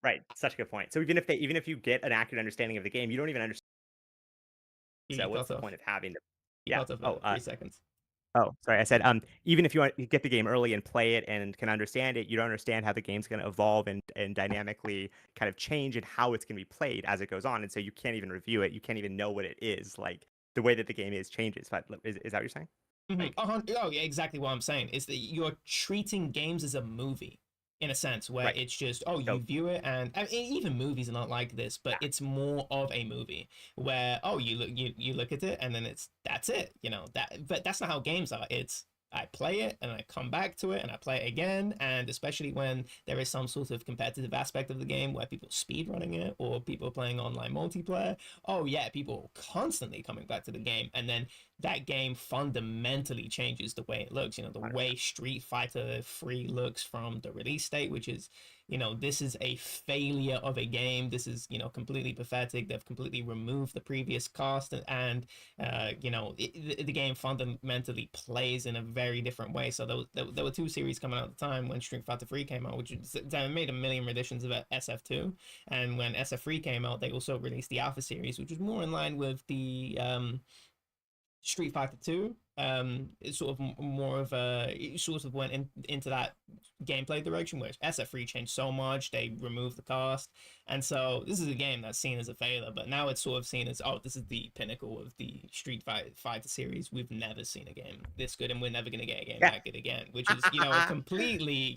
Right, such a good point. So even if you get an accurate understanding of the game, you don't even understand. you So what's cut the off. point of having the? You Yeah. cut off 3 seconds. Oh, sorry. I said even if you want to get the game early and play it and can understand it, you don't understand how the game's going to evolve and dynamically kind of change and how it's going to be played as it goes on, and so you can't even review it. You can't even know what it is. Like the way that the game is changes. But is that what you're saying? Like, Oh yeah, exactly what I'm saying is that you're treating games as a movie, in a sense, where right. it's just, you So view it, and even movies are not like this, but it's more of a movie where you look at it, and then that's it, but that's not how games are. It's, I play it and I come back to it and I play it again, and especially when there is some sort of competitive aspect of the game where people speed running it or people playing online multiplayer. Oh yeah, people are constantly coming back to the game, and then that game fundamentally changes the way it looks. The way Street Fighter 3 looks from the release date, which is, this is a failure of a game. This is, completely pathetic. They've completely removed the previous cast, and the game fundamentally plays in a very different way. So there were 2 series coming out at the time when Street Fighter 3 came out, which they made a million editions of it, SF2, and when SF3 came out, they also released the Alpha series, which was more in line with the Street Fighter 2. It's sort of more of it sort of went into that gameplay direction, where SF3 changed so much, they removed the cast, and so this is a game that's seen as a failure, but now it's sort of seen as, this is the pinnacle of the Street Fighter series. We've never seen a game this good, and we're never going to get a game that good again, which is, a completely,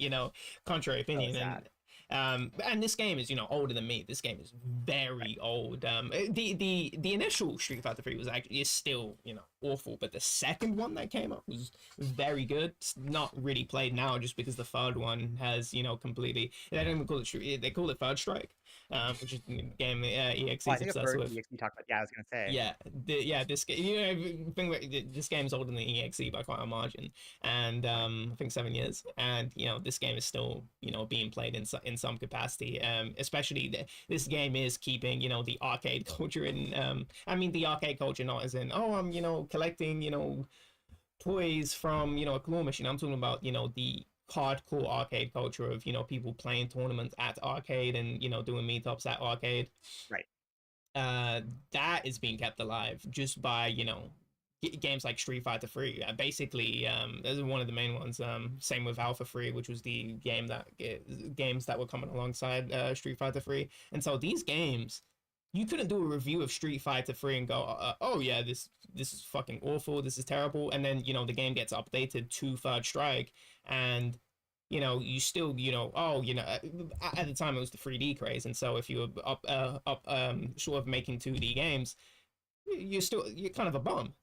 contrary opinion. And this game is, older than me. This game is very old. The initial Street Fighter 3 is still, awful, but the second one that came up was very good. It's not really played now, just because the third one has, completely, they don't even call it Street, they call it Third Strike, which is the game EXE is obsessed with. EXE talked about. Yeah, I was gonna say. Yeah, this game, this game is older than EXE by quite a margin, and I think 7 years, and this game is still being played in some capacity. Especially this game is keeping the arcade culture in. I mean the arcade culture, not as in, I'm collecting toys from a claw machine. I'm talking about the hardcore arcade culture of people playing tournaments at arcade and doing meetups at arcade. Right. That is being kept alive just by games like Street Fighter 3. Basically, those are one of the main ones. Same with Alpha 3, which was the games that were coming alongside Street Fighter 3. And so these games, you couldn't do a review of Street Fighter 3 and go, oh yeah, this is fucking awful, this is terrible, and then the game gets updated to Third Strike, and you still at the time it was the 3D craze, and so if you were up sort of making 2D games, you're kind of a bum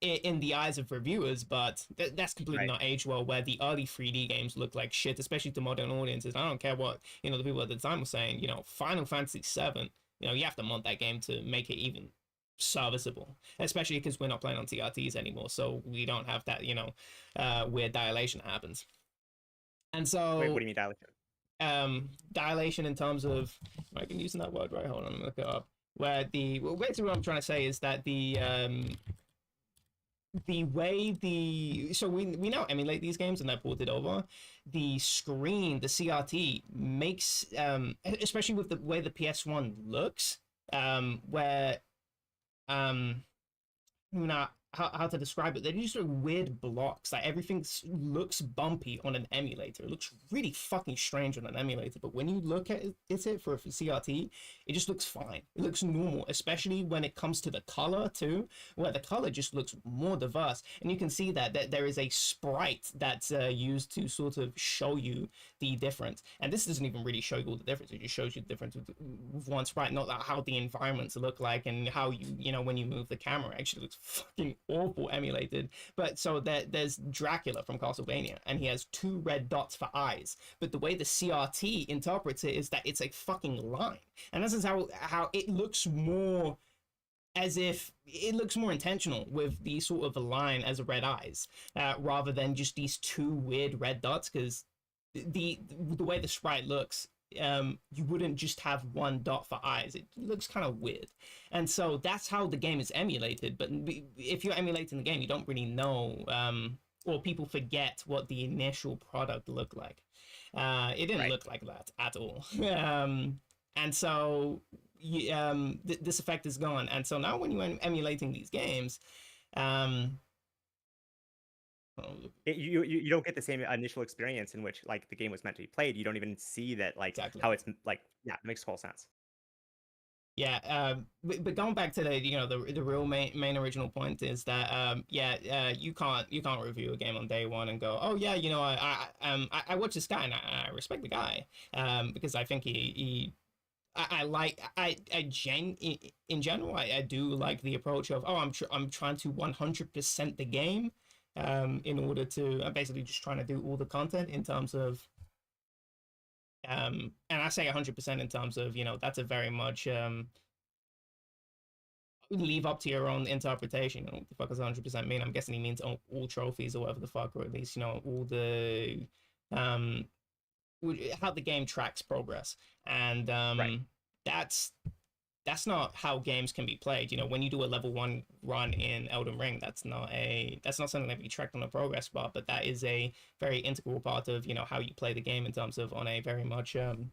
in the eyes of reviewers, but that's completely Right. not aged well. Where the early 3D games look like shit, especially to modern audiences. I don't care what the people at the time were saying. Final Fantasy VII. You have to mod that game to make it even serviceable, especially because we're not playing on TRTs anymore, so we don't have that weird dilation that happens. And Wait, so what do you mean dilation? dilation in terms of, I can using that word right, hold on, let me look it up. Where basically what I'm trying to say is that the way so we now emulate these games and they're ported over, the screen, the CRT makes especially with the way the PS1 looks, where not how to describe it. They're just sort of weird blocks. Like everything looks bumpy on an emulator. It looks really fucking strange on an emulator. But when you look at it for CRT, it just looks fine. It looks normal, especially when it comes to the color too, where the color just looks more diverse. And you can see that there is a sprite that's used to sort of show you the difference. And this doesn't even really show you all the difference. It just shows you the difference with one sprite, not how the environments look like and how when you move the camera, it actually looks fucking awful emulated. But so there's Dracula from Castlevania, and he has 2 red dots for eyes. But the way the CRT interprets it is that it's a fucking line, and this is how it looks more as if it looks more intentional with the sort of a line as a red eyes, rather than just these 2 weird red dots. Because the way the sprite looks, you wouldn't just have 1 dot for eyes. It looks kind of weird. And so that's how the game is emulated. But if you're emulating the game, you don't really know, or people forget what the initial product looked like. It didn't look like that at all. And so this effect is gone. And so now when you're emulating these games, you don't get the same initial experience in which like the game was meant to be played. You don't even see that like Exactly. how it's like it makes total sense. Yeah, but going back to the real main original point is that you can't review a game on day one and go, oh yeah, I watch this guy and I respect the guy, because I think in general I do like the approach of, oh, I'm trying to 100% the game, in order to, I'm basically just trying to do all the content in terms of and I say 100% in terms of, that's a very much leave up to your own interpretation. What the fuck does 100% mean? I'm guessing he means all trophies or whatever the fuck, or at least all the how the game tracks progress. And that's not how games can be played. When you do a level 1 run in Elden Ring, that's not something that can be tracked on a progress bar, but that is a very integral part of how you play the game in terms of on a very much on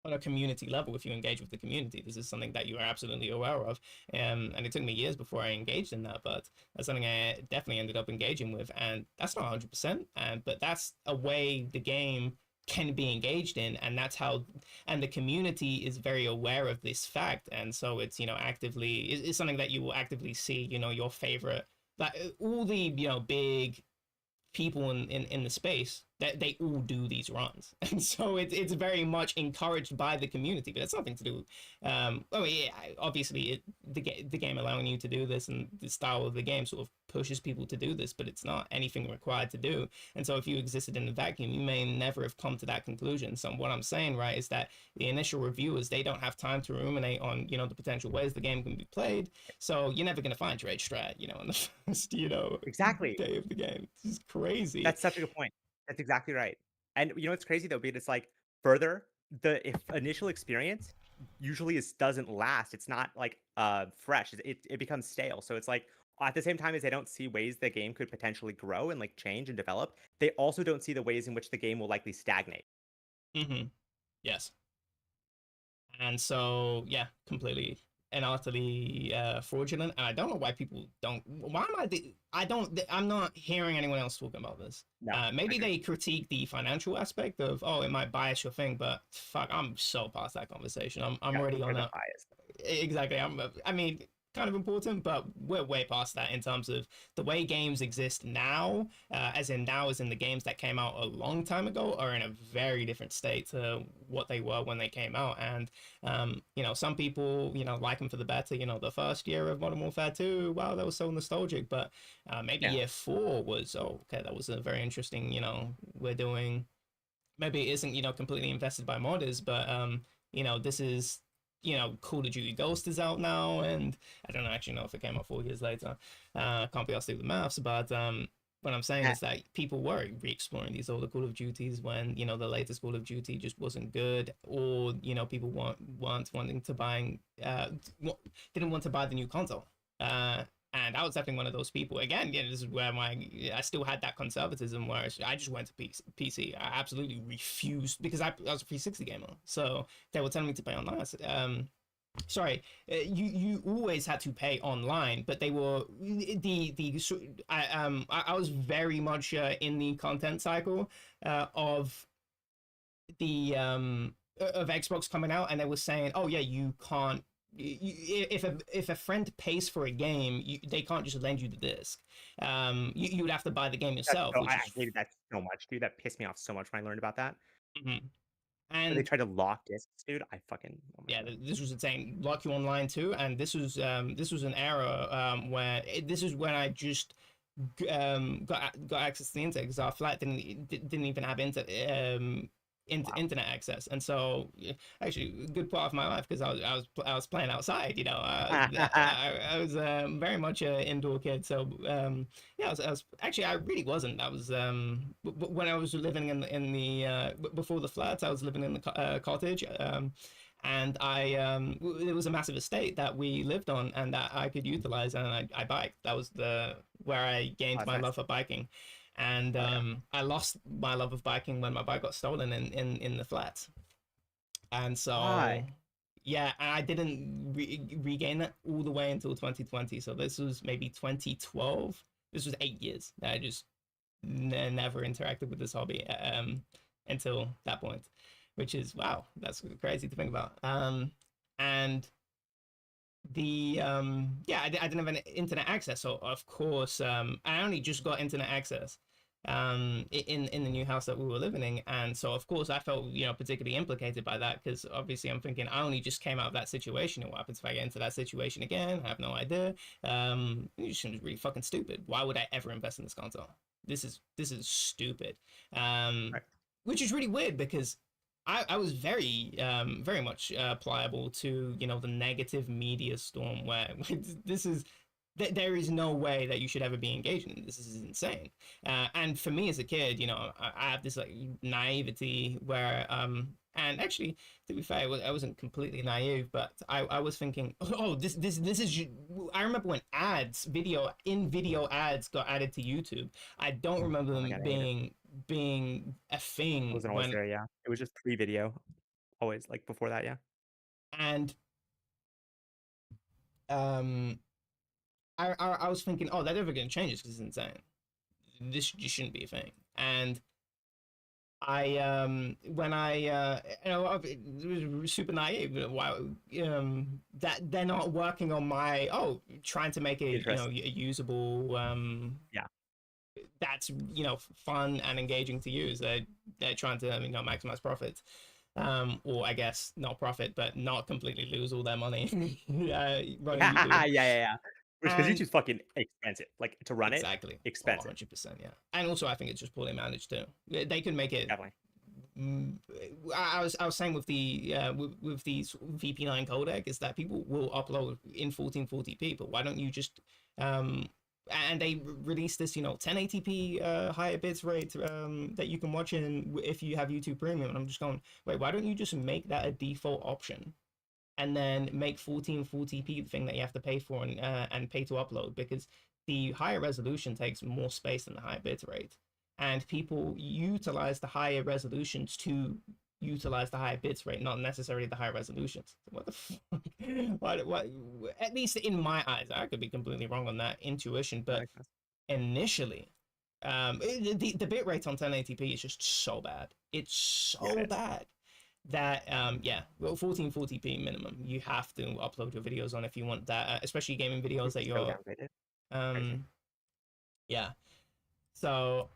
a community level. If you engage with the community, this is something that you are absolutely aware of, and it took me years before I engaged in that, but that's something I definitely ended up engaging with. And that's not 100%, but that's a way the game can be engaged in, and that's how, and the community is very aware of this fact, and so it's actively, it's something that you will actively see, your favorite, like all the big people in the space, that they all do these runs. And so it's very much encouraged by the community. But it's nothing to do, obviously the game allowing you to do this and the style of the game sort of pushes people to do this, but it's not anything required to do. And so if you existed in a vacuum, you may never have come to that conclusion. So what I'm saying, right, is that the initial reviewers, they don't have time to ruminate on the potential ways the game can be played. So you're never going to find Trade Strat in the first Exactly. day of the game. This is crazy. That's such a good point. That's exactly right. And what's crazy though, but it's like further, the initial experience usually doesn't last. It's not like fresh. It becomes stale. So it's like at the same time as they don't see ways the game could potentially grow and like change and develop, they also don't see the ways in which the game will likely stagnate. Mm-hmm. Yes. And so, yeah, completely and utterly fraudulent. And I don't know why people don't. Why am I'm not hearing anyone else talking about this. No, Maybe they critique the financial aspect of, oh, it might bias your thing, but fuck, I'm so past that conversation. I'm already on that. Bias. Exactly. I mean, kind of important, but we're way past that in terms of the way games exist now, as in the games that came out a long time ago are in a very different state to what they were when they came out. And you know, some people, you know, like them for the better. You know, the first year of Modern Warfare 2, wow, that was so nostalgic. But maybe Yeah. year 4 was, oh, okay, that was a very interesting, you know, we're doing, maybe it isn't, you know, completely invested by modders, but you know, this is, you know, Call of Duty Ghost is out now, and I don't actually know if it came out 4 years later. Can't be asked to do the maths, but what I'm saying Yeah. is that people were re-exploring these older Call of Duties when, you know, the latest Call of Duty just wasn't good, or, you know, people weren't wanting to buy, didn't want to buy the new console. And I was definitely one of those people. Again, yeah, this is where I still had that conservatism where I just went to PC. I absolutely refused, because I was a 360 gamer. So they were telling me to pay online. I said, sorry, you always had to pay online, but they were I was very much in the content cycle of the of Xbox coming out, and they were saying, oh yeah, you can't, if a friend pays for a game, they can't just lend you the disc. You would have to buy the game yourself, So which I is hated that so much, dude. That pissed me off so much when I learned about that. mhm. When they And tried to lock discs, dude. I fucking oh my yeah, god. this was insane. Lock you online too, and this was an era where this is when I just got access to the internet, because our flat didn't even have internet access. And so actually a good part of my life, because I was playing outside, you know. I was very much an indoor kid. So yeah, I was actually, I really wasn't. I was when I was living in the before the flats, I was living in the cottage. And it was a massive estate that we lived on and that I could utilize, and I biked. That was where I gained Oh, my that's nice. love for biking. And Oh, yeah. I lost my love of biking when my bike got stolen in the flats. And so Why? yeah, I didn't regain it all the way until 2020. So this was maybe 2012. This was 8 years. I just never interacted with this hobby until that point, which is, wow, that's crazy to think about. And the yeah, I didn't have any internet access, so of course I only just got internet access in the new house that we were living in. And so of course I felt, you know, particularly implicated by that, because obviously I'm thinking, I only just came out of that situation, and what happens if I get into that situation again? I have no idea. It seems really fucking stupid. Why would I ever invest in this console? This is stupid. Right. Which is really weird, because I was very much pliable to, you know, the negative media storm where this is there is no way that you should ever be engaged in this. This is insane. And for me as a kid, you know, I have this like naivety where and actually, to be fair, I wasn't completely naive, but I was thinking, oh, this is. I remember when video ads got added to YouTube. I don't remember Oh my them god, I hate it. being a It thing wasn't always when. there, yeah. It was just pre-video. Always like before that, yeah. And um I was thinking, oh, they're never going to change this because it's insane. This just shouldn't be a thing. And I when I you know, it was super naive. Why that they're not working on my, oh, trying to make it, you know, Interest. a usable Yeah. that's, you know, fun and engaging to use. They're trying to, you know, maximize profits. Or I guess not profit, but not completely lose all their money running Yeah, YouTube. yeah, yeah. Which because And YouTube's fucking expensive. Like to run it, exactly. Oh, expensive. 100%, yeah. And also I think it's just poorly managed too. They can make it. Definitely. I was saying with the with these VP9 codec is that people will upload in 1440p, but why don't you just and they released this, you know, 1080p higher bits rate that you can watch in if you have YouTube Premium. And I'm just going, wait, why don't you just make that a default option? And then make 1440p the thing that you have to pay for and pay to upload, because the higher resolution takes more space than the higher bit rate, and people utilize the higher resolutions to utilize the higher bits rate, not necessarily the higher resolutions. What the fuck? What? At least in my eyes, I could be completely wrong on that intuition, That but makes sense. initially, the bit rate on 1080p is just so bad. It's Yeah, so it is. bad. that yeah, well, 1440p minimum. You have to upload your videos on if you want that, especially gaming videos that So you're downgraded. Crazy. yeah. So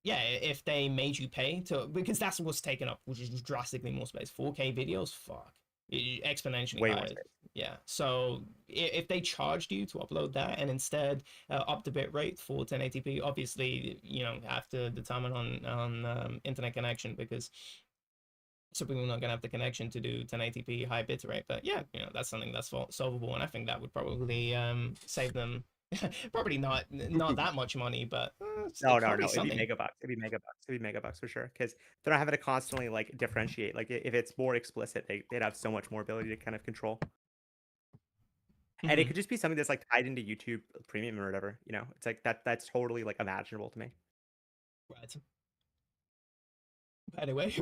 yeah, if they made you pay to, because that's what's taken up, which is drastically more space. 4K videos, fuck, exponentially Way more higher. space. Yeah. So if they charged you to upload that and instead up the bit rate for 1080p, obviously you know have to determine on internet connection, because some people are not gonna have the connection to do 1080p high bit rate. But yeah, you know that's something that's solvable, and I think that would probably save them. Probably not that much money, but No, probably no. It'd be something. megabucks. It'd be megabucks. It'd be megabucks for sure. Because they're not having to constantly like differentiate. Like if it's more explicit, they'd have so much more ability to kind of control. And it Mhm. could just be something that's like tied into YouTube Premium or whatever. You know, it's like that's totally like imaginable to me. Right. By the way,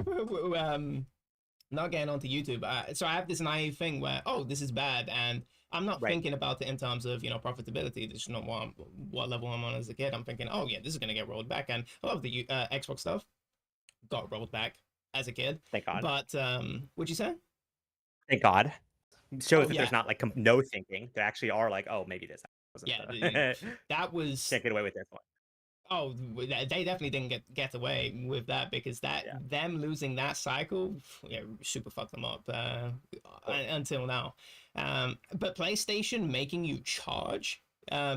not getting onto YouTube. So I have this naive thing where, oh, this is bad, and I'm not Right. thinking about it in terms of profitability. This is not what level I'm on as a kid. I'm thinking, oh yeah, this is gonna get rolled back, and a lot of the Xbox stuff got rolled back as a kid. Thank God. But what'd you say? Thank God. It shows Oh that yeah, there's not like no thinking. There actually are like, oh, maybe this wasn't yeah. the That was can't get away with this one. Oh, they definitely didn't get away with that, because that Yeah. them losing that cycle, yeah, super fucked them up until now. But PlayStation making you charge,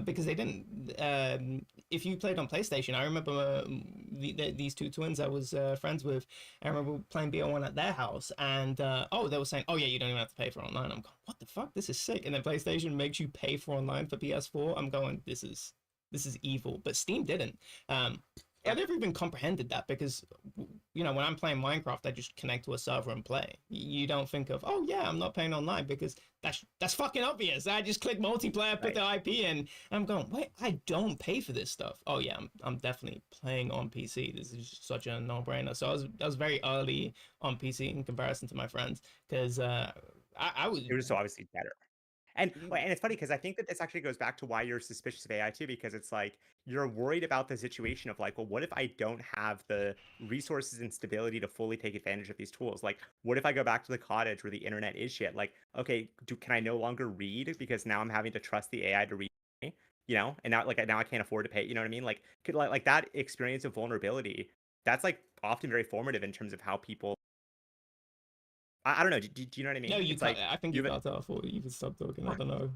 because they didn't. If you played on PlayStation, I remember these two twins I was friends with. I remember playing BO1 at their house, and they were saying, "Oh yeah, you don't even have to pay for online." I'm going, "What the fuck? This is sick!" And then PlayStation makes you pay for online for PS4. I'm going, this is evil. But Steam didn't. I never even comprehended that, because when I'm playing Minecraft, I just connect to a server and play. You don't think of, oh yeah, I'm not playing online, because that's fucking obvious. I just click multiplayer, put the IP in, and I'm going, wait, I don't pay for this stuff. Oh yeah, I'm definitely playing on PC. This is such a no-brainer. So I was very early on PC in comparison to my friends, because I was. It was so obviously better. And it's funny because I think that this actually goes back to why you're suspicious of AI too, because it's like you're worried about the situation of like, well, what if I don't have the resources and stability to fully take advantage of these tools? Like, what if I go back to the cottage where the internet is shit? Like, okay, can I no longer read because now I'm having to trust the AI to read me? You know, and now I can't afford to pay. You know what I mean? Like, like that experience of vulnerability. That's like often very formative in terms of how people. I don't know. Do you know what I No, mean? you It's cut. like I think you you have cut off, or you can stop talking. I don't know.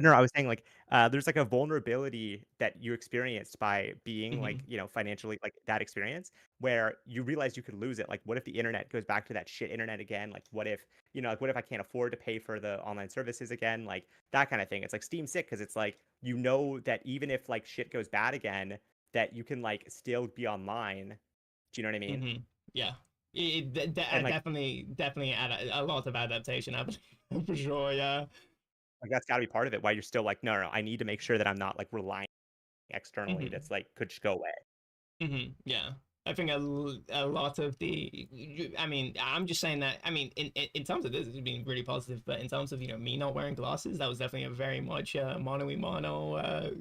No, I was saying like there's like a vulnerability that you experienced by being like, Hmm. financially like that experience where you realize you could lose it. Like, what if the internet goes back to that shit internet again? Like, what if, like, what if I can't afford to pay for the online services again? Like, that kind of thing. It's like Steam sick because it's like, that even if like shit goes bad again, that you can like still be online. Do you know what I mean? Hmm. Yeah, And like, definitely a lot of adaptation happening for sure. Yeah. that's got to be part of it. Why you're still like, no, I need to make sure that I'm not like relying externally. Hmm. That's like could just go away. Yeah. I think a lot of I mean, I'm just saying that, I mean, in terms of this, it's been really positive, but in terms of, me not wearing glasses, that was definitely a very much mono, a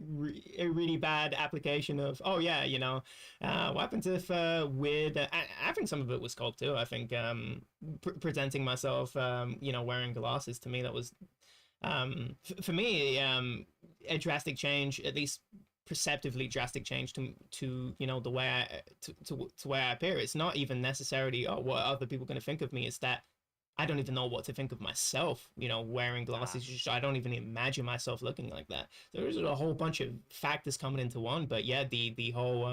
really bad application of, oh yeah, what happens if weird, I think some of it was sculpt too. I think presenting myself, wearing glasses, to me, that was, for me, a drastic change, at least perceptively drastic change to the way to where I appear. It's not even necessarily, oh, what other people going to think of me. It's that I don't even know what to think of myself, wearing glasses. Just, I don't even imagine myself looking like that. There's a whole bunch of factors coming into one. But yeah, the whole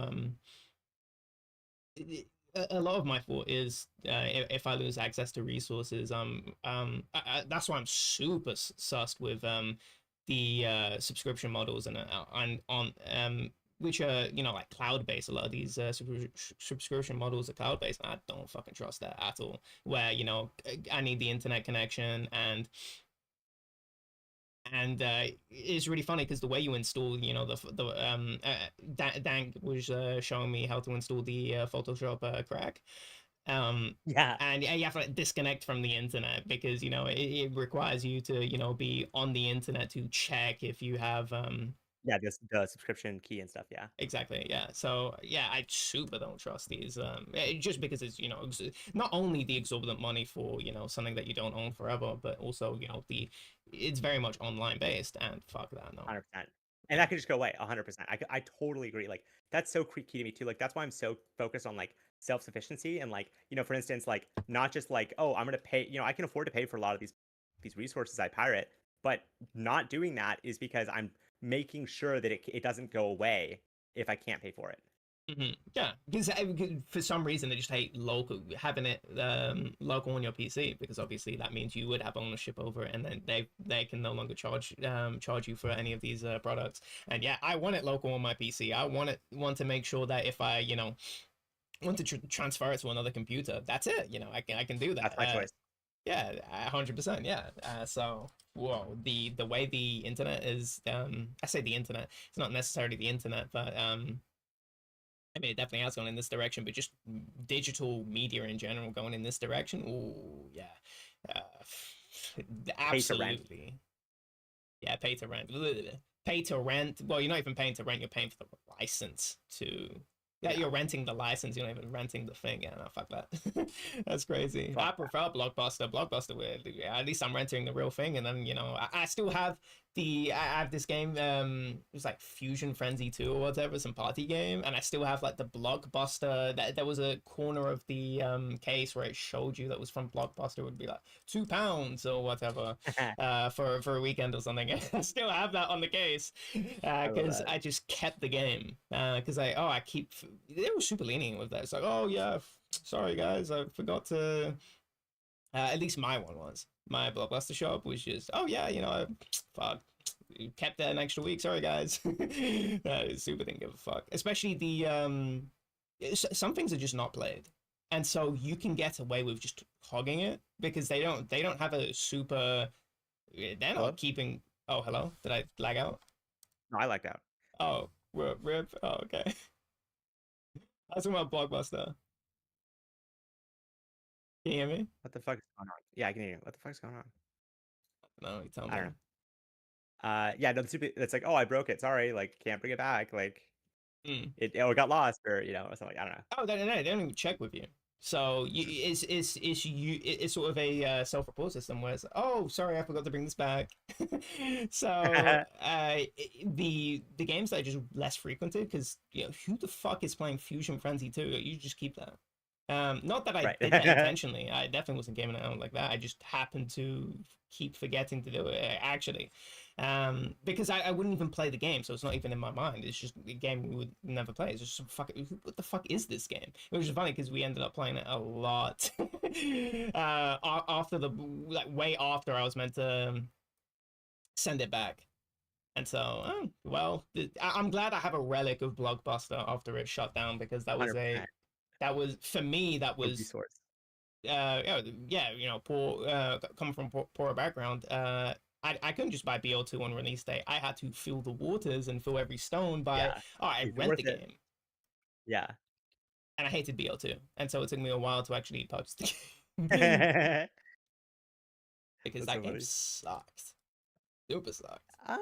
a lot of my thought is, if I lose access to resources, that's why I'm super sussed with the subscription models, and on which are like cloud based. A lot of these subscription models are cloud based, and I don't fucking trust that at all. Where I need the internet connection, and it's really funny because the way you install, Dan was showing me how to install the Photoshop crack, Yeah. and you have to disconnect from the internet, because it requires you to be on the internet to check if you have Yeah, the subscription key and stuff. Yeah. Exactly. Yeah. So yeah, I super don't trust these. Just because it's not only the exorbitant money for something that you don't own forever, but also it's very much online based, and fuck that, no. 100%. And that could just go away 100%. I totally agree. Like that's so key to me too. Like that's why I'm so focused on like self-sufficiency and like, for instance, like not just like, oh, I'm gonna pay, I can afford to pay for a lot of these resources I pirate, but not doing that is because I'm making sure that it doesn't go away if I can't pay for it. Yeah, because for some reason they just hate having it local on your PC, because obviously that means you would have ownership over it, and then they can no longer charge you for any of these products. And yeah, I want it local on my PC. I want to make sure that if I want to transfer it to another computer, that's it. I can do that. That's my choice. Yeah, 100%. Yeah. So, whoa, the way the internet is, I say the internet, it's not necessarily the internet, but I mean, it definitely has gone in this direction, but just digital media in general going in this direction. Oh, yeah. Uh, Pay to rent. absolutely. Yeah, pay to rent. Pay to rent. Well, you're not even paying to rent, you're paying for the license to. Yeah, Yeah. you're renting the license, you're not even renting the thing. Yeah, no, fuck that. That's crazy. Fuck I prefer Blockbuster. Blockbuster, where at least I'm renting the real thing, and then I still have I have this game. It was like Fusion Frenzy 2 or whatever, some party game, and I still have like the Blockbuster. That there was a corner of the case where it showed you that was from Blockbuster. It would be like £2 or whatever for a weekend or something. I still have that on the case because I just kept the game because I keep. They were super lenient with that. It's like, oh yeah, sorry guys, I forgot to. At least my one was. My Blockbuster shop was just, oh yeah, fuck, kept that an extra week. Sorry guys. Super didn't give a fuck. Especially some things are just not played, and so you can get away with just hogging it because they don't have a super. They're not Hello? keeping. Oh, hello. Did I lag out? No, I like that. Oh, rip. Oh, okay. I was talking about Blockbuster. Can you hear me? What the fuck is going on? Yeah, I can hear you. What the fuck's going on? No, you tell I don't me. know. Yeah, no, it's like, oh, I broke it. Sorry, like can't bring it back. Like Mm. it got lost or or something. I don't know. Oh, they don't even check with you. So it's sort of a self-report system where it's oh sorry I forgot to bring this back. So the games that are just less frequented because who the fuck is playing Fusion Frenzy 2? You just keep that. Not that I Right. did that intentionally. I definitely wasn't gaming it out like that. I just happened to keep forgetting to do it actually. Because I wouldn't even play the game, so it's not even in my mind. It's just a game we would never play. It's just some what the fuck is this game? It was just funny because we ended up playing it a lot after way after I was meant to send it back. And so, I'm glad I have a relic of Blockbuster after it shut down because that was 100%. for me that A was resource. poor coming from poor background. I couldn't just buy BO2 on release day. I had to fill the waters and fill every stone by Yeah. I It's rent the worth it. game, Yeah. and I hated BO2, and so it took me a while to actually purchase the game That's because so that game funny. sucked, super sucked. Uh,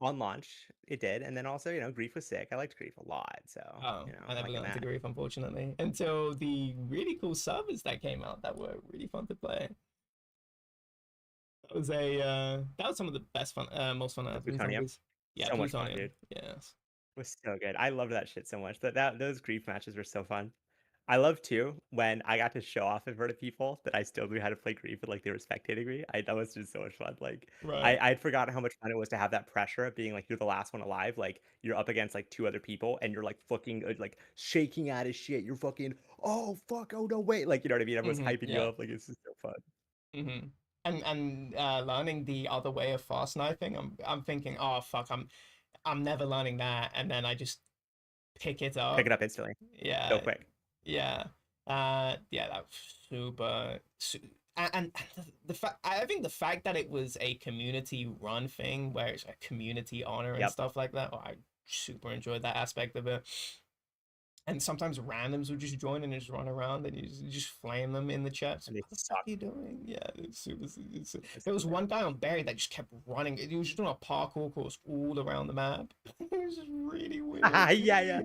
on launch, it did, and then also, Grief was sick. I liked Grief a lot, so Oh, I I'm never not got getting into mad. Grief, unfortunately, until the really cool servers that came out that were really fun to play. That was some of the best fun, most fun The I've been Plutonium, zombies. Yeah, so much fun, Plutonium. dude. Yes. It was so good. I loved that shit so much. Those Grief matches were so fun. I love too when I got to show off in front of people that I still knew how to play Grief and like they were spectating me. That was just so much fun. Like Right. I'd forgotten how much fun it was to have that pressure of being like you're the last one alive. Like you're up against like two other people and you're like fucking like shaking out of shit. You're fucking oh fuck oh no wait like you know what I mean. Everyone's hyping you Yeah. up like it's just so fun. And learning the other way of fast sniping, I'm thinking, oh fuck, I'm never learning that, and then I just pick it Pick up. it up instantly. So Yeah, quick. yeah, yeah, that was and the fact I think the fact that it was a community run thing where it's a community honor and Yep. stuff like that, I super enjoyed that aspect of it. And sometimes randoms would just join and just run around and you just flame them in the chat. So And they what the fuck suck. are you doing? Yeah, it's super. It's There was super. one guy on Barry that just kept running. He was just doing a parkour course all around the map. It was just really weird. Yeah, yeah.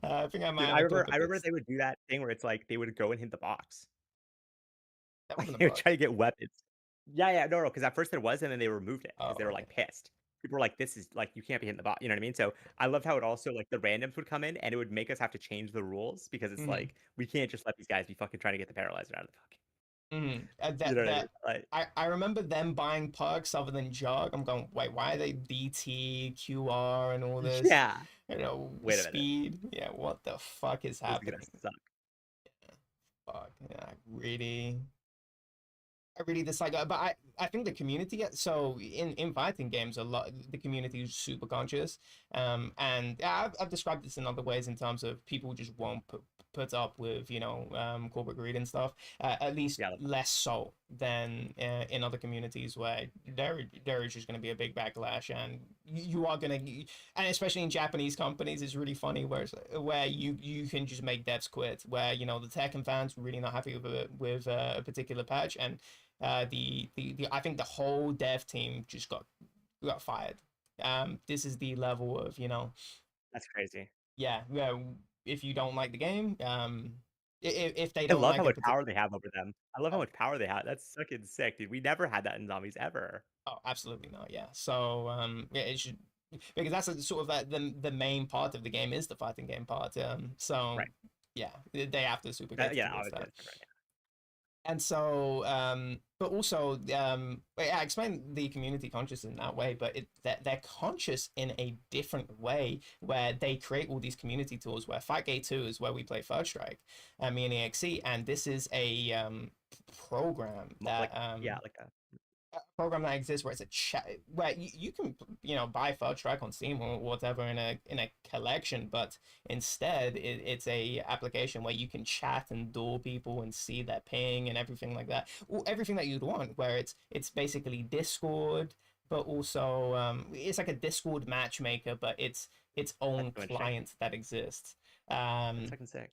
I think I might Dude, have a clip I of remember this. they would do that thing where it's like they would go and hit the box. That Like wasn't a they would bug. try to get weapons. Yeah, yeah, no, because at first there was, and then they removed it because Oh, they were okay. like pissed. People were like, "This is like you can't be hitting the box." You know what I mean? So I loved how it also like the randoms would come in, and it would make us have to change the rules because it's Mhm. like we can't just let these guys be fucking trying to get the paralyzer out of the fucking. Mhm. You That know what I mean? that Like, I remember them buying perks other than Jug. I'm going, wait, why are they DT, QR, and all this? yeah. Wait a minute, Speed. Yeah, what the fuck is this is gonna happening? suck. Fuck, yeah, I really dislike it. But I think the community, so in fighting games, a lot the community is super conscious. And yeah, I've described this in other ways in terms of people just won't put up with, corporate greed and stuff. At least Yeah, less so than in other communities where there is just going to be a big backlash, and you are going to, and especially in Japanese companies, it's really funny where you can just make devs quit, where the tech and fans were really not happy with a particular patch, and the I think the whole dev team just got fired. This is the level of that's crazy. yeah, if you don't like the game, if they I don't love like how a much particular. power they have over them. I love how Oh, much power they have. That's fucking sick, dude. We never had that in zombies ever. oh, absolutely not. Yeah. So yeah, it should, because that's sort of like the main part of the game is the fighting game part. So Right. yeah, they have to super cater Yeah, towards obviously that. that's different. And so but also I explain the community conscious in that way, but that they're conscious in a different way, where they create all these community tools, where Fightgate 2 is where we play Third Strike, me and EXE, and this is a program Like, that yeah, like a exists where it's a chat where you can buy Third Strike on Steam or whatever in a collection, but instead it's a application where you can chat and duel people and see their ping and everything like that. Well, everything that you'd want, where it's basically Discord, but also it's like a Discord matchmaker, but it's its that's own so interesting. client that exists. That's fucking sick.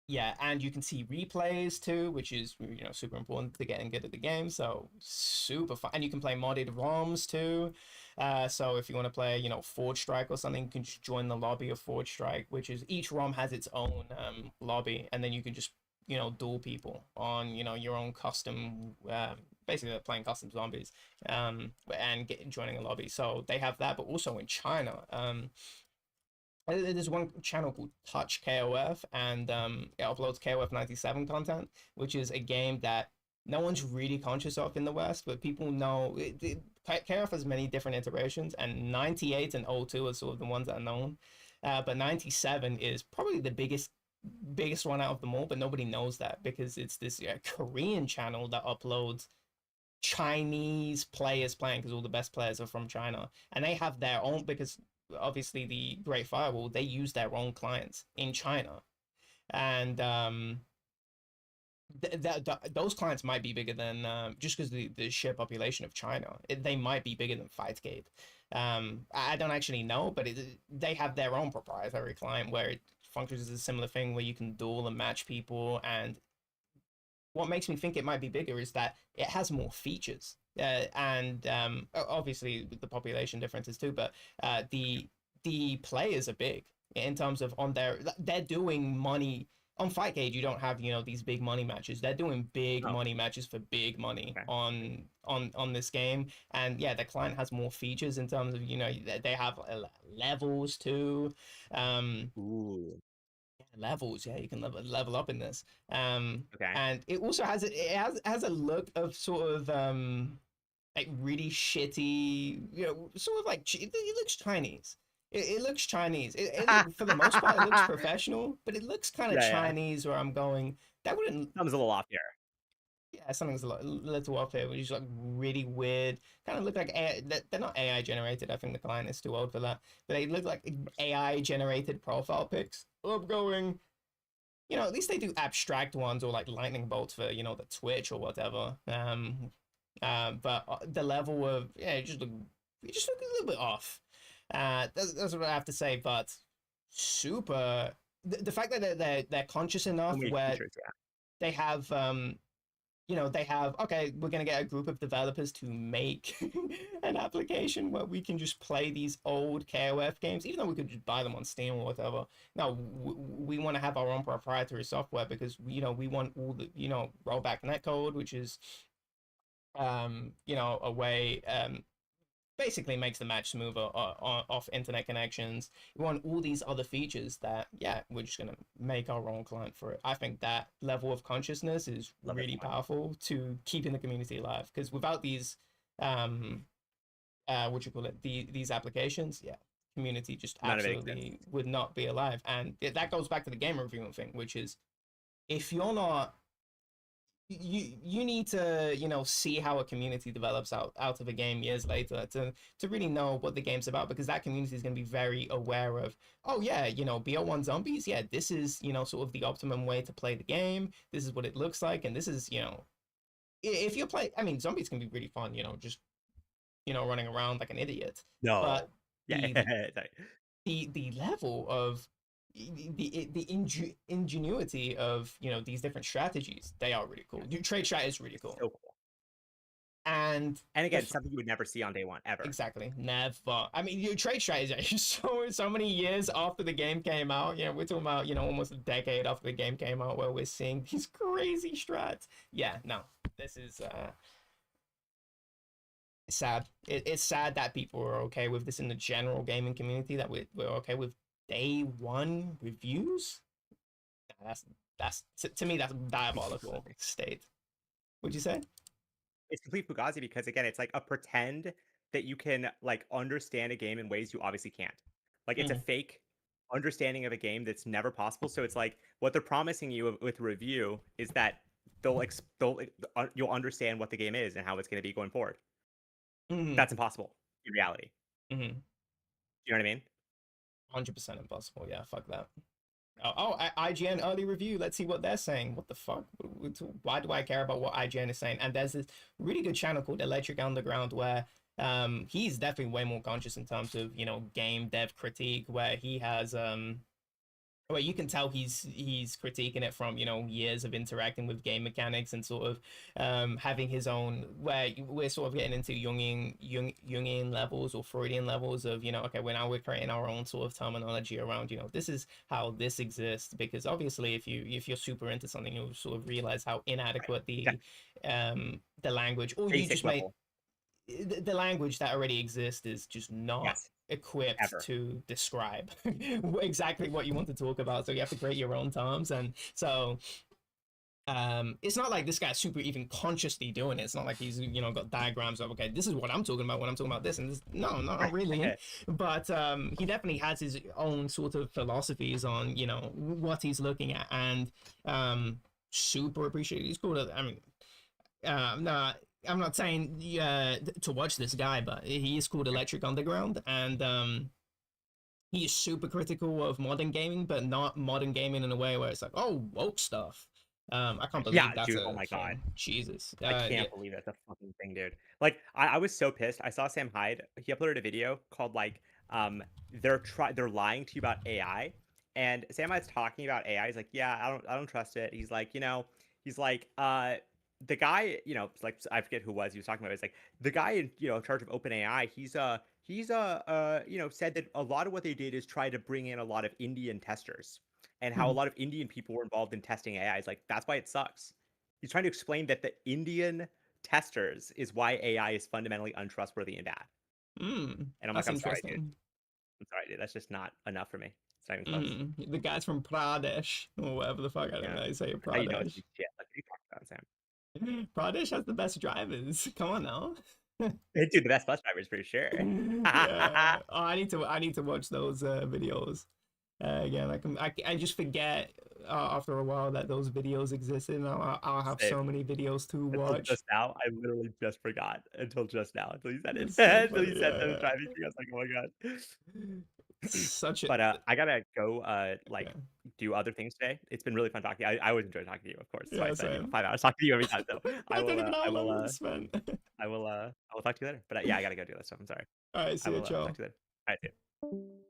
Yeah, and you can see replays too, which is super important to getting good at the game. So super fun, and you can play modded ROMs too. So if you want to play, Forge Strike or something, you can just join the lobby of Forge Strike, which is each ROM has its own lobby, and then you can just duel people on your own custom. Basically, they're playing custom zombies, and joining a lobby. So they have that, but also in China. There's one channel called Touch KOF, and it uploads KOF 97 content, which is a game that no one's really conscious of in the West, but people know KOF has many different iterations, and 98 and 02 are sort of the ones that are known. But 97 is probably the biggest one out of them all, but nobody knows that because it's this Korean channel that uploads Chinese players playing, because all the best players are from China, and they have their own, because obviously the Great Firewall, they use their own clients in China, and those clients might be bigger than just because the sheer population of China, they might be bigger than Fightgate. I don't actually know, but they have their own proprietary client where it functions as a similar thing where you can duel and match people, and what makes me think it might be bigger is that it has more features. And obviously the population differences too, but the players are big in terms of they're doing money on Fightgate. You don't have these big money matches. They're doing big Oh, money matches for big money okay. on this game, and yeah, the client has more features in terms of they have levels too. Um, Ooh. Levels, yeah, you can level up in this. Okay. And it also has a look of sort of like really shitty, sort of like it looks Chinese. It looks Chinese. For the most part, it looks professional, but it looks kind of Yeah, yeah. Chinese, where I'm going, that wouldn't. Something's a little off here. Yeah, something's a little off here, which is like really weird. Kind of look like AI. They're not AI generated. I think the client is too old for that. But they look like AI generated profile pics. I'm going, at least they do abstract ones or like lightning bolts for, the Twitch or whatever. But the level of, yeah, it just look a little bit off. That's what I have to say. But super the fact that they're conscious So enough many where features, yeah. they have they have, okay, we're going to get a group of developers to make an application where we can just play these old KOF games, even though we could just buy them on Steam or whatever. No, we want to have our own proprietary software because, we want all the, rollback netcode, which is, a way, basically makes the match smoother off internet connections. We want all these other features that, yeah, we're just gonna make our own client for it. I think that level of consciousness is Love it. really powerful to keeping the community alive. Because without these, what you call it, these applications, yeah, community just None of it absolutely exists. would not be alive. And that goes back to the game reviewing thing, which is if you're not you need to see how a community develops out of a game years later to really know what the game's about, because that community is going to be very aware of, oh yeah, BO1 zombies, yeah, this is sort of the optimum way to play the game, this is what it looks like, and this is if you're playing, I mean, zombies can be really fun, just running around like an idiot, No. but Yeah. the Sorry. the level of ingenuity of these different strategies, they are really cool. Your trade strat is really cool, So cool. and And again, something you would never see on day one ever. exactly, never. I mean, your trade strat is so many years after the game came out. We're talking about almost a decade after the game came out where we're seeing these crazy strats. Yeah, no, this is sad. It's sad that people are okay with this in the general gaming community, that we're okay with day one reviews. That's to me, that's a diabolical state. Would you say? It's complete fugazi because again, it's like a pretend that you can like understand a game in ways you obviously can't. Like it's a Mm. fake understanding of a game that's never possible. So it's like what they're promising you with a review is that you'll understand what the game is and how it's going to be going forward. Mm. That's impossible in reality. Mm. You know what I mean? 100% impossible. Yeah, fuck that. IGN early review. Let's see what they're saying. What the fuck? Why do I care about what IGN is saying? And there's this really good channel called Electric Underground where he's definitely way more conscious in terms of game dev critique, where he has where you can tell he's critiquing it from years of interacting with game mechanics and sort of having his own, where we're sort of getting into Jungian levels or Freudian levels of okay, we're creating our own sort of terminology around this is how this exists, because obviously if you're super into something, you'll sort of realize how inadequate Yeah. the language, or you Basic just made level. the language that already exists is just not Yes. equipped Ever. to describe exactly what you want to talk about, so you have to create your own terms. And so it's not like this guy's super even consciously doing it. It's not like he's got diagrams of, okay, this is what I'm talking about when I'm talking about this, and this, no, not really. But he definitely has his own sort of philosophies on what he's looking at, and super appreciated. He's cool. I mean, no, I'm not saying to watch this guy, but he is called Electric Underground, and he is super critical of modern gaming, but not modern gaming in a way where it's like, oh, woke stuff. I can't Yeah, believe that's dude. Oh a my God. thing. Jesus. I Yeah. can't believe that's a fucking thing, dude. Like, I was so pissed. I saw Sam Hyde. He uploaded a video called like, they're lying to you about AI, and Sam Hyde's talking about AI. He's like, yeah, I don't trust it. He's like, he's like, the guy, it's like I forget who he was talking about. It's like the guy in charge of OpenAI. He's said that a lot of what they did is try to bring in a lot of Indian testers, and how a Mhm. lot of Indian people were involved in testing AI. It's like that's why it sucks. He's trying to explain that the Indian testers is why AI is fundamentally untrustworthy and bad. And I'm like, That's I'm sorry, dude. interesting. I'm sorry, dude. That's just not enough for me. It's not even close. The guy's from Pradesh or whatever the fuck. I don't Yeah. know how you say That's how you know it's Pradesh. big shit. Like, what are you talking about, Sam? Pradesh has the best drivers. Come on now. Dude, the best bus drivers for sure. Yeah. Oh, I need to watch those videos. Again, I just forget after a while that those videos existed, and I'll have Same. so many videos to Until watch. just now, I literally just forgot until just now, until you said it. It's so Until you funny. said the Yeah, driving thing, I was like, oh my god. such a But I gotta go like okay. do other things today. It's been really fun talking. I always enjoy talking to you, of course. That's why I Yeah, spend same. 5 hours talking to you every time. So I I will don't even know I how will long we spent. I will talk to you later. But yeah, I gotta go do that stuff. I'm sorry. All right, I see you, will talk Joe. to you later. All right, see you.